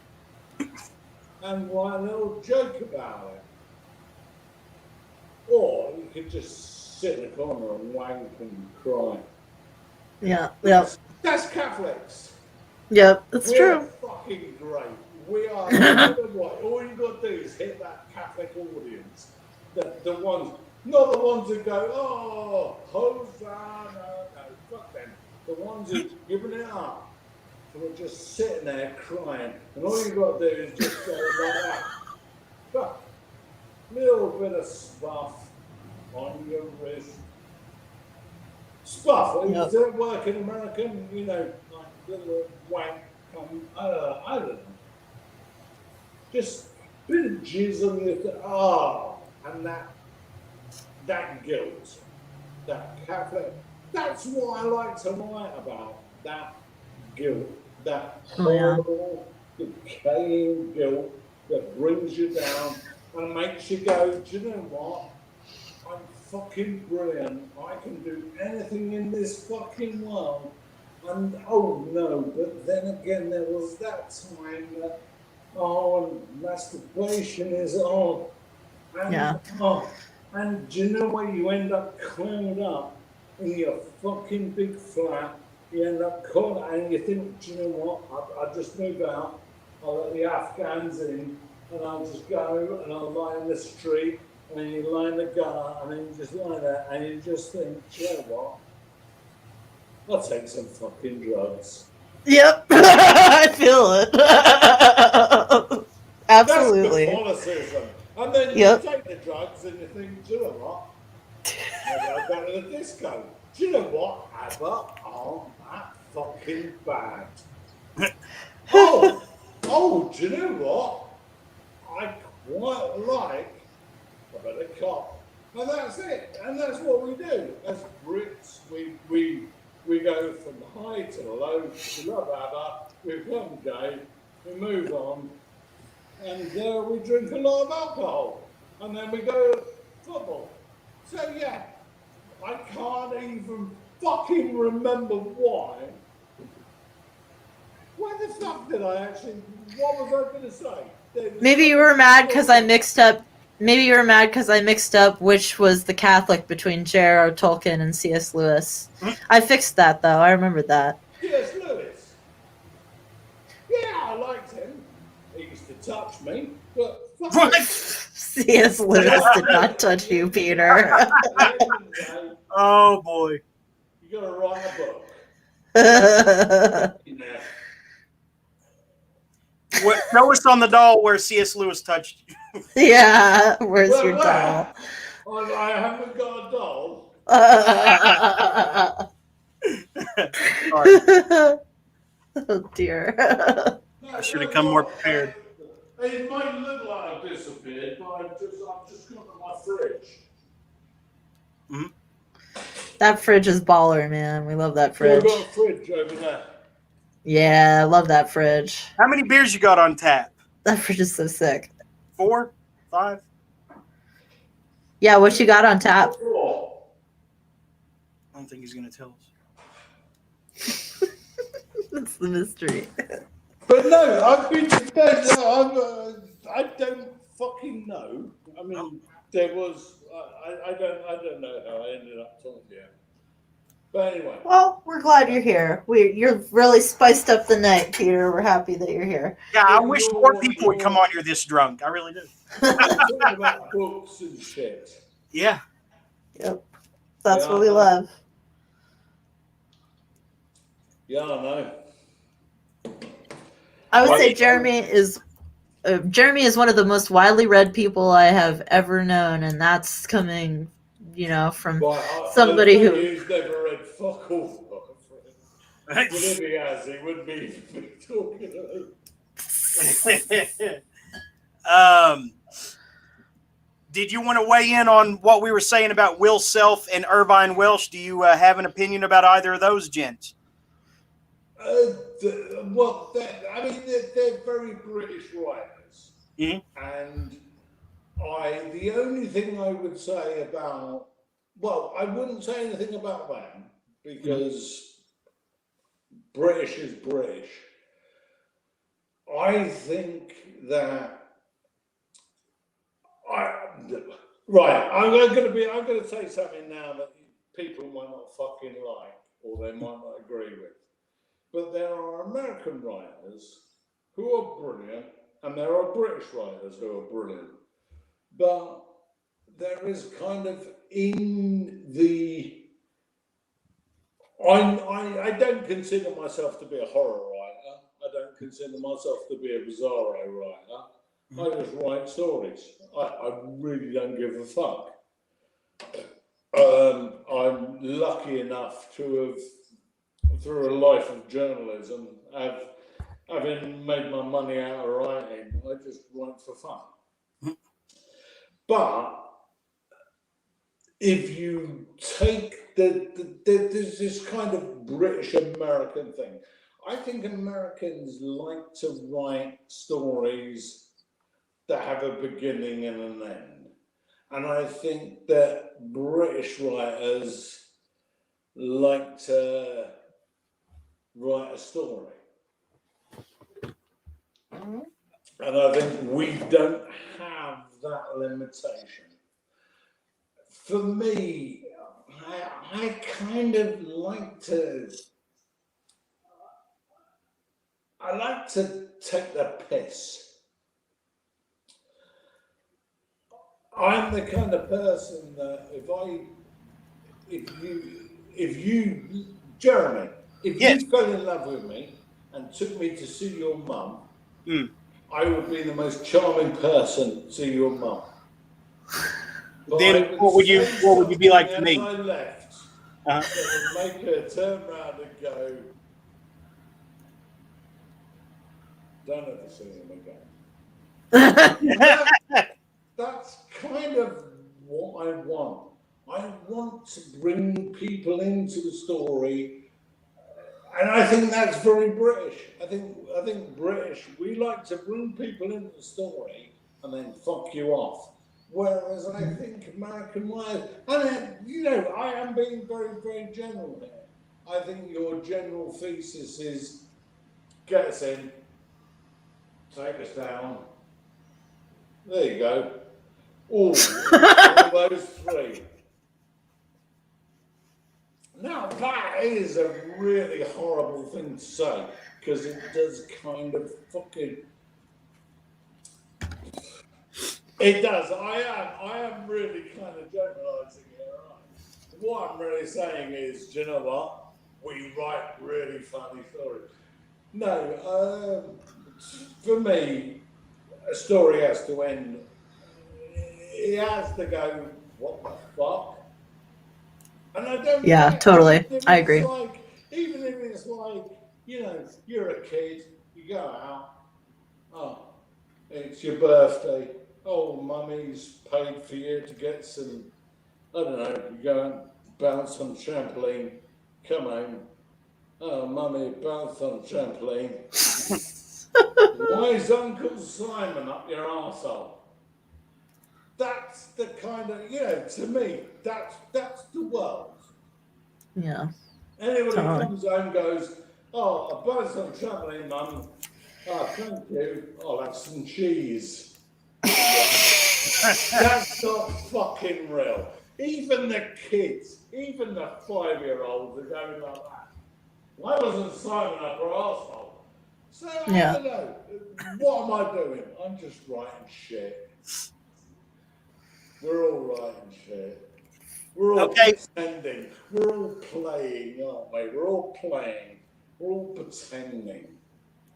[SPEAKER 7] and write a little joke about it. Or you could just sit in a corner and wank and cry.
[SPEAKER 5] Yeah. Yep.
[SPEAKER 7] That's Catholics.
[SPEAKER 5] Yep. That's
[SPEAKER 7] We're
[SPEAKER 5] true.
[SPEAKER 7] fucking great. We are. You know what? All you got to do is hit that Catholic audience. The ones, not the ones who go, "Oh, Hosanna." No, fuck them. The ones who've given it up. And we're just sitting there crying. And all you got to do is just go like that. But little bit of spuff on your wrist. Spuff. Does it work in American? You know, like little wank. I don't know. Just a bit of jizz on your and that guilt, that Catholic. That's what I like to write about. That guilt, that horrible, decaying guilt that brings you down and makes you go, "Do you know what? I'm fucking brilliant. I can do anything in this fucking world." And oh no, but then again, there was that time that, and masturbation is on. And, and do you know where you end up clowned up in your fucking big flat? You end up caught and you think, "Do you know what? I'll just move out. I'll let the Afghans in and I'll just go and I'll lie in the street." And then you lie in the gutter and then you just lie there and you just think, "Do you know what? I'll take some fucking drugs."
[SPEAKER 5] Yep. I feel it. Absolutely.
[SPEAKER 7] That's Catholicism. And then you take the drugs and you think, "Do you know what? Maybe I'll go to the disco. Do you know what? Abba aren't that fucking bad. Oh, do you know what? I quite like a bit of cop. And that's it. And that's what we do. As Brits, we go from the high to the low. We love ABBA. We become gay. We move on. And we drink a lot of alcohol. And then we go to football. So, yeah, I can't even fucking remember why. Why the fuck did I actually... What was I going to say?
[SPEAKER 5] Maybe you were mad because I mixed up. Maybe you were mad because I mixed up which was the Catholic between J.R.R. Tolkien and C.S. Lewis. I fixed that though. I remember that.
[SPEAKER 7] C.S. Lewis. Yeah, I liked him. He used to touch me, but fuck it.
[SPEAKER 5] C.S. Lewis did not touch you, Peter.
[SPEAKER 4] Oh boy.
[SPEAKER 7] You gotta write a book.
[SPEAKER 4] Show us on the doll where C.S. Lewis touched you.
[SPEAKER 5] Yeah, where's your doll?
[SPEAKER 7] I haven't got a doll.
[SPEAKER 5] Oh dear.
[SPEAKER 4] I should have come more prepared.
[SPEAKER 7] It might look like I've disappeared, but I've just got it in my fridge.
[SPEAKER 4] Mm-hmm.
[SPEAKER 5] That fridge is baller, man. We love that fridge.
[SPEAKER 7] I've got a fridge over there.
[SPEAKER 5] Yeah, I love that fridge.
[SPEAKER 4] How many beers you got on tap?
[SPEAKER 5] That fridge is so sick.
[SPEAKER 4] 4? 5?
[SPEAKER 5] Yeah, what you got on tap?
[SPEAKER 4] I don't think he's gonna tell us.
[SPEAKER 5] That's the mystery.
[SPEAKER 7] But no, I've been I don't fucking know. I mean, there was I don't know how I ended up talking to you. But anyway.
[SPEAKER 5] Well, we're glad you're here. You're really spiced up the night, Peter. We're happy that you're here.
[SPEAKER 4] Yeah, I wish more people would come on here this drunk. I really do.
[SPEAKER 7] Talking about books and shit.
[SPEAKER 4] Yeah.
[SPEAKER 5] Yep. That's what we love.
[SPEAKER 7] Yeah, I know.
[SPEAKER 5] I would say Jeremy is one of the most widely read people I have ever known, and that's coming, from somebody
[SPEAKER 7] who's never read fuck all. Well, if he has, he wouldn't be talking about.
[SPEAKER 4] Did you want to weigh in on what we were saying about Will Self and Irvine Welsh? Do you have an opinion about either of those gents?
[SPEAKER 7] Well, they're very British writers, and the only thing I would say about, I wouldn't say anything about them because British is British. I think that I'm going to say something now that people might not fucking like or they might not agree with. But there are American writers who are brilliant, and there are British writers who are brilliant. But there is kind of I don't consider myself to be a horror writer. I don't consider myself to be a bizarro writer. I just write stories. I really don't give a fuck. I'm lucky enough to have, through a life of journalism, having made my money out of writing, I just write for fun. But if you take there's this kind of British American thing. I think Americans like to write stories that have a beginning and an end. And I think that British writers like to write a story. And I think we don't have that limitation. For me, I kind of like to take the piss. I'm the kind of person that Jeremy, if you fell in love with me and took me to see your mum, I would be the most charming person to see your mum.
[SPEAKER 4] then what would you be like to me?
[SPEAKER 7] As I left,
[SPEAKER 4] Uh-huh.
[SPEAKER 7] that would make her turn around and go, don't ever see him again. That's kind of what I want. I want to bring people into the story, and I think that's very British. I think British, we like to bring people into the story and then fuck you off. Whereas I think American wise, I am being very, very general here. I think your general thesis is get us in, take us down. There you go. All those three. Now that is a really horrible thing to say because it does kind of fucking. It does. I am really kind of generalising here, right? What I'm really saying is, do you know what? We write really funny stories. No, for me, a story has to end. It has to go. What the fuck? And I don't.
[SPEAKER 5] Yeah, totally. I agree.
[SPEAKER 7] Like, even if it's like, you're a kid, you go out. Oh, it's your birthday. Oh, mummy's paid for you to get some. I don't know. You go and bounce on trampoline. Come home. Oh, mummy, bounce on trampoline. Why is Uncle Simon up your arsehole? That's the kind of, to me, that's the world.
[SPEAKER 5] Yeah.
[SPEAKER 7] Anybody
[SPEAKER 5] Totally.
[SPEAKER 7] comes home and goes, oh, I bounced on trampoline, mum. Oh, thank you. I'll have some cheese. That's not fucking real. Even the kids, even the 5-year-olds are going like that. Why wasn't Simon up her arsehole? So, I don't know. What am I doing? I'm just writing shit. We're all writing shit. We're all pretending. We're all playing, aren't we? We're all playing. We're all pretending.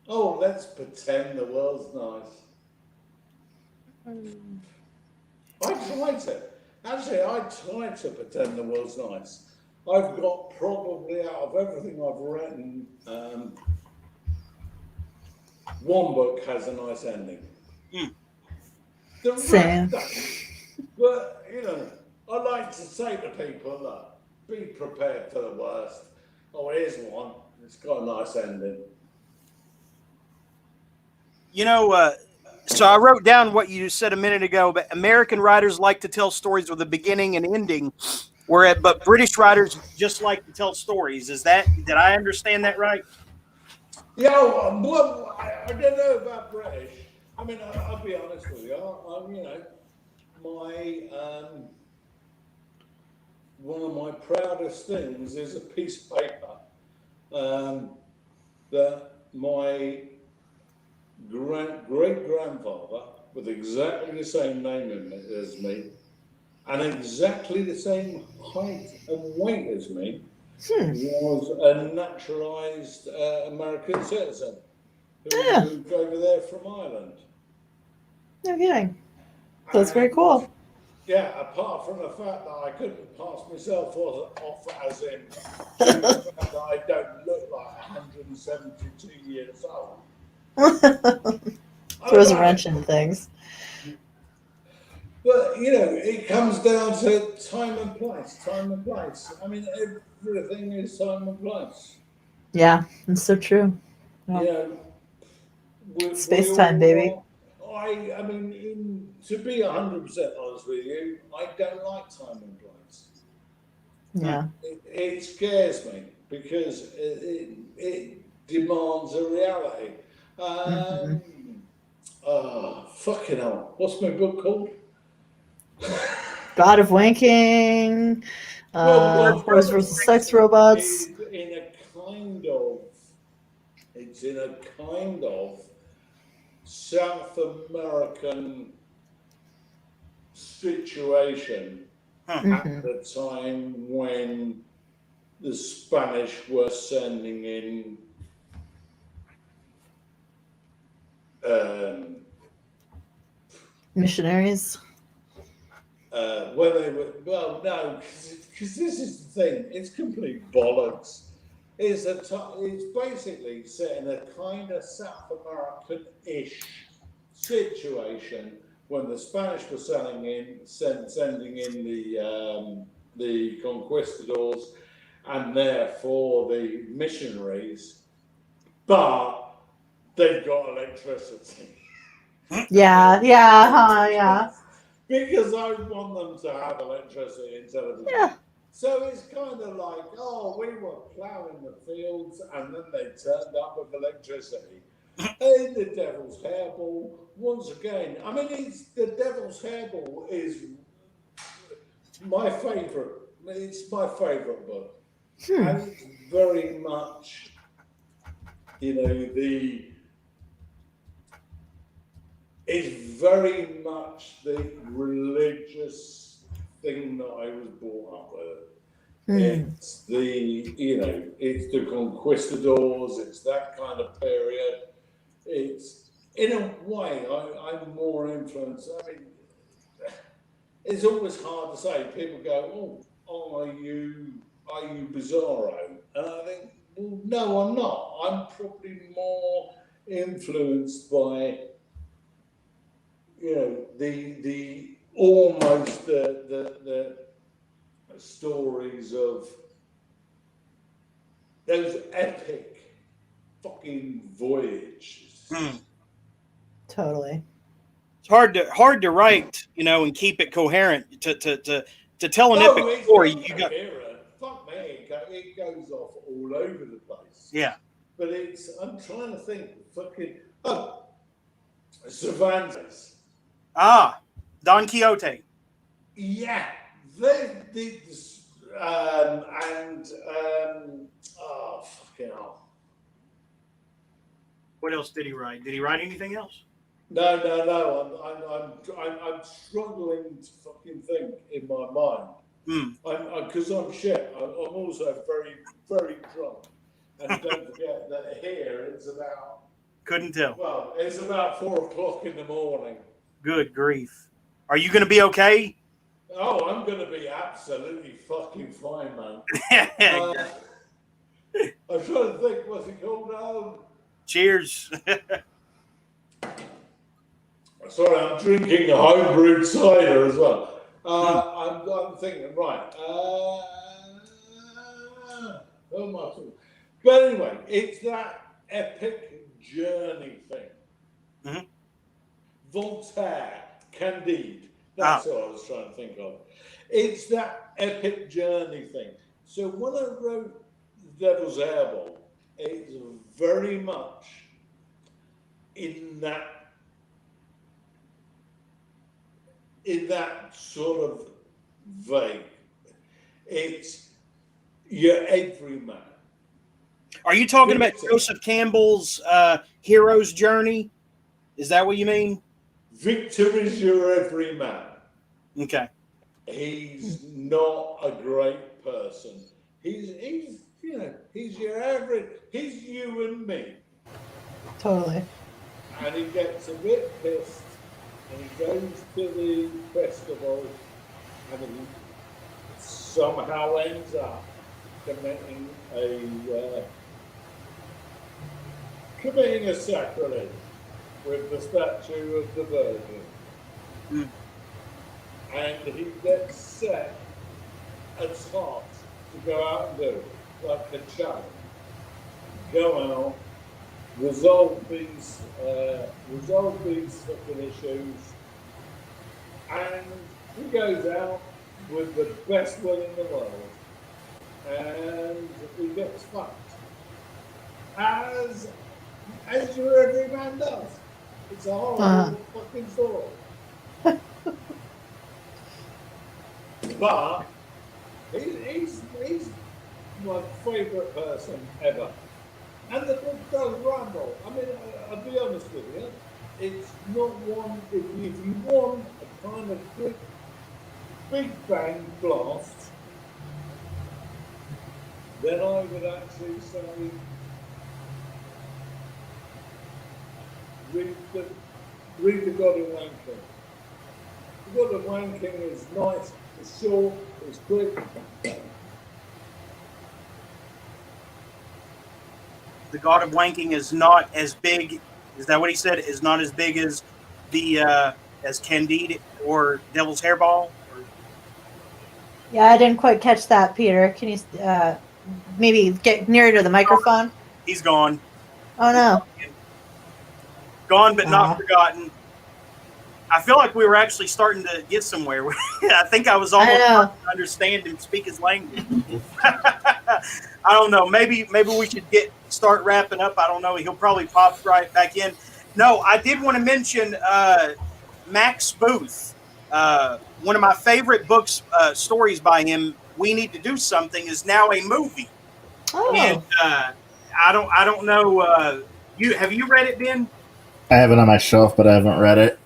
[SPEAKER 7] Oh, let's pretend the world's nice. I try to. Actually, I try to pretend the world's nice. I've got probably, out of everything I've written, one book has a nice ending. The
[SPEAKER 5] Same.
[SPEAKER 7] But, I like to say to people, look, be prepared for the worst. Oh, here's one. It's got a nice ending.
[SPEAKER 4] So I wrote down what you said a minute ago, but American writers like to tell stories with a beginning and ending, but British writers just like to tell stories. Did I understand that right?
[SPEAKER 7] Yeah, well, I don't know about British. I mean, I'll be honest with you. One of my proudest things is a piece of paper that my great-grandfather, with exactly the same name as me, and exactly the same height and weight as me, was a naturalised American citizen who moved over there from Ireland.
[SPEAKER 5] No kidding. That's very cool.
[SPEAKER 7] Yeah, apart from the fact that I couldn't pass myself off as in the fact that I don't look like 172 years old.
[SPEAKER 5] Throws a wrench into things.
[SPEAKER 7] But, it comes down to time and place. I mean, everything is time and place.
[SPEAKER 5] Yeah, it's so true. Space-time, baby.
[SPEAKER 7] I mean, to be 100% honest with you, I don't like time and place.
[SPEAKER 5] Yeah.
[SPEAKER 7] It scares me because it demands a reality. Fucking hell. What's my book called?
[SPEAKER 5] God of Wanking. Horse versus Sex Robots.
[SPEAKER 7] It's in a kind of South American situation at the time when the Spanish were sending in
[SPEAKER 5] missionaries.
[SPEAKER 7] when they were, well, no, because this is the thing, it's complete bollocks. It's basically set in a kind of South American-ish situation when the Spanish were sending in the conquistadors and therefore the missionaries, but they've got electricity.
[SPEAKER 5] Yeah.
[SPEAKER 7] Because I want them to have electricity instead of
[SPEAKER 5] Yeah.
[SPEAKER 7] So it's kind of like, oh, we were ploughing the fields and then they turned up with electricity. And the Devil's Hairball, once again, I mean, the Devil's Hairball is my favourite. It's my favourite book. And it's very much, it's very much the religious thing that I was brought up with. It's it's the conquistadors, it's that kind of period. It's, in a way, I'm more influenced. I mean, it's always hard to say. People go, oh, are you Bizarro? And I think, well, no, I'm not. I'm probably more influenced by the almost the stories of those epic fucking voyages.
[SPEAKER 5] Totally.
[SPEAKER 4] It's hard to write, and keep it coherent to tell an epic story. You got
[SPEAKER 7] fuck me, it goes off all over the place.
[SPEAKER 4] Yeah.
[SPEAKER 7] But I'm trying to think fucking Cervantes.
[SPEAKER 4] Don Quixote.
[SPEAKER 7] Yeah, fucking hell.
[SPEAKER 4] What else did he write? Did he write anything else?
[SPEAKER 7] No. I'm struggling to fucking think in my mind. Because I'm shit. I'm also very, very drunk. And don't forget that here it's about.
[SPEAKER 4] Couldn't tell.
[SPEAKER 7] Well, it's about 4:00 in the morning. Good
[SPEAKER 4] grief. Are you going to be okay?
[SPEAKER 7] Oh, I'm going to be absolutely fucking fine, man. I'm trying to think, what's it called?
[SPEAKER 4] Cheers.
[SPEAKER 7] Sorry, I'm drinking a home-brewed cider as well. I'm thinking, right. But anyway, it's that epic journey thing. Voltaire, Candide. That's what I was trying to think of. It's that epic journey thing. So when I wrote Devil's Hairball, it's very much in that sort of vein. It's your everyman.
[SPEAKER 4] Are you talking about Joseph Campbell's hero's journey? Is that what you mean?
[SPEAKER 7] Victor is your everyman.
[SPEAKER 4] Okay.
[SPEAKER 7] He's not a great person. He's your average. He's you and me.
[SPEAKER 5] Totally.
[SPEAKER 7] And he gets a bit pissed, and he goes to the festival, and he somehow ends up committing a sacrilege with the statue of the Virgin. And he gets set a task to go out and do, like a challenge. Go out, resolve these fucking issues, and he goes out with the best will in the world, and he gets fucked. As your every man does. It's a horrible fucking story. But he's my favourite person ever. And the book does rumble. I mean, I'll be honest with you. It's not one, if you want a kind of quick, big bang blast, then I would actually say read the God in Wanker. God of Wanking is nice, it's short, it's quick.
[SPEAKER 4] The God of Wanking is not as big. Is that what he said? Is not as big as the as Candide or Devil's Hairball? Or,
[SPEAKER 5] Yeah, I didn't quite catch that, Peter. Can you maybe get nearer to the microphone?
[SPEAKER 4] he's gone.
[SPEAKER 5] Oh no.
[SPEAKER 4] Gone but not
[SPEAKER 5] Aw.
[SPEAKER 4] forgotten. I feel like we were actually starting to get somewhere. I think I was almost
[SPEAKER 5] I know.
[SPEAKER 4] starting to understand and speak his language. I don't know. Maybe we should start wrapping up. I don't know. He'll probably pop right back in. No, I did want to mention Max Booth. One of my favorite books, stories by him. We Need to Do Something is now a movie.
[SPEAKER 5] Oh.
[SPEAKER 4] And I don't know. Have you read it, Ben?
[SPEAKER 8] I have it on my shelf, but I haven't read it.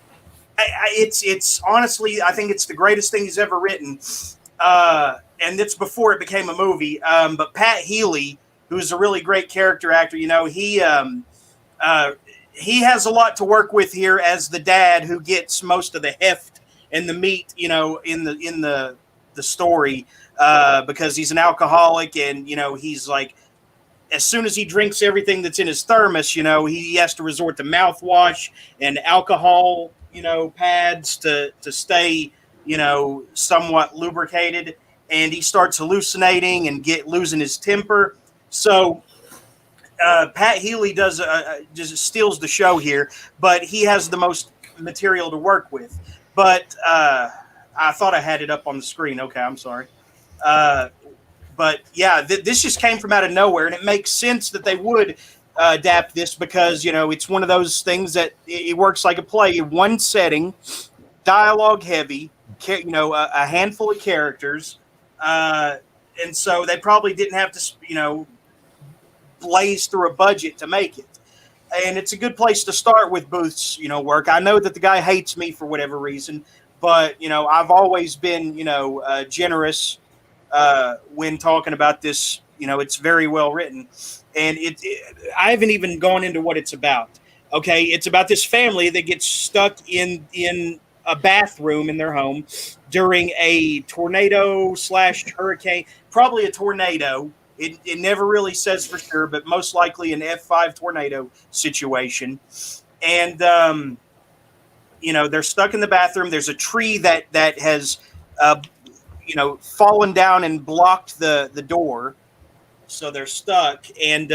[SPEAKER 4] It's honestly, I think it's the greatest thing he's ever written. And it's before it became a movie. But Pat Healy, who's a really great character actor, he has a lot to work with here as the dad who gets most of the heft and the meat, in the story, because he's an alcoholic and, he's like, as soon as he drinks everything that's in his thermos, he has to resort to mouthwash and alcohol, pads to stay, somewhat lubricated. And he starts hallucinating and losing his temper. So Pat Healy just steals the show here, but he has the most material to work with. But I thought I had it up on the screen. Okay, I'm sorry. But yeah, this just came from out of nowhere, and it makes sense that they would adapt this because, it's one of those things that it works like a play. One setting, dialogue heavy, a handful of characters. And so they probably didn't have to, blaze through a budget to make it. And it's a good place to start with Booth's, work. I know that the guy hates me for whatever reason, but, I've always been, generous when talking about this. It's very well written. And I haven't even gone into what it's about. Okay, it's about this family that gets stuck in a bathroom in their home during a tornado / hurricane, probably a tornado. It never really says for sure, but most likely an F5 tornado situation. And, they're stuck in the bathroom. There's a tree that has, fallen down and blocked the door. So they're stuck, and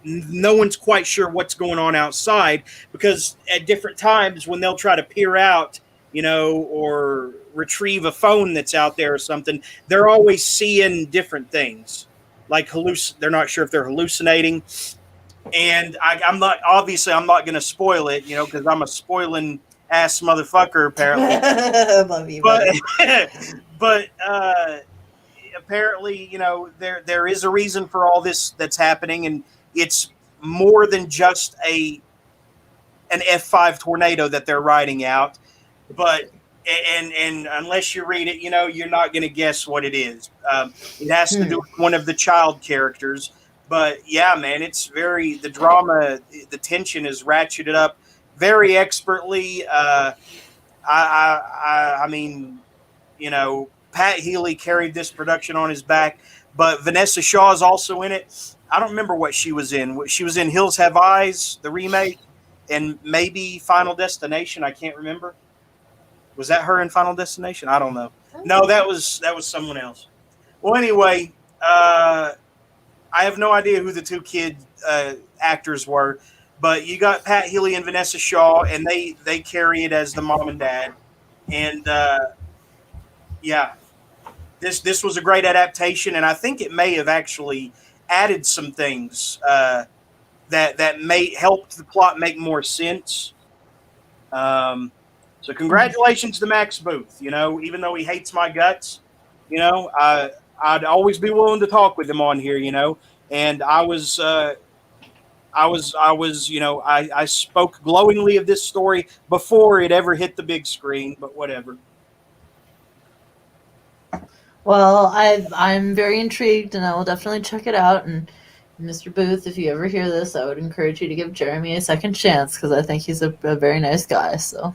[SPEAKER 4] no one's quite sure what's going on outside, because at different times when they'll try to peer out, or retrieve a phone that's out there or something, they're always seeing different things, like they're not sure if they're hallucinating. And I'm not going to spoil it, because I'm a spoiling ass motherfucker apparently.
[SPEAKER 5] Love you,
[SPEAKER 4] but apparently, there is a reason for all this that's happening, and it's more than just an F5 tornado that they're riding out. But and unless you read it, you're not going to guess what it is. It has to do with one of the child characters. But yeah, man, it's the drama, the tension is ratcheted up very expertly. I mean, Pat Healy carried this production on his back, but Vanessa Shaw is also in it. I don't remember what she was in. She was in Hills Have Eyes, the remake, and maybe Final Destination. I can't remember. Was that her in Final Destination? I don't know. No, that was someone else. Well, anyway, I have no idea who the two kid actors were, but you got Pat Healy and Vanessa Shaw, and they carry it as the mom and dad. And yeah, this was a great adaptation, and I think it may have actually added some things that may help the plot make more sense. So congratulations to Max Booth. Even though he hates my guts, I'd always be willing to talk with him on here. And I spoke glowingly of this story before it ever hit the big screen. But whatever.
[SPEAKER 5] Well, I'm very intrigued, and I will definitely check it out. And Mr. Booth, if you ever hear this, I would encourage you to give Jeremy a second chance, because I think he's a very nice guy. So,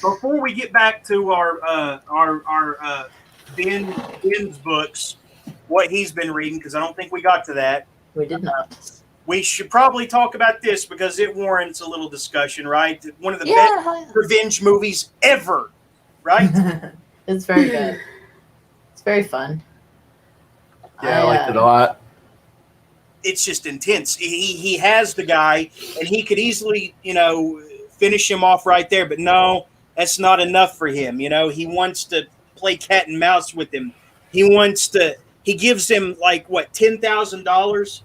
[SPEAKER 4] before we get back to our Ben's books, what he's been reading, because I don't think we got to that.
[SPEAKER 5] We did not.
[SPEAKER 4] We should probably talk about this because it warrants a little discussion, right? One of the
[SPEAKER 5] Yeah.
[SPEAKER 4] best revenge movies ever, right?
[SPEAKER 5] It's very good. It's very fun.
[SPEAKER 2] Yeah, I liked it a lot.
[SPEAKER 4] It's just intense. He has the guy, and he could easily, finish him off right there. But no, that's not enough for him. He wants to play cat and mouse with him. He gives him like what, $10,000,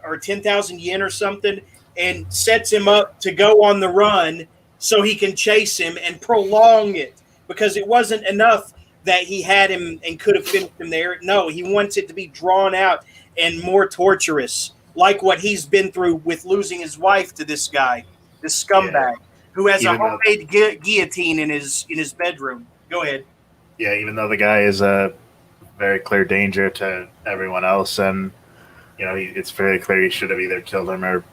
[SPEAKER 4] or 10,000 yen or something, and sets him up to go on the run so he can chase him and prolong it, because it wasn't enough that he had him and could have finished him there. No, he wants it to be drawn out and more torturous, like what he's been through with losing his wife to this guy, this scumbag, who has a homemade guillotine in his bedroom. Go ahead.
[SPEAKER 2] Yeah, even though the guy is a very clear danger to everyone else, and it's very clear he should have either killed him or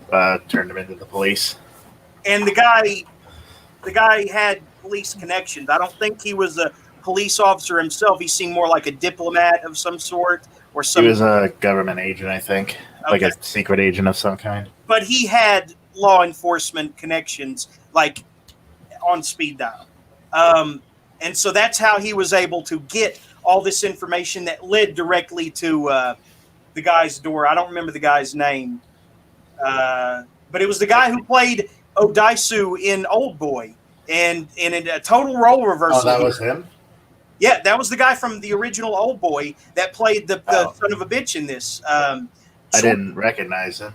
[SPEAKER 2] turned him into the police.
[SPEAKER 4] And the guy had police connections. I don't think he was a police officer himself. He seemed more like a diplomat of some sort, or some.
[SPEAKER 2] He was a government agent, I think, like a secret agent of some kind.
[SPEAKER 4] But he had law enforcement connections, like on speed dial, and so that's how he was able to get all this information that led directly to the guy's door. I don't remember the guy's name, but it was the guy who played Odaisu in Old Boy, and in a total role reversal.
[SPEAKER 2] Oh, that was him?
[SPEAKER 4] Yeah, that was the guy from the original Old Boy that played the son of a bitch in this.
[SPEAKER 2] I didn't recognize him.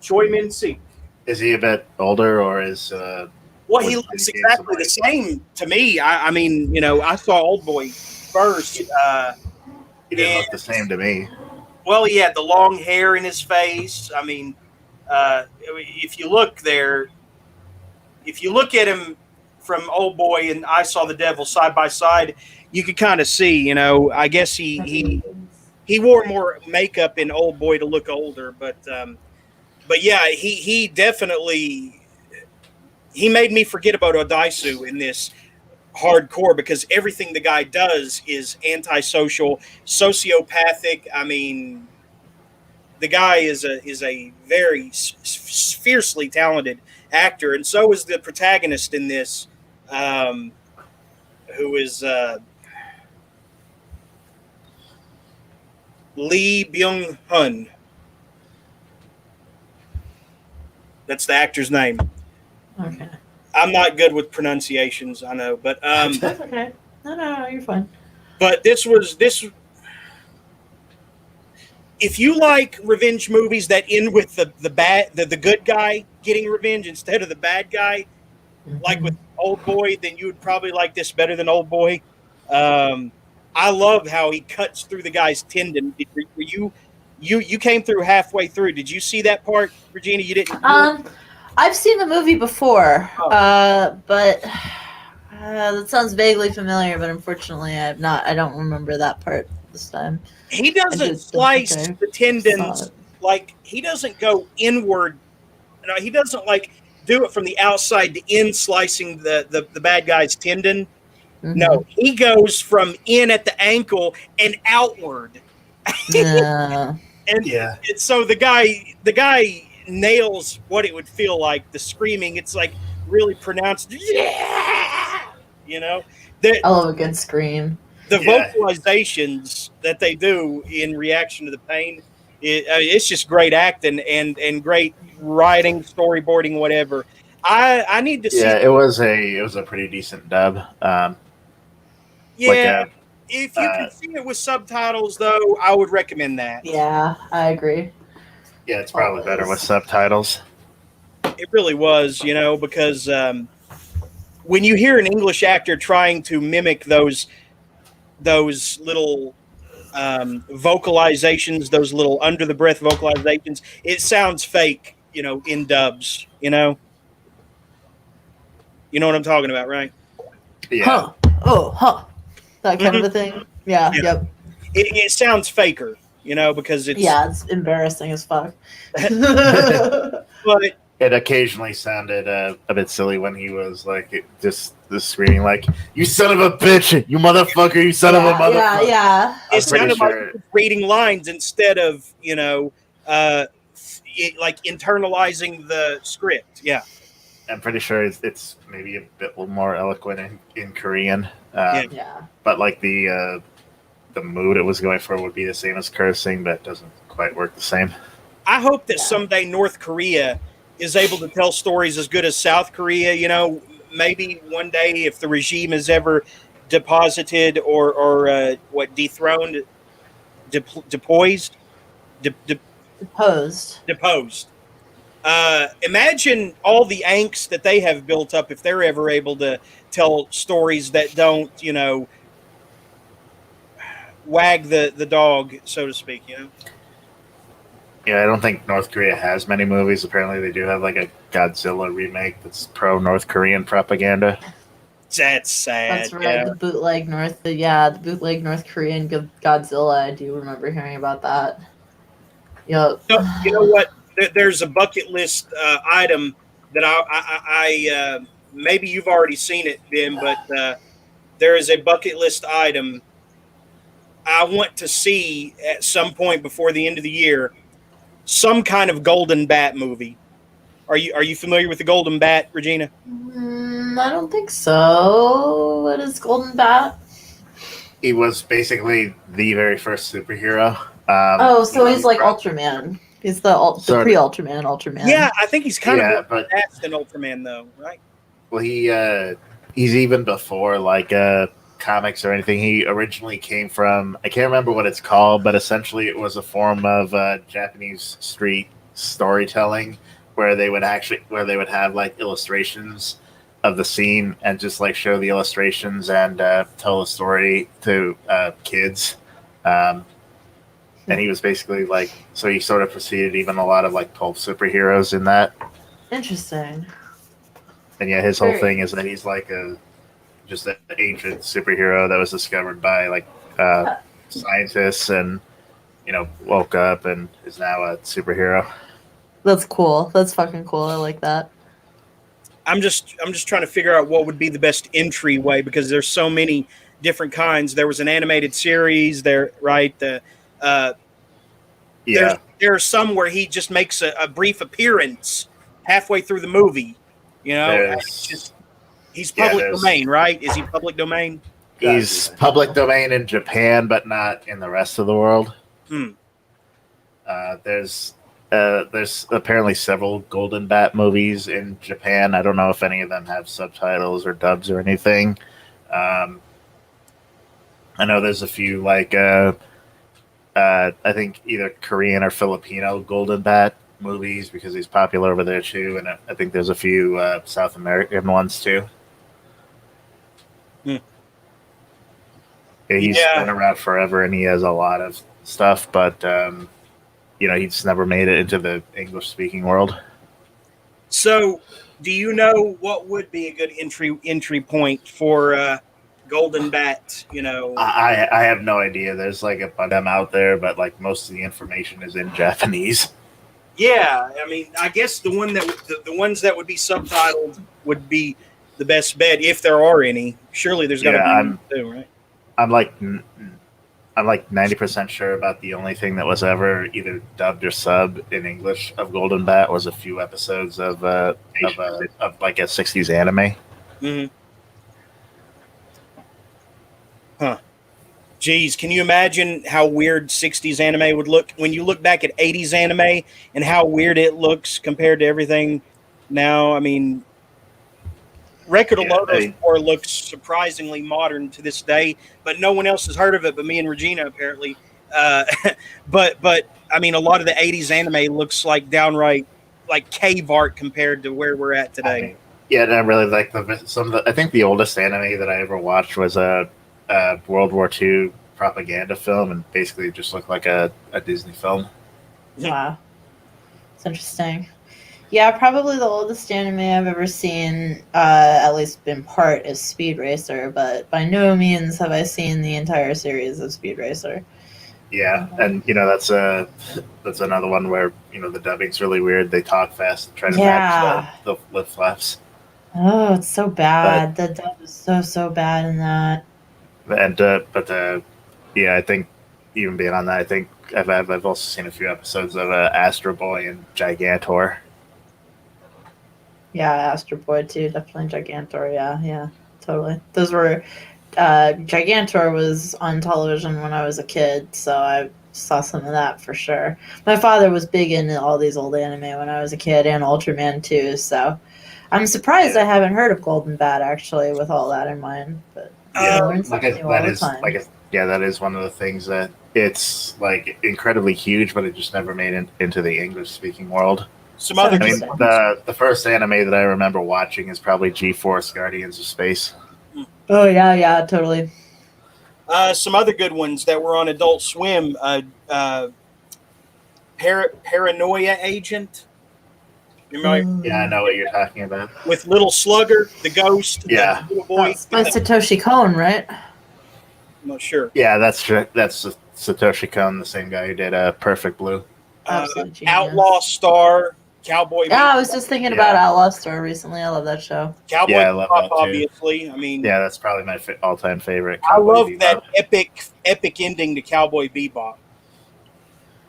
[SPEAKER 4] Choi Min-sik.
[SPEAKER 2] Is he a bit older, or is...
[SPEAKER 4] Well, he looks exactly the same to me. I mean, I saw Old Boy first.
[SPEAKER 2] He didn't look the same to me.
[SPEAKER 4] Well, he had the long hair in his face. I mean, if you look there, if you look at him from Old Boy and I Saw the Devil side by side, you could kind of see, I guess he wore more makeup in Old Boy to look older, but yeah, he definitely, he made me forget about Odaisu in this hardcore, because everything the guy does is antisocial, sociopathic. I mean, the guy is a very fiercely talented actor, and so is the protagonist in this, who is Lee Byung-hun. That's the actor's name.
[SPEAKER 5] Okay.
[SPEAKER 4] I'm not good with pronunciations, I know, but
[SPEAKER 5] That's okay. No, you're fine.
[SPEAKER 4] But this. If you like revenge movies that end with the good guy getting revenge instead of the bad guy, like with Old Boy, then you would probably like this better than Old Boy. I love how he cuts through the guy's tendon. You came through halfway through. Did you see that part, Regina? You didn't.
[SPEAKER 5] I've seen the movie before, but that sounds vaguely familiar. But unfortunately, I've not. I don't remember that part this time.
[SPEAKER 4] He doesn't slice the tendons, like he doesn't go inward. No, he doesn't like do it from the outside to in, slicing the bad guy's tendon. Mm-hmm. No, he goes from in at the ankle and outward. And so the guy nails what it would feel like. The screaming, it's like really pronounced. Yeah,
[SPEAKER 5] I love a good scream.
[SPEAKER 4] The vocalizations that they do in reaction to the pain, it's just great acting and great writing, storyboarding, whatever. I need to see.
[SPEAKER 2] Yeah, it was a pretty decent dub.
[SPEAKER 4] If you can see it with subtitles, though, I would recommend that.
[SPEAKER 5] Yeah, I agree.
[SPEAKER 2] Yeah, it's probably better with subtitles.
[SPEAKER 4] It really was, because when you hear an English actor trying to mimic those little vocalizations, those little under the breath vocalizations, it sounds fake, in dubs, You know what I'm talking about, right?
[SPEAKER 2] Yeah.
[SPEAKER 5] Huh. Oh, huh. That kind of a thing. Yeah. Yep.
[SPEAKER 4] It sounds faker, because it's
[SPEAKER 5] it's embarrassing as fuck.
[SPEAKER 4] but
[SPEAKER 2] It occasionally sounded a bit silly when he was like just screaming like "You son of a bitch! You motherfucker! You son of a motherfucker!"
[SPEAKER 5] Yeah.
[SPEAKER 2] I'm
[SPEAKER 4] It sounded like
[SPEAKER 2] sure.
[SPEAKER 4] he was reading lines instead of like internalizing the script. Yeah,
[SPEAKER 2] I'm pretty sure it's maybe a bit more eloquent in Korean.
[SPEAKER 5] Yeah.
[SPEAKER 2] But like the mood it was going for would be the same as cursing, but it doesn't quite work the same.
[SPEAKER 4] I hope that
[SPEAKER 5] Yeah.
[SPEAKER 4] someday North Korea is able to tell stories as good as South Korea. Maybe one day if the regime is ever deposited or dethroned, deposed,
[SPEAKER 5] Deposed.
[SPEAKER 4] deposed. Imagine all the angst that they have built up if they're ever able to tell stories that don't, wag the dog, so to speak.
[SPEAKER 2] Yeah, I don't think North Korea has many movies. Apparently, they do have like a Godzilla remake that's pro North Korean propaganda.
[SPEAKER 4] That's sad.
[SPEAKER 5] That's right.
[SPEAKER 4] Yeah.
[SPEAKER 5] The bootleg North Korean Godzilla. I do remember hearing about that. Yep.
[SPEAKER 4] You know what? There's a bucket list item that I maybe you've already seen it, Ben, but there is a bucket list item I want to see at some point before the end of the year. Some kind of Golden Bat movie. Are you familiar with the Golden Bat, Regina?
[SPEAKER 5] I don't think so. What is Golden Bat?
[SPEAKER 2] He was basically the very first superhero.
[SPEAKER 5] So he's like Ultraman. He's the pre-Ultraman.
[SPEAKER 4] Yeah, I think he's kind
[SPEAKER 2] Yeah,
[SPEAKER 4] of
[SPEAKER 2] but-
[SPEAKER 4] fast than Ultraman, though, right?
[SPEAKER 2] Well, he's even before like comics or anything. He originally came from, I can't remember what it's called, but essentially it was a form of Japanese street storytelling where they would have like illustrations of the scene and just like show the illustrations and tell a story to kids. And he was basically like, so he sort of preceded even a lot of like pulp superheroes in that.
[SPEAKER 5] Interesting.
[SPEAKER 2] And yeah, his whole
[SPEAKER 5] Very
[SPEAKER 2] thing is that he's like just an ancient superhero that was discovered by like scientists and woke up and is now a superhero.
[SPEAKER 5] That's cool. That's fucking cool. I like that.
[SPEAKER 4] I'm just trying to figure out what would be the best entryway because there's so many different kinds. There was an animated series there, right?
[SPEAKER 2] Yeah,
[SPEAKER 4] There are some where he just makes a brief appearance halfway through the movie. He's public domain, right? Is he public domain?
[SPEAKER 2] he's public domain in Japan, but not in the rest of the world. There's apparently several Golden Bat movies in Japan. I don't know if any of them have subtitles or dubs or anything. I know there's a few like I think either Korean or Filipino Golden Bat movies because he's popular over there too, and I think there's a few South American ones too. Yeah, he's been around forever, and he has a lot of stuff, but he's never made it into the English-speaking world.
[SPEAKER 4] So, do you know what would be a good entry point for Golden Bat?
[SPEAKER 2] I have no idea. There's like a bunch of them out there, but like most of the information is in Japanese.
[SPEAKER 4] Yeah, I mean, I guess the ones that would be subtitled would be the best bet if there are any. Surely there's got to be one too, right?
[SPEAKER 2] I'm like 90% sure about the only thing that was ever either dubbed or subbed in English of Golden Bat was a few episodes of like a 60s anime.
[SPEAKER 4] Mm-hmm. Huh. Geez, can you imagine how weird 60s anime would look when you look back at 80s anime and how weird it looks compared to everything now? I mean, Record of Lodoss War looks surprisingly modern to this day, but no one else has heard of it but me and Regina, apparently. But I mean, a lot of the 80s anime looks like downright like cave art compared to where we're at today.
[SPEAKER 2] And I really like I think the oldest anime that I ever watched was a World War II propaganda film, and basically it just looked like a Disney film.
[SPEAKER 5] Wow. It's interesting. Yeah, probably the oldest anime I've ever seen, at least in part, is Speed Racer, but by no means have I seen the entire series of Speed Racer.
[SPEAKER 2] Yeah, and that's another one where the dubbing's really weird. They talk fast and try to match the lip flaps.
[SPEAKER 5] Oh, it's so
[SPEAKER 2] But
[SPEAKER 5] bad. The dub is so bad in that.
[SPEAKER 2] yeah, I think even beyond that, I think I've also seen a few episodes of Astro Boy and Gigantor.
[SPEAKER 5] Yeah, Astro Boy too, definitely Gigantor. Yeah, totally. Those were Gigantor was on television when I was a kid, so I saw some of that for sure. My father was big into all these old anime when I was a kid, and Ultraman too. So I'm surprised I haven't heard of Golden Bat actually, with all that in mind. But I learn something new all the time.
[SPEAKER 2] That is one of the things that it's like incredibly huge, but it just never made it into the English speaking world. The first anime that I remember watching is probably G-Force Guardians of Space.
[SPEAKER 5] Oh yeah, totally.
[SPEAKER 4] Some other good ones that were on Adult Swim. Paranoia Agent.
[SPEAKER 2] Yeah, I know what you're talking about.
[SPEAKER 4] With Little Slugger, the ghost, the little boy.
[SPEAKER 5] That's by Satoshi Kon, right?
[SPEAKER 4] I'm not sure.
[SPEAKER 2] Yeah, that's Satoshi Kon, the same guy who did Perfect Blue.
[SPEAKER 4] Outlaw Star, Cowboy.
[SPEAKER 5] Yeah, I was just thinking about Outlaw Star recently. I love that show.
[SPEAKER 4] Cowboy
[SPEAKER 2] I love
[SPEAKER 4] Bebop,
[SPEAKER 2] that too.
[SPEAKER 4] obviously. I mean,
[SPEAKER 2] yeah, that's probably my all-time favorite.
[SPEAKER 4] I love that epic ending to Cowboy Bebop.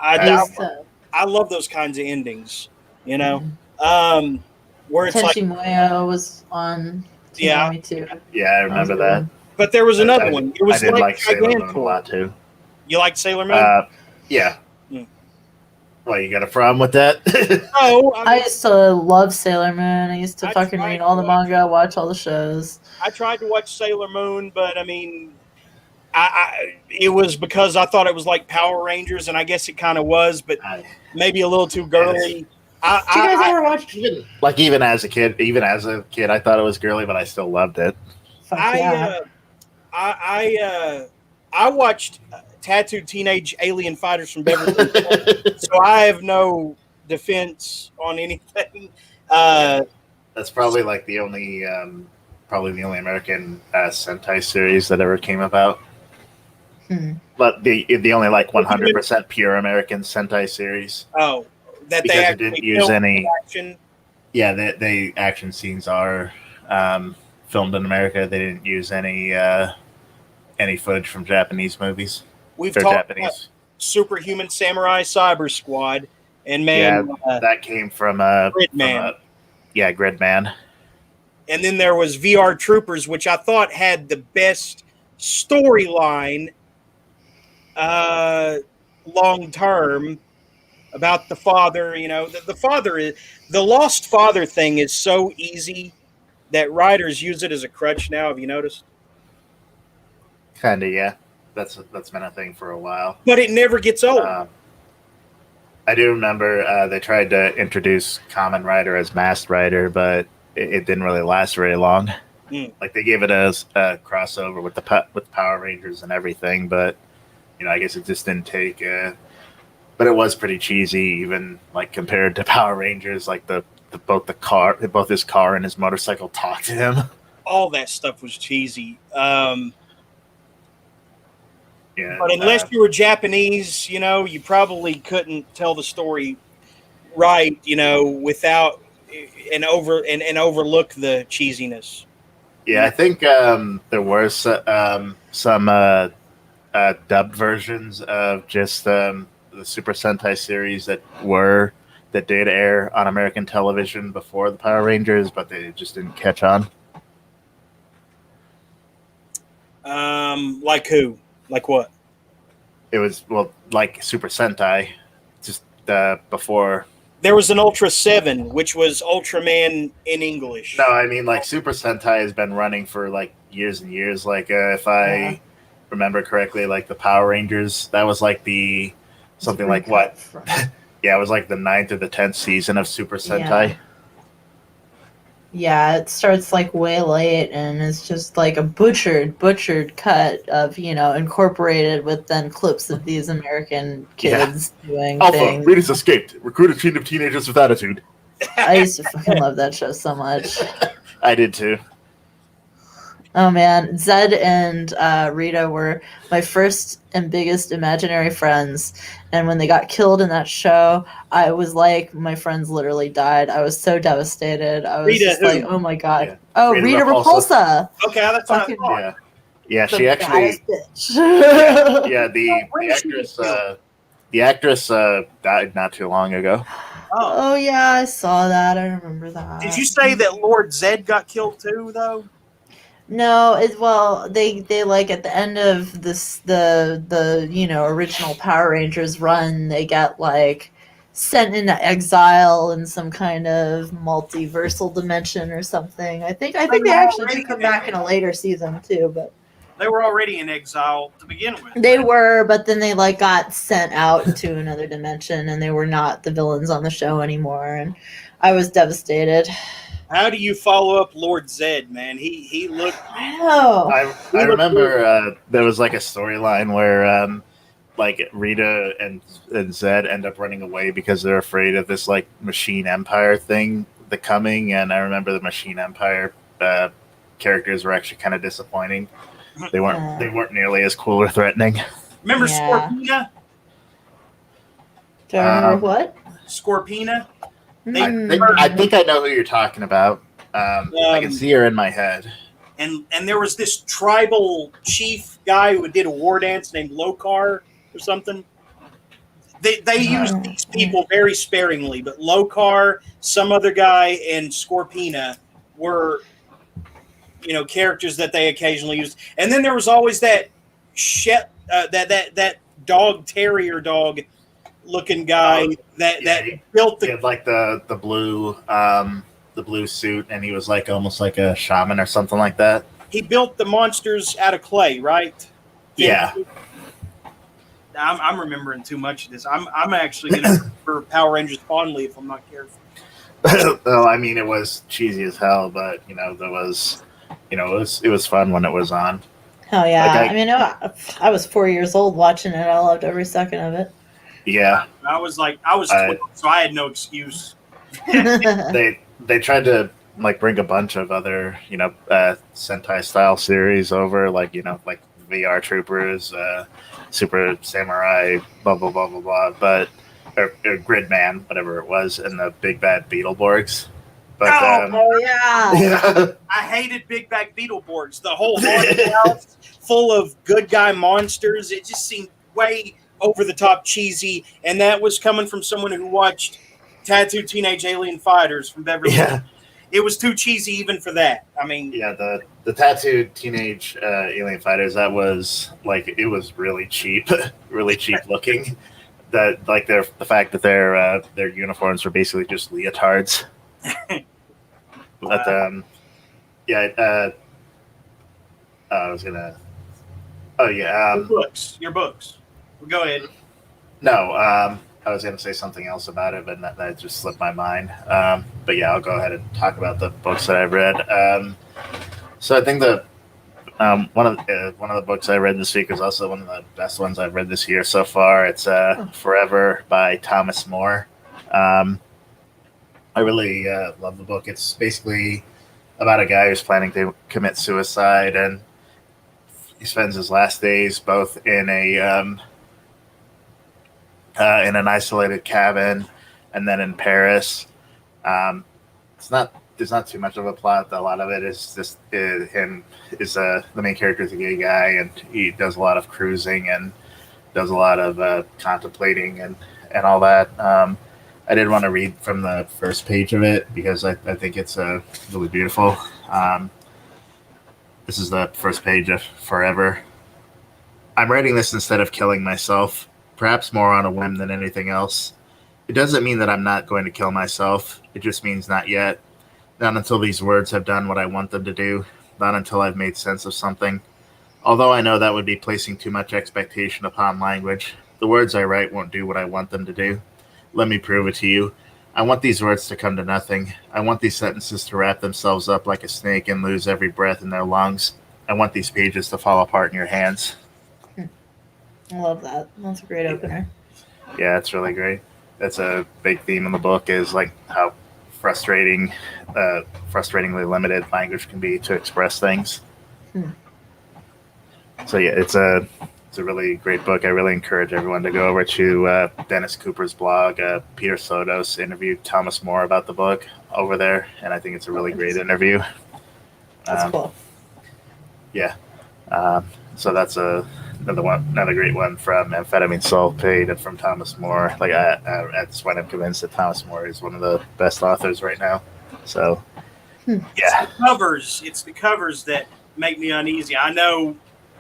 [SPEAKER 4] I love those kinds of endings. Where it's
[SPEAKER 5] Tenchi Muyo was on Tsunami too.
[SPEAKER 2] Yeah, I remember that.
[SPEAKER 4] But there was another one. It was
[SPEAKER 2] I did like
[SPEAKER 4] Sailor
[SPEAKER 2] Moon a lot too.
[SPEAKER 4] You like Sailor Moon?
[SPEAKER 2] Yeah. Well, you got a problem with that?
[SPEAKER 4] No,
[SPEAKER 5] I used to love Sailor Moon. I used to fucking read all the manga, watch all the shows.
[SPEAKER 4] I tried to watch Sailor Moon, but I mean, it was because I thought it was like Power Rangers, and I guess it kind of was, but maybe a little too girly.
[SPEAKER 5] Did you guys ever watch?
[SPEAKER 2] Even as a kid, I thought it was girly, but I still loved it.
[SPEAKER 4] I watched Tattooed Teenage Alien Fighters from Beverly Hills, so I have no defense on anything.
[SPEAKER 2] That's probably like the only American Sentai series that ever came about. But the only like 100% pure American Sentai series.
[SPEAKER 4] Oh, that
[SPEAKER 2] because
[SPEAKER 4] they
[SPEAKER 2] it didn't use any
[SPEAKER 4] action.
[SPEAKER 2] Yeah, the action scenes are filmed in America. They didn't use any footage from Japanese movies.
[SPEAKER 4] We've talked about Superhuman Samurai Cyber Squad, and
[SPEAKER 2] that came from
[SPEAKER 4] Gridman.
[SPEAKER 2] Gridman.
[SPEAKER 4] And then there was VR Troopers, which I thought had the best storyline long term about the father. The father is the lost father thing is so easy that writers use it as a crutch now. Have you noticed?
[SPEAKER 2] Kinda, yeah. That's been a thing for a while.
[SPEAKER 4] But it never gets old.
[SPEAKER 2] I do remember they tried to introduce Kamen Rider as Masked Rider, but it didn't really last very long. Like they gave it a crossover with the Power Rangers and everything, but I guess it just didn't take. But it was pretty cheesy, even like compared to Power Rangers. Like both his car and his motorcycle talk to him.
[SPEAKER 4] All that stuff was cheesy.
[SPEAKER 2] Yeah,
[SPEAKER 4] but unless you were Japanese, you probably couldn't tell the story right, without and overlook the cheesiness.
[SPEAKER 2] Yeah, I think there were some dubbed versions of just the Super Sentai series that did air on American television before the Power Rangers, but they just didn't catch on.
[SPEAKER 4] Like who? Like what?
[SPEAKER 2] It was like Super Sentai, just before.
[SPEAKER 4] There was an Ultra 7, which was Ultraman in English.
[SPEAKER 2] No, I mean like Super Sentai has been running for like years and years. Like if I remember correctly, like the Power Rangers, that was like the something like what? Yeah, it was like the 9th or the 10th season of Super Sentai.
[SPEAKER 5] Yeah, it starts like way late, and it's just like a butchered cut of incorporated with then clips of these American kids doing
[SPEAKER 2] Alpha,
[SPEAKER 5] things.
[SPEAKER 2] Rita's escaped. Recruit a team of teenagers with attitude.
[SPEAKER 5] I used to fucking love that show so much.
[SPEAKER 2] I did too.
[SPEAKER 5] Oh man, Zed and Rita were my first and biggest imaginary friends, and when they got killed in that show, I was like, my friends literally died. I was so devastated. I was
[SPEAKER 4] Rita
[SPEAKER 5] just
[SPEAKER 4] who?
[SPEAKER 5] like, oh my god.
[SPEAKER 2] Yeah.
[SPEAKER 5] Oh,
[SPEAKER 2] Rita
[SPEAKER 5] Rita
[SPEAKER 2] Repulsa.
[SPEAKER 5] Repulsa.
[SPEAKER 4] Okay, that's what I
[SPEAKER 5] Fucking-
[SPEAKER 4] thought.
[SPEAKER 2] Yeah, yeah.
[SPEAKER 5] The
[SPEAKER 2] She actually,
[SPEAKER 5] baddest bitch.
[SPEAKER 2] yeah.
[SPEAKER 4] When
[SPEAKER 2] The
[SPEAKER 4] did she get
[SPEAKER 2] actress,
[SPEAKER 4] killed?
[SPEAKER 2] the actress died not too long ago.
[SPEAKER 4] Oh.
[SPEAKER 5] Oh yeah, I saw that. I remember that.
[SPEAKER 4] Did you say that Lord Zed got killed too, though?
[SPEAKER 5] No, well, they like at the end of this the original Power Rangers run, they get like sent into exile in some kind of multiversal dimension or something. I think
[SPEAKER 4] They
[SPEAKER 5] they
[SPEAKER 4] were
[SPEAKER 5] actually
[SPEAKER 4] already
[SPEAKER 5] did come
[SPEAKER 4] in
[SPEAKER 5] back in a later season too, but
[SPEAKER 4] They were already in exile to begin with.
[SPEAKER 5] they were, but then they like got sent out into another dimension and they were not the villains on the show anymore, and I was devastated.
[SPEAKER 4] How do you follow up Lord Zed, man? He looked.
[SPEAKER 5] I know.
[SPEAKER 2] I remember there was like a storyline where like Rita and Zed end up running away because they're afraid of this like Machine Empire thing the coming, and I remember the Machine Empire characters were actually kind of disappointing. They weren't nearly as cool or threatening.
[SPEAKER 4] Remember
[SPEAKER 5] Yeah.
[SPEAKER 4] Scorpina?
[SPEAKER 5] Do I remember what?
[SPEAKER 4] Scorpina?
[SPEAKER 2] I think I know who you're talking about. I can see her in my head.
[SPEAKER 4] And there was this tribal chief guy who did a war dance named Lokar or something. They used these people very sparingly, but Lokar, some other guy, and Scorpina were, characters that they occasionally used. And then there was always that that dog terrier dog looking guy that built
[SPEAKER 2] He had like the blue suit, and he was like almost like a shaman or something like that.
[SPEAKER 4] He built the monsters out of clay, right?
[SPEAKER 2] Yeah.
[SPEAKER 4] I'm remembering too much of this. I'm actually going to remember Power Rangers fondly if I'm not careful.
[SPEAKER 2] Well, I mean, it was cheesy as hell, but there was, it was fun when it was on.
[SPEAKER 5] Hell yeah!
[SPEAKER 2] Like
[SPEAKER 5] I mean, I was 4 years old watching it. I loved every second of it.
[SPEAKER 2] Yeah.
[SPEAKER 4] I was 12, so I had no excuse.
[SPEAKER 2] They tried to like bring a bunch of other Sentai style series over, like like VR Troopers, Super Samurai, blah blah blah blah blah, but or Gridman, whatever it was, and the Big Bad Beetleborgs. But
[SPEAKER 5] oh yeah.
[SPEAKER 2] yeah,
[SPEAKER 4] I hated Big Bad Beetleborgs. The whole haunted house full of good guy monsters. It just seemed way over the top cheesy, and that was coming from someone who watched Tattooed Teenage Alien Fighters from Beverly Hills.
[SPEAKER 2] yeah,
[SPEAKER 4] It was too cheesy even for that. I mean,
[SPEAKER 2] yeah. The Tattooed Teenage Alien Fighters, that was like, it was really cheap, really cheap looking. That like the fact that their uniforms were basically just leotards. But yeah, I was gonna. Oh yeah.
[SPEAKER 4] your books. Go ahead.
[SPEAKER 2] No, I was gonna say something else about it, but that just slipped my mind. But yeah, I'll go ahead and talk about the books that I've read. So I think one of the books I read this week was also one of the best ones I've read this year so far. It's Forever by Thomas More. I really love the book. It's basically about a guy who's planning to commit suicide, and he spends his last days both in an isolated cabin and then in Paris. There's not too much of a plot. A lot of it is just him is the main character is a gay guy, and he does a lot of cruising and does a lot of contemplating and all that. I did want to read from the first page of it because I think it's really beautiful. This is the first page of Forever. I'm writing this instead of killing myself, perhaps more on a whim than anything else. It doesn't mean that I'm not going to kill myself. It just means not yet. Not until these words have done what I want them to do. Not until I've made sense of something. Although I know that would be placing too much expectation upon language, the words I write won't do what I want them to do. Let me prove it to you. I want these words to come to nothing. I want these sentences to wrap themselves up like a snake and lose every breath in their lungs. I want these pages to fall apart in your hands.
[SPEAKER 5] I love that. That's a great opener.
[SPEAKER 2] Yeah, it's really great. That's a big theme in the book, is like how frustratingly limited language can be to express things. So yeah, it's a really great book. I really encourage everyone to go over to Dennis Cooper's blog. Peter Sotos interviewed Thomas More about the book over there, and I think it's a really great interview.
[SPEAKER 5] That's cool.
[SPEAKER 2] Yeah. So that's another great one from Amphetamine Sulfate and from Thomas More. Like at this point, I'm convinced that Thomas More is one of the best authors right now. So yeah,
[SPEAKER 4] It's the covers that make me uneasy. I know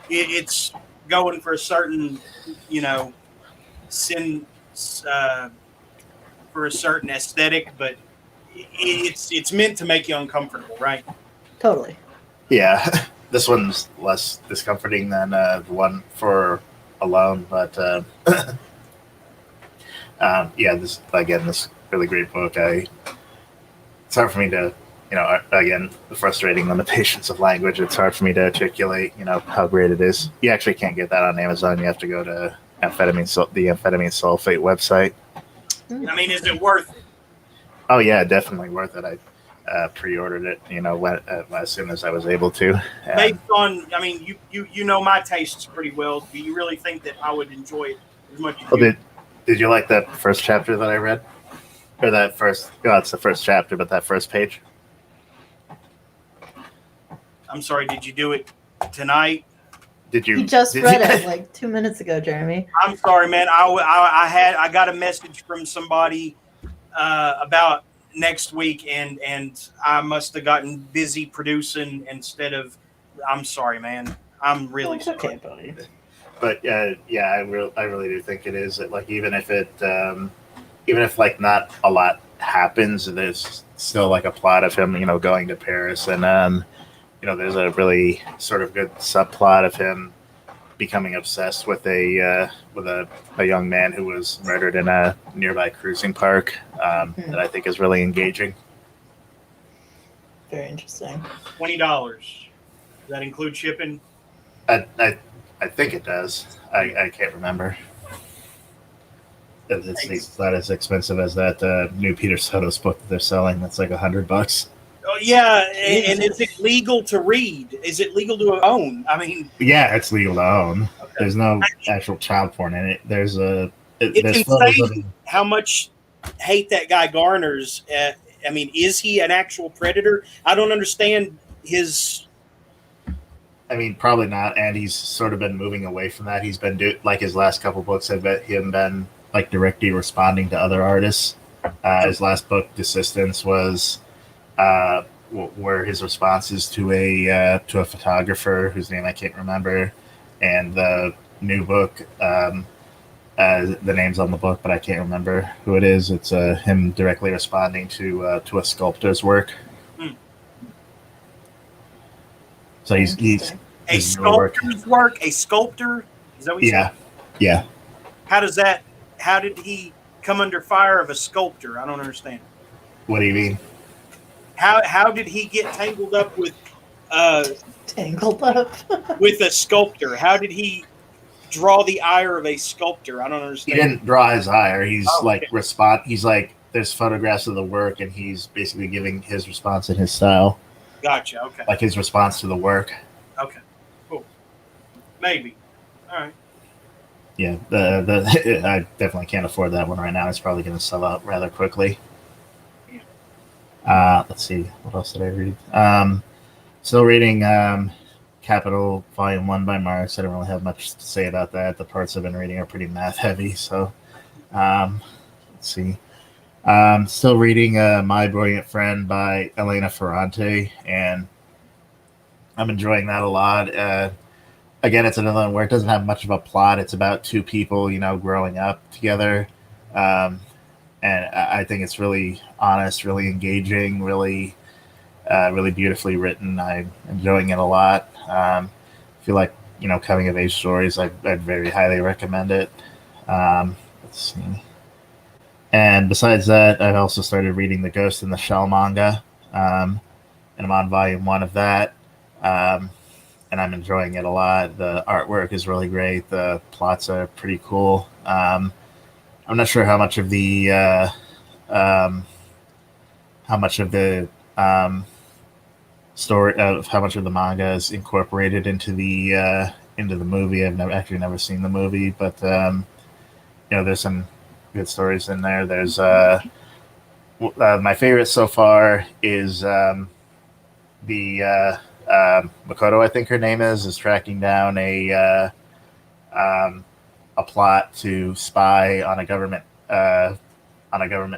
[SPEAKER 4] it's going for a certain, for a certain aesthetic, but it's meant to make you uncomfortable, right?
[SPEAKER 5] Totally.
[SPEAKER 2] yeah. This one's less discomforting than the one for Alone, but this really great book. It's hard for me to, again, the frustrating limitations of language. It's hard for me to articulate, how great it is. You actually can't get that on Amazon. You have to go to the Amphetamine Sulfate website.
[SPEAKER 4] I mean, is it worth it?
[SPEAKER 2] Oh yeah, definitely worth it. I pre-ordered it, as soon as I was able to.
[SPEAKER 4] Based on, I mean, you know my tastes pretty well. Do you really think that I would enjoy it as much as you?
[SPEAKER 2] Did you like that first chapter that I read? Or that first? Oh, it's the first chapter, but that first page.
[SPEAKER 4] I'm sorry. Did you do it tonight?
[SPEAKER 2] Did you?
[SPEAKER 5] You just read it like 2 minutes ago, Jeremy.
[SPEAKER 4] I'm sorry, man. I got a message from somebody about next week, and I must have gotten busy producing instead of. I'm sorry, man. I'm really sorry.
[SPEAKER 5] Okay, buddy.
[SPEAKER 2] But I really do think it is. Like even if like not a lot happens, there's still like a plot of him, going to Paris, and there's a really sort of good subplot of him becoming obsessed with a young man who was murdered in a nearby cruising park that I think is really engaging.
[SPEAKER 5] Very interesting.
[SPEAKER 4] $20. Does that include shipping?
[SPEAKER 2] I think it does. I can't remember. It's not as expensive as that new Peter Sotos book that they're selling. That's like $100.
[SPEAKER 4] Oh yeah, and is it legal to read? Is it legal to own? I mean,
[SPEAKER 2] yeah, it's legal to own.
[SPEAKER 4] Okay.
[SPEAKER 2] There's no actual child porn in it. There's
[SPEAKER 4] it's insane how much hate that guy garners. I mean, is he an actual predator? I don't understand his.
[SPEAKER 2] I mean, probably not. And he's sort of been moving away from that. He's been like his last couple books have been like directly responding to other artists. His last book, Desistance, was. Were his responses to a photographer whose name I can't remember, and the new book, the name's on the book, but I can't remember who it is. It's him directly responding to a sculptor's work. So he's
[SPEAKER 4] a sculptor's work. A sculptor? Is that what you said?
[SPEAKER 2] Yeah.
[SPEAKER 4] How did he come under fire of a sculptor? I don't understand.
[SPEAKER 2] What do you mean?
[SPEAKER 4] How did he get tangled up with with a sculptor? How did he draw the ire of a sculptor? I don't understand.
[SPEAKER 2] He didn't draw his ire. He's He's like, there's photographs of the work, and he's basically giving his response in his style.
[SPEAKER 4] Gotcha. Okay.
[SPEAKER 2] Like his response to the work.
[SPEAKER 4] Okay. Cool. Maybe. All right.
[SPEAKER 2] Yeah. I definitely can't afford that one right now. It's probably going to sell out rather quickly. Let's see. What else did I read? Still reading Capital Volume 1 by Marx. I don't really have much to say about that. The parts I've been reading are pretty math heavy. So let's see. Still reading My Brilliant Friend by Elena Ferrante, and I'm enjoying that a lot. Again, it's another one where it doesn't have much of a plot. It's about two people, growing up together. And I think it's really honest, really engaging, really beautifully written. I'm enjoying it a lot. I feel like, coming of age stories, I'd very highly recommend it. Let's see. And besides that, I've also started reading the Ghost in the Shell manga. And I'm on volume 1 of that. And I'm enjoying it a lot. The artwork is really great. The plots are pretty cool. I'm not sure how much of the
[SPEAKER 8] story of how much of the manga is incorporated into the movie. I've never seen the movie, but there's some good stories in there. There's my favorite so far is the Makoto, I think her name is tracking down a plot to spy on a government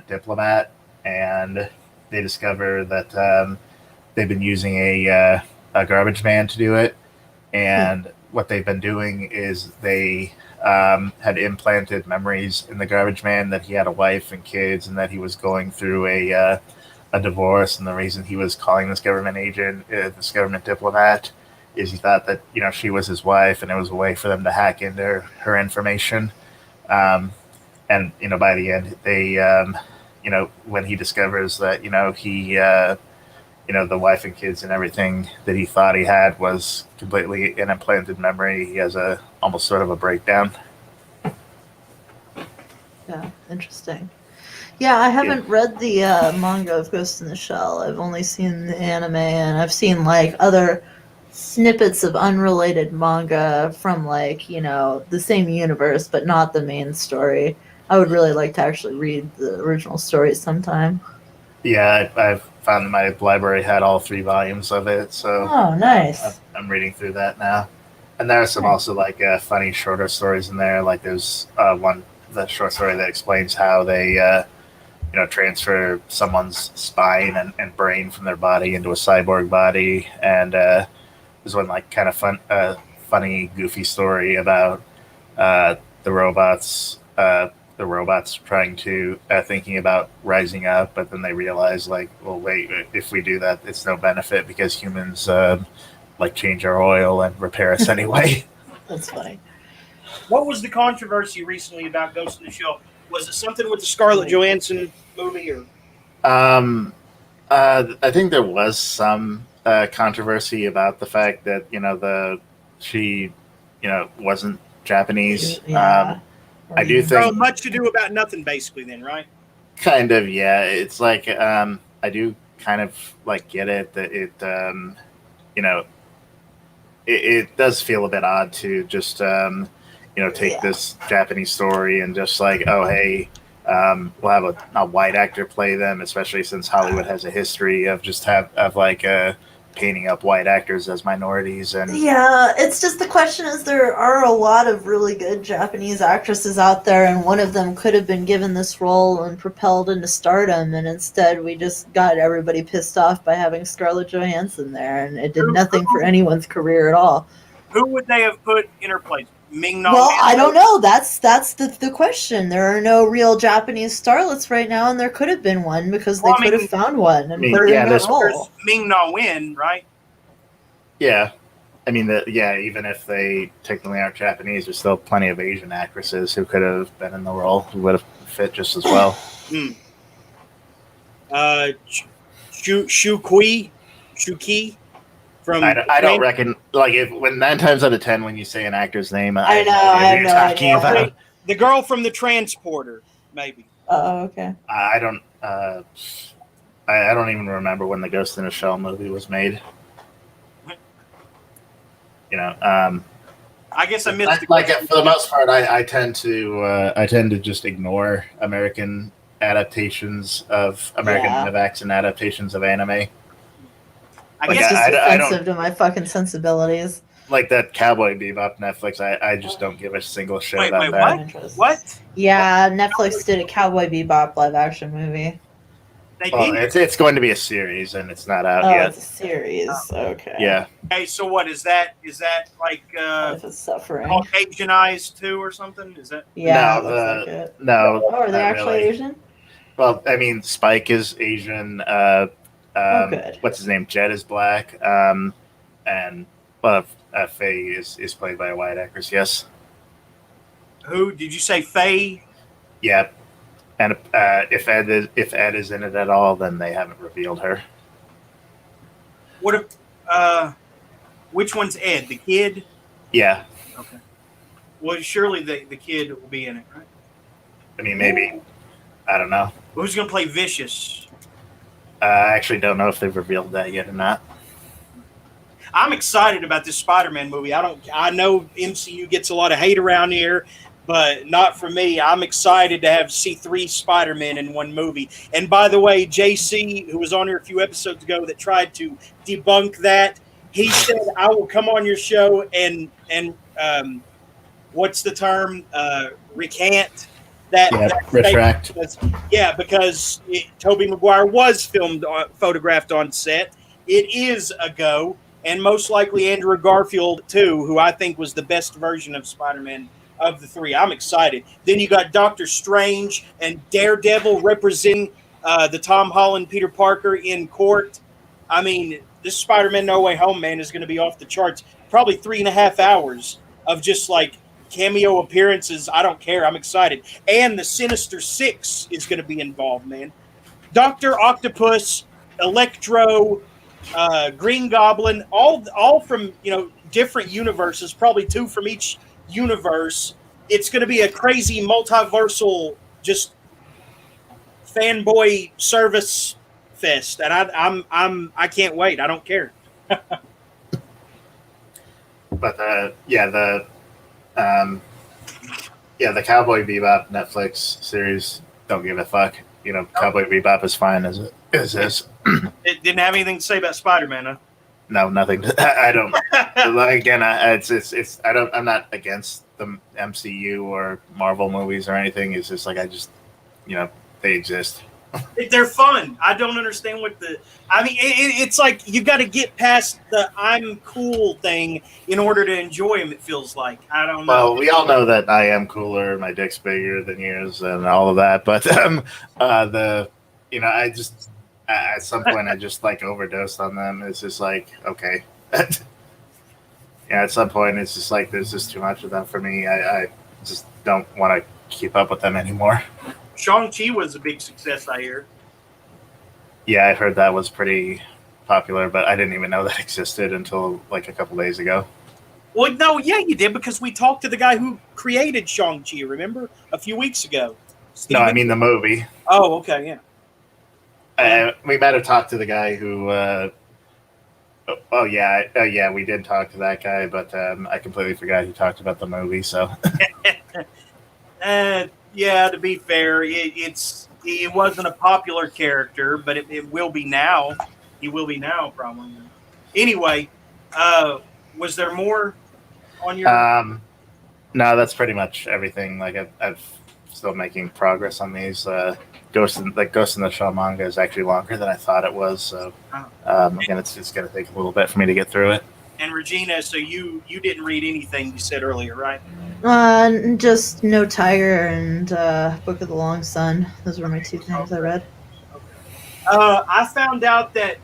[SPEAKER 8] diplomat, and they discover that they've been using a garbage man to do it, and what they've been doing is they had implanted memories in the garbage man that he had a wife and kids, and that he was going through a divorce, and the reason he was calling this government agent, this government diplomat, is he thought that she was his wife, and it was a way for them to hack into her information. And by the end, they when he discovers that he the wife and kids and everything that he thought he had was completely an implanted memory, he has a almost sort of a breakdown.
[SPEAKER 5] Yeah, interesting. Yeah, I haven't read the manga of Ghost in the Shell. I've only seen the anime, and I've seen like other snippets of unrelated manga from the same universe, but not the main story. I would really like to actually read the original story sometime.
[SPEAKER 2] Yeah, I've found that my library had all 3 volumes of it, so
[SPEAKER 5] Oh, nice.
[SPEAKER 2] I'm reading through that now. And there are some also funny shorter stories in there. Like there's the short story that explains how they transfer someone's spine and brain from their body into a cyborg body, and there's one kind of funny, goofy story about the robots trying to thinking about rising up, but then they realize well, wait, if we do that, it's no benefit because humans change our oil and repair us anyway.
[SPEAKER 5] That's funny.
[SPEAKER 4] What was the controversy recently about Ghost in the Shell? Was it something with the Scarlett Johansson movie, or?
[SPEAKER 2] I think there was some controversy about the fact that she wasn't Japanese.
[SPEAKER 5] Yeah.
[SPEAKER 2] I do
[SPEAKER 4] So
[SPEAKER 2] think
[SPEAKER 4] much to do about nothing, basically. Then, right?
[SPEAKER 2] kind of, yeah. It's I do kind of get it that it does feel a bit odd to just take this Japanese story and just oh hey, we'll have a white actor play them, especially since Hollywood has a history of painting up white actors as minorities. And
[SPEAKER 5] yeah, it's just the question is there are a lot of really good Japanese actresses out there, and one of them could have been given this role and propelled into stardom, and instead we just got everybody pissed off by having Scarlett Johansson there, and it did nothing for anyone's career at all.
[SPEAKER 4] Who would they have put in her place? Ming-Na
[SPEAKER 5] Well,
[SPEAKER 4] Wen?
[SPEAKER 5] I don't know. That's the question. There are no real Japanese starlets right now, and there could have been one because they could have found one and put her in that role.
[SPEAKER 4] There's Ming-Na Wen, right?
[SPEAKER 2] yeah, I mean even if they technically aren't Japanese, there's still plenty of Asian actresses who could have been in the role who would have fit just as well.
[SPEAKER 4] Shuki from
[SPEAKER 2] I don't reckon when 9 times out of 10 when you say an actor's name,
[SPEAKER 5] I know,
[SPEAKER 2] have
[SPEAKER 5] I
[SPEAKER 2] you're
[SPEAKER 5] know,
[SPEAKER 2] talking
[SPEAKER 5] I know.
[SPEAKER 2] about.
[SPEAKER 4] the girl from the Transporter, maybe.
[SPEAKER 5] Oh, okay.
[SPEAKER 2] I don't. I don't even remember when the Ghost in a Shell movie was made.
[SPEAKER 4] I guess I missed.
[SPEAKER 2] For the most part, I tend to just ignore American adaptations of live action adaptations of anime.
[SPEAKER 4] I
[SPEAKER 5] It's
[SPEAKER 4] guess
[SPEAKER 5] just
[SPEAKER 2] I
[SPEAKER 5] offensive to my fucking sensibilities.
[SPEAKER 2] Like that Cowboy Bebop Netflix. I just don't give a single shit
[SPEAKER 4] Wait,
[SPEAKER 2] about
[SPEAKER 4] wait,
[SPEAKER 2] that.
[SPEAKER 4] what?
[SPEAKER 5] Yeah, Netflix did a Cowboy Bebop live action movie.
[SPEAKER 4] They
[SPEAKER 2] Well,
[SPEAKER 4] did.
[SPEAKER 2] it's going to be a series and it's not out
[SPEAKER 5] Oh,
[SPEAKER 2] yet.
[SPEAKER 5] it's a series. Okay.
[SPEAKER 2] Yeah.
[SPEAKER 4] Okay, so what is that? Is that
[SPEAKER 5] If it's suffering.
[SPEAKER 4] Caucasianized too, or something? Is that?
[SPEAKER 5] Yeah,
[SPEAKER 2] No,
[SPEAKER 5] it looks like it.
[SPEAKER 2] No.
[SPEAKER 5] Oh, are they
[SPEAKER 2] not
[SPEAKER 5] actually
[SPEAKER 2] really.
[SPEAKER 5] Asian?
[SPEAKER 2] Well, I mean, Spike is Asian.
[SPEAKER 5] Good.
[SPEAKER 2] What's his name? Jet is black. And Faye is played by a white actress. Yes.
[SPEAKER 4] Who did you say? Faye?
[SPEAKER 2] Yeah. And if Ed is in it at all, then they haven't revealed her.
[SPEAKER 4] What if? Which one's Ed? The kid?
[SPEAKER 2] Yeah.
[SPEAKER 4] Okay. Well, surely the kid will be in it, right?
[SPEAKER 2] I mean, maybe. I don't know.
[SPEAKER 4] Who's gonna play Vicious?
[SPEAKER 2] I actually don't know if they've revealed that yet or not.
[SPEAKER 4] I'm excited about this Spider-Man movie. I know MCU gets a lot of hate around here, but not for me. I'm excited to see 3 Spider-Men in one movie. And by the way, JC, who was on here a few episodes ago that tried to debunk that, he said, I will come on your show and what's the term? Recant that.
[SPEAKER 8] Yeah,
[SPEAKER 4] that
[SPEAKER 8] retract.
[SPEAKER 4] because Tobey Maguire was photographed on set. It is a go, and most likely Andrew Garfield too, who I think was the best version of Spider-Man of the 3. I'm excited. Then you got Doctor Strange and Daredevil representing the Tom Holland Peter Parker in court. I mean, this Spider-Man No Way Home, man, is going to be off the charts. Probably 3.5 hours of just like cameo appearances. I don't care. I'm excited. And the Sinister Six is going to be involved, man. Dr. Octopus, Electro, Green Goblin, all from, different universes, probably 2 from each universe. It's going to be a crazy multiversal, just fanboy service fest, and I can't wait. I don't care.
[SPEAKER 2] But the Cowboy Bebop Netflix series, don't give a fuck. Cowboy Bebop is fine as it is.
[SPEAKER 4] It didn't have anything to say about Spider-Man, huh?
[SPEAKER 2] No, nothing. I don't. Again, I'm not against the MCU or Marvel movies or anything. It's just like they exist.
[SPEAKER 4] They're fun. I don't understand it's like you got to get past the I'm cool thing in order to enjoy them, it feels like. I don't know.
[SPEAKER 2] Well, we all know that I am cooler, my dick's bigger than yours and all of that, but I just at some point I just overdosed on them. It's just like, okay. At some point it's just like there's just too much of them for me. I just don't want to keep up with them anymore.
[SPEAKER 4] Shang-Chi was a big success, I hear.
[SPEAKER 2] Yeah, I heard that was pretty popular, but I didn't even know that existed until a couple days ago.
[SPEAKER 4] Well, no, yeah, you did, because we talked to the guy who created Shang-Chi, remember? A few weeks ago.
[SPEAKER 2] No, I mean the movie.
[SPEAKER 4] Oh, okay, yeah.
[SPEAKER 2] We might have talked to the guy who... we did talk to that guy, but I completely forgot he talked about the movie, so...
[SPEAKER 4] Yeah, to be fair, it wasn't a popular character, but it will be now. He will be now, probably. Anyway, was there more on your...
[SPEAKER 2] No, that's pretty much everything. I've still making progress on these. Ghost in the Shell manga is actually longer than I thought it was, so again, it's just going to take a little bit for me to get through it.
[SPEAKER 4] And Regina, so you didn't read anything you said earlier, right?
[SPEAKER 5] Just No Tiger and Book of the Long Sun. Those were my 2 things I read.
[SPEAKER 4] I found out that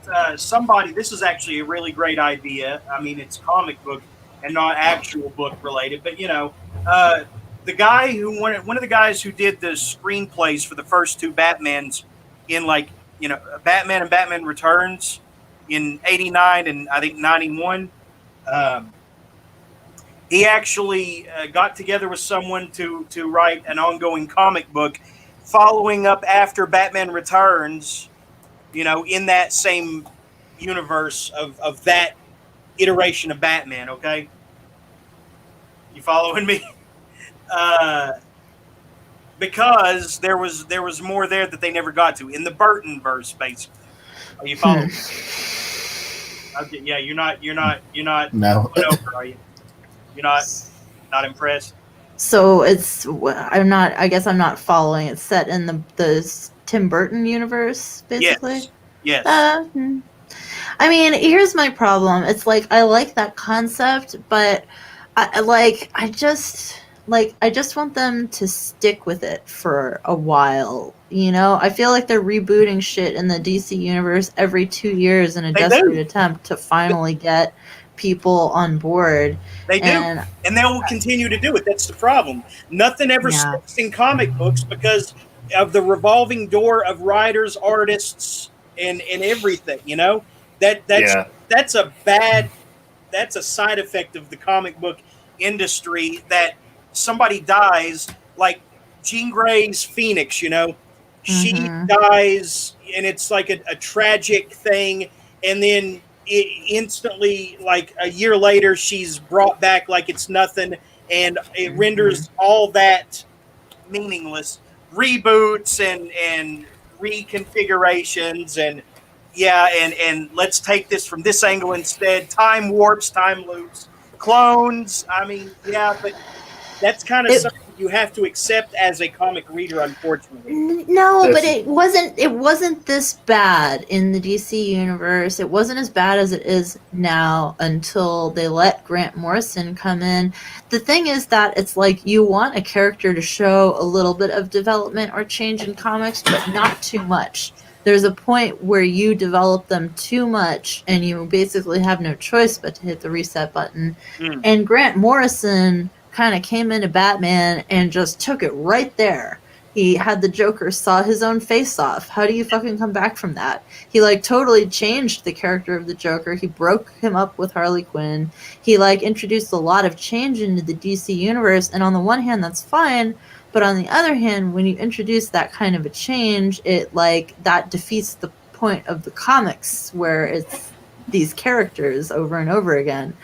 [SPEAKER 4] this is actually a really great idea. I mean, it's comic book and not actual book related, but the guy one of the guys who did the screenplays for the first 2 Batmans in Batman and Batman Returns in '89 and I think '91. He actually got together with someone to write an ongoing comic book following up after Batman Returns, in that same universe of that iteration of Batman, okay? You following me? Because there was more there that they never got to in the Burton verse, basically. Are you following? Okay, yeah, you're not
[SPEAKER 8] No.
[SPEAKER 4] over, are you? You're not impressed?
[SPEAKER 5] So I guess I'm not following. It's set in the Tim Burton universe, basically?
[SPEAKER 4] Yes.
[SPEAKER 5] I mean, here's my problem. It's I like that concept, but I just want them to stick with it for a while. I feel like they're rebooting shit in the DC universe every 2 years in a desperate attempt to finally get people on board.
[SPEAKER 4] They do, and they will continue to do it. That's the problem. Nothing ever sticks in comic books because of the revolving door of writers, artists, and everything. That's a side effect of the comic book industry, that somebody dies, like Jean Grey's Phoenix. She dies, and it's like a tragic thing, and then instantly, like a year later, she's brought back like it's nothing, and it renders all that meaningless. Reboots and reconfigurations and and let's take this from this angle instead. Time warps, time loops, clones. I mean, but that's kind of
[SPEAKER 5] It-
[SPEAKER 4] something you have to accept as a comic reader, unfortunately.
[SPEAKER 5] No, but
[SPEAKER 2] This-
[SPEAKER 5] it wasn't this bad in the DC universe. It wasn't as bad as it is now until they let Grant Morrison come in. The thing is that it's like you want a character to show a little bit of development or change in comics, but not too much. There's a point where you develop them too much and you basically have no choice but to hit the reset button. And Grant Morrison kind of came into Batman and just took it right there. He had the Joker saw his own face off. How do you fucking come back from that? He like totally changed the character of the Joker. He broke him up with Harley Quinn. He like introduced a lot of change into the DC universe, and on the one hand that's fine, but on the other hand, when you introduce that kind of a change, it like that defeats the point of the comics where it's these characters over and over again.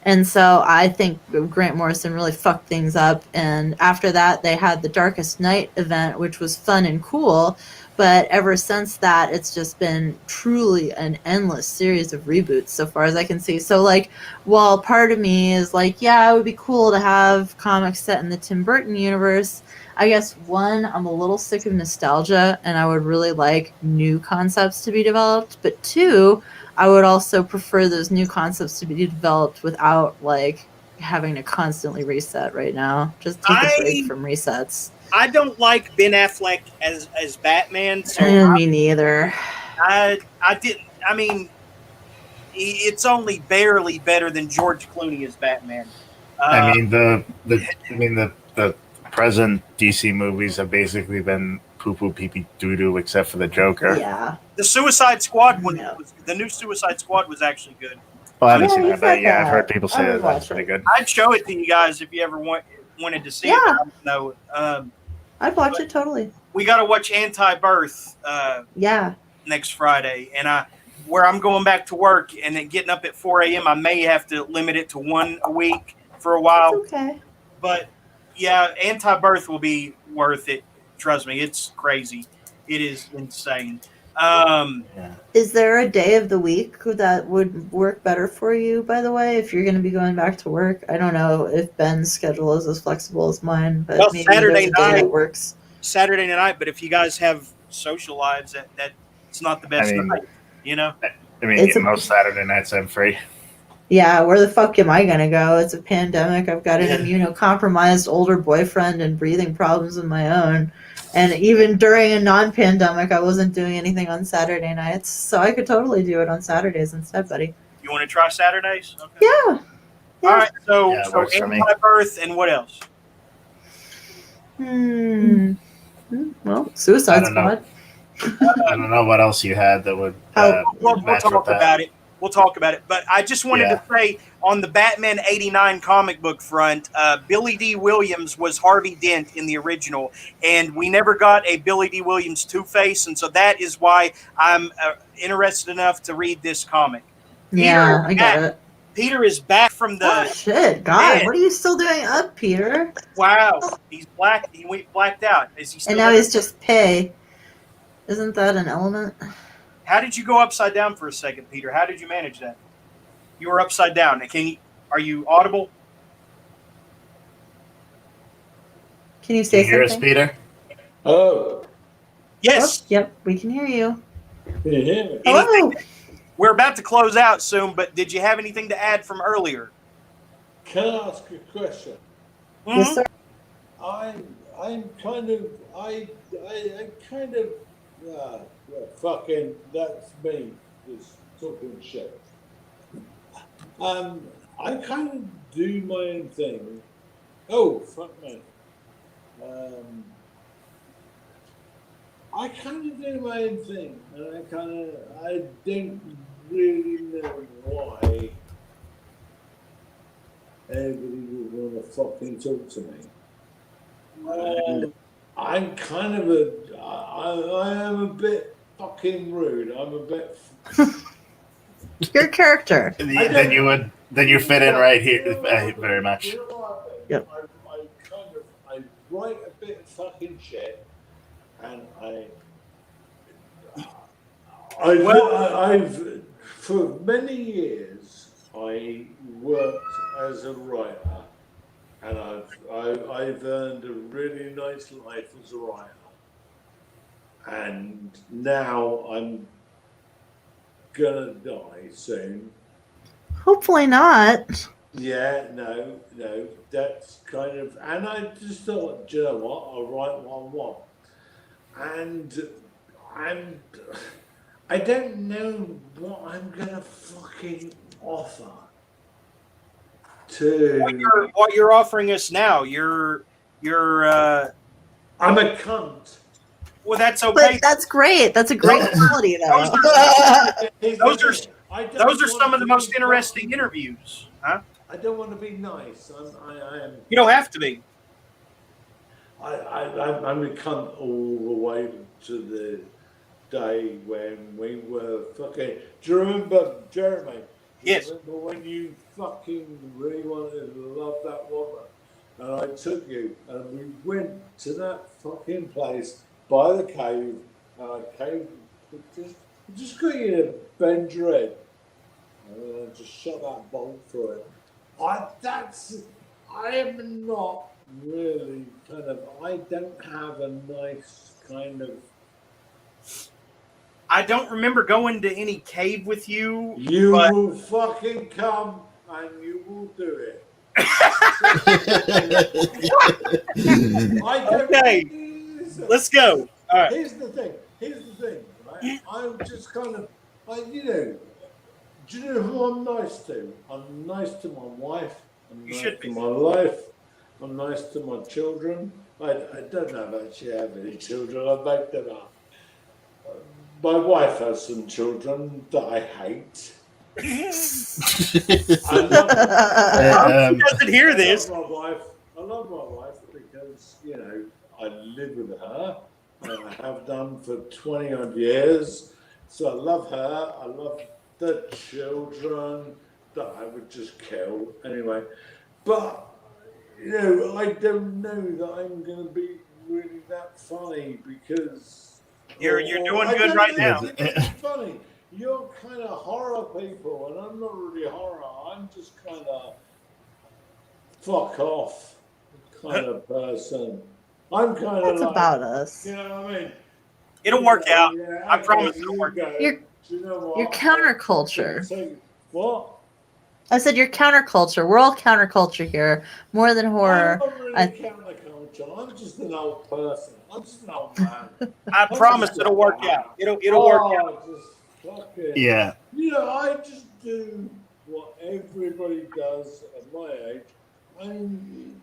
[SPEAKER 5] And so I think Grant Morrison really fucked things up. And after that, they had the Darkest Night event, which was fun and cool. But ever since that, it's just been truly an endless series of reboots, so far as I can see. So, like, while part of me is like, yeah, it would be cool to have comics set in the Tim Burton universe, I guess, one, I'm a little sick of nostalgia, and I would really like new concepts to be developed. But two, I would also prefer those new concepts to be developed without like having to constantly reset right now. Just take a break from resets.
[SPEAKER 4] I don't like Ben Affleck as Batman, so
[SPEAKER 5] Me neither.
[SPEAKER 4] I didn't. I mean, it's only barely better than George Clooney as Batman.
[SPEAKER 2] I mean the present DC movies have basically been poo poo pee pee doo doo except for the Joker.
[SPEAKER 5] Yeah.
[SPEAKER 4] The Suicide Squad one,
[SPEAKER 5] No.
[SPEAKER 4] the new Suicide Squad was actually good.
[SPEAKER 2] Well, I haven't
[SPEAKER 5] Yeah,
[SPEAKER 2] seen
[SPEAKER 5] you
[SPEAKER 2] that, but
[SPEAKER 5] said
[SPEAKER 2] yeah, I've
[SPEAKER 5] that.
[SPEAKER 2] heard people say
[SPEAKER 5] I would
[SPEAKER 2] that that's
[SPEAKER 5] watch
[SPEAKER 2] pretty
[SPEAKER 5] it.
[SPEAKER 2] good.
[SPEAKER 4] I'd show it to you guys if you ever wanted to see
[SPEAKER 5] Yeah.
[SPEAKER 4] it. No,
[SPEAKER 5] I'd watch it totally.
[SPEAKER 4] we got to watch Anti-Birth
[SPEAKER 5] Yeah.
[SPEAKER 4] next Friday, and where I'm going back to work and then getting up at 4 a.m. I may have to limit it to one a week for a while.
[SPEAKER 5] It's okay.
[SPEAKER 4] But yeah, Anti-Birth will be worth it. Trust me, it's crazy. It is insane.
[SPEAKER 5] Is there a day of the week that would work better for you, by the way, if you're going to be going back to work? I don't know if Ben's schedule is as flexible as mine, but
[SPEAKER 4] Well,
[SPEAKER 5] maybe
[SPEAKER 4] Saturday
[SPEAKER 5] there's a day
[SPEAKER 4] night-
[SPEAKER 5] that works.
[SPEAKER 4] Saturday night, but if you guys have social lives, that's not the best
[SPEAKER 2] I mean-
[SPEAKER 4] night, you know?
[SPEAKER 2] I mean,
[SPEAKER 5] It's a-
[SPEAKER 2] most Saturday nights I'm free.
[SPEAKER 5] Yeah, where the fuck am I going to go? It's a pandemic. I've got an immunocompromised older boyfriend and breathing problems of my own. And even during a non-pandemic, I wasn't doing anything on Saturday nights. So I could totally do it on Saturdays instead, buddy.
[SPEAKER 4] You want to try Saturdays? Okay.
[SPEAKER 5] Yeah.
[SPEAKER 4] All right, so
[SPEAKER 2] Yeah, it works for me.
[SPEAKER 4] Anti-Birth and what else?
[SPEAKER 5] Well, Suicide
[SPEAKER 2] I don't know.
[SPEAKER 5] Squad.
[SPEAKER 2] I don't know what else you had that would
[SPEAKER 4] We'll
[SPEAKER 2] match
[SPEAKER 4] talk
[SPEAKER 2] with that.
[SPEAKER 4] about it. We'll talk about it. But I just wanted
[SPEAKER 2] Yeah.
[SPEAKER 4] to say on the Batman 89 comic book front, Billy D. Williams was Harvey Dent in the original, and we never got a Billy D. Williams Two-Face, and so that is why I'm interested enough to read this comic.
[SPEAKER 5] Yeah, I
[SPEAKER 4] back.
[SPEAKER 5] get it.
[SPEAKER 4] Peter is back from
[SPEAKER 5] Oh,
[SPEAKER 4] the...
[SPEAKER 5] shit. God,
[SPEAKER 4] dead.
[SPEAKER 5] what are you still doing up, Peter?
[SPEAKER 4] Wow, he's black. He went blacked out. Is he still
[SPEAKER 5] And now
[SPEAKER 4] there?
[SPEAKER 5] he's just pay. Isn't that an element?
[SPEAKER 4] How did you go upside down for a second, Peter? How did you manage that? You were upside down. Are you audible?
[SPEAKER 5] Can you
[SPEAKER 2] Can
[SPEAKER 5] say
[SPEAKER 2] you hear us,
[SPEAKER 5] something?
[SPEAKER 2] Peter?
[SPEAKER 7] Oh,
[SPEAKER 4] Yes.
[SPEAKER 5] Oh, yep, we can hear you.
[SPEAKER 7] can you hear me?
[SPEAKER 5] Hello.
[SPEAKER 4] We're about to close out soon, but did you have anything to add from earlier?
[SPEAKER 7] Can I ask a question?
[SPEAKER 5] Yes, sir.
[SPEAKER 7] I'm kind of fucking, that's me just talking shit. I kind of do my own thing. Oh, fuck me. I kind of do my own thing, and I don't really know why everybody would want to fucking talk to me. And I'm kind of I am a bit fucking rude. I'm a bit
[SPEAKER 5] Your character.
[SPEAKER 8] Then you fit in right here very much.
[SPEAKER 7] You know what?
[SPEAKER 5] Yep.
[SPEAKER 7] I write a bit of fucking shit, and I've for many years I worked as a writer, and I've earned a really nice life as a writer, and now I'm gonna die soon.
[SPEAKER 5] Hopefully not.
[SPEAKER 7] Yeah, no, that's kind of, and I just thought, do you know what? I'll write what I want, and I don't know what I'm gonna fucking offer to.
[SPEAKER 4] What you're offering us now, you're
[SPEAKER 7] I'm a cunt.
[SPEAKER 4] well, that's okay.
[SPEAKER 5] But that's great. That's a great quality, though.
[SPEAKER 4] Those are some of the most interesting interviews, huh?
[SPEAKER 7] I don't want to be nice. I am.
[SPEAKER 4] You don't have to be.
[SPEAKER 7] I'm a cunt all the way to the day when we were fucking. Do you remember, Jeremy?
[SPEAKER 4] Yes.
[SPEAKER 7] Remember when you fucking really wanted to love that woman, and I took you, and we went to that fucking place by the cave, and I came, just got you to bend your head, and I just shot that bolt through it. I am not really kind of, I don't have a nice kind of.
[SPEAKER 4] I don't remember going to any cave with you.
[SPEAKER 7] You
[SPEAKER 4] but
[SPEAKER 7] will fucking come and you will do it.
[SPEAKER 4] Okay, let's go. All right.
[SPEAKER 7] Here's the thing, right? I'm just kind of, do you know who I'm nice to? I'm nice to my wife, I'm
[SPEAKER 4] You
[SPEAKER 7] nice
[SPEAKER 4] should
[SPEAKER 7] to
[SPEAKER 4] be.
[SPEAKER 7] my life, I'm nice to my children. I don't know if I actually have any children, I make them up. My wife has some children that I hate. I love,
[SPEAKER 4] She doesn't hear this.
[SPEAKER 7] I love my wife because, I live with her, and I have done for 20 odd years. So I love her. I love the children that I would just kill anyway. But, I don't know that I'm going to be really that funny because.
[SPEAKER 4] You're doing good right now.
[SPEAKER 7] It's funny. You're kind of horror people, and I'm not really horror. I'm just kind of fuck off kind of person. I'm kind
[SPEAKER 5] That's
[SPEAKER 7] of like,
[SPEAKER 5] about us.
[SPEAKER 7] you know what I mean?
[SPEAKER 4] It'll work out.
[SPEAKER 7] Yeah,
[SPEAKER 4] I promise
[SPEAKER 7] okay,
[SPEAKER 4] it'll
[SPEAKER 7] you
[SPEAKER 4] work
[SPEAKER 7] go.
[SPEAKER 4] out.
[SPEAKER 5] You're-
[SPEAKER 7] Do you know what?
[SPEAKER 5] You're counterculture.
[SPEAKER 7] So, what?
[SPEAKER 5] I said you're counterculture. We're all counterculture here, more than horror.
[SPEAKER 7] I'm not really counterculture. I'm just an old person. I'm just an old man.
[SPEAKER 4] I promise it'll work out. It'll work out.
[SPEAKER 7] Just fucking,
[SPEAKER 8] Yeah.
[SPEAKER 7] I just do what everybody does at my age. And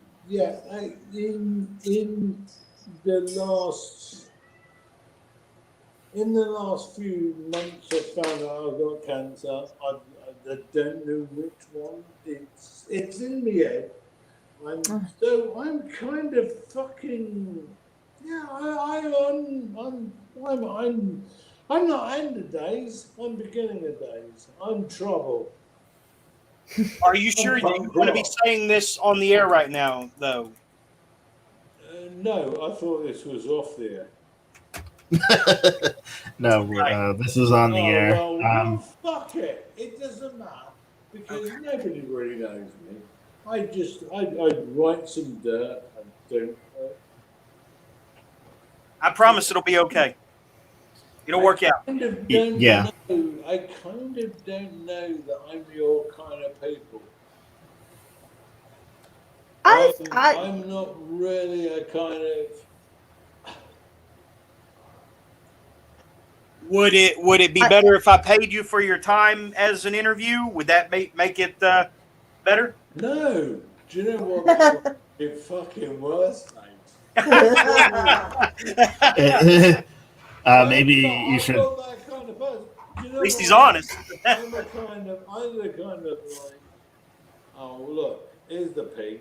[SPEAKER 7] in the last few months, I found out I've got cancer. I don't know which one. It's in my head. I'm kind of fucking. Yeah, I'm not end of days. I'm beginning of days. I'm trouble.
[SPEAKER 4] Are you sure you want to be saying this on the air right now, though?
[SPEAKER 7] No, I thought this was off the air.
[SPEAKER 8] No, this is on the air.
[SPEAKER 7] Well, fuck it. It doesn't matter because nobody really knows me. I write some dirt and don't.
[SPEAKER 4] I promise it'll be okay. It'll work out.
[SPEAKER 7] I kind of don't
[SPEAKER 8] Yeah.
[SPEAKER 7] know. I kind of don't know that I'm your kind of people. I'm not really a kind of.
[SPEAKER 4] Would it be better if I paid you for your time as an interview? Would that make it better?
[SPEAKER 7] No. Do you know what? It fucking worse, mate.
[SPEAKER 8] Maybe you should.
[SPEAKER 7] I'm not that kind of person. Do you know
[SPEAKER 4] At least he's
[SPEAKER 7] what?
[SPEAKER 4] honest.
[SPEAKER 7] I'm the kind of like, oh look, here's the pig.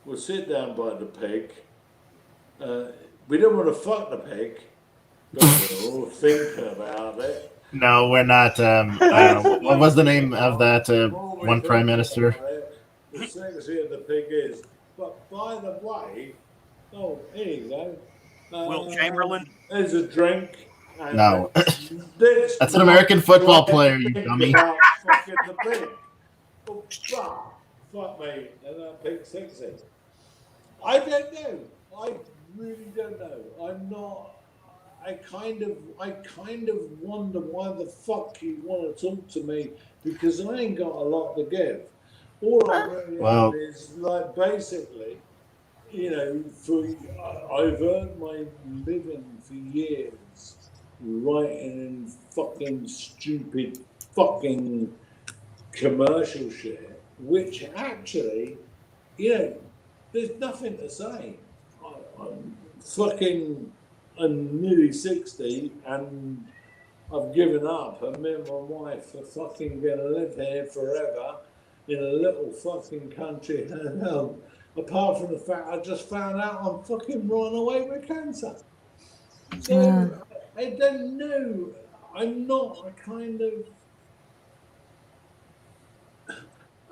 [SPEAKER 7] We'll sit down by the pig. We don't want to fuck the pig, but we're all thinking about it.
[SPEAKER 8] No, we're not. What was the name of that one prime minister?
[SPEAKER 7] The sexy of the pig is. But by the way, here you go.
[SPEAKER 4] Will Chamberlain?
[SPEAKER 7] There's a drink.
[SPEAKER 8] No. That's an American football player, you dummy.
[SPEAKER 7] About fucking the pig. Oh, fuck me. And that pig sexy. I don't know. I really don't know. I'm not. I kind of wonder why the fuck you want to talk to me, because I ain't got a lot to give. All I really have is like basically, I've earned my living for years writing in fucking stupid fucking commercial shit, which actually, there's nothing to say. I'm nearly 60 and I've given up, and me and my wife are fucking gonna live here forever in a little fucking country home. Apart from the fact I just found out I'm fucking run away with cancer. So I don't know. I'm not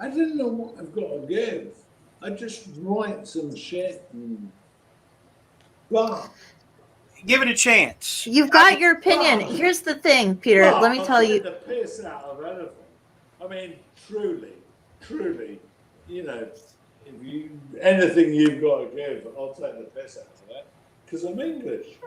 [SPEAKER 7] I don't know what I've got to give. I just write some shit and blah.
[SPEAKER 4] Give it a chance.
[SPEAKER 5] You've got your opinion. Here's the thing, Peter. Let me tell you.
[SPEAKER 7] The piss out of anything. I mean, truly, if anything you've got to give, I'll take the piss out of that because I'm English.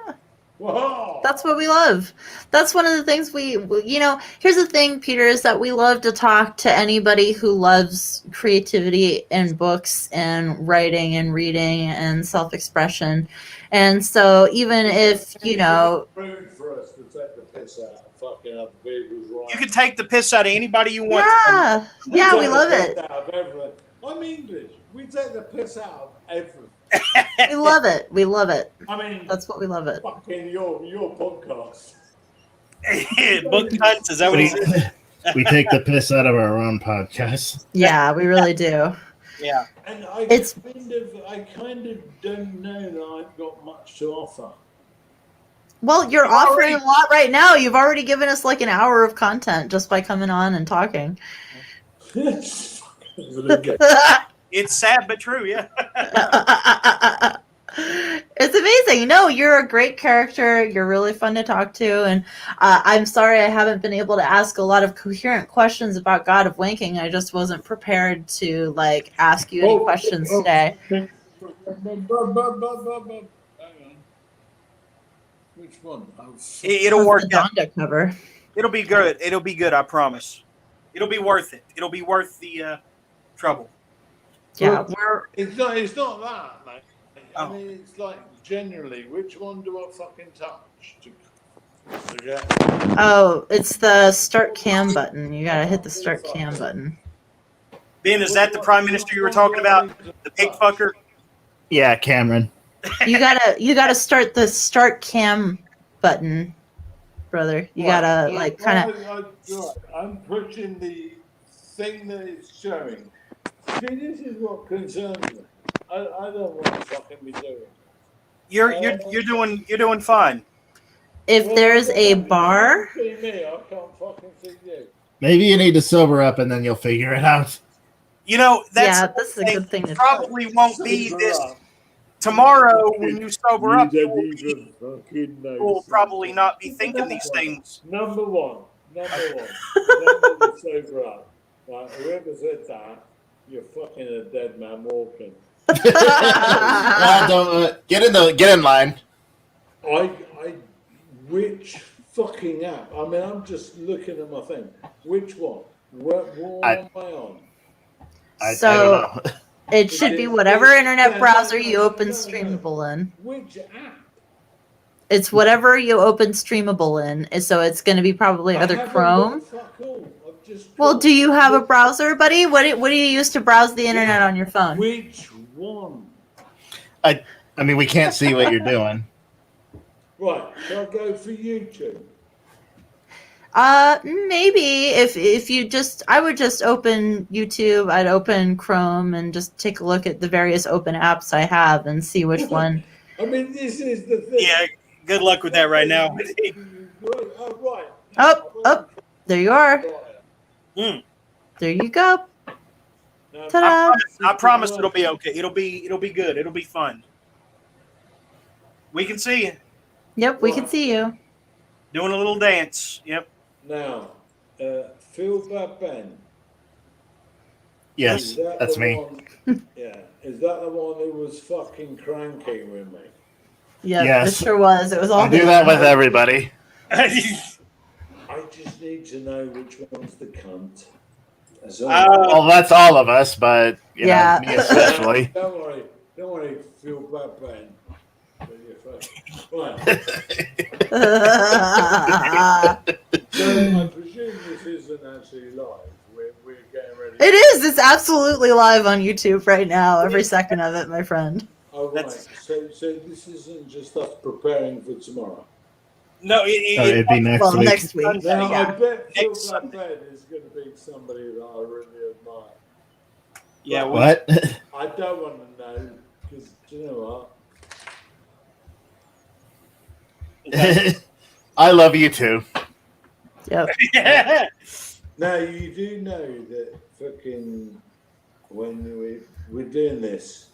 [SPEAKER 7] Wow.
[SPEAKER 5] That's what we love. That's one of the things here's the thing, Peter, is that we love to talk to anybody who loves creativity and books and writing and reading and self-expression. And so even if,
[SPEAKER 7] rude for us to take the piss out of fucking other people's rights.
[SPEAKER 4] You can take the piss out of anybody you want.
[SPEAKER 5] Yeah, we love it.
[SPEAKER 7] I'm English. We take the piss out of everything.
[SPEAKER 5] We love it. We love it.
[SPEAKER 7] I mean,
[SPEAKER 5] that's what we love it.
[SPEAKER 7] Fucking your podcast.
[SPEAKER 4] Book nuts, is that what he said?
[SPEAKER 8] We take the piss out of our own podcast.
[SPEAKER 5] Yeah, we really do.
[SPEAKER 4] Yeah.
[SPEAKER 7] And I kind of don't know that I've got much to offer.
[SPEAKER 5] Well, you're offering a lot right now. You've already given us like an hour of content just by coming on and talking.
[SPEAKER 4] It's sad but true, yeah.
[SPEAKER 5] It's amazing. No, you're a great character. You're really fun to talk to. And I'm sorry I haven't been able to ask a lot of coherent questions about God of Wanking. I just wasn't prepared to ask you any questions today.
[SPEAKER 7] Which one?
[SPEAKER 4] It'll work out.
[SPEAKER 5] Cover.
[SPEAKER 4] It'll be good. It'll be good, I promise. It'll be worth it. It'll be worth the trouble.
[SPEAKER 5] Yeah,
[SPEAKER 7] it's not that, mate. I mean, it's like generally, which one do I fucking touch to get?
[SPEAKER 5] Oh, it's the start cam button. You gotta hit the start cam button.
[SPEAKER 4] Ben, is that the prime minister you were talking about? The pig fucker?
[SPEAKER 8] Yeah, Cameron.
[SPEAKER 5] You gotta start the start cam button, brother. You gotta kind of.
[SPEAKER 7] I'm pushing the thing that it's showing. See, this is what concerns me. I don't want to fucking be doing.
[SPEAKER 4] You're doing fine.
[SPEAKER 5] If there's a bar,
[SPEAKER 7] see me, I can't fucking see you.
[SPEAKER 8] Maybe you need to sober up and then you'll figure it out.
[SPEAKER 5] This is a good thing.
[SPEAKER 4] Probably won't be this tomorrow when you sober up. We'll probably not be thinking these things.
[SPEAKER 7] Number one. Sober up. Right, whoever said that, you're fucking a dead man walking.
[SPEAKER 2] Get in line.
[SPEAKER 7] Which fucking app? I mean, I'm just looking at my thing. Which one? What am I on?
[SPEAKER 8] I don't know.
[SPEAKER 5] It should be whatever internet browser you open Streamable in.
[SPEAKER 7] Which app?
[SPEAKER 5] It's whatever you open Streamable in. So it's going to be probably either Chrome. Well, do you have a browser, buddy? What do you use to browse the internet on your phone?
[SPEAKER 7] Which one?
[SPEAKER 2] I mean, we can't see what you're doing.
[SPEAKER 7] Right, shall I go for YouTube?
[SPEAKER 5] Maybe if you I would just open YouTube. I'd open Chrome and just take a look at the various open apps I have and see which one.
[SPEAKER 7] I mean, this is the thing.
[SPEAKER 4] Yeah, good luck with that right now.
[SPEAKER 7] Right,
[SPEAKER 5] Oh, there you are.
[SPEAKER 4] Mm.
[SPEAKER 5] There you go.
[SPEAKER 7] Now,
[SPEAKER 5] Ta-da.
[SPEAKER 4] I promise it'll be okay. It'll be good. It'll be fun. We can see you
[SPEAKER 5] Yep, we can see you.
[SPEAKER 4] doing a little dance. Yep.
[SPEAKER 7] Now, Phil Bad Ben.
[SPEAKER 2] Yes,
[SPEAKER 7] Is that
[SPEAKER 2] that's
[SPEAKER 7] the
[SPEAKER 2] me.
[SPEAKER 7] one- yeah. Is that the one who was fucking cranky with me?
[SPEAKER 5] Yep,
[SPEAKER 2] Yes.
[SPEAKER 5] it sure was. It was all
[SPEAKER 2] I do
[SPEAKER 5] him.
[SPEAKER 2] that with everybody.
[SPEAKER 7] I just need to know which one's the cunt. That's all.
[SPEAKER 2] Well, that's all of us, but you
[SPEAKER 5] Yeah.
[SPEAKER 2] know, me especially.
[SPEAKER 7] Don't worry, Phil Bad Ben. Right. So I presume this isn't actually live. We're getting ready.
[SPEAKER 5] It is. It's absolutely live on YouTube right now. Every second of it, my friend.
[SPEAKER 7] Oh, right. So this isn't just us preparing for tomorrow.
[SPEAKER 4] No,
[SPEAKER 2] It'd be next
[SPEAKER 5] Well,
[SPEAKER 2] week.
[SPEAKER 5] next week.
[SPEAKER 7] Now,
[SPEAKER 4] Yeah.
[SPEAKER 7] I bet Phil
[SPEAKER 4] Next
[SPEAKER 7] Bad
[SPEAKER 4] Sunday.
[SPEAKER 7] Ben is going to be somebody that I really admire.
[SPEAKER 4] Yeah.
[SPEAKER 2] What?
[SPEAKER 7] I don't want to know because do you know what?
[SPEAKER 2] I love you too.
[SPEAKER 5] Yep.
[SPEAKER 4] Yeah.
[SPEAKER 7] Now you do know that fucking when we're doing this,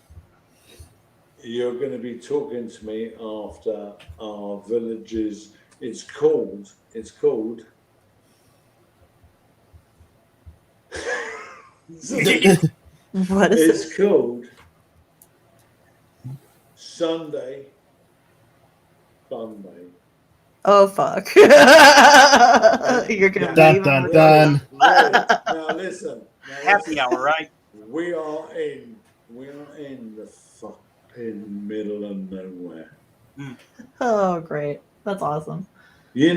[SPEAKER 7] you're going to be talking to me after our villages. It's called.
[SPEAKER 5] What is it?
[SPEAKER 7] It's called Sunday Fun Day.
[SPEAKER 5] Oh, fuck. You're going to
[SPEAKER 2] Dun,
[SPEAKER 5] leave
[SPEAKER 2] dun,
[SPEAKER 5] him.
[SPEAKER 2] dun.
[SPEAKER 7] Now listen.
[SPEAKER 4] Happy hour, right?
[SPEAKER 7] We are in the fucking middle of nowhere.
[SPEAKER 5] Oh, great. That's awesome.
[SPEAKER 7] You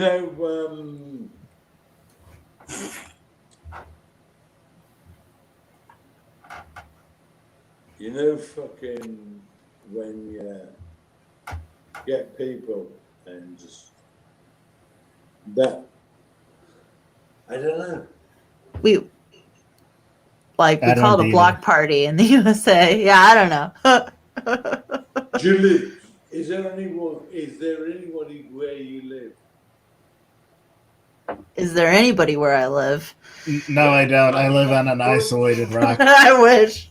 [SPEAKER 7] know, fucking when you get people and just that. I don't know.
[SPEAKER 5] We
[SPEAKER 2] I
[SPEAKER 5] call
[SPEAKER 2] don't
[SPEAKER 5] it a block party in the USA. Yeah, I don't know.
[SPEAKER 7] Julie, is there anybody where you live?
[SPEAKER 5] Is there anybody where I live?
[SPEAKER 2] No, I don't. I live on an isolated rock.
[SPEAKER 5] I wish.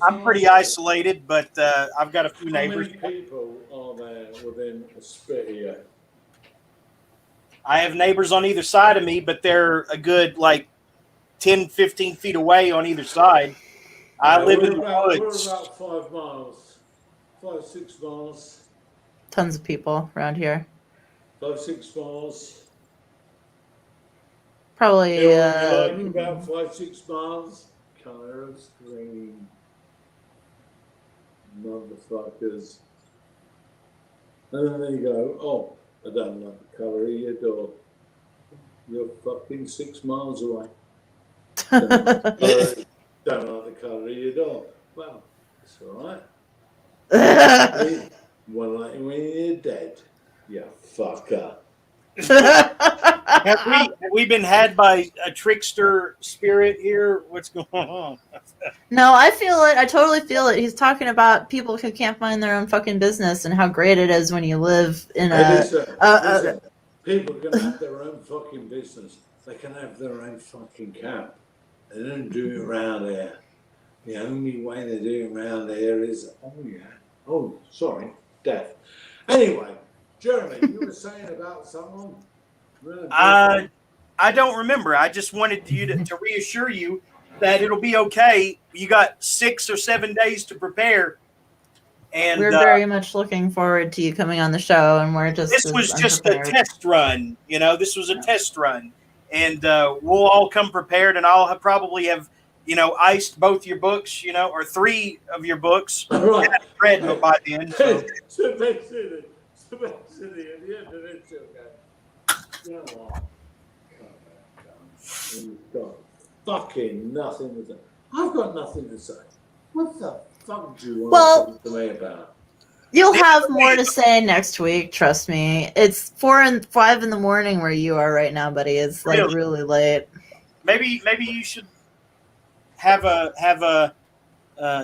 [SPEAKER 4] I'm pretty isolated, but I've got a few
[SPEAKER 7] How
[SPEAKER 4] neighbors.
[SPEAKER 7] many people are there within a spit of you?
[SPEAKER 4] I have neighbors on either side of me, but they're a good 10, 15 feet away on either side. I live in the woods.
[SPEAKER 7] We're about 5 miles. 5, 6 miles.
[SPEAKER 5] Tons of people around here.
[SPEAKER 7] 5, 6 miles.
[SPEAKER 5] Probably.
[SPEAKER 7] You know, like about 5, 6 miles. Cairo Screen. Motherfuckers. And then they go, oh, I don't like the colour of your door. You're fucking 6 miles away. Don't like the colour of your door. Well, it's all right. When you're dead, you fucker.
[SPEAKER 4] Have we been had by a trickster spirit here? What's going on?
[SPEAKER 5] No, I feel it. I totally feel it. He's talking about people who can't mind their own fucking business and how great it is when you live in
[SPEAKER 7] Listen, people can have their own fucking business. They can have their own fucking camp. They don't do it around here. The only way they do it around here is, death. Anyway, Jeremy, you were saying about someone?
[SPEAKER 4] I don't remember. I just wanted you to reassure you that it'll be okay. You got 6 or 7 days to prepare. And
[SPEAKER 5] we're very much looking forward to you coming on the show, and we're just
[SPEAKER 4] this was just a test run. This was a test run, and we'll all come prepared, and I'll probably have iced both your books, or 3 of your books.
[SPEAKER 7] Right.
[SPEAKER 4] Read by then. So.
[SPEAKER 7] So basically, at the end of it, you know what? You've got fucking nothing to say. I've got nothing to say. What the fuck do you want to talk to me about?
[SPEAKER 5] You'll have more to say next week. Trust me. It's 4 and 5 in the morning where you are right now, buddy. It's really late.
[SPEAKER 4] Maybe you should have a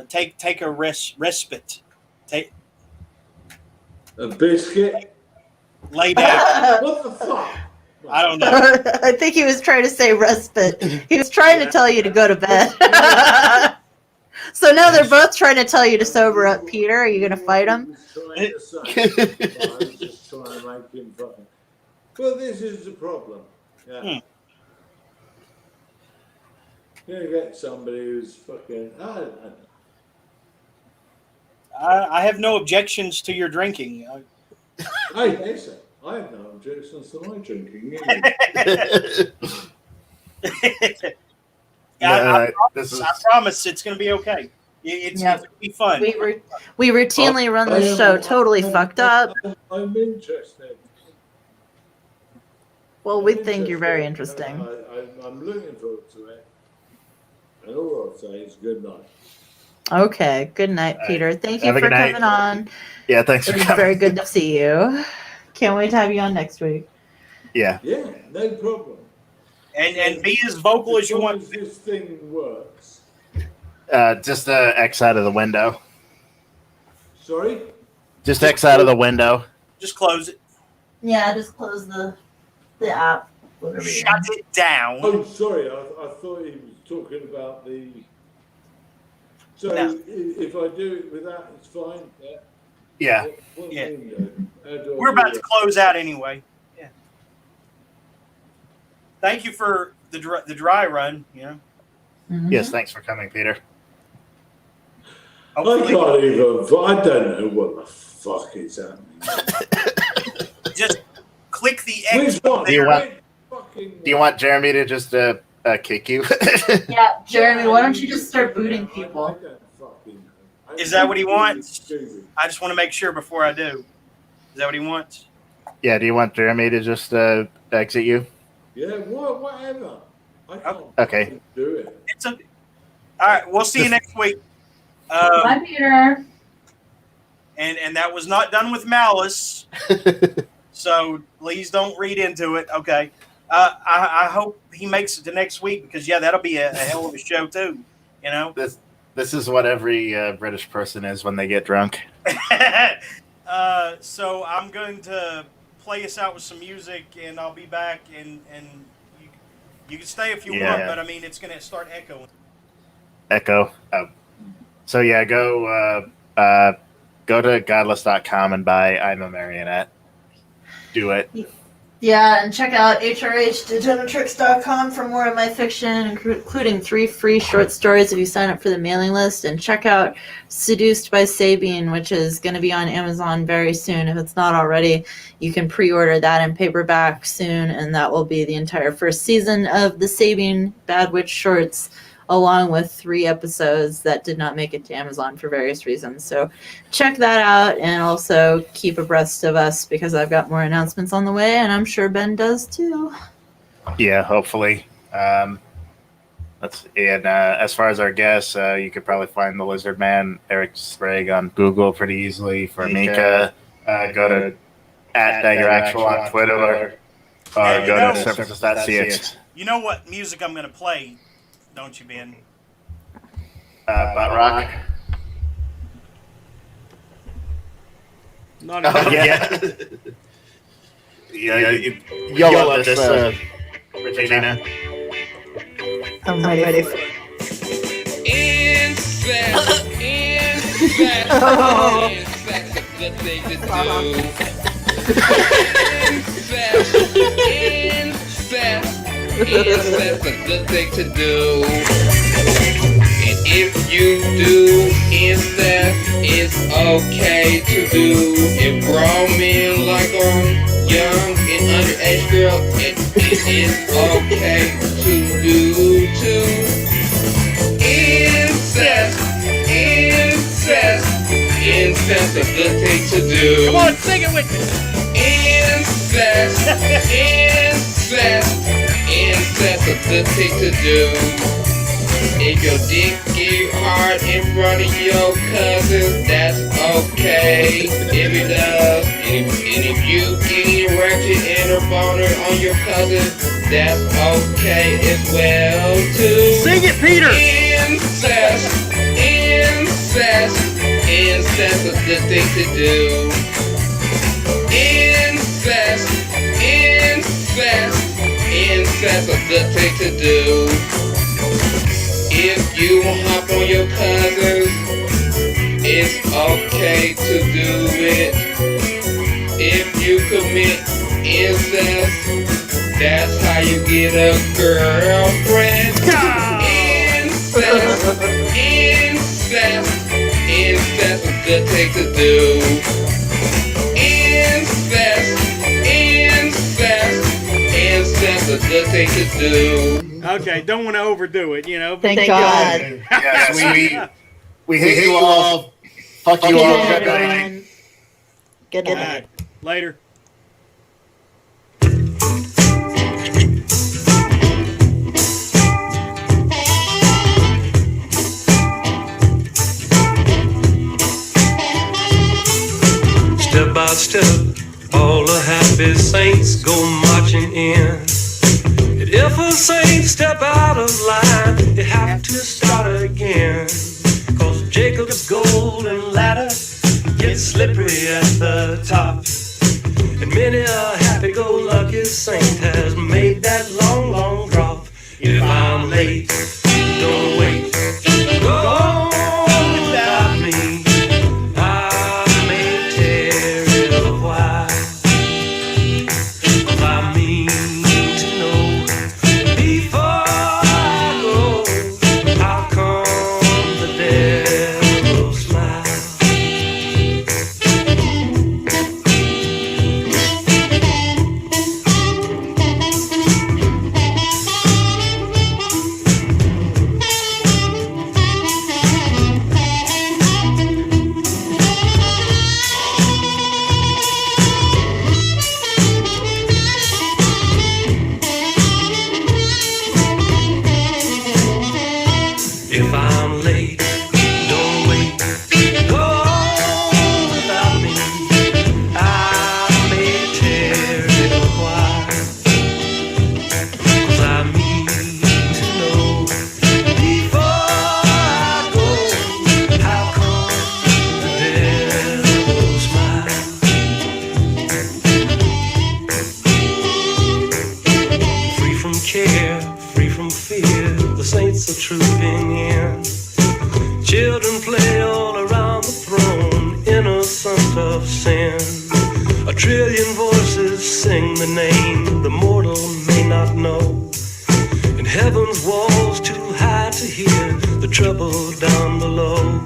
[SPEAKER 4] take a respite. Take
[SPEAKER 7] a biscuit.
[SPEAKER 4] Lay down.
[SPEAKER 7] What the fuck?
[SPEAKER 4] I don't know.
[SPEAKER 5] I think he was trying to say respite. He was trying to tell you to go to bed. So now they're both trying to tell you to sober up, Peter. Are you going to fight him?
[SPEAKER 7] I was just trying to make him fucking. Well, this is the problem. Yeah. You're going to get somebody who's fucking.
[SPEAKER 4] I have no objections to your drinking.
[SPEAKER 7] Hey, listen, I have no objections to my drinking.
[SPEAKER 4] I promise it's going to be okay. It's going to be fun.
[SPEAKER 5] We routinely run the show totally fucked up.
[SPEAKER 7] I'm interested.
[SPEAKER 5] Well, we think you're very interesting.
[SPEAKER 7] I'm looking forward to it. And all I'll say is good night.
[SPEAKER 5] Okay. Good night, Peter. Thank you for coming on.
[SPEAKER 2] Yeah, thanks for
[SPEAKER 5] It was
[SPEAKER 2] coming.
[SPEAKER 5] very good to see you. Can't wait to have you on next week.
[SPEAKER 2] Yeah.
[SPEAKER 7] Yeah, no problem.
[SPEAKER 4] And be as vocal as you want.
[SPEAKER 7] As this thing works.
[SPEAKER 2] Just X out of the window.
[SPEAKER 7] Sorry?
[SPEAKER 2] Just X out of the window.
[SPEAKER 4] Just close it.
[SPEAKER 5] Yeah, just close the app.
[SPEAKER 4] Shut it down.
[SPEAKER 7] Oh, sorry. I thought he was talking about the. So
[SPEAKER 4] No.
[SPEAKER 7] if I do it with that, it's fine. Yeah.
[SPEAKER 2] Yeah.
[SPEAKER 7] What
[SPEAKER 4] Yeah.
[SPEAKER 7] window? How do I
[SPEAKER 4] We're
[SPEAKER 7] do
[SPEAKER 4] about to
[SPEAKER 7] it?
[SPEAKER 4] close out anyway. Yeah. Thank you for the dry run. You know.
[SPEAKER 5] Mm-hmm.
[SPEAKER 2] Yes, thanks for coming, Peter.
[SPEAKER 7] I can't even. I don't know what the fuck is happening.
[SPEAKER 4] Just click the
[SPEAKER 7] Which
[SPEAKER 4] X.
[SPEAKER 7] one?
[SPEAKER 2] Do you want-
[SPEAKER 7] Fucking
[SPEAKER 2] Do you want Jeremy to just kick you?
[SPEAKER 5] Yeah, Jeremy, why don't you just start booting
[SPEAKER 7] I
[SPEAKER 5] people?
[SPEAKER 7] don't fucking know.
[SPEAKER 4] Is that what he wants?
[SPEAKER 7] Stupid.
[SPEAKER 4] I just want to make sure before I do. Is that what he wants?
[SPEAKER 2] Yeah, do you want Jeremy to just exit you?
[SPEAKER 7] Yeah, whatever. I can't
[SPEAKER 2] Okay.
[SPEAKER 7] fucking do it.
[SPEAKER 4] It's a. All right. We'll see you next week.
[SPEAKER 5] Bye, Peter.
[SPEAKER 4] And that was not done with malice. So please don't read into it. Okay. I hope he makes it to next week because that'll be a hell of a show too. You know.
[SPEAKER 2] This is what every British person is when they get drunk.
[SPEAKER 4] So I'm going to play us out with some music, and I'll be back. And you can stay if you want, but I mean it's going to start echoing.
[SPEAKER 2] Echo. So yeah, go to godless.com and buy I'm a Marionette. Do it.
[SPEAKER 5] Yeah, and check out hrhdegenetrix.com for more of my fiction, including 3 free short stories if you sign up for the mailing list. And check out Seduced by Sabine, which is going to be on Amazon very soon. If it's not already, you can pre-order that in paperback soon, and that will be the entire first season of the Sabine Bad Witch shorts, along with 3 episodes that did not make it to Amazon for various reasons. So check that out, and also keep abreast of us because I've got more announcements on the way, and I'm sure Ben does too.
[SPEAKER 2] Yeah, hopefully. As far as our guests, you could probably find the Lizard Man, Erik Sprague, on Google pretty easily. For Mika, go to @DaggerActual on Twitter, or go to surface.cx.
[SPEAKER 4] You know what music I'm going to play, don't you, Ben?
[SPEAKER 2] Butt Rock.
[SPEAKER 4] No,
[SPEAKER 2] Yeah. You'll love this, Regina.
[SPEAKER 5] I'm ready for
[SPEAKER 9] Incest, incest,
[SPEAKER 5] Oh.
[SPEAKER 9] incest, a good thing to do. Incest, a good thing to do. And if you do incest, it's okay to do. If grown men like a young and underage girl, it is okay to do too. Incest, incest, incest, a good thing to do.
[SPEAKER 4] Come on, sing it with me.
[SPEAKER 9] Incest, incest, incest, a good thing to do. If your dick get hard in front of your cousin, that's okay. If it does, and if you get erected and a boner on your cousin, that's okay as well too.
[SPEAKER 4] Sing it, Peter.
[SPEAKER 9] Incest, incest, incest, a good thing to do. Incest, incest, that's a good thing to do. If you hop on your cousins, it's okay to do it. If you commit incest, that's how you get a girlfriend. Incest, incest, incest is a good thing to do. Incest, incest, incest is a good thing to do.
[SPEAKER 10] Okay, don't want to overdo it, you know.
[SPEAKER 5] Thank God.
[SPEAKER 2] Yes, we hate you all. Fuck you all.
[SPEAKER 5] night,
[SPEAKER 2] Good night.
[SPEAKER 5] everyone. Good
[SPEAKER 10] All
[SPEAKER 5] night.
[SPEAKER 10] right, later.
[SPEAKER 11] Step by step, all the happy saints go marching in. And if a saint step out of line, they have to start again. Cause Jacob's golden ladder gets slippery at the top. And many a happy-go-lucky saint has made that long, long drop. If I'm late, don't wait. Go on without me. I may tarry a while. 'Cause I mean to know before I go, how come the devil smile? If I'm late, don't wait. Go on without me. I may tarry a while. 'Cause I mean to know before I go, how come the devil smile? Free from care, free from fear, the saints are trooping in. Children play all around the throne, innocent of sin. A trillion voices sing the name the mortal may not know. And heaven's walls too high to hear the trouble down below.